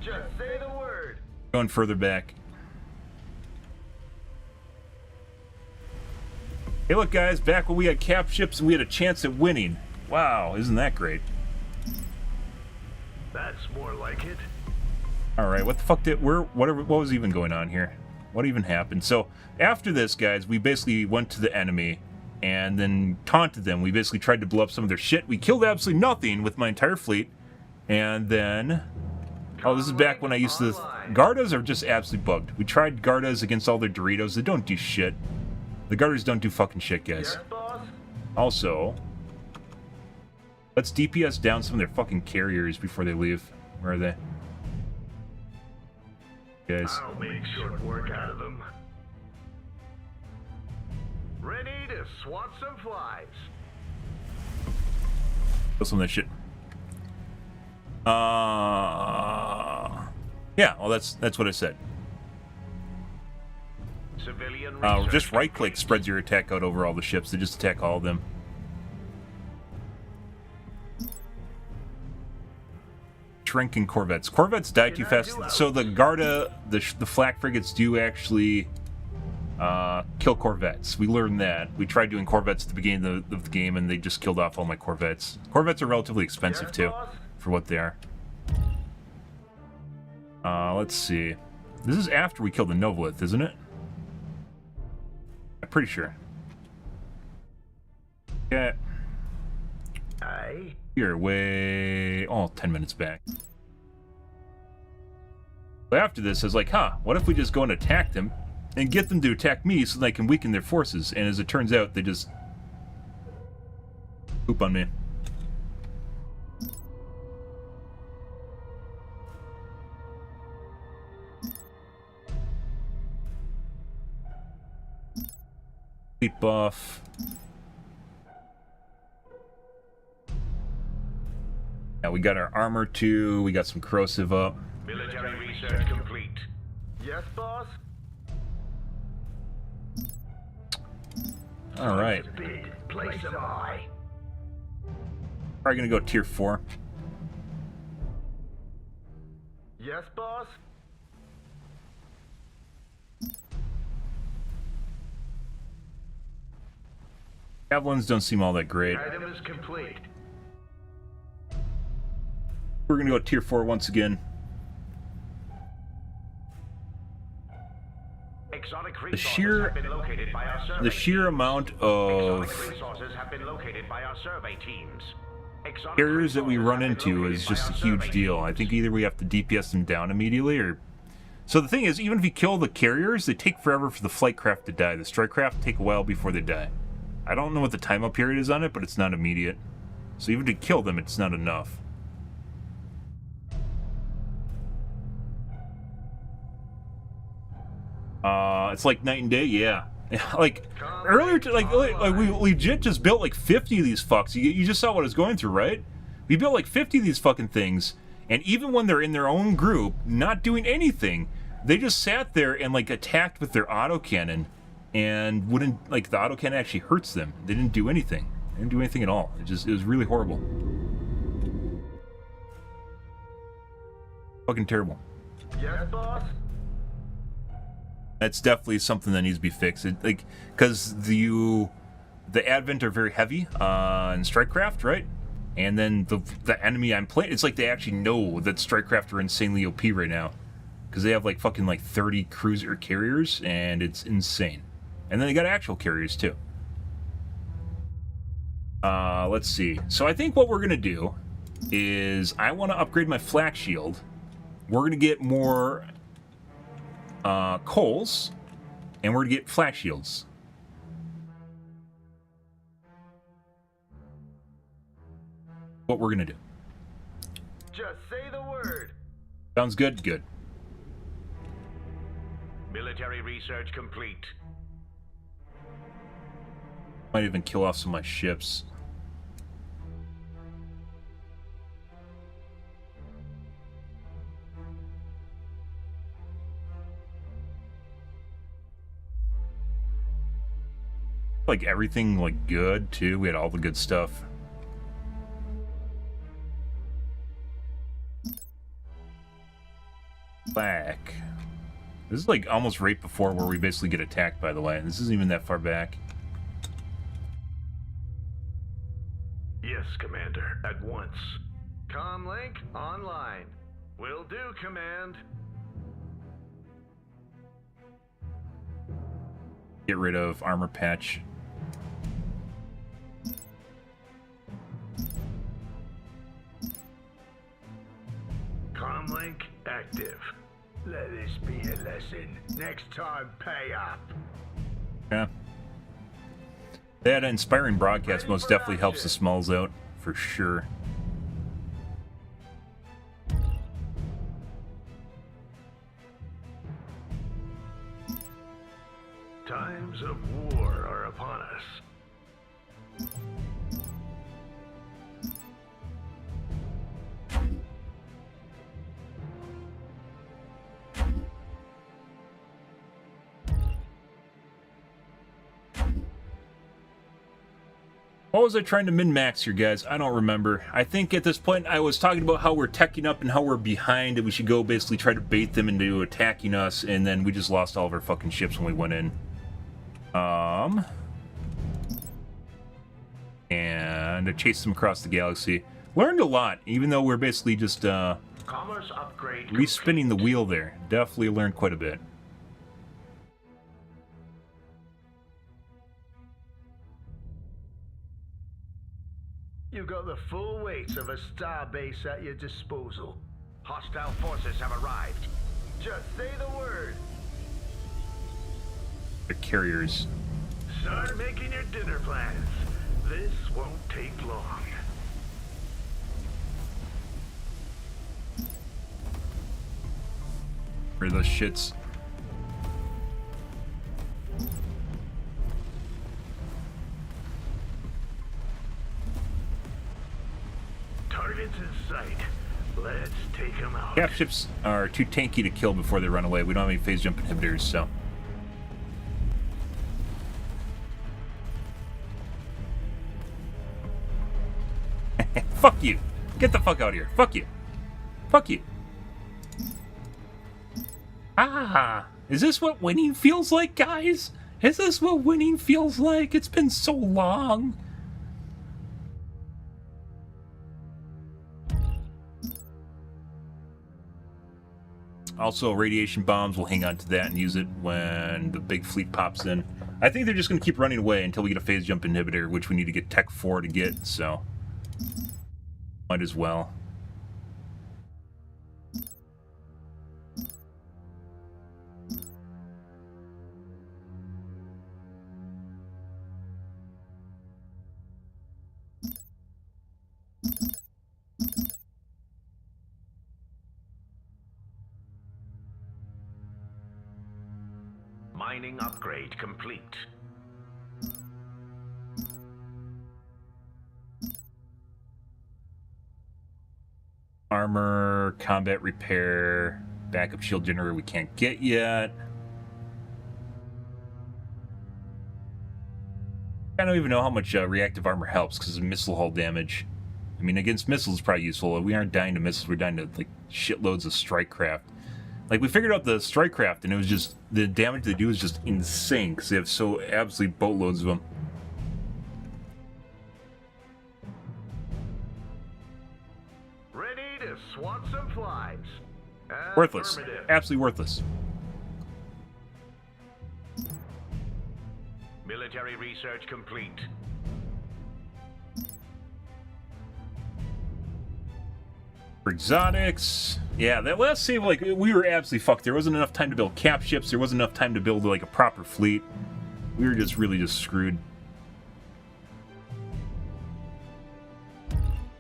Just say the word. Going further back. Hey, look, guys. Back when we had cap ships and we had a chance at winning. Wow, isn't that great? That's more like it. All right, what the fuck did... What was even going on here? What even happened? So, after this, guys, we basically went to the enemy and then taunted them. We basically tried to blow up some of their shit. We killed absolutely nothing with my entire fleet. And then... Oh, this is back when I used to... Gardas are just absolutely bugged. We tried Gardas against all their Doritos. They don't do shit. The Gardas don't do fucking shit, guys. Also... Let's DPS down some of their fucking carriers before they leave. Where are they? Guys. I'll make short work out of them. Ready to swat some flies. Kill some of that shit. Yeah, well that's what I said. Civilian just right click spreads your attack out over all the ships. They just attack all of them. Shrinking corvettes. Corvettes die too fast. So the Garda, the flak frigates do actually kill corvettes. We learned that. We tried doing corvettes at the beginning of the game, and they just killed off all my corvettes. Corvettes are relatively expensive too, for what they are. Let's see. This is after we killed the Novolith, isn't it? I'm pretty sure. Yeah. Aye. You're way... 10 minutes back. So after this, I was like, what if we just go and attack them and get them to attack me so they can weaken their forces? And as it turns out, they just poop on me. Complete buff. Yeah, we got our armor too. We got some corrosive up. Military research complete. Yes, boss? All right. Bid, place them high. Probably gonna go tier 4. Yes, boss? Javelins don't seem all that great. Item is complete. We're gonna go tier 4 once again. Exotic The resources sheer, have been located by our survey the sheer amount of Exotic resources have been located by our survey teams. Exotic carriers that we resources run have been into located is by just our a huge survey deal. I teams. think either we have to DPS them down immediately, or... So the thing is, even if you kill the carriers, they take forever for the flight craft to die. The strike craft take a while before they die. I don't know what the timeout period is on it, but it's not immediate. So even to kill them, it's not enough. It's like night and day, yeah. Like earlier, we legit just built like 50 of these fucks. You just saw what I was going through, right? We built like 50 of these fucking things, and even when they're in their own group, not doing anything, they just sat there and like attacked with their autocannon, and wouldn't, like, the autocannon actually hurts them. They didn't do anything. They didn't do anything at all. It was really horrible. Fucking terrible. Yes, boss? That's definitely something that needs to be fixed. Like, because the Advent are very heavy in Strikecraft, right? And then the enemy I'm playing, it's like they actually know that Strikecraft are insanely OP right now, because they have like fucking like 30 cruiser carriers, and it's insane. And then they got actual carriers too. Let's see. So I think what we're gonna do is I want to upgrade my flak shield. We're gonna get more coals, and we're gonna get flak shields. What we're gonna do. Just say the word. Sounds good? Good. Military research complete. Might even kill off some of my ships. Like everything like good too. We had all the good stuff. Back. This is like almost right before where we basically get attacked, by the way. This isn't even that far back. Yes, Commander. At once. Comlink online. Will do, Command. Get rid of armor patch. Comlink active. Let this be a lesson. Next time, pay up. Yeah. That inspiring broadcast most definitely helps the smells out, for sure. Times of war are upon us. What was I trying to min-max here, guys? I don't remember. I think at this point I was talking about how we're teching up and how we're behind, and we should go basically try to bait them into attacking us, and then we just lost all of our fucking ships when we went in. And I chased them across the galaxy. Learned a lot, even though we're basically just Commerce upgrade respinning the wheel there. Definitely learned quite a bit. You got the full weight of a starbase at your disposal. Hostile forces have arrived. Just say the word. The carriers. Start making your dinner plans. This won't take long. Where are those shits? targets in sight. Let's take them out. Cap ships are too tanky to kill before they run away. We don't have any phase jump inhibitors, so. Fuck you. Get the fuck out of here. Fuck you. Fuck you. Ah, is this what winning feels like, guys? Is this what winning feels like? It's been so long. Also, radiation bombs, we'll hang on to that and use it when the big fleet pops in. I think they're just going to keep running away until we get a phase jump inhibitor, which we need to get Tech 4 to get, so might as well. Mining upgrade complete. Armor, combat repair, backup shield generator we can't get yet. I don't even know how much reactive armor helps because of missile hull damage. I mean, against missiles is probably useful. We aren't dying to missiles, we're dying to like shitloads of strike craft. Like, we figured out the strike craft, and it was just, the damage they do is just insane, because they have so absolutely boatloads of them. Ready to swat some flies. Worthless. Absolutely worthless. Military research complete. For exotics, yeah, that last save, like, we were absolutely fucked. There wasn't enough time to build cap ships. There wasn't enough time to build, like, a proper fleet. We were just really just screwed.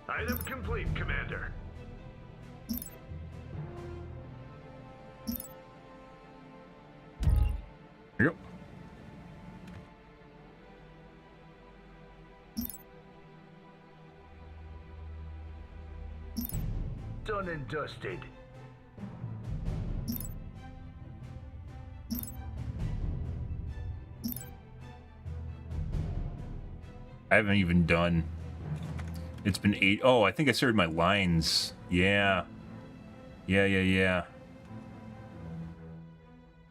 Item complete, Commander. Here you go. Done and dusted. I haven't even done. It's been 8. Oh, I think I started my lines. Yeah. Yeah.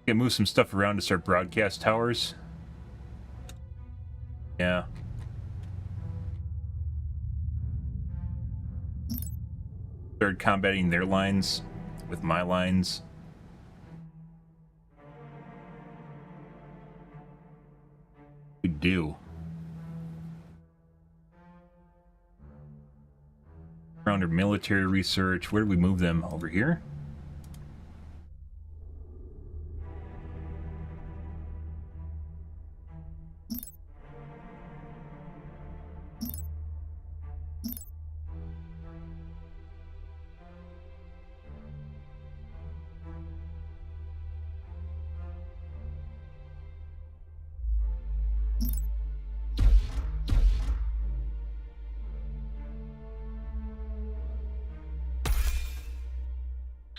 Can move some stuff around to start broadcast towers. Yeah. Started combating their lines with my lines. We do. Around our military research. Where do we move them? Over here?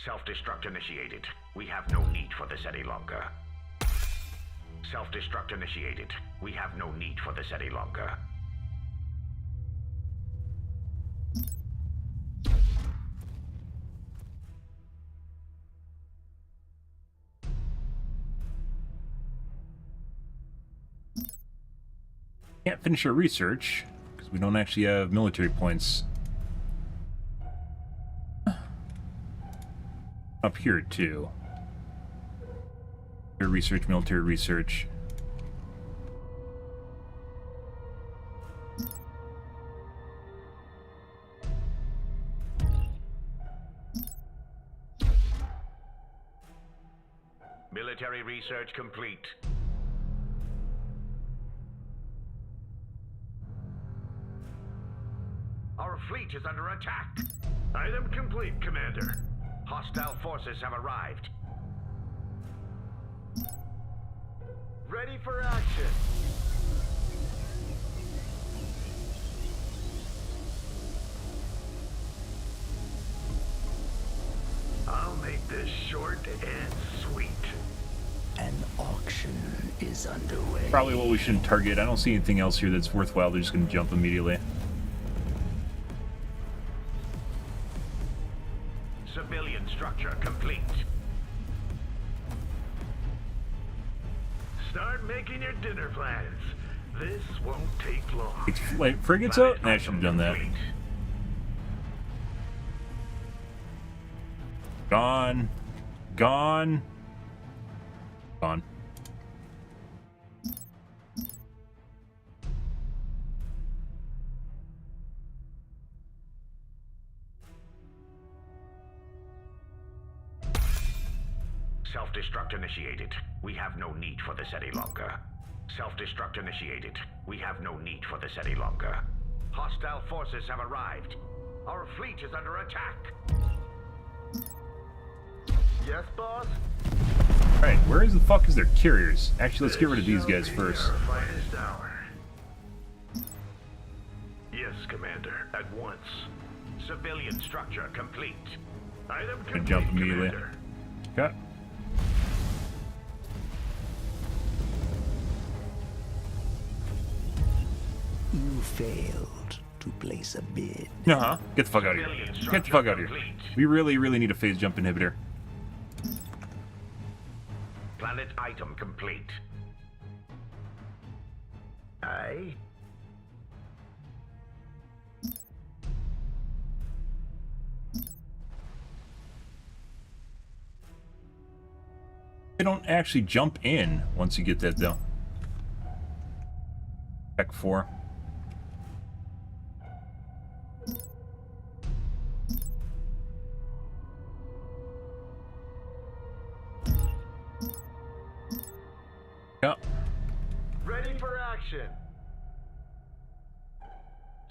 Self-destruct initiated. We have no need for this any longer. Self-destruct initiated. We have no need for this any longer. Can't finish our research because we don't actually have military points. Up here too. Research, military research. Military research complete. Our fleet is under attack. Item complete, Commander. Hostile forces have arrived. Ready for action. short and sweet. An auction is underway. Probably what we shouldn't target. I don't see anything else here that's worthwhile. They're just going to jump immediately. Civilian structure complete. Start making your dinner plans. This won't take long. It's like frigates out? I should have done that. Gone. Gone. Gone. Self-destruct initiated. We have no need for this any longer. Self-destruct initiated. We have no need for this any longer. Hostile forces have arrived. Our fleet is under attack. Yes, boss? Alright, where is the fuck is their carriers? Actually, let's get rid of these guys first. Our finest hour. Yes, Commander. At once. Civilian structure complete. Item Gonna complete, jump immediately. Commander. Okay. You failed to place a bid. Uh-huh. Get the fuck out of here. Get the fuck out of here. We really, really need a phase jump inhibitor. Planet item complete. Aye. They don't actually jump in once you get that, though. TEC 4. Yeah. Ready for action.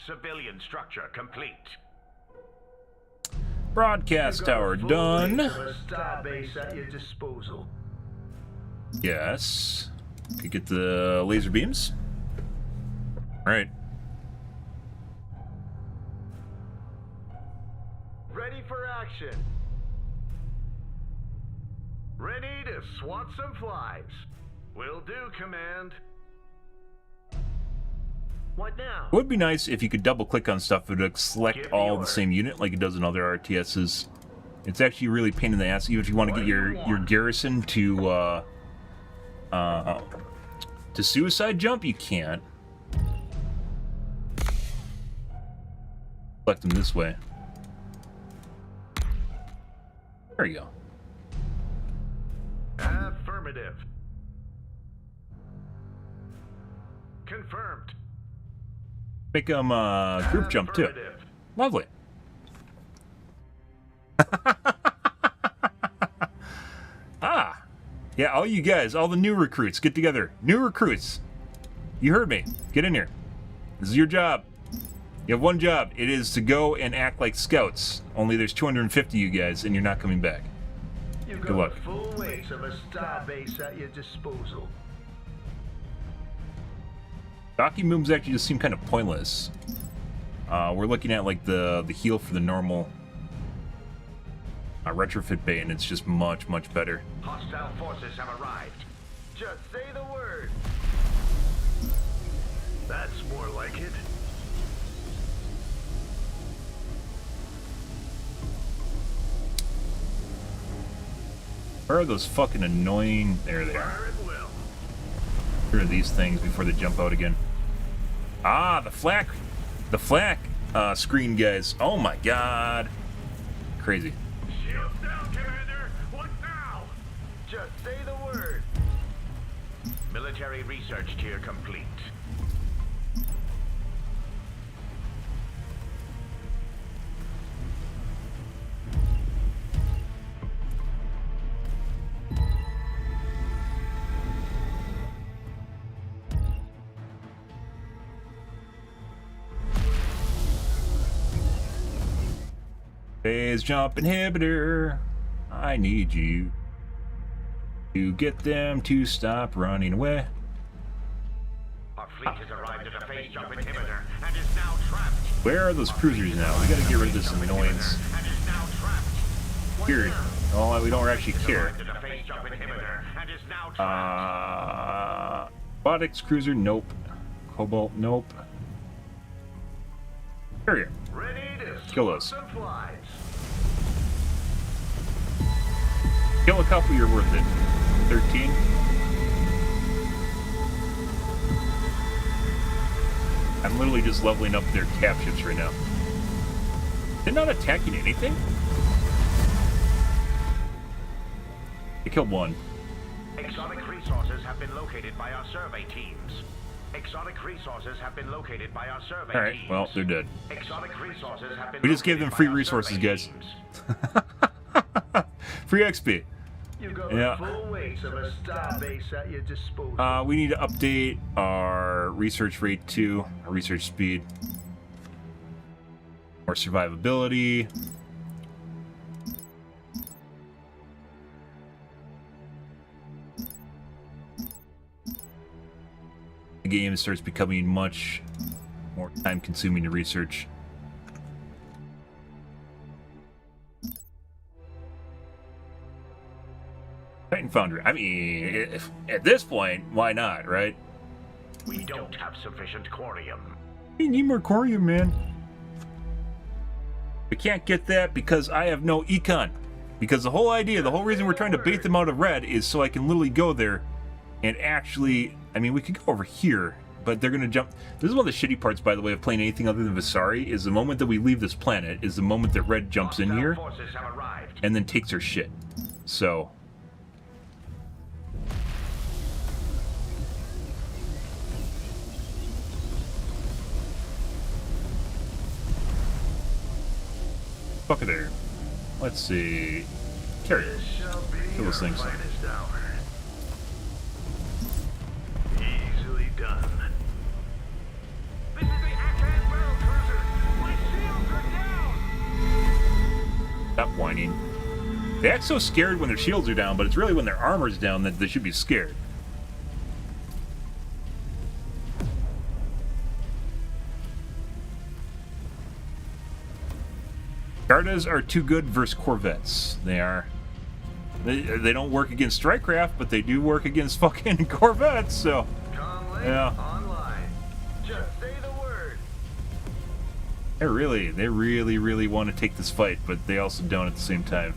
Civilian structure complete. Broadcast tower done. A star base at your disposal. Yes. Could get the laser beams. Alright. Ready for action. Ready to swat some flies. Will do, Command. What now? It would be nice if you could double click on stuff and it would select Give me all the order. same unit like it does in other RTSs. It's actually really a pain in the ass, even if you want to get your garrison to suicide jump, you can't. Select them this way. There you go. Affirmative. Confirmed. Make them group jump too. Affirmative. Lovely. Ah. Yeah, all you guys, all the new recruits, get together. New recruits. You heard me. Get in here. This is your job. You have one job. It is to go and act like scouts. Only there's 250 you guys, and you're not coming back. You've Good got luck. the full weight of a star base at your disposal. Docking booms actually just seem kind of pointless. We're looking at like the heal for the normal retrofit bay, and it's just much, much better. Hostile forces have arrived. Just say the word. That's more like it. Where are those fucking annoying... There they are. Fire at will. Here are these things before they jump out again. Ah, the flak screen guys. Oh my god. Crazy. Shields down, Commander. What now? Just say the word. Military research tier complete. Phase jump inhibitor. I need you to get them to stop running away. Our fleet has arrived at a phase jump inhibitor and is now trapped. Where are those cruisers now? We gotta get rid of this annoyance. And is now trapped. Here. Oh, we don't actually care. The phase jump inhibitor and is now trapped. Robotics cruiser, nope. Cobalt, nope. Carrier. Ready to Kill swat us. some flies. Kill a couple, you're worth it. 13. I'm literally just leveling up their cap ships right now. They're not attacking anything? They killed one. Exotic resources have been located by our survey teams. Exotic resources have been located by our survey Alright, teams. well, they're dead. Exotic resources have been We just gave them located free by our resources, survey guys. teams. Free XP. You've got Yeah. the full weight of a star base at your disposal. We need to update our research rate too, our research speed. More survivability. The game starts becoming much more time consuming to research. Titan Foundry. I mean, at this point, why not, right? We don't have sufficient corium. We need more corium, man. We can't get that because I have no econ. Because the whole idea, the whole reason we're trying to bait them out of red is so I can literally go there and actually, I mean, we could go over here, but they're going to jump. This is one of the shitty parts, by the way, of playing anything other than Visari, is the moment that we leave this planet is the moment that red jumps in here Forces have arrived. and then takes our shit. So... fuck it there. Let's see. Carrier. Kill those things. Easily done. This is the Akan Barrel Cruiser. My shields are down. Stop whining. They act so scared when their shields are down, but it's really when their armor's down that they should be scared. Gardas are too good versus Corvettes. They are. They don't work against Strikecraft, but they do work against fucking Corvettes, so... Comlink yeah. online. Just say the word. They really want to take this fight, but they also don't at the same time.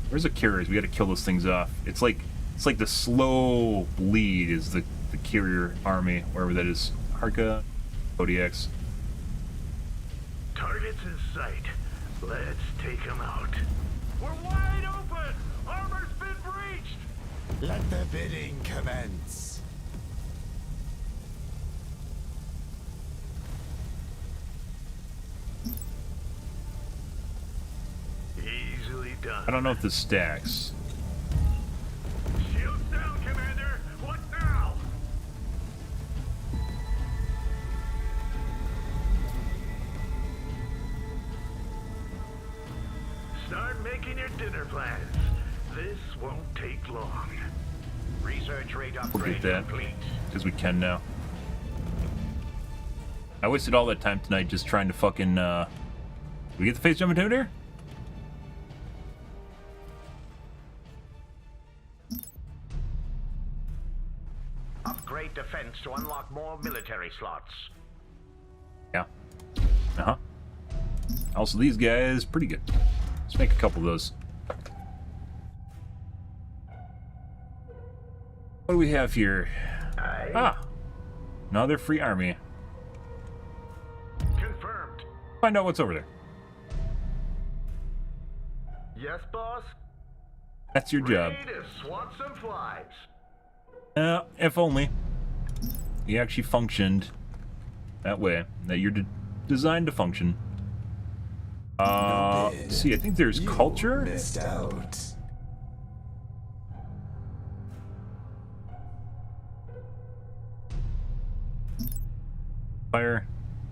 Where's the carriers? We gotta kill those things off. It's like the slow bleed is the carrier army, wherever that is. Harka, Kodiaks. Targets in sight. Let's take them out. We're wide open. Armor's been breached. Let the bidding commence. Easily done. I don't know if this stacks. Shields down, Commander. What now? Start making your dinner plans. This won't take long. Research rate We'll upgrade get that, complete. because we can now. I wasted all that time tonight just trying to fucking, Did we get the face jump intimidator? Upgrade defense to unlock more military slots. Yeah. Uh-huh. Also, these guys, pretty good. Let's make a couple of those. What do we have here? Ah! Another free army. Confirmed. Find out what's over there. Yes, boss? That's your job. Ready to swat some flies. If only. You actually functioned that way. That you're designed to function. Let's see, I think there's You culture. Missed out. Fire.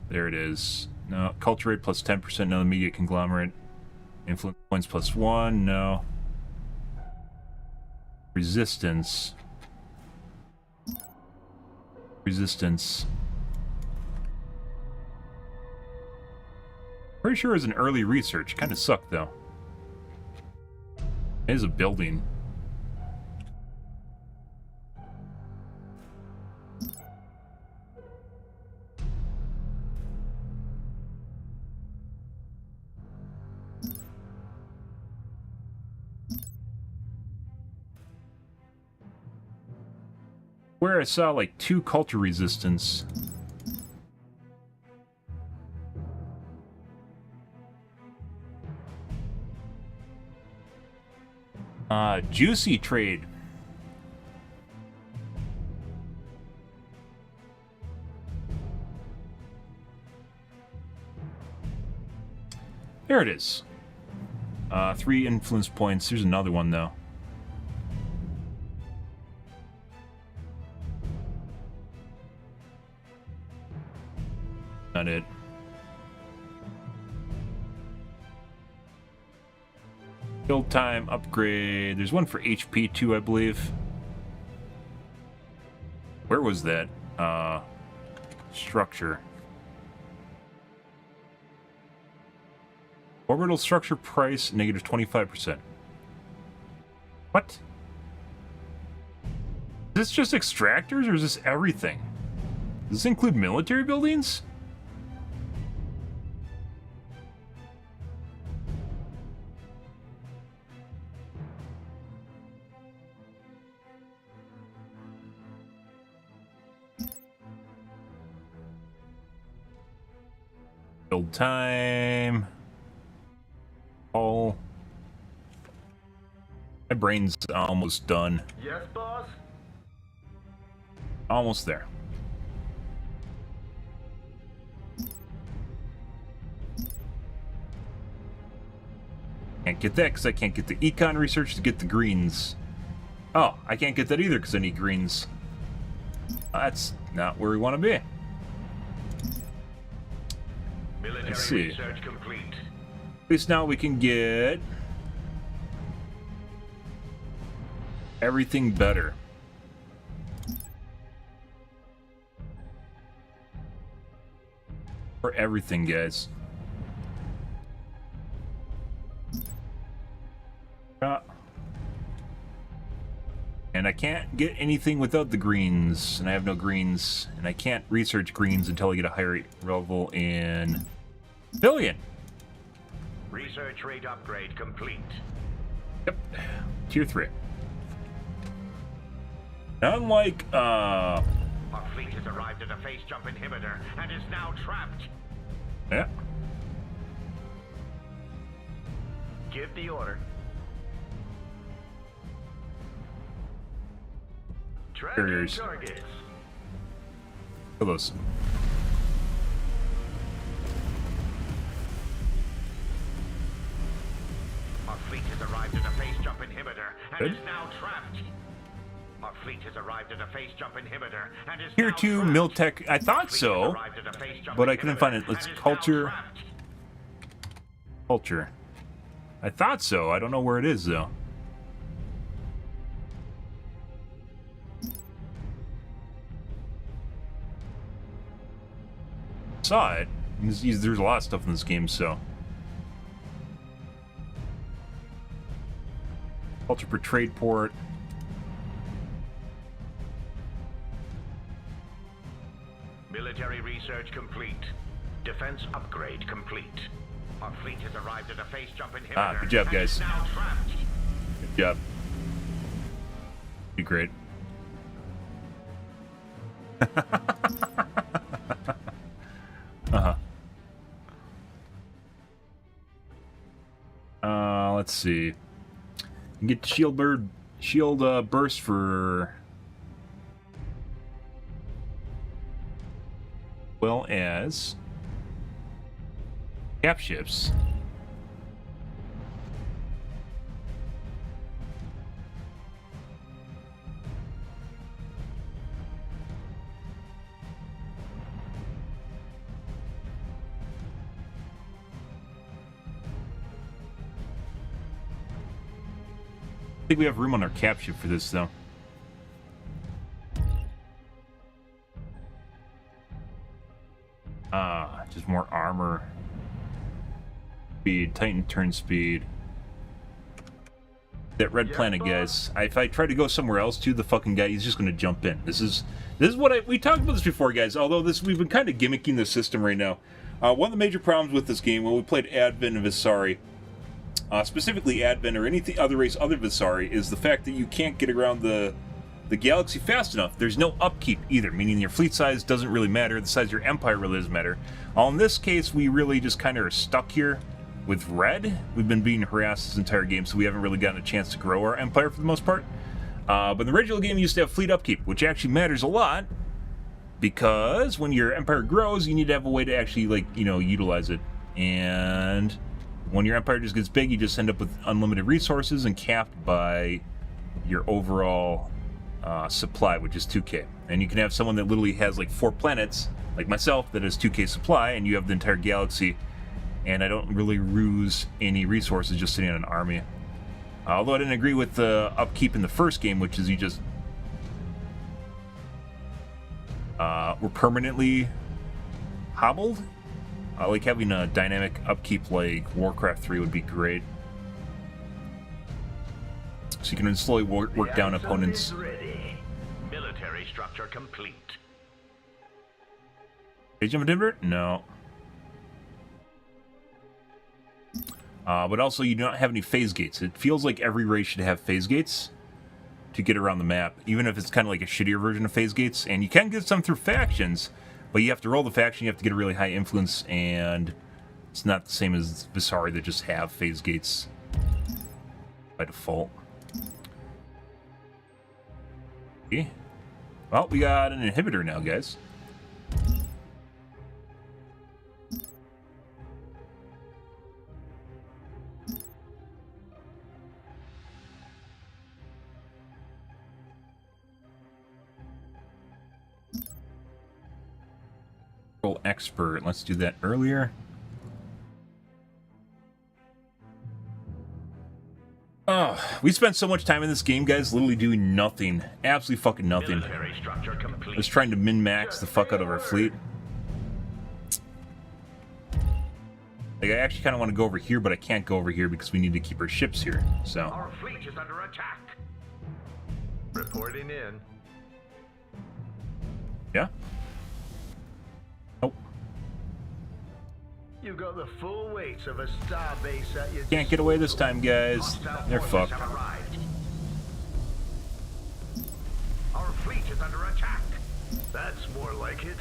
There it is. No. Culture rate plus 10%. Another media conglomerate. Influence points plus 1. No. Resistance. Resistance. Pretty sure it was an early research. Kind of sucked, though. It is a building. Where I saw like 2 culture resistance. Juicy trade. There it is. 3 influence points. Here's another one though. Not it. Build time, upgrade. There's one for HP too, I believe. Where was that? Structure. Orbital structure price, negative 25%. What? Is this just extractors or is this everything? Does this include military buildings? Build time. Oh. My brain's almost done. Yes, boss? Almost there. Can't get that because I can't get the econ research to get the greens. Oh, I can't get that either because I need greens. That's not where we want to be. Let's see. Research complete. At least now we can get everything better. For everything, guys. And I can't get anything without the greens, and I have no greens, and I can't research greens until I get a higher level in billion. Research rate upgrade complete. Yep, tier 3. Unlike our fleet has arrived at a phase jump inhibitor and is now trapped. Yeah. Give the order. Carriers. Targets. Close. Our fleet has arrived at a phase jump inhibitor and Good. is now trapped. Our fleet has arrived at a phase jump inhibitor and is Tier now 2 trapped. Miltech. I thought so, but I couldn't find it. Let's culture. Culture. I thought so. I don't know where it is though. Saw it. There's a lot of stuff in this game, so. Culture per trade port. Military research complete. Defense upgrade complete. Our fleet has arrived at a phase jump inhibitor. Good job, and guys. is now trapped. Good job. Be great. Let's see. You can get shield burst for well as cap ships. I think we have room on our cap ship for this, though. Just more armor. Speed, Titan turn speed. that red planet, guys. If I try to go somewhere else, too, the fucking guy, he's just going to jump in. This is what we talked about this before, guys. Although we've been kind of gimmicking the system right now. One of the major problems with this game when we played Advent and Visari, specifically Advent or any other race other than Visari, is the fact that you can't get around the galaxy fast enough. There's no upkeep either, meaning your fleet size doesn't really matter. The size of your empire really doesn't matter. In this case, we really just kind of are stuck here with red. We've been being harassed this entire game, so we haven't really gotten a chance to grow our empire for the most part. But in the original game, you used to have fleet upkeep, which actually matters a lot, because when your empire grows, you need to have a way to actually, like, you know, utilize it. And when your empire just gets big, you just end up with unlimited resources and capped by your overall supply, which is 2K. And you can have someone that literally has like 4 planets, like myself, that has 2K supply, and you have the entire galaxy, and I don't really lose any resources just sitting on an army. Although I didn't agree with the upkeep in the first game, which is you just were permanently hobbled. Like having a dynamic upkeep like Warcraft 3 would be great. So you can slowly work down opponents. Military structure complete. Age of Timber? No. But also you do not have any phase gates. It feels like every race should have phase gates to get around the map, even if it's kind of like a shittier version of phase gates. And you can get some through factions, but you have to roll the faction, you have to get a really high influence, and it's not the same as Visari that just have phase gates by default. Okay. Well, we got an inhibitor now, guys. Expert. Let's do that earlier. Oh, we spent so much time in this game, guys, literally doing nothing. Absolutely fucking nothing. Just trying to min-max the fuck out of our fleet. Like, I actually kind of want to go over here, but I can't go over here because we need to keep our ships here, so. Our fleet is under attack. Reporting in. Yeah? Nope. You got the full weight of a star base at your Can't get away this time, guys. They're fucked. Our fleet is under attack. That's more like it.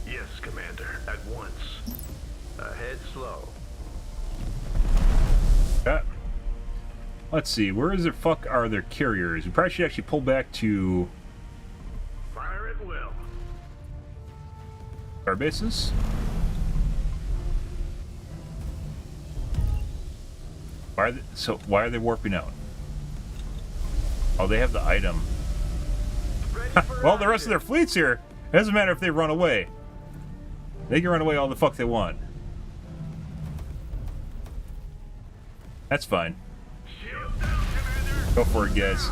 Yes, Commander. At once. Ahead slow. Yeah. Let's see. Where is the fuck are their carriers? We probably should actually pull back to Fire at will. our bases. Why are they warping out? Oh, they have the item. Well, the rest of their fleet's here. It doesn't matter if they run away. They can run away all the fuck they want. That's fine. Go for it, guys.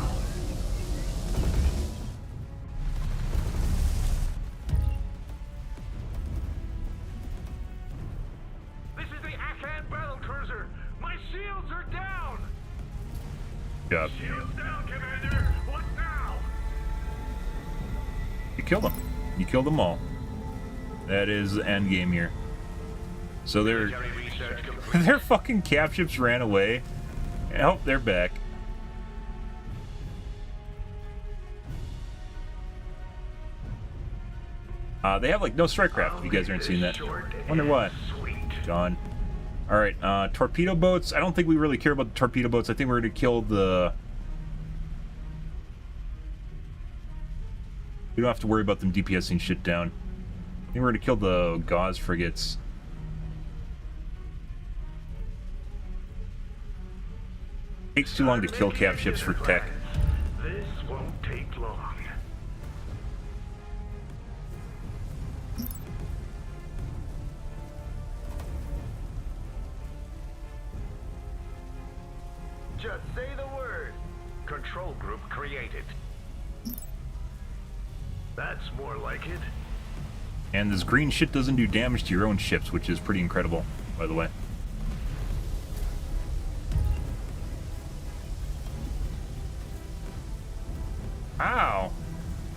This is the Akan battle cruiser. My shields are down. Good job. Shields down, Commander. What now? You killed them. You killed them all. That is the end game here. So their fucking cap ships ran away. Oh, they're back. They have like no strike craft. If you guys aren't seeing that, wonder why. Gone. All right, torpedo boats. I don't think we really care about the torpedo boats. I think we're gonna kill the. We don't have to worry about them DPSing shit down. I think we're gonna kill the gauze frigates. Takes too long to kill cap ships for tech. This won't take long. Just say the word. Control group created. That's more like it. And this green shit doesn't do damage to your own ships, which is pretty incredible, by the way.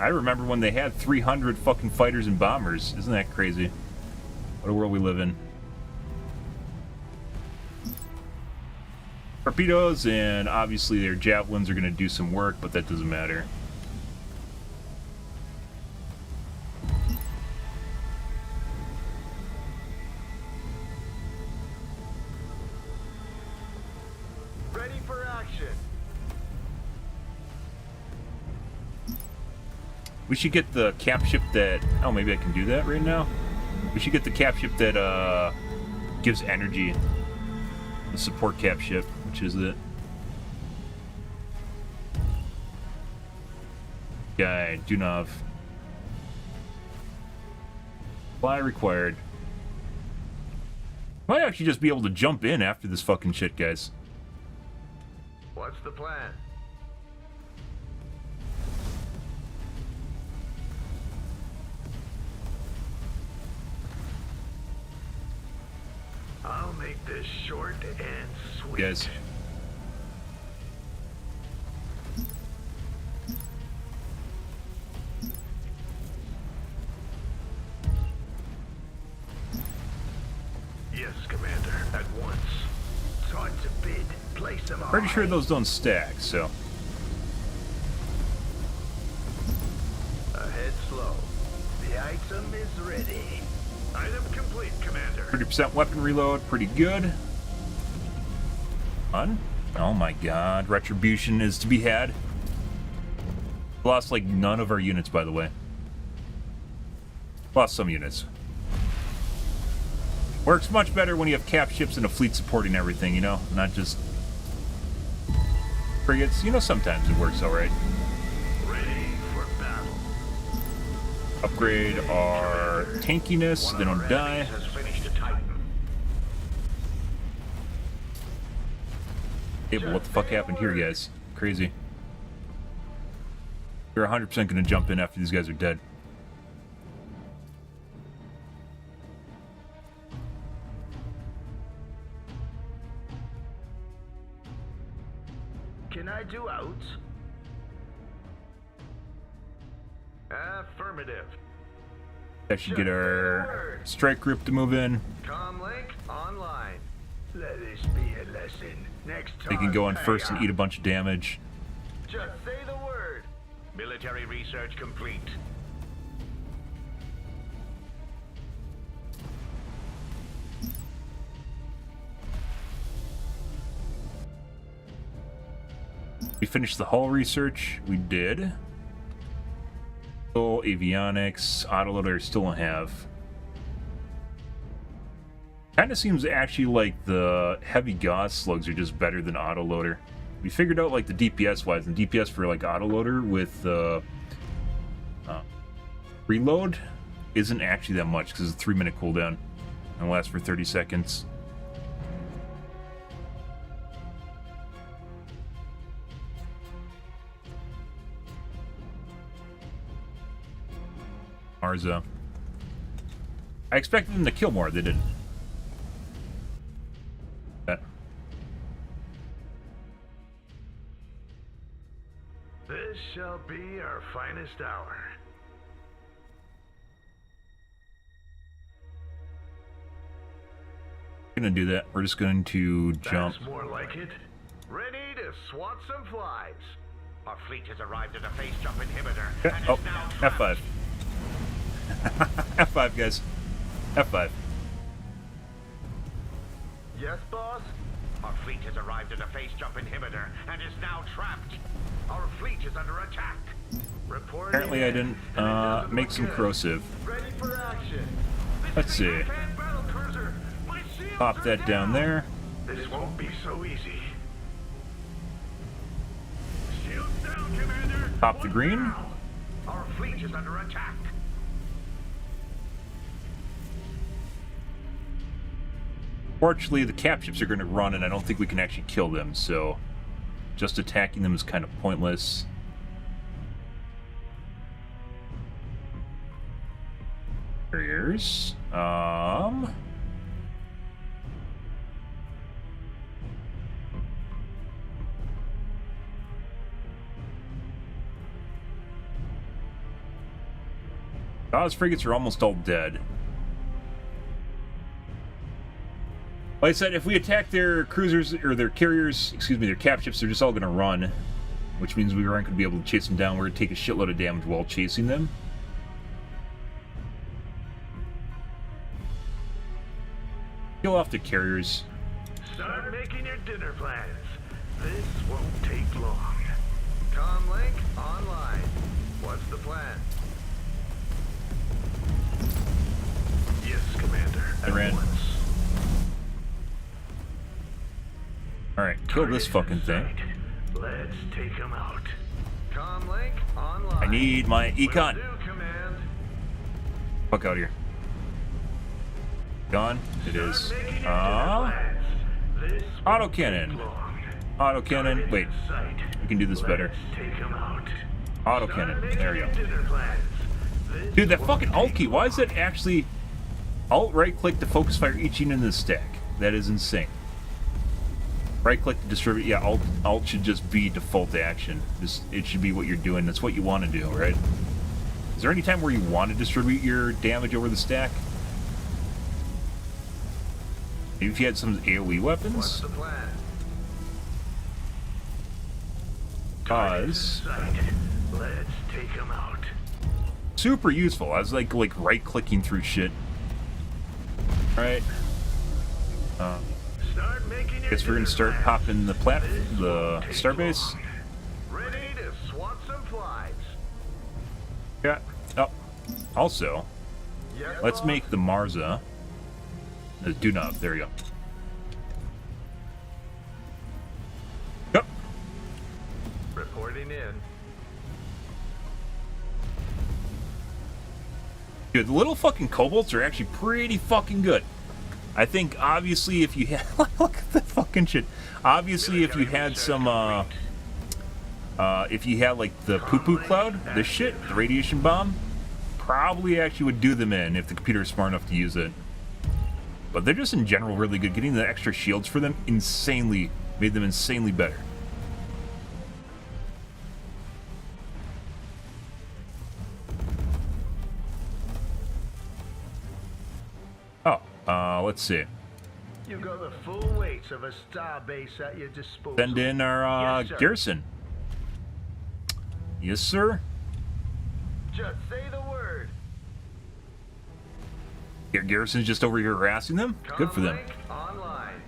I remember when they had 300 fucking fighters and bombers. Isn't that crazy? What a world we live in. Torpedoes, and obviously their javelins are going to do some work, but that doesn't matter. Ready for action. We should get the cap ship that... Oh, maybe I can do that right now? We should get the cap ship that gives energy. The support cap ship, which is it. Guy, Dunov. Fly required. Might actually just be able to jump in after this fucking shit, guys. What's the plan? I'll make this short and sweet. Guys. Yes, Commander. At once. Time to bid. Place them on. Pretty sure those don't stack, so. Ahead slow. The item is ready. Item complete, Commander. 30% weapon reload, pretty good. Fun. Oh my god, retribution is to be had. Lost like none of our units, by the way. Lost some units. Works much better when you have cap ships and a fleet supporting everything, you know? Not just frigates. You know, sometimes it works alright. Ready for battle. Upgrade our tankiness, they don't die. Has finished a Titan. Hey, but what the fuck happened here, guys? Crazy. You're 100% gonna jump in after these guys are dead. Can I do out? Affirmative. That should get our strike group to move in. Comlink online. Let this be a lesson. Next time. They can go in first and eat a bunch of damage. Just say the word. Military research complete. We finished the hull research. We did. So, avionics, autoloader still don't have. Kind of seems actually like the heavy gauze slugs are just better than autoloader. We figured out like the DPS wise, and DPS for like autoloader with reload isn't actually that much because it's a 3-minute cooldown and lasts for 30 seconds. Arza. I expected them to kill more, they didn't. This shall be our finest hour. We're gonna do that. We're just going to jump. That's more like it. Ready to swat some flies. Our fleet has arrived at a phase jump inhibitor. Yeah. And Oh, is now trapped. F5. F5, guys. F5. Yes, boss? Our fleet has arrived at a phase jump inhibitor and is now trapped. Our fleet is under attack. Report. Apparently I didn't make some corrosive. Ready for action. Let's see. Pop that down there. This won't be so easy. Shields down, Commander. Pop the green. Our fleet is under attack. Fortunately, the cap ships are going to run, and I don't think we can actually kill them, so just attacking them is kind of pointless. Barriers. Gauss frigates are almost all dead. Like I said, if we attack their cruisers, or their carriers, excuse me, their cap ships, they're just all going to run. Which means we aren't going to be able to chase them down. We're going to take a shitload of damage while chasing them. Kill off the carriers. Start making your dinner plans. This won't take long. Comlink online. What's the plan? Yes, Commander. I ran. Alright, kill this fucking thing. Let's take him out. Comlink online. I need my econ. Will do, command. Fuck out of here. Gone. It is. Autocannon. Autocannon. Wait. We can do this better. Autocannon. There we go. Dude, that fucking alt key. Why is it actually alt right click to focus fire each unit in the stack? That is insane. Right click to distribute. Yeah, alt should just be default action. It should be what you're doing. That's what you want to do, right? Is there any time where you want to distribute your damage over the stack? Maybe if you had some AoE weapons? What's the plan? Cause let's take him out. Super useful. I was like right clicking through shit. Alright. Guess we're gonna start popping the starbase. Ready to swat some flies. Yeah. Oh. Also, let's make the Marza. Do not. There we go. Yep. Reporting in. Dude, the little fucking kobolds are actually pretty fucking good. I think obviously if you had look at the fucking shit. Obviously if you had some if you had like the poo-poo cloud, this shit, the radiation bomb, probably actually would do them in if the computer is smart enough to use it. But they're just in general really good. Getting the extra shields for them made them insanely better. Oh, let's see. You got the full weight of a star base at your disposal. Send in our garrison. Yes, sir. Just say the word. Garrison's just over here harassing them? Good for them. Online.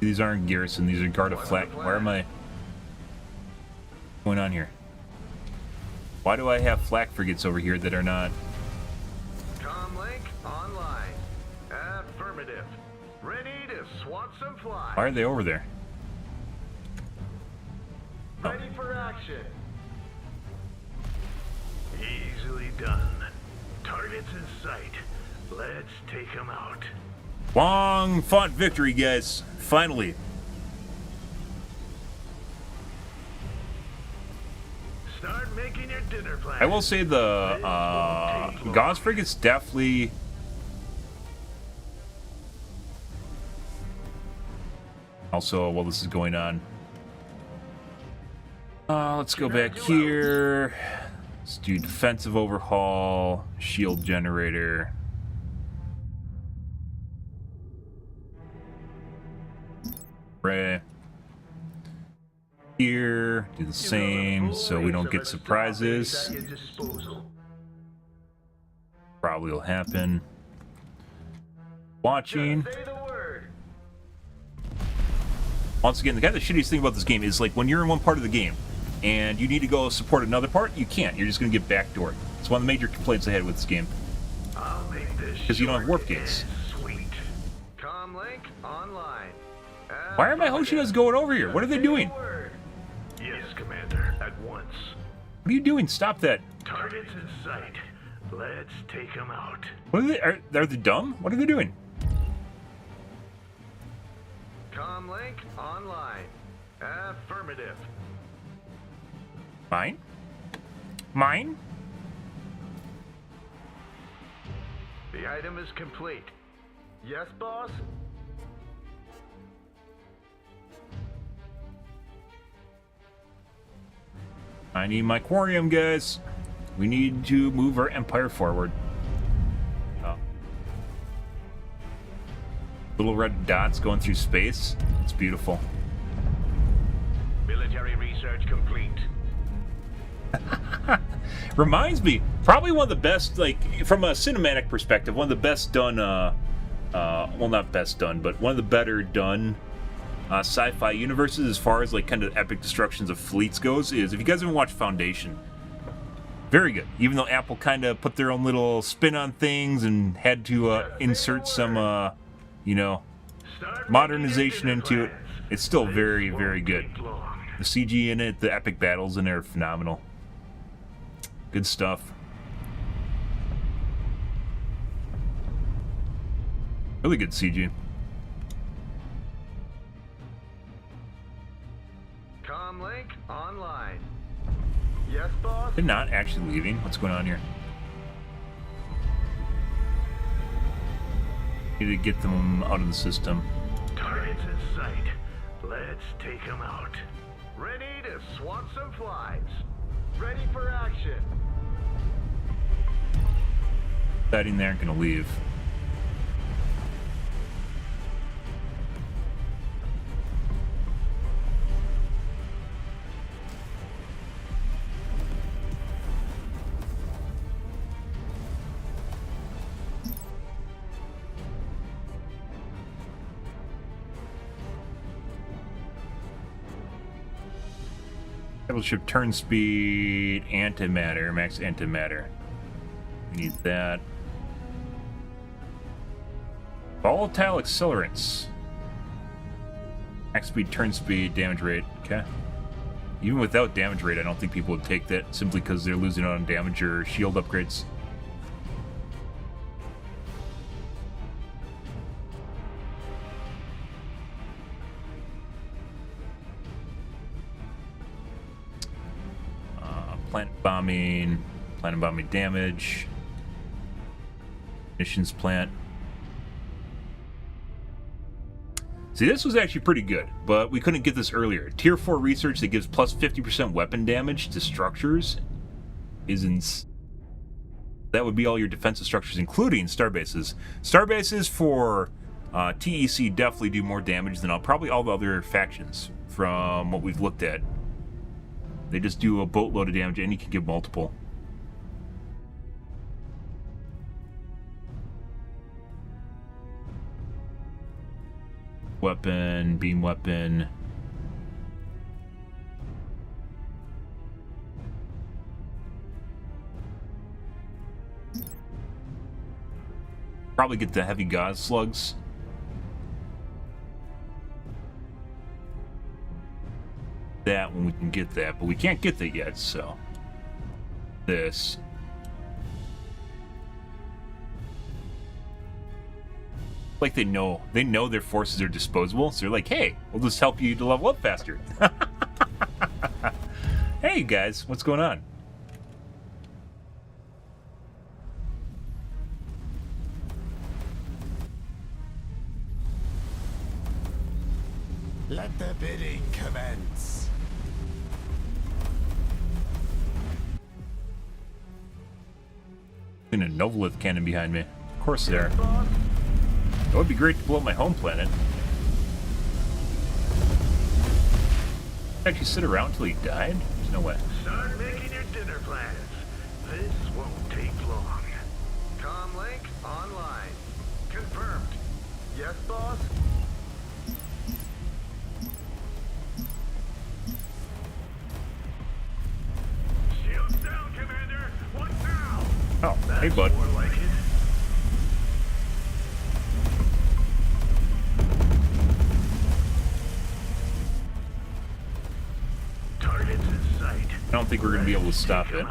These aren't garrison, these are guard of flak. Why am I going on here? Why do I have flak frigates over here that are not? Comlink online. Affirmative. Ready to swat some flies. Why are they over there? Ready for action. Easily done. Targets in sight. Let's take them out. Long fought victory, guys. Finally. Start making your dinner plans. I will say the Gauss frigates definitely. Also, while this is going on, let's go back here. Let's do defensive overhaul, shield generator. Right here, do the same so we don't get surprises. Probably will happen. Watching. Once again, the shittiest thing about this game is like when you're in one part of the game and you need to go support another part, you can't. You're just going to get backdoored. It's one of the major complaints I had with this game. Because you don't have warp gates. Comlink online. Why are my Hoshinas going over here? What are they doing? Yes, Commander. At once. What are you doing? Stop that. Targets in sight. Let's take them out. What are they? Are they dumb? What are they doing? Comlink online. Affirmative. Mine? Mine? The item is complete. Yes, boss? I need my aquarium, guys. We need to move our empire forward. Oh. Little red dots going through space. It's beautiful. Military research complete. Reminds me, probably one of the best, like, from a cinematic perspective, one of the best done, well, not best done, but one of the better done sci-fi universes as far as, like, kind of epic destructions of fleets goes is, if you guys haven't watched Foundation, very good. Even though Apple kind of put their own little spin on things and had to insert some, you know, modernization into it, it's still very, very good. The CG in it, the epic battles in there are phenomenal. Good stuff. Really good CG. Comlink online. Yes, boss? They're not actually leaving. What's going on here? Need to get them out of the system. Targets in sight. Let's take them out. Ready to swat some flies. Ready for action. Deciding they aren't going to leave. Battleship turn speed, antimatter, max antimatter. We need that. Volatile accelerants. Max speed, turn speed, damage rate. Okay. Even without damage rate, I don't think people would take that simply because they're losing out on damage or shield upgrades. Planet bombing damage. Missions plant. See, this was actually pretty good, but we couldn't get this earlier. Tier 4 research that gives plus 50% weapon damage to structures isn't. That would be all your defensive structures, including starbases. Starbases for TEC definitely do more damage than probably all the other factions from what we've looked at. They just do a boatload of damage, and you can give multiple. Weapon, beam weapon. Probably get the heavy gauze slugs. That when we can get that, but we can't get that yet, so this. Like they know their forces are disposable, so they're like, hey, we'll just help you to level up faster. Hey guys, what's going on? Let the bidding commence. And a Novolith cannon behind me. Of course there. It would be great to blow up my home planet. Actually sit around until he died? There's no way. Start making your dinner plans. This won't take long. Comlink online. Confirmed. Yes, boss? Shields down, Commander. What now? Oh, That's hey bud. more like it. Targets in sight. I don't think we're going to be able to stop it.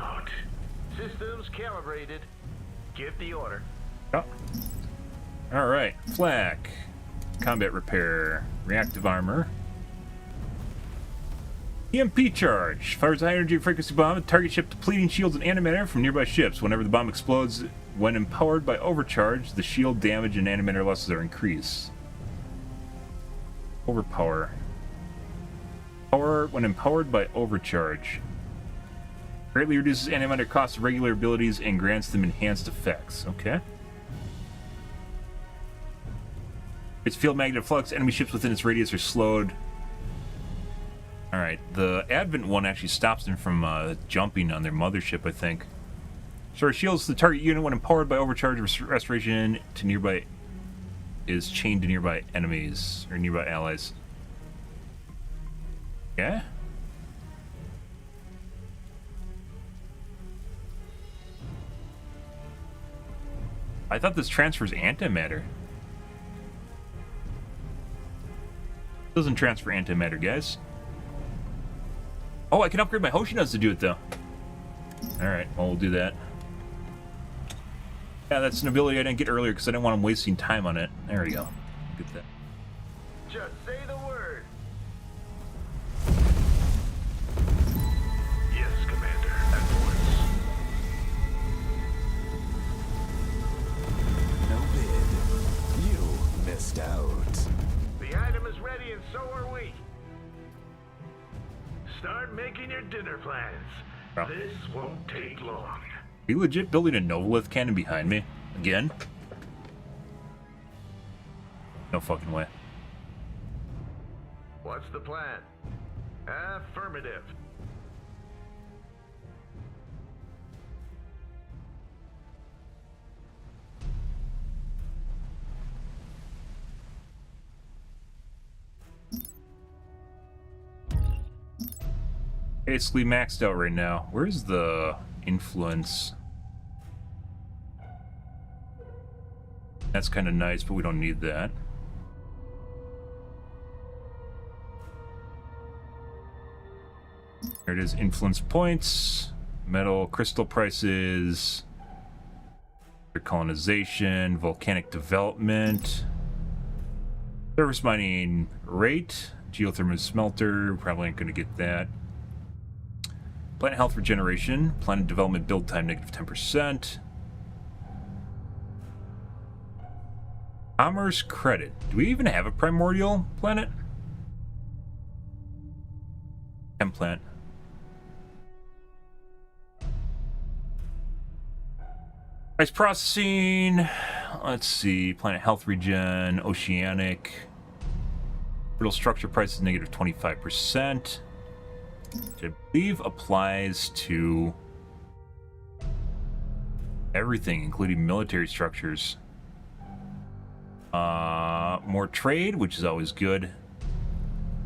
Systems calibrated. Give the order. Oh. Alright. Flak. Combat repair. Reactive armor. EMP charge. Fires a high energy frequency bomb at target ship, depleting shields and antimatter from nearby ships. Whenever the bomb explodes, when empowered by overcharge, the shield damage and antimatter losses are increased. Overpower. Power when empowered by overcharge. Greatly reduces antimatter cost of regular abilities and grants them enhanced effects. Okay. Its field magnetic flux. Enemy ships within its radius are slowed. Alright, the Advent one actually stops them from jumping on their mothership, I think. Sure, shields the target unit when empowered by overcharge restoration to nearby... is chained to nearby enemies, or nearby allies. Yeah? I thought this transfers antimatter. Doesn't transfer antimatter, guys. Oh, I can upgrade my Hoshinas to do it, though. Alright, well, we'll do that. Yeah, that's an ability I didn't get earlier because I didn't want him wasting time on it. There we go. Get that. Just say the word. Yes, Commander, at once. No bid. You missed out. The item is ready and so are we. Start making your dinner plans. Oh. This won't take long. Are you legit building a Novolith cannon behind me? Again? No fucking way. What's the plan? Affirmative. Basically maxed out right now. Where's the influence? That's kind of nice, but we don't need that. There it is, influence points, metal, crystal prices, colonization, volcanic development, surface mining rate, geothermal smelter, probably ain't gonna get that. Planet health regeneration, planet development build time negative 10%. Commerce credit. Do we even have a primordial planet? Chem plant. Ice processing. Let's see. Planet health regen. Oceanic. Brittle structure price is negative 25%. Which I believe applies to everything, including military structures. More trade, which is always good.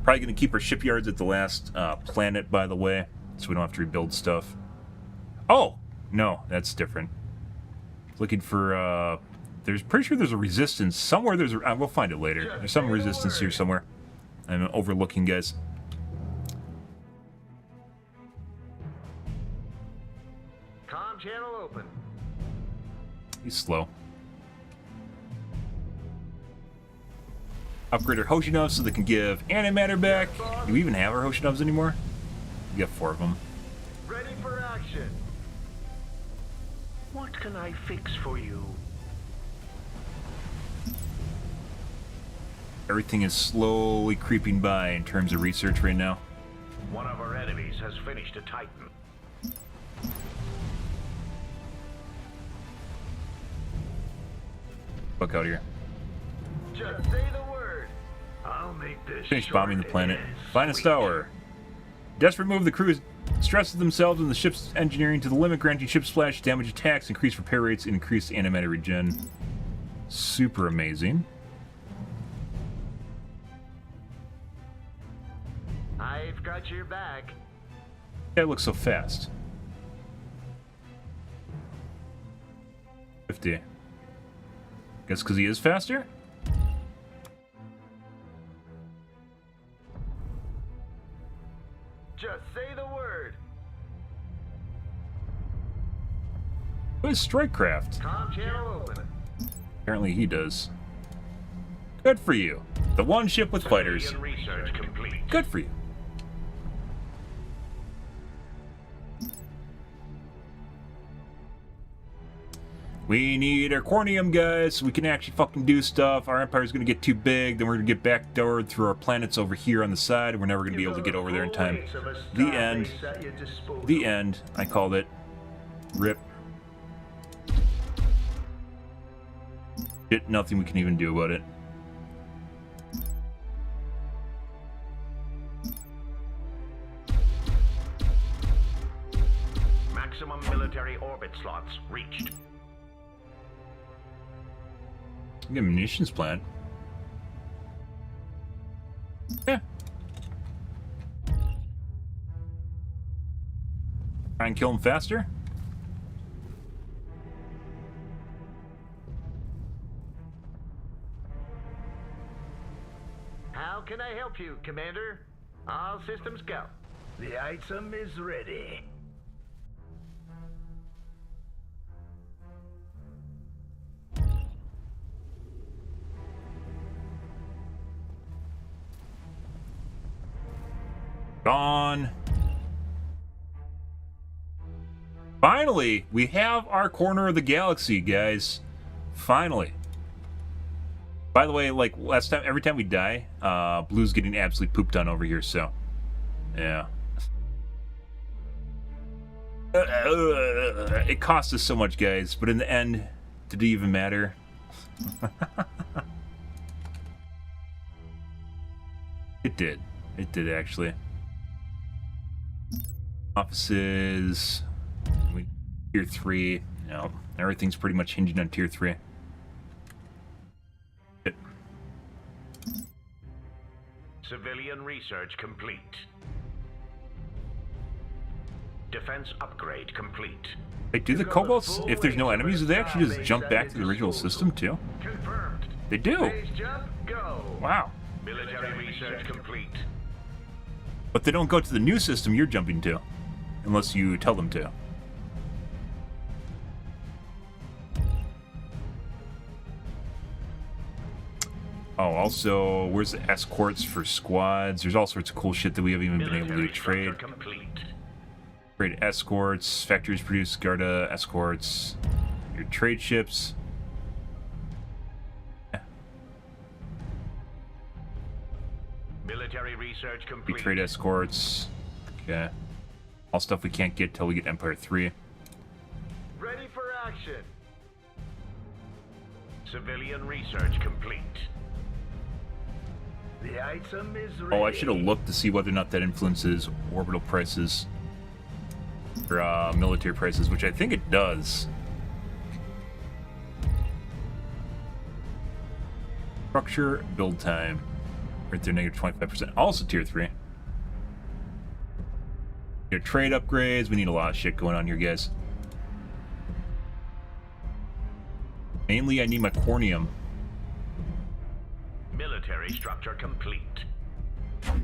Probably going to keep our shipyards at the last planet, by the way, so we don't have to rebuild stuff. Oh! No, that's different. Looking for, pretty sure there's a resistance. Somewhere there's a... we'll find it later. There's some resistance here somewhere. I'm overlooking, guys. Comm channel open. He's slow. Upgrade our Hoshinovs so they can give antimatter back. Do we even have our Hoshinovs anymore? We got 4 of them. Ready for action. What can I fix for you? Everything is slowly creeping by in terms of research right now. One of our enemies has finished a Titan. Fuck out here. Just say the word. I'll make this Finish short bombing the planet. and Finest sweet. hour. Desperate move, the crew stresses themselves and the ship's engineering to the limit, granting ship splash, damage attacks, increased repair rates, and increased antimatter regen. Super amazing. I've got your back. That looks so fast. 50. Guess because he is faster? Just say the word. What is Strikecraft? Comm channel open. Apparently he does. Good for you. The one ship with fighters. Civilian research complete. Good for you. We need our cornium, guys, so we can actually fucking do stuff. Our empire's gonna get too big, then we're gonna get backdoored through our planets over here on the side. We're never gonna be able to get over there in time. The end. The end. I called it. Rip. Shit, nothing we can even do about it. Maximum military orbit slots reached. We got a munitions plant. Yeah. Try and kill him faster? How can I help you, Commander? All systems go. The item is ready. Gone. Finally, we have our corner of the galaxy, guys. Finally. By the way, like last time, every time we die, Blue's getting absolutely pooped on over here, so. Yeah. It cost us so much, guys, but in the end, did it even matter? It did. It did, actually. Offices. Tier 3. No, everything's pretty much hinging on Tier 3. Civilian research complete. Defense upgrade complete. Hey, do the kobolds, if there's no enemies, do they actually just jump back to the original system too? Confirmed. They do. Phase jump, go. Wow. Military research complete. But they don't go to the new system you're jumping to, unless you tell them to. Oh, also, where's the escorts for squads? There's all sorts of cool shit that we haven't even been able to trade. Trade escorts, factories produce Garda escorts, your trade ships. Yeah. Military research complete. We trade escorts. Okay. All stuff we can't get till we get Empire 3. Ready for action. Civilian research complete. The item is ready. Oh, I should have looked to see whether or not that influences orbital prices. Or military prices, which I think it does. Structure, build time. Right there, negative 25%. Also tier 3. Your trade upgrades. We need a lot of shit going on here, guys. Mainly, I need my cornium. Military structure complete. Out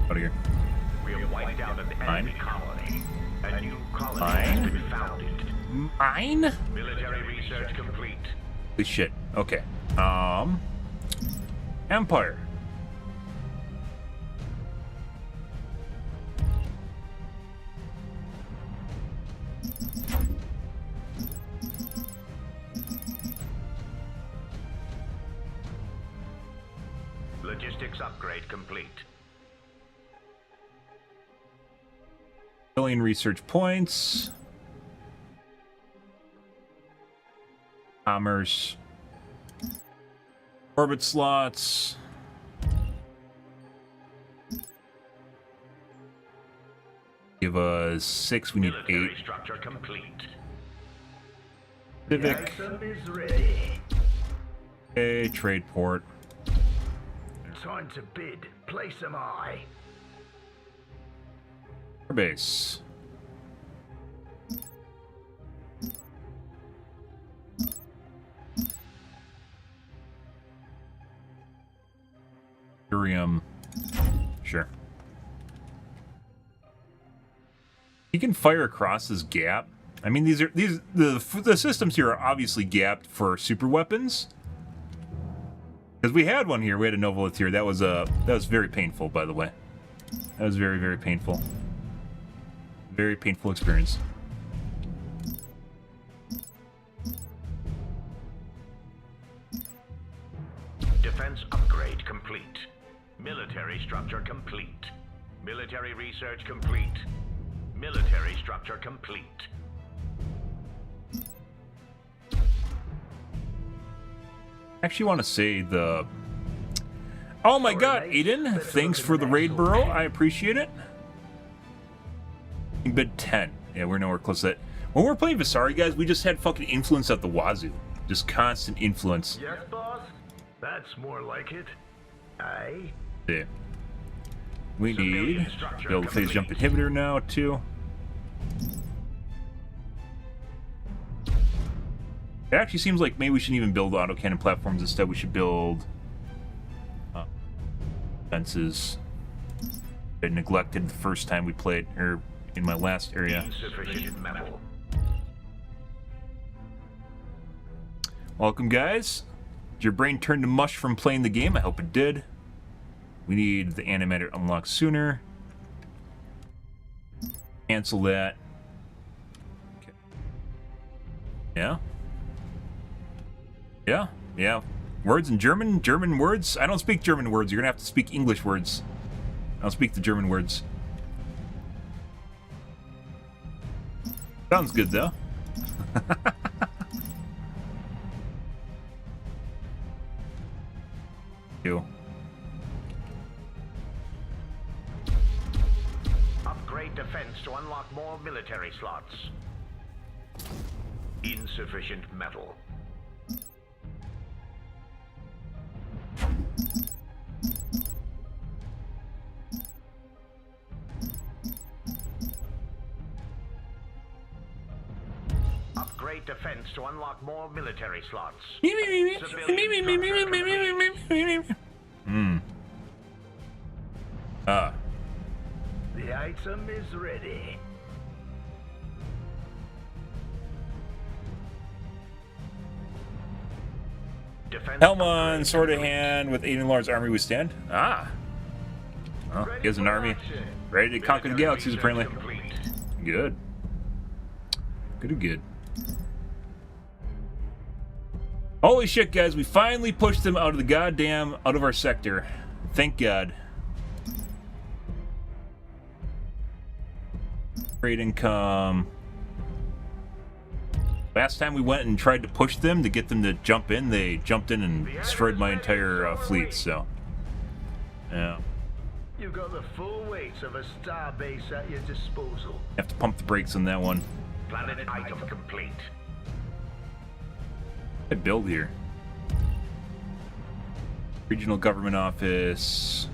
of here. We have wiped out an enemy colony. A new colony Mine? has been founded. Mine? Military research complete. Holy shit. Okay. Empire. Logistics upgrade complete. Billion research points. Commerce. Orbit slots. Give us 6, we need Military 8. structure complete. Civic. The item is ready. Okay, trade port. Time to bid. Place am I. Base. Urium. Sure. He can fire across this gap. I mean, the systems here are obviously gapped for super weapons. Because we had one here. We had a Novolith here. That was very painful, by the way. That was very, very painful. Very painful experience. defense upgrade complete. Military structure complete. Military research complete. Military structure complete. Actually want to say the... Oh my god, Aiden, thanks for the raid, bro. I appreciate it. Bid 10. Yeah, we're nowhere close to that. When we're playing Visari, guys, we just had fucking influence at the wazoo. Just constant influence. Yes, boss? That's more like it. Aye. Yeah. We need build a phase jump inhibitor now, too. It actually seems like maybe we shouldn't even build autocannon platforms. Instead, we should build fences. I neglected the first time we played, or in my last area. Insufficient metal. Welcome, guys. Did your brain turn to mush from playing the game? I hope it did. We need the animator unlocked sooner. Cancel that. Okay. Yeah. Yeah, yeah. Words in German? German words? I don't speak German words. You're gonna have to speak English words. I don't speak the German words. Sounds good, though. You. Upgrade defense to unlock more military slots. Insufficient metal. Upgrade defense to unlock more military slots. The item is ready. Defense Helm on, sword in hand, with Aiden Lord's army we stand. Ah. Well, he has an army ready to conquer the galaxies, apparently. Good. Good. Holy shit, guys, we finally pushed them out of our sector. Thank God. Great income. Last time we went and tried to push them to get them to jump in, they jumped in and destroyed my entire fleet, so. Yeah. You got the full weight of a star base at your disposal. Have to pump the brakes on that one. Planet item complete. I build here. Regional Government Office.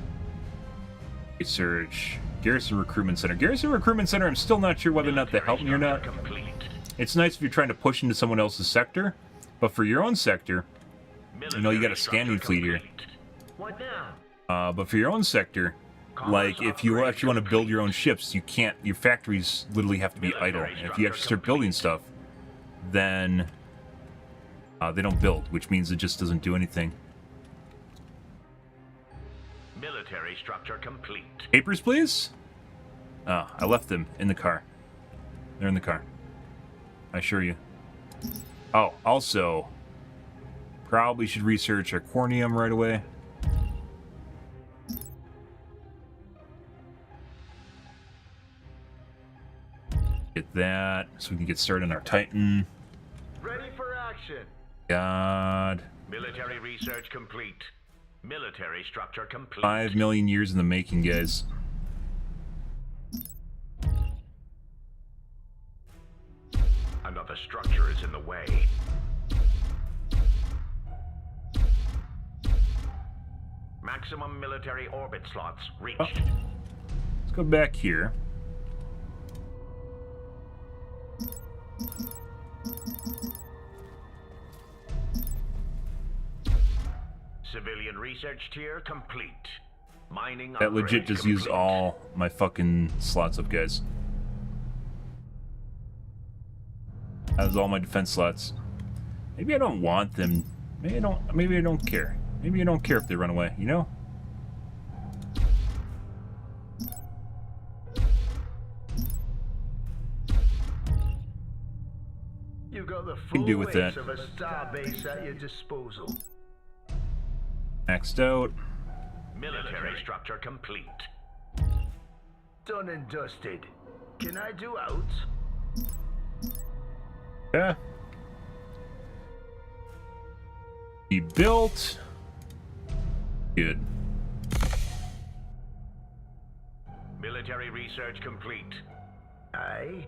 Research. Garrison Recruitment Center. Garrison Recruitment Center, I'm still not sure whether or not they help me or not. It's nice if you're trying to push into someone else's sector, but for your own sector, you know, you got a standing fleet here. What now? But for your own sector, like, if you actually want to build your own ships, you can't, your factories literally have to be idle. And if you actually start building stuff, then they don't build, which means it just doesn't do anything. Military structure complete. Papers, please? I left them in the car. They're in the car. I assure you. Oh, also, probably should research our cornium right away. Get that, so we can get started on our Titan. Ready for action. God. Military research complete. Military structure complete. 5 million years in the making, guys. Another structure is in the way. Maximum military orbit slots reached. Oh. Let's go back here. Civilian research tier complete. Mining That legit upgrade just complete. used all my fucking slots up, guys. That was all my defense slots. Maybe I don't want them. Maybe I don't care. Maybe I don't care if they run away, you know? You got the Can full do with weight that. of a star base at your disposal. Maxed out. Military structure complete. Done and dusted. Can I do out? Yeah. Be built. Good. Military research complete. Aye.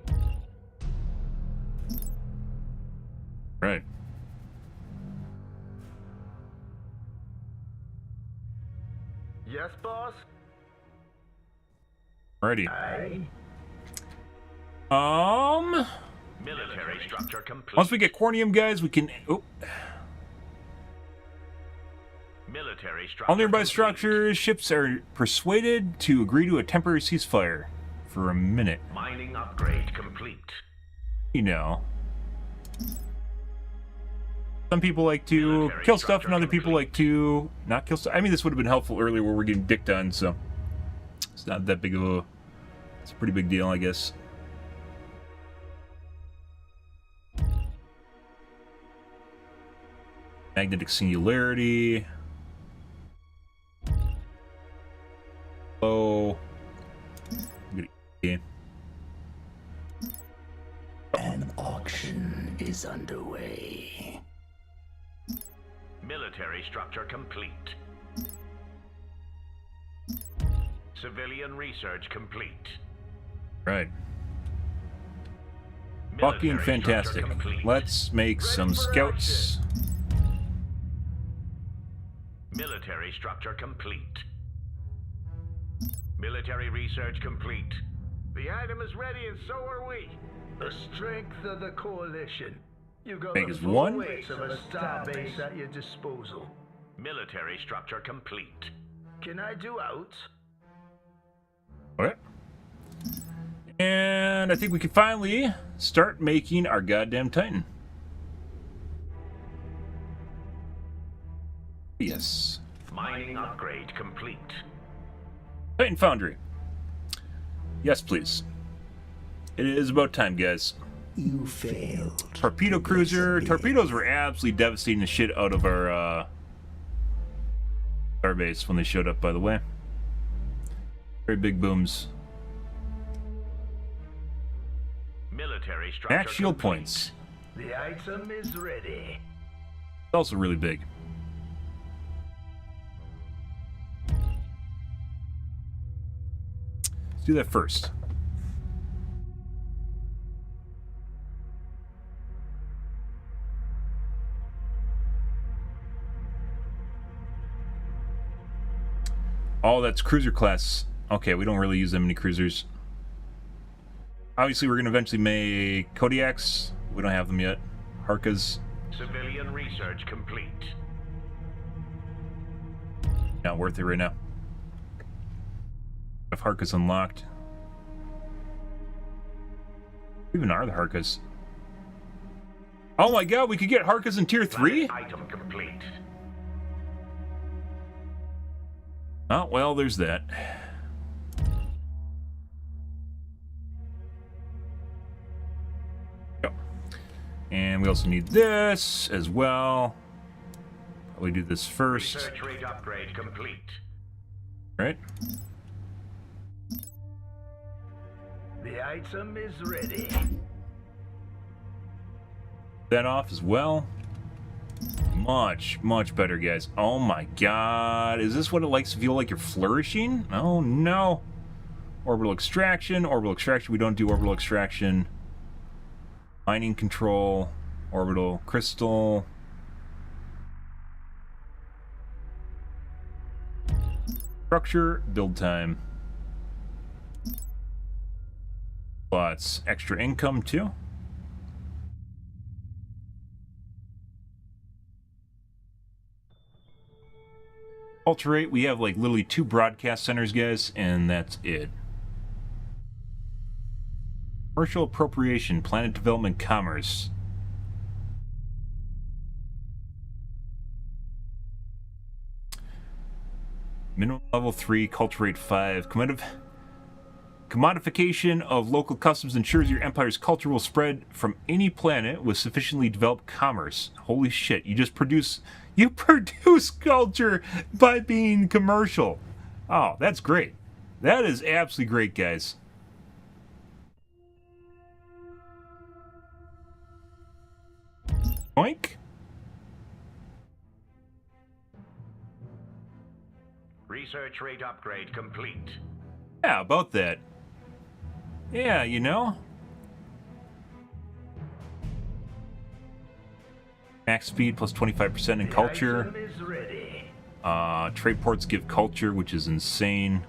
Right. Yes, boss? Alrighty. Aye. Military structure complete. Once we get Cornium, guys, we can... Oh. Military structure All nearby complete. structures, ships are persuaded to agree to a temporary ceasefire for a minute. Mining upgrade complete. You know. Some people like to kill stuff and other people like to not kill stuff. I mean, this would have been helpful earlier where we're getting dick done, so it's not that big of a... It's a pretty big deal, I guess. Magnetic singularity. Oh. An auction is underway. Military structure complete. Civilian research complete. Right. Fucking Military structure fantastic. complete. Let's make some scouts. Military structure complete. Military research complete. The item is ready and so are we. The strength of the coalition. You got Make the us full one. weight of a starbase at your disposal. Military structure complete. Can I do out? Alright. And I think we can finally start making our goddamn Titan. Yes. Mining upgrade complete. Titan Foundry. Yes, please. It is about time, guys. You failed. Torpedo cruiser. Torpedoes were absolutely devastating the shit out of our starbase when they showed up, by the way. Very big booms. Military structure Max shield complete. points. The item is ready. It's also really big. Let's do that first. Oh, that's cruiser class. Okay, we don't really use that many cruisers. Obviously, we're going to eventually make Kodiaks. We don't have them yet. Harkas. Civilian research complete. Not worth it right now. If Harkas unlocked. Even are the Harkas? Oh my god, we could get Harkas in tier 3? Item complete. Oh, well, there's that. Go. And we also need this as well. Probably do this first. Research rate upgrade complete. Right? The item is ready. That off as well. Much, much better, guys. Oh my god. Is this what it likes to feel like you're flourishing? Oh no. Orbital extraction. Orbital extraction. We don't do orbital extraction. Mining control. Orbital crystal. Structure. Build time. Lots. Extra income too. Alterate, we have like literally 2 broadcast centers, guys, and that's it. Commercial appropriation, planet development, commerce. Minimum level 3, culture rate 5, combative. Commodification of local customs ensures your empire's culture will spread from any planet with sufficiently developed commerce. Holy shit, you produce culture by being commercial. Oh, that's great. That is absolutely great, guys. Oink. Research rate upgrade complete. Yeah, about that. Yeah, you know. Max speed plus 25% in culture. Trade ports give culture, which is insane.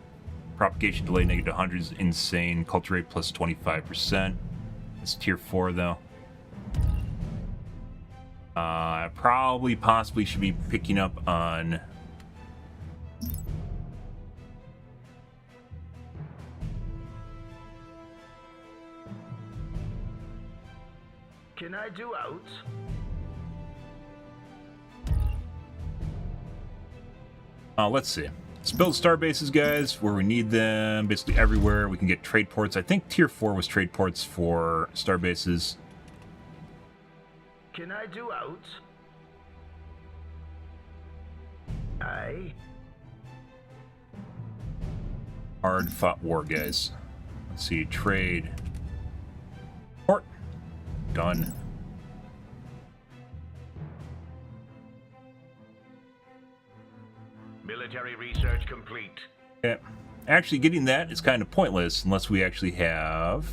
Propagation delay negative 100 is insane. Culture rate plus 25%. It's tier 4 though. I possibly should be picking up on... Can I do outs? Let's see. Let's build star bases, guys, where we need them. Basically everywhere. We can get trade ports. I think tier 4 was trade ports for star bases. Can I do outs? Aye. Hard fought war, guys. Let's see. Trade. Port. Done. Military research complete. Okay. Actually, getting that is kind of pointless unless we actually have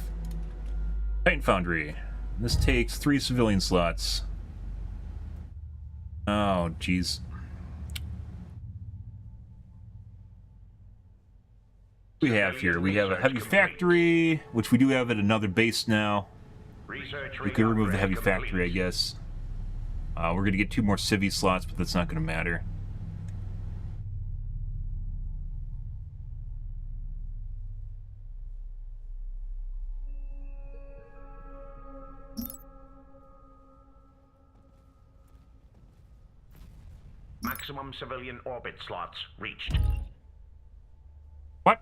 Titan Foundry. This takes 3 civilian slots. Oh, jeez. We have here. We have a heavy factory, which we do have at another base now. We could remove the heavy factory, I guess. We're going to get 2 more civvy slots, but that's not going to matter. Maximum civilian orbit slots reached. What?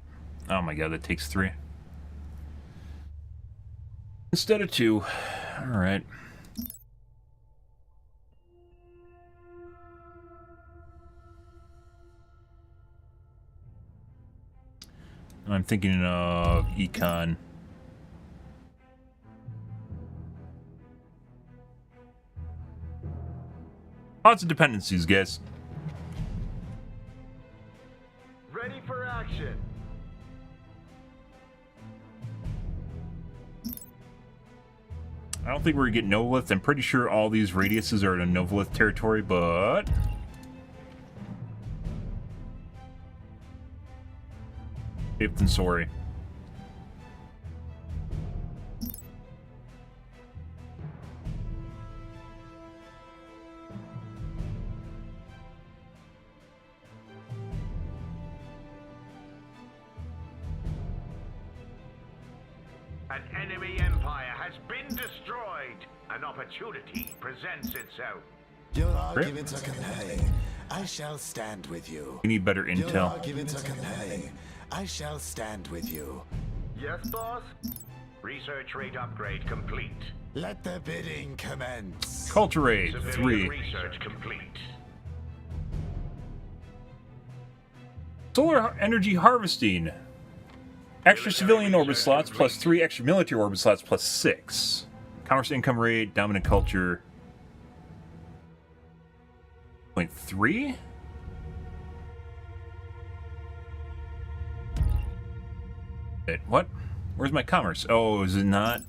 Oh my god, that takes 3. Instead of 2. Alright. I'm thinking of econ. Lots of dependencies, guys. Ready for action. I don't think we're gonna get Novolith. I'm pretty sure all these radiuses are in a Novolith territory, but... safe than sorry. An enemy empire has been destroyed. An opportunity presents itself. Your arguments are compelling. I shall stand with you. We need better Your intel. arguments are compelling. I shall stand with you. Yes, boss? Research rate upgrade complete. Let the bidding commence. Culture rate, Civilian 3. research complete. Solar energy harvesting. Extra civilian orbit slots plus 3 extra military orbit slots plus 6. Commerce income rate, dominant culture. 0.3? Wait, what? Where's my commerce? Oh, is it not?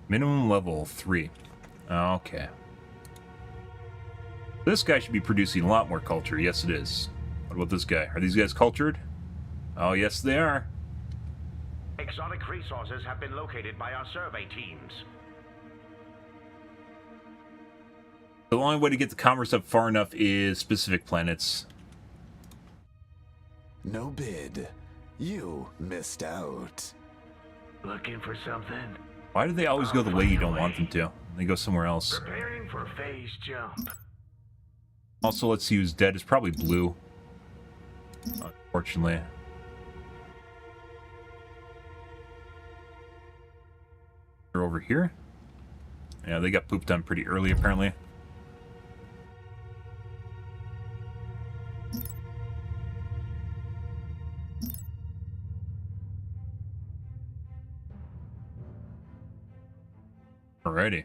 Minimum level 3. Okay. This guy should be producing a lot more culture. Yes, it is. What about this guy? Are these guys cultured? Oh, yes, they are. Exotic resources have been located by our survey teams. The only way to get the commerce up far enough is specific planets. No bid. You missed out. Looking for something? Why do they always go the way you don't want them to? They go somewhere else. Preparing for phase jump. Also, let's see who's dead. It's probably blue. Unfortunately. They're over here. Yeah, they got pooped on pretty early, apparently. Alrighty.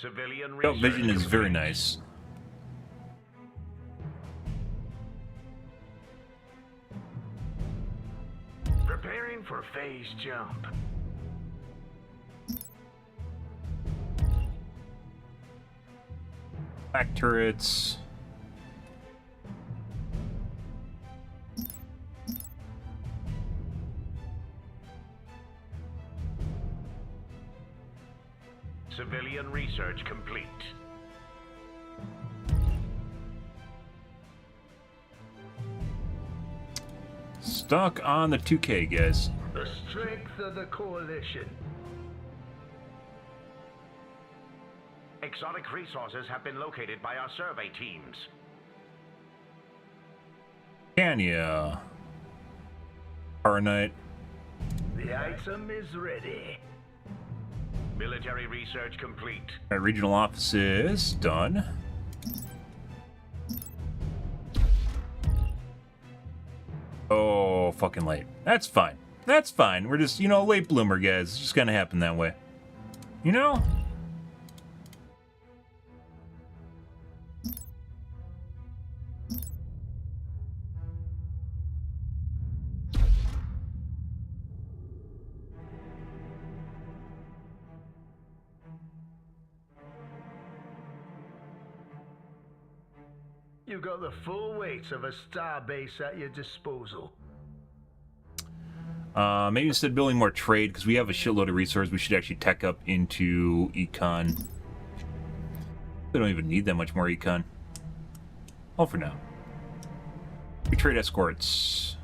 Civilian Oh, vision is very nice. Preparing for phase jump. Back turrets. Civilian research complete. Stuck on the 2K, guys. The strength of the coalition. Exotic resources have been located by our survey teams. Cania. Paranite. The item is ready. Military research complete. Our regional offices done. Oh, fucking late. That's fine. That's fine. We're just, you know, late bloomer, guys. It's just gonna happen that way. You know? You got the full weight of a starbase at your disposal. Maybe instead of building more trade, because we have a shitload of resources, we should actually tech up into econ. We don't even need that much more econ. All for now. We trade escorts.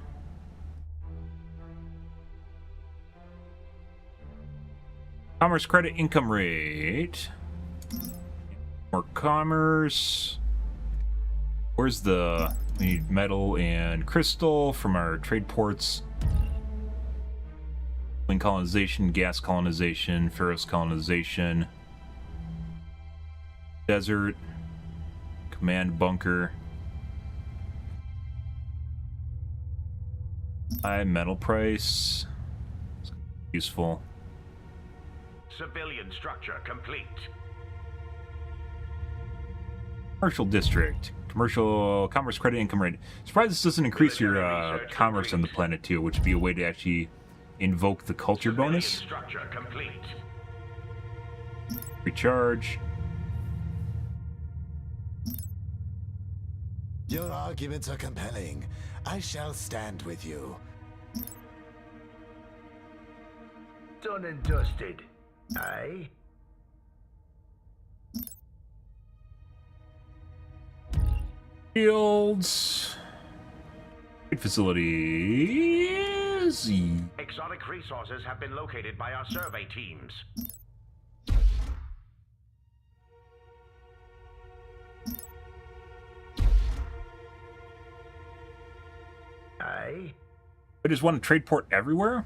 Commerce credit income rate. More commerce. Where's the... We need metal and crystal from our trade ports. Wind colonization, gas colonization, ferrous colonization. Desert. Command bunker. High metal price. Useful. Civilian structure complete. Commercial district. Commercial commerce credit income rate. Surprised this doesn't increase your commerce on the planet too, which would be a way to actually invoke the culture bonus. Structure complete. Recharge. Your arguments are compelling. I shall stand with you. Done and dusted. Aye? Fields. Trade facilities. Exotic resources have been located by our survey teams. Aye? I just want to trade port everywhere?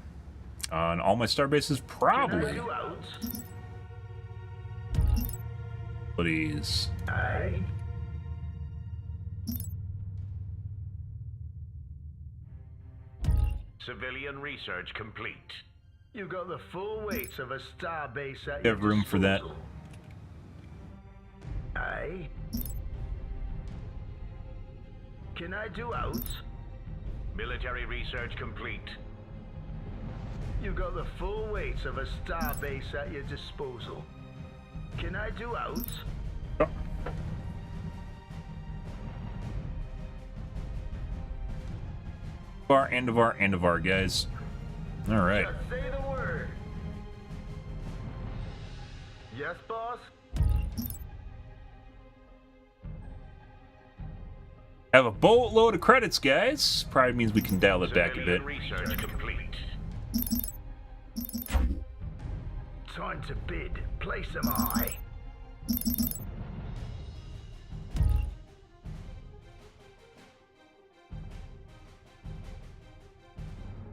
On all my star bases? Probably. Please. Aye? Civilian research complete. You got the full weight of a starbase at You your have room for that. disposal. Aye? Can I do out? Military research complete. You got the full weight of a starbase at your disposal. Can I do out? Oh. End of our, guys. All right. Just say the word. Yes, boss? Have a boatload of credits, guys. Probably means we can dial it back a bit. Research complete. Time to bid. Place am I.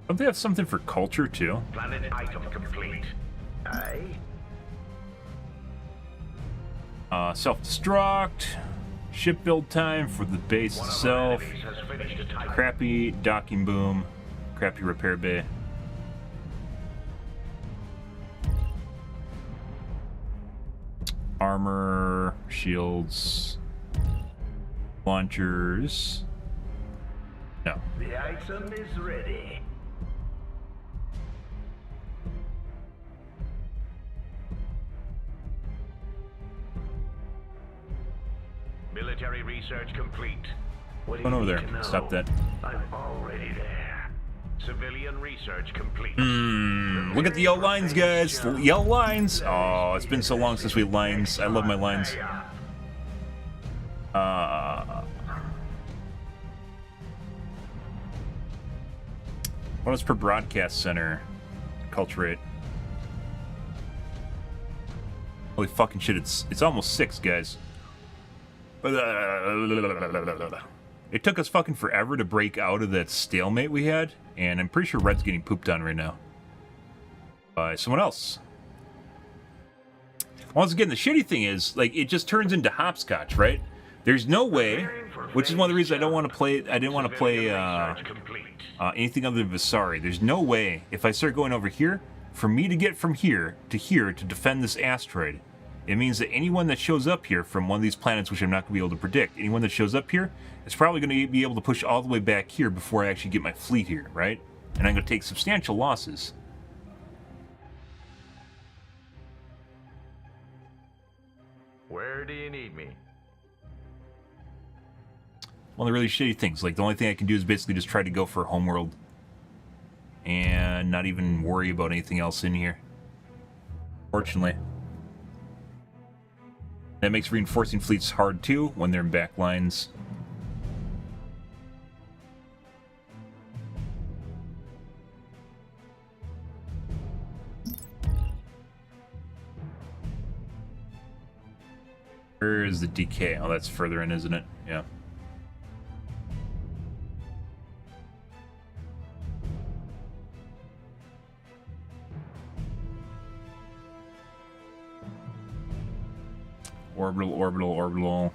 Don't they have something for culture too? Planet item complete. Aye. Self-destruct. Ship build time for the base itself. Crappy docking boom. Crappy repair bay. Armor, shields, launchers. No. The item is ready. Military research complete. What do Going you over need there. to know? Stop that. I'm already there. Civilian research complete. Look at the yellow lines, guys. The yellow lines. Oh, it's been so long since we had lines. I love my lines. What is per broadcast center? Culture rate. Holy fucking shit! It's almost 6, guys. It took us fucking forever to break out of that stalemate we had, and I'm pretty sure Red's getting pooped on right now by someone else. Once again, the shitty thing is, like, it just turns into hopscotch, right? There's no way, which is one of the reasons I don't want to play. I didn't want to play anything other than Visari. There's no way if I start going over here, for me to get from here to defend this asteroid. It means that anyone that shows up here from one of these planets, which I'm not going to be able to predict, anyone that shows up here is probably going to be able to push all the way back here before I actually get my fleet here, right? And I'm going to take substantial losses. Where do you need me? One of the really shitty things. Like, the only thing I can do is basically just try to go for homeworld. And not even worry about anything else in here. Fortunately. That makes reinforcing fleets hard, too, when they're in back lines. Where is the DK? Oh, that's further in, isn't it? Yeah. Orbital, orbital, orbital.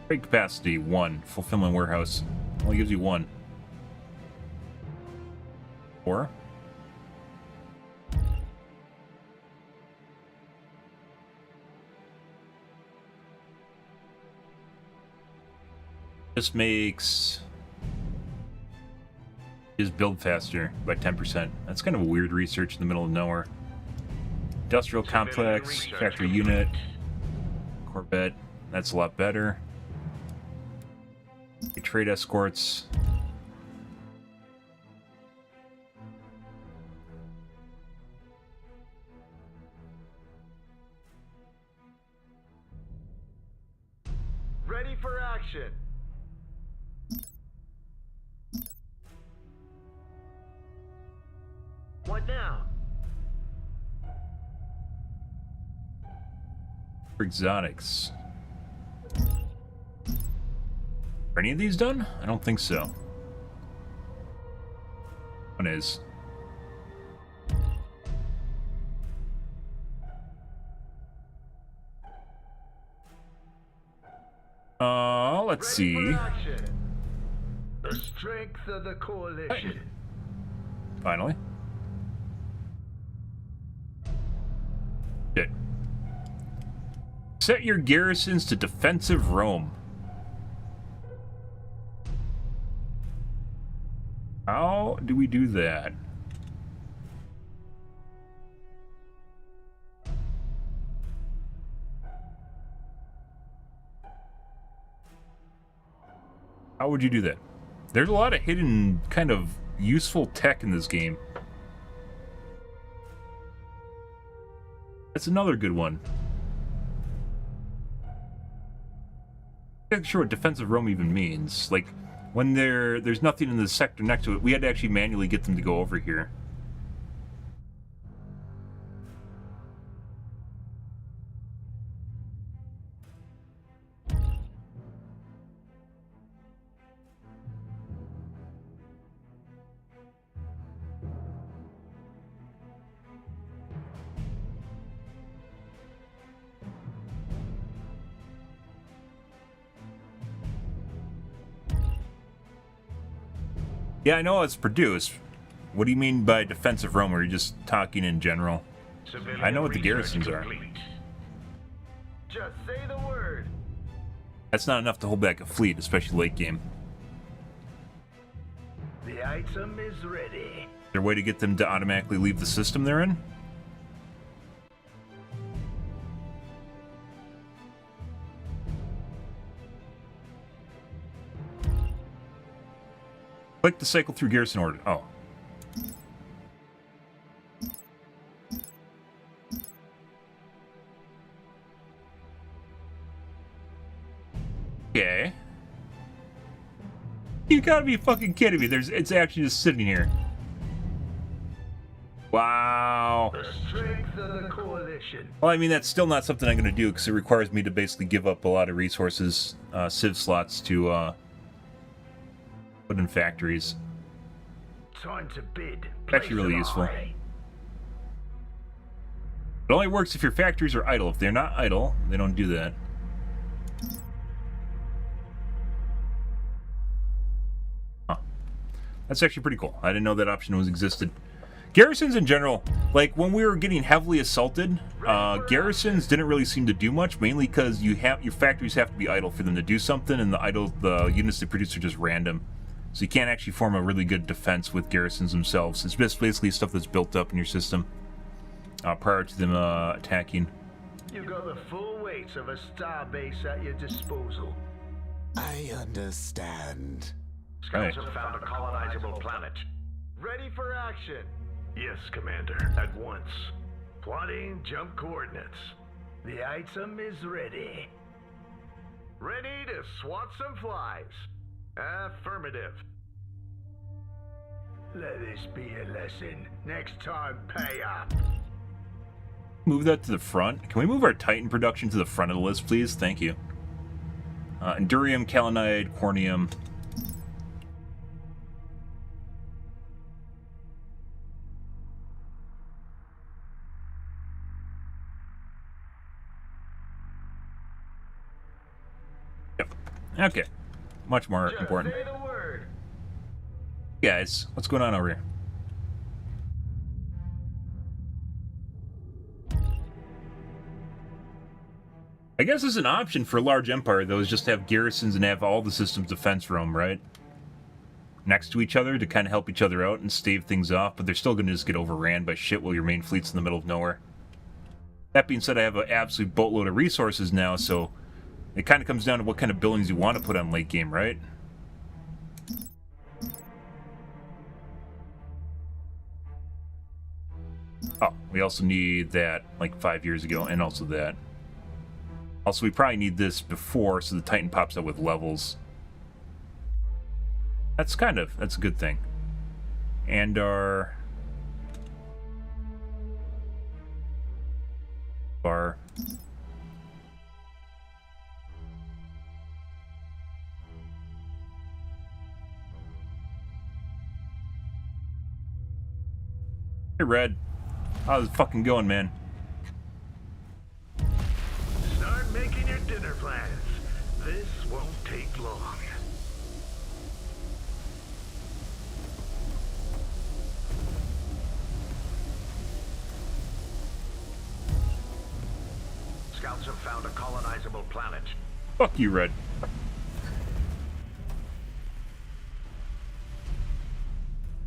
Trade capacity, 1. Fulfillment warehouse. Only gives you 1. 4. This makes his build faster by 10%. That's kind of a weird research in the middle of nowhere. Industrial complex, factory unit, Corvette. That's a lot better. Trade escorts. Ready for action. What now? For exotics. Are any of these done? I don't think so. One is. Let's see. The strength of the coalition. Finally. Shit. Set your garrisons to defensive roam. How do we do that? How would you do that? There's a lot of hidden kind of useful tech in this game. That's another good one. I'm not sure what defensive roam even means. Like, when there's nothing in the sector next to it, we had to actually manually get them to go over here. Yeah, I know it's produced. What do you mean by defensive Rome? Or are you just talking in general? Civilian I know what the research garrisons are. complete. Just say the word. That's not enough to hold back a fleet, especially late game. The item is ready. Is there a way to get them to automatically leave the system they're in? Click to cycle through garrison order. Oh. Okay. You gotta be fucking kidding me. It's actually just sitting here. Wow. The strength of the coalition. Well, I mean, that's still not something I'm gonna do because it requires me to basically give up a lot of resources, civ slots to put in factories. Time to bid. Actually really useful. It only works if your factories are idle. If they're not idle, they don't do that. Huh. That's actually pretty cool. I didn't know that option was existed. Garrisons in general, like when we were getting heavily assaulted, garrisons didn't really seem to do much, mainly because your factories have to be idle for them to do something, and the units they produce are just random. So you can't actually form a really good defense with garrisons themselves. It's just basically stuff that's built up in your system prior to them attacking. You've got the full weight of a star base at your disposal. I understand. Scouts have found a colonizable planet. Ready for action. Yes, Commander. At once. Plotting jump coordinates. The item is ready. Ready to swat some flies. Affirmative. Let this be a lesson. Next time, pay up. Move that to the front. Can we move our Titan production to the front of the list, please? Thank you. Endurium, Kalinite, Cornium. Yep. Okay. Much more important. Say the word. Guys, what's going on over here? I guess as an option for a large empire, though, is just to have garrisons and have all the systems defense roam, right? Next to each other to kind of help each other out and stave things off, but they're still going to just get overran by shit while your main fleet's in the middle of nowhere. That being said, I have an absolute boatload of resources now, so it kind of comes down to what kind of buildings you want to put on late game, right? Oh, we also need that, like 5 years ago, and also that. Also, we probably need this before, so the Titan pops up with levels. That's a good thing. And our... Hey, Red. How's it fucking going, man? Start making your dinner plans. This won't take long. Scouts have found a colonizable planet. Fuck you, Red.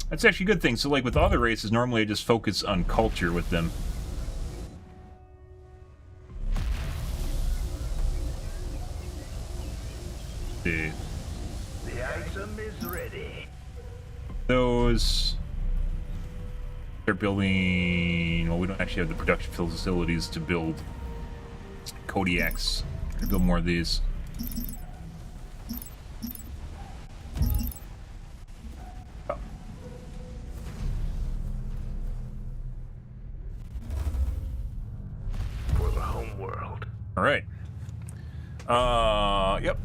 That's actually a good thing. So, like, with other races, normally I just focus on culture with them. The item is ready. Those... They're building... Well, we don't actually have the production facilities to build Kodiaks. We're gonna build more of these. For the home world. All right. Yep.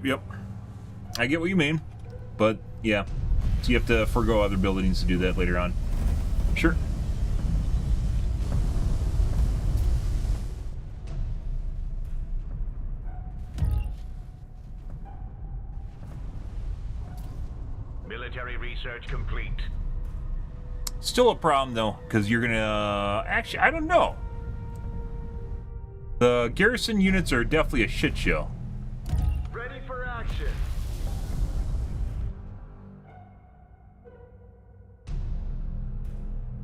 Yep. I get what you mean, but yeah. So you have to forego other buildings to do that later on. Sure. Search complete. Still a problem, though, because you're gonna... Actually, I don't know. The garrison units are definitely a shit show. Ready for action.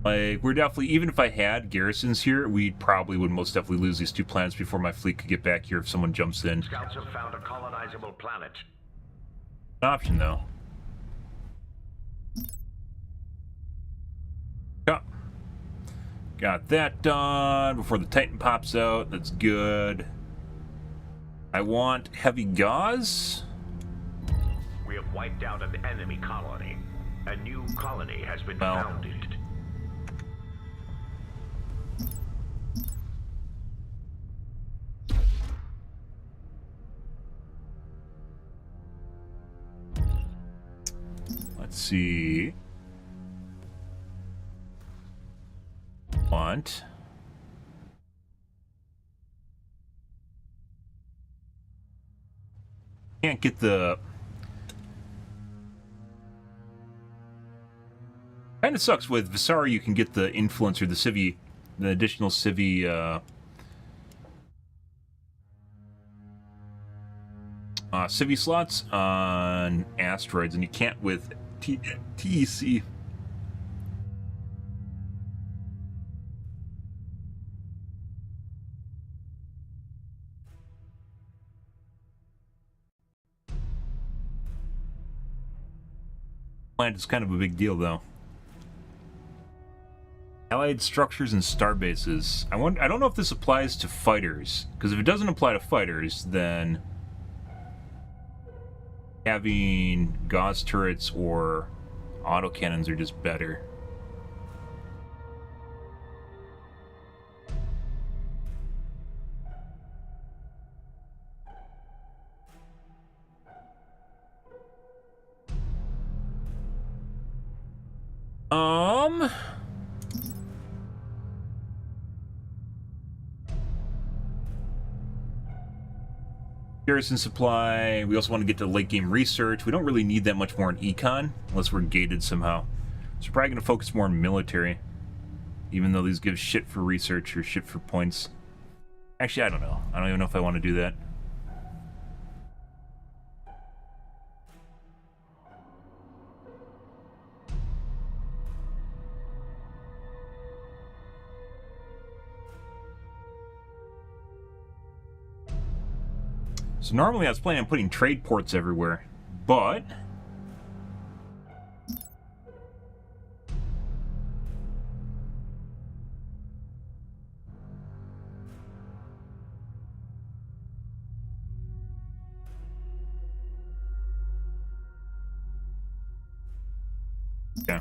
Like, we're definitely... Even if I had garrisons here, we probably would most definitely lose these 2 planets before my fleet could get back here if someone jumps in. Scouts have found a colonizable planet. An option, though. Yeah. Got that done before the Titan pops out. That's good. I want heavy gauze. We have wiped out an enemy colony. A new colony has been founded. Let's see. Want. Can't get the... Kind of sucks with Visara. You can get the influencer, the civi, the additional civi civi slots on asteroids, and you can't with TEC. Planet is kind of a big deal, though. Allied structures and starbases. I don't know if this applies to fighters, because if it doesn't apply to fighters, then having gauze turrets or autocannons are just better. Garrison supply. We also want to get to late game research. We don't really need that much more in econ, unless we're gated somehow. So we're probably going to focus more on military, even though these give shit for research or shit for points. Actually, I don't know. I don't even know if I want to do that. So normally I was planning on putting trade ports everywhere, but okay,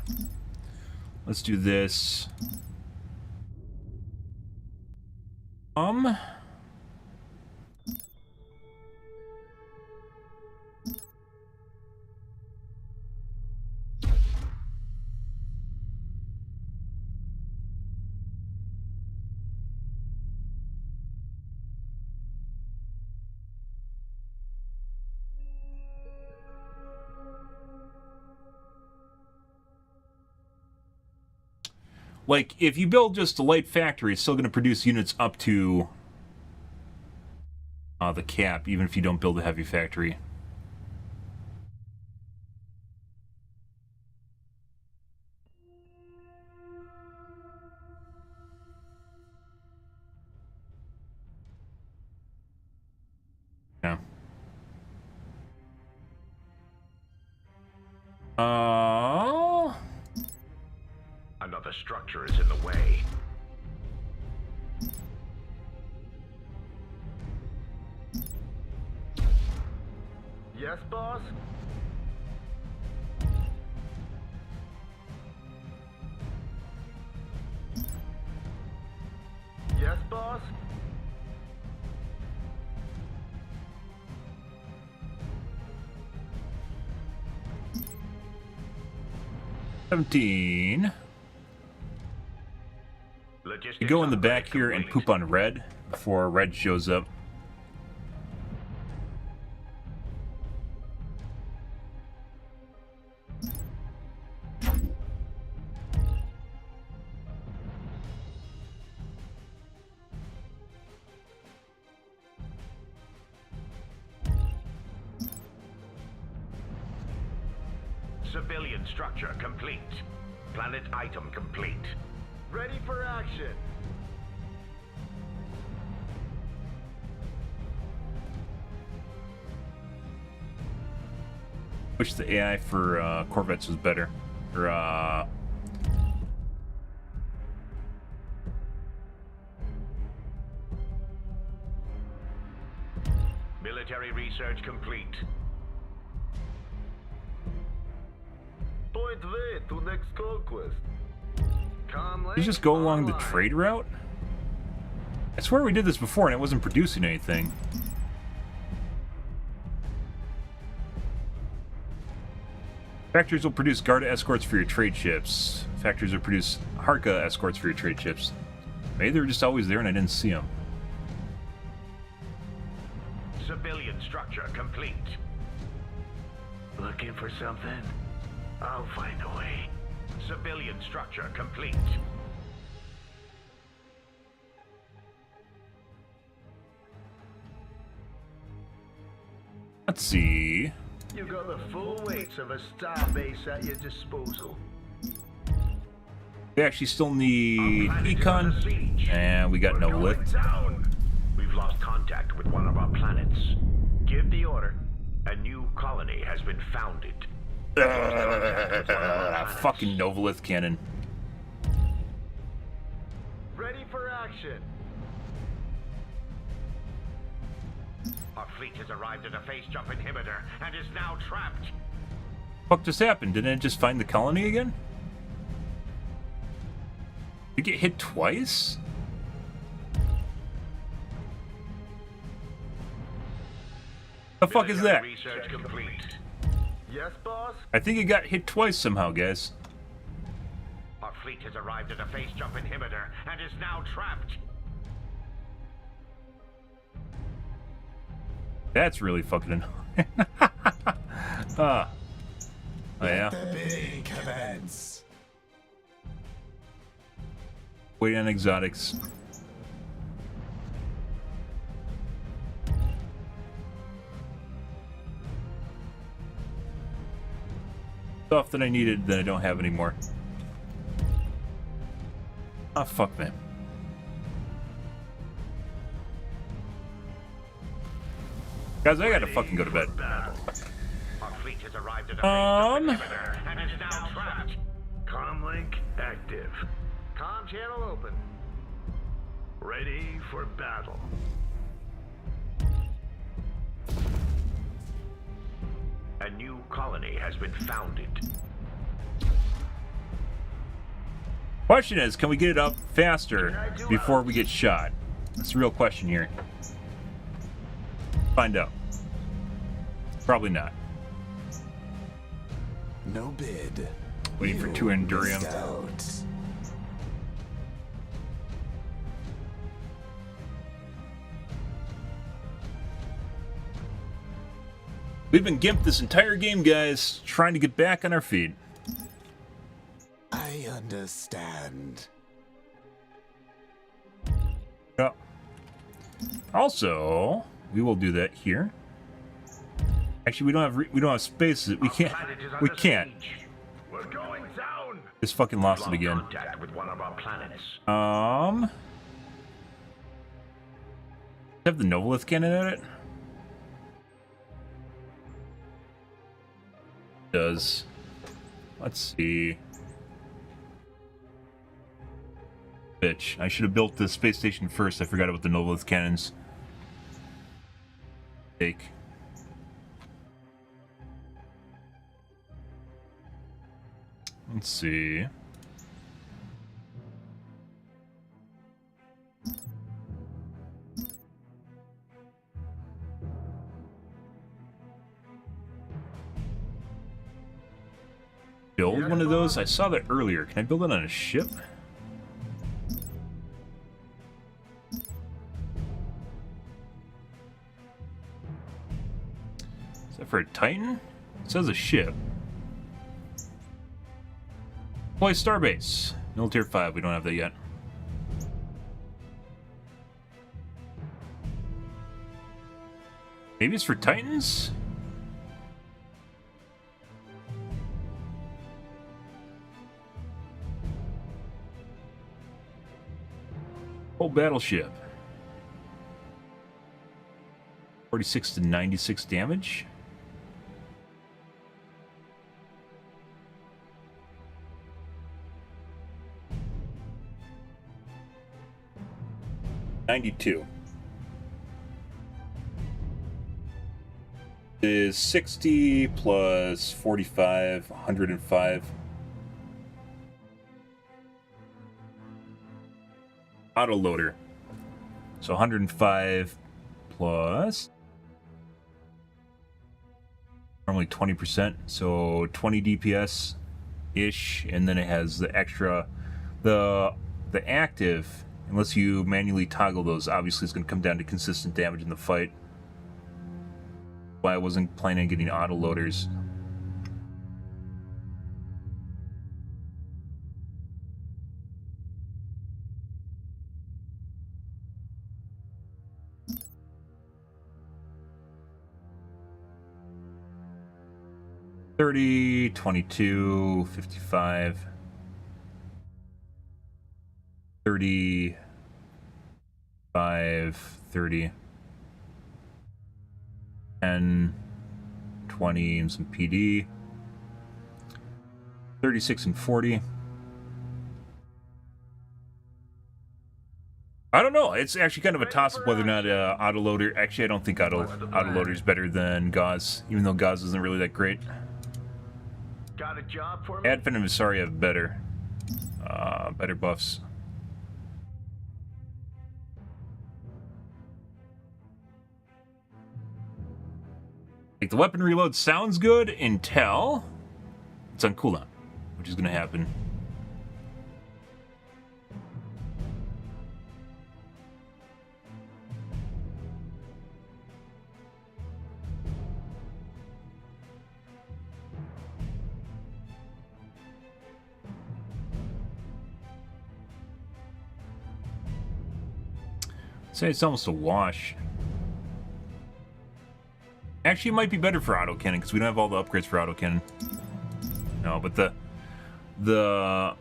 let's do this. Like, if you build just a light factory, it's still going to produce units up to the cap, even if you don't build a heavy factory. Yeah. Another structure is in the way. Yes, boss? Yes, boss? $17. You go in the back here and poop on red before red shows up. Civilian structure complete. Planet item complete. Ready for action. Wish the AI for Corvettes was better. Or, Military research complete. Point way to next conquest. Did you just go along the trade route? I swear we did this before and it wasn't producing anything. Factories will produce Garda escorts for your trade ships. Factories will produce Harka escorts for your trade ships. Maybe they were just always there and I didn't see them. Civilian structure complete. Looking for something? I'll find a way. Civilian structure complete. Let's see. You got the full weights of a star base at your disposal. We actually still need econ, and we got no lift. We've lost contact with one of our planets. Give the order. A new colony has been founded. Fucking Novolith cannon. Ready for action. Our fleet has arrived at a phase jump inhibitor and is now trapped. What just happened? Didn't it just find the colony again? You get hit twice? The fuck is that? Research complete. Yes, boss? I think it got hit twice somehow, guys. Our fleet has arrived at a phase jump inhibitor and is now trapped. That's really fucking annoying. Oh yeah. The bidding commence. Wait on exotics. Stuff that I needed that I don't have anymore. Ah, fuck, man. Guys, I gotta fucking go to bed. Our fleet has arrived at a phase jump inhibitor and is now trapped. Comlink active. Com channel open. Ready for battle. A new colony has been founded. Question is, can we get it up faster before we get shot? That's the real question here. Find out. Probably not. No bid. Waiting for 2 Endurium. We've been gimped this entire game, guys, trying to get back on our feet. I understand. Yeah. Also, we will do that here. Actually, we don't have spaces. We can't. We can't. We're going down. Just fucking lost it again. Contact with one of our planets. Have the Novolith cannon at it? Does. Let's see. Bitch. I should have built the space station first. I forgot about the Novolith cannons. Take. Let's see. Build one of those? I saw that earlier. Can I build it on a ship? Is that for a Titan? It says a ship. Deploy Starbase. Military 5, we don't have that yet. Maybe it's for Titans? Whole battleship. 46 to 96 damage. $92 is 60 plus 45, 105. Autoloader. So 105 plus normally 20%, so 20 DPS ish, and then it has the extra, the active, unless you manually toggle those, obviously it's going to come down to consistent damage in the fight. Why I wasn't planning on getting autoloaders. $30, $22, $55, $30, $5, $30, $10, $20, and some PD. $36 and $40. I don't know. It's actually kind of a toss-up whether or not autoloader. Actually, I don't think autoloader is better than Gauze, even though Gauze isn't really that great. Got a job for me? Advent and Visari have better buffs. Like, the weapon reload sounds good until it's on cooldown, which is going to happen. Say it's almost a wash. Actually, it might be better for autocannon because we don't have all the upgrades for autocannon. No, but the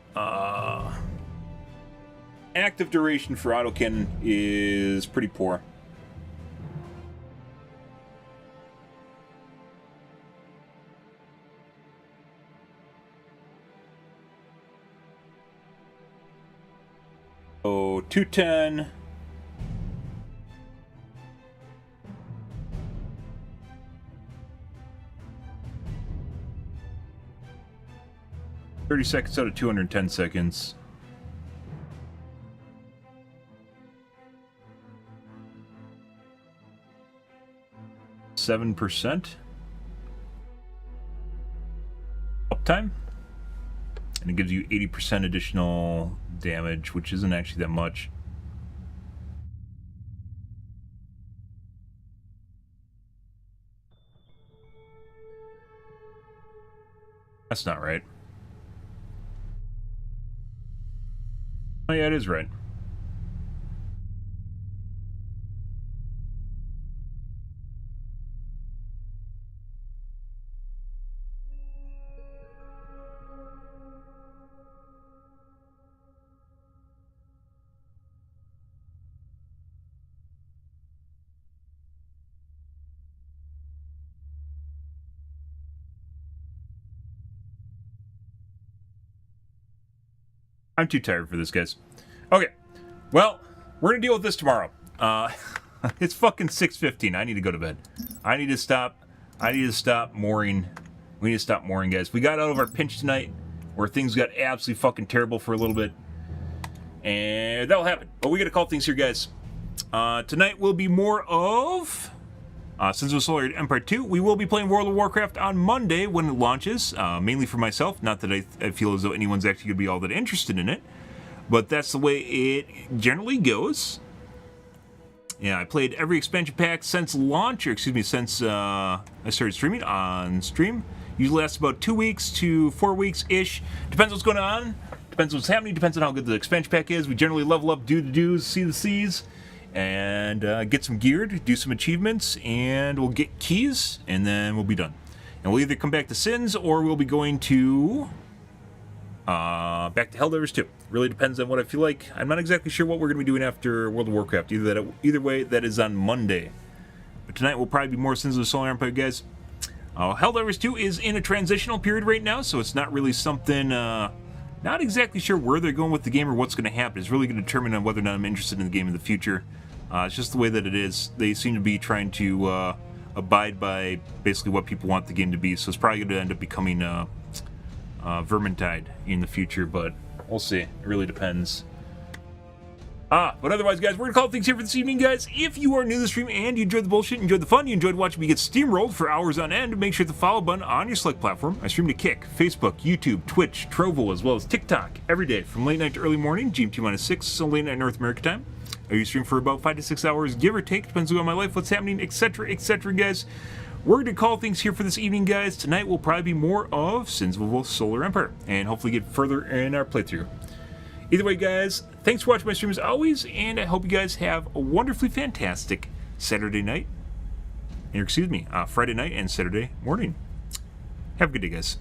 active duration for autocannon is pretty poor. So 210. $30 seconds out of 210 seconds. %7 uptime, and it gives you 80% additional damage, which isn't actually that much. That's not right. Oh yeah, it is right. I'm too tired for this, guys. Okay, well, we're gonna deal with this tomorrow. It's fucking 6:15. I need to go to bed. I need to stop mooring. We need to stop mooring, guys. We got out of our pinch tonight, where things got absolutely fucking terrible for a little bit, and that'll happen. But we gotta call things here, guys. Tonight will be more of Sinsofasolarempire 2. We will be playing World of Warcraft on Monday when it launches, mainly for myself. Not that I feel as though anyone's actually going to be all that interested in it, but that's the way it generally goes. Yeah, I played every expansion pack since launch, or excuse me, since I started streaming on stream. Usually lasts about 2 weeks to 4 weeks-ish. Depends what's going on, depends what's happening, depends on how good the expansion pack is. We generally level up, do the do's, see the C's, and get some geared, do some achievements, and we'll get keys, and then we'll be done. And we'll either come back to Sins, or we'll be going to back to Helldivers 2. Really depends on what I feel like. I'm not exactly sure what we're going to be doing after World of Warcraft. Either way, that is on Monday. But tonight will probably be more Sins of the Solar Empire, guys. Helldivers 2 is in a transitional period right now, so it's not really something... not exactly sure where they're going with the game or what's going to happen. It's really going to determine on whether or not I'm interested in the game in the future. It's just the way that it is. They seem to be trying to abide by basically what people want the game to be, so it's probably going to end up becoming Vermintide in the future, but we'll see. It really depends. But otherwise, guys, we're going to call things here for this evening, guys. If you are new to the stream and you enjoyed the bullshit, enjoyed the fun, you enjoyed watching me get steamrolled for hours on end, make sure to follow button on your select platform. I stream to Kick, Facebook, YouTube, Twitch, Trovo, as well as TikTok every day from late night to early morning, GMT-6, so late night North America time. I usually stream for about 5 to 6 hours, give or take, depends on my life, what's happening, etc., guys. We're going to call things here for this evening, guys. Tonight will probably be more of Sins of the Solar Empire, and hopefully get further in our playthrough. Either way, guys, thanks for watching my stream as always, and I hope you guys have a wonderfully fantastic Saturday night, or excuse me, Friday night and Saturday morning. Have a good day, guys.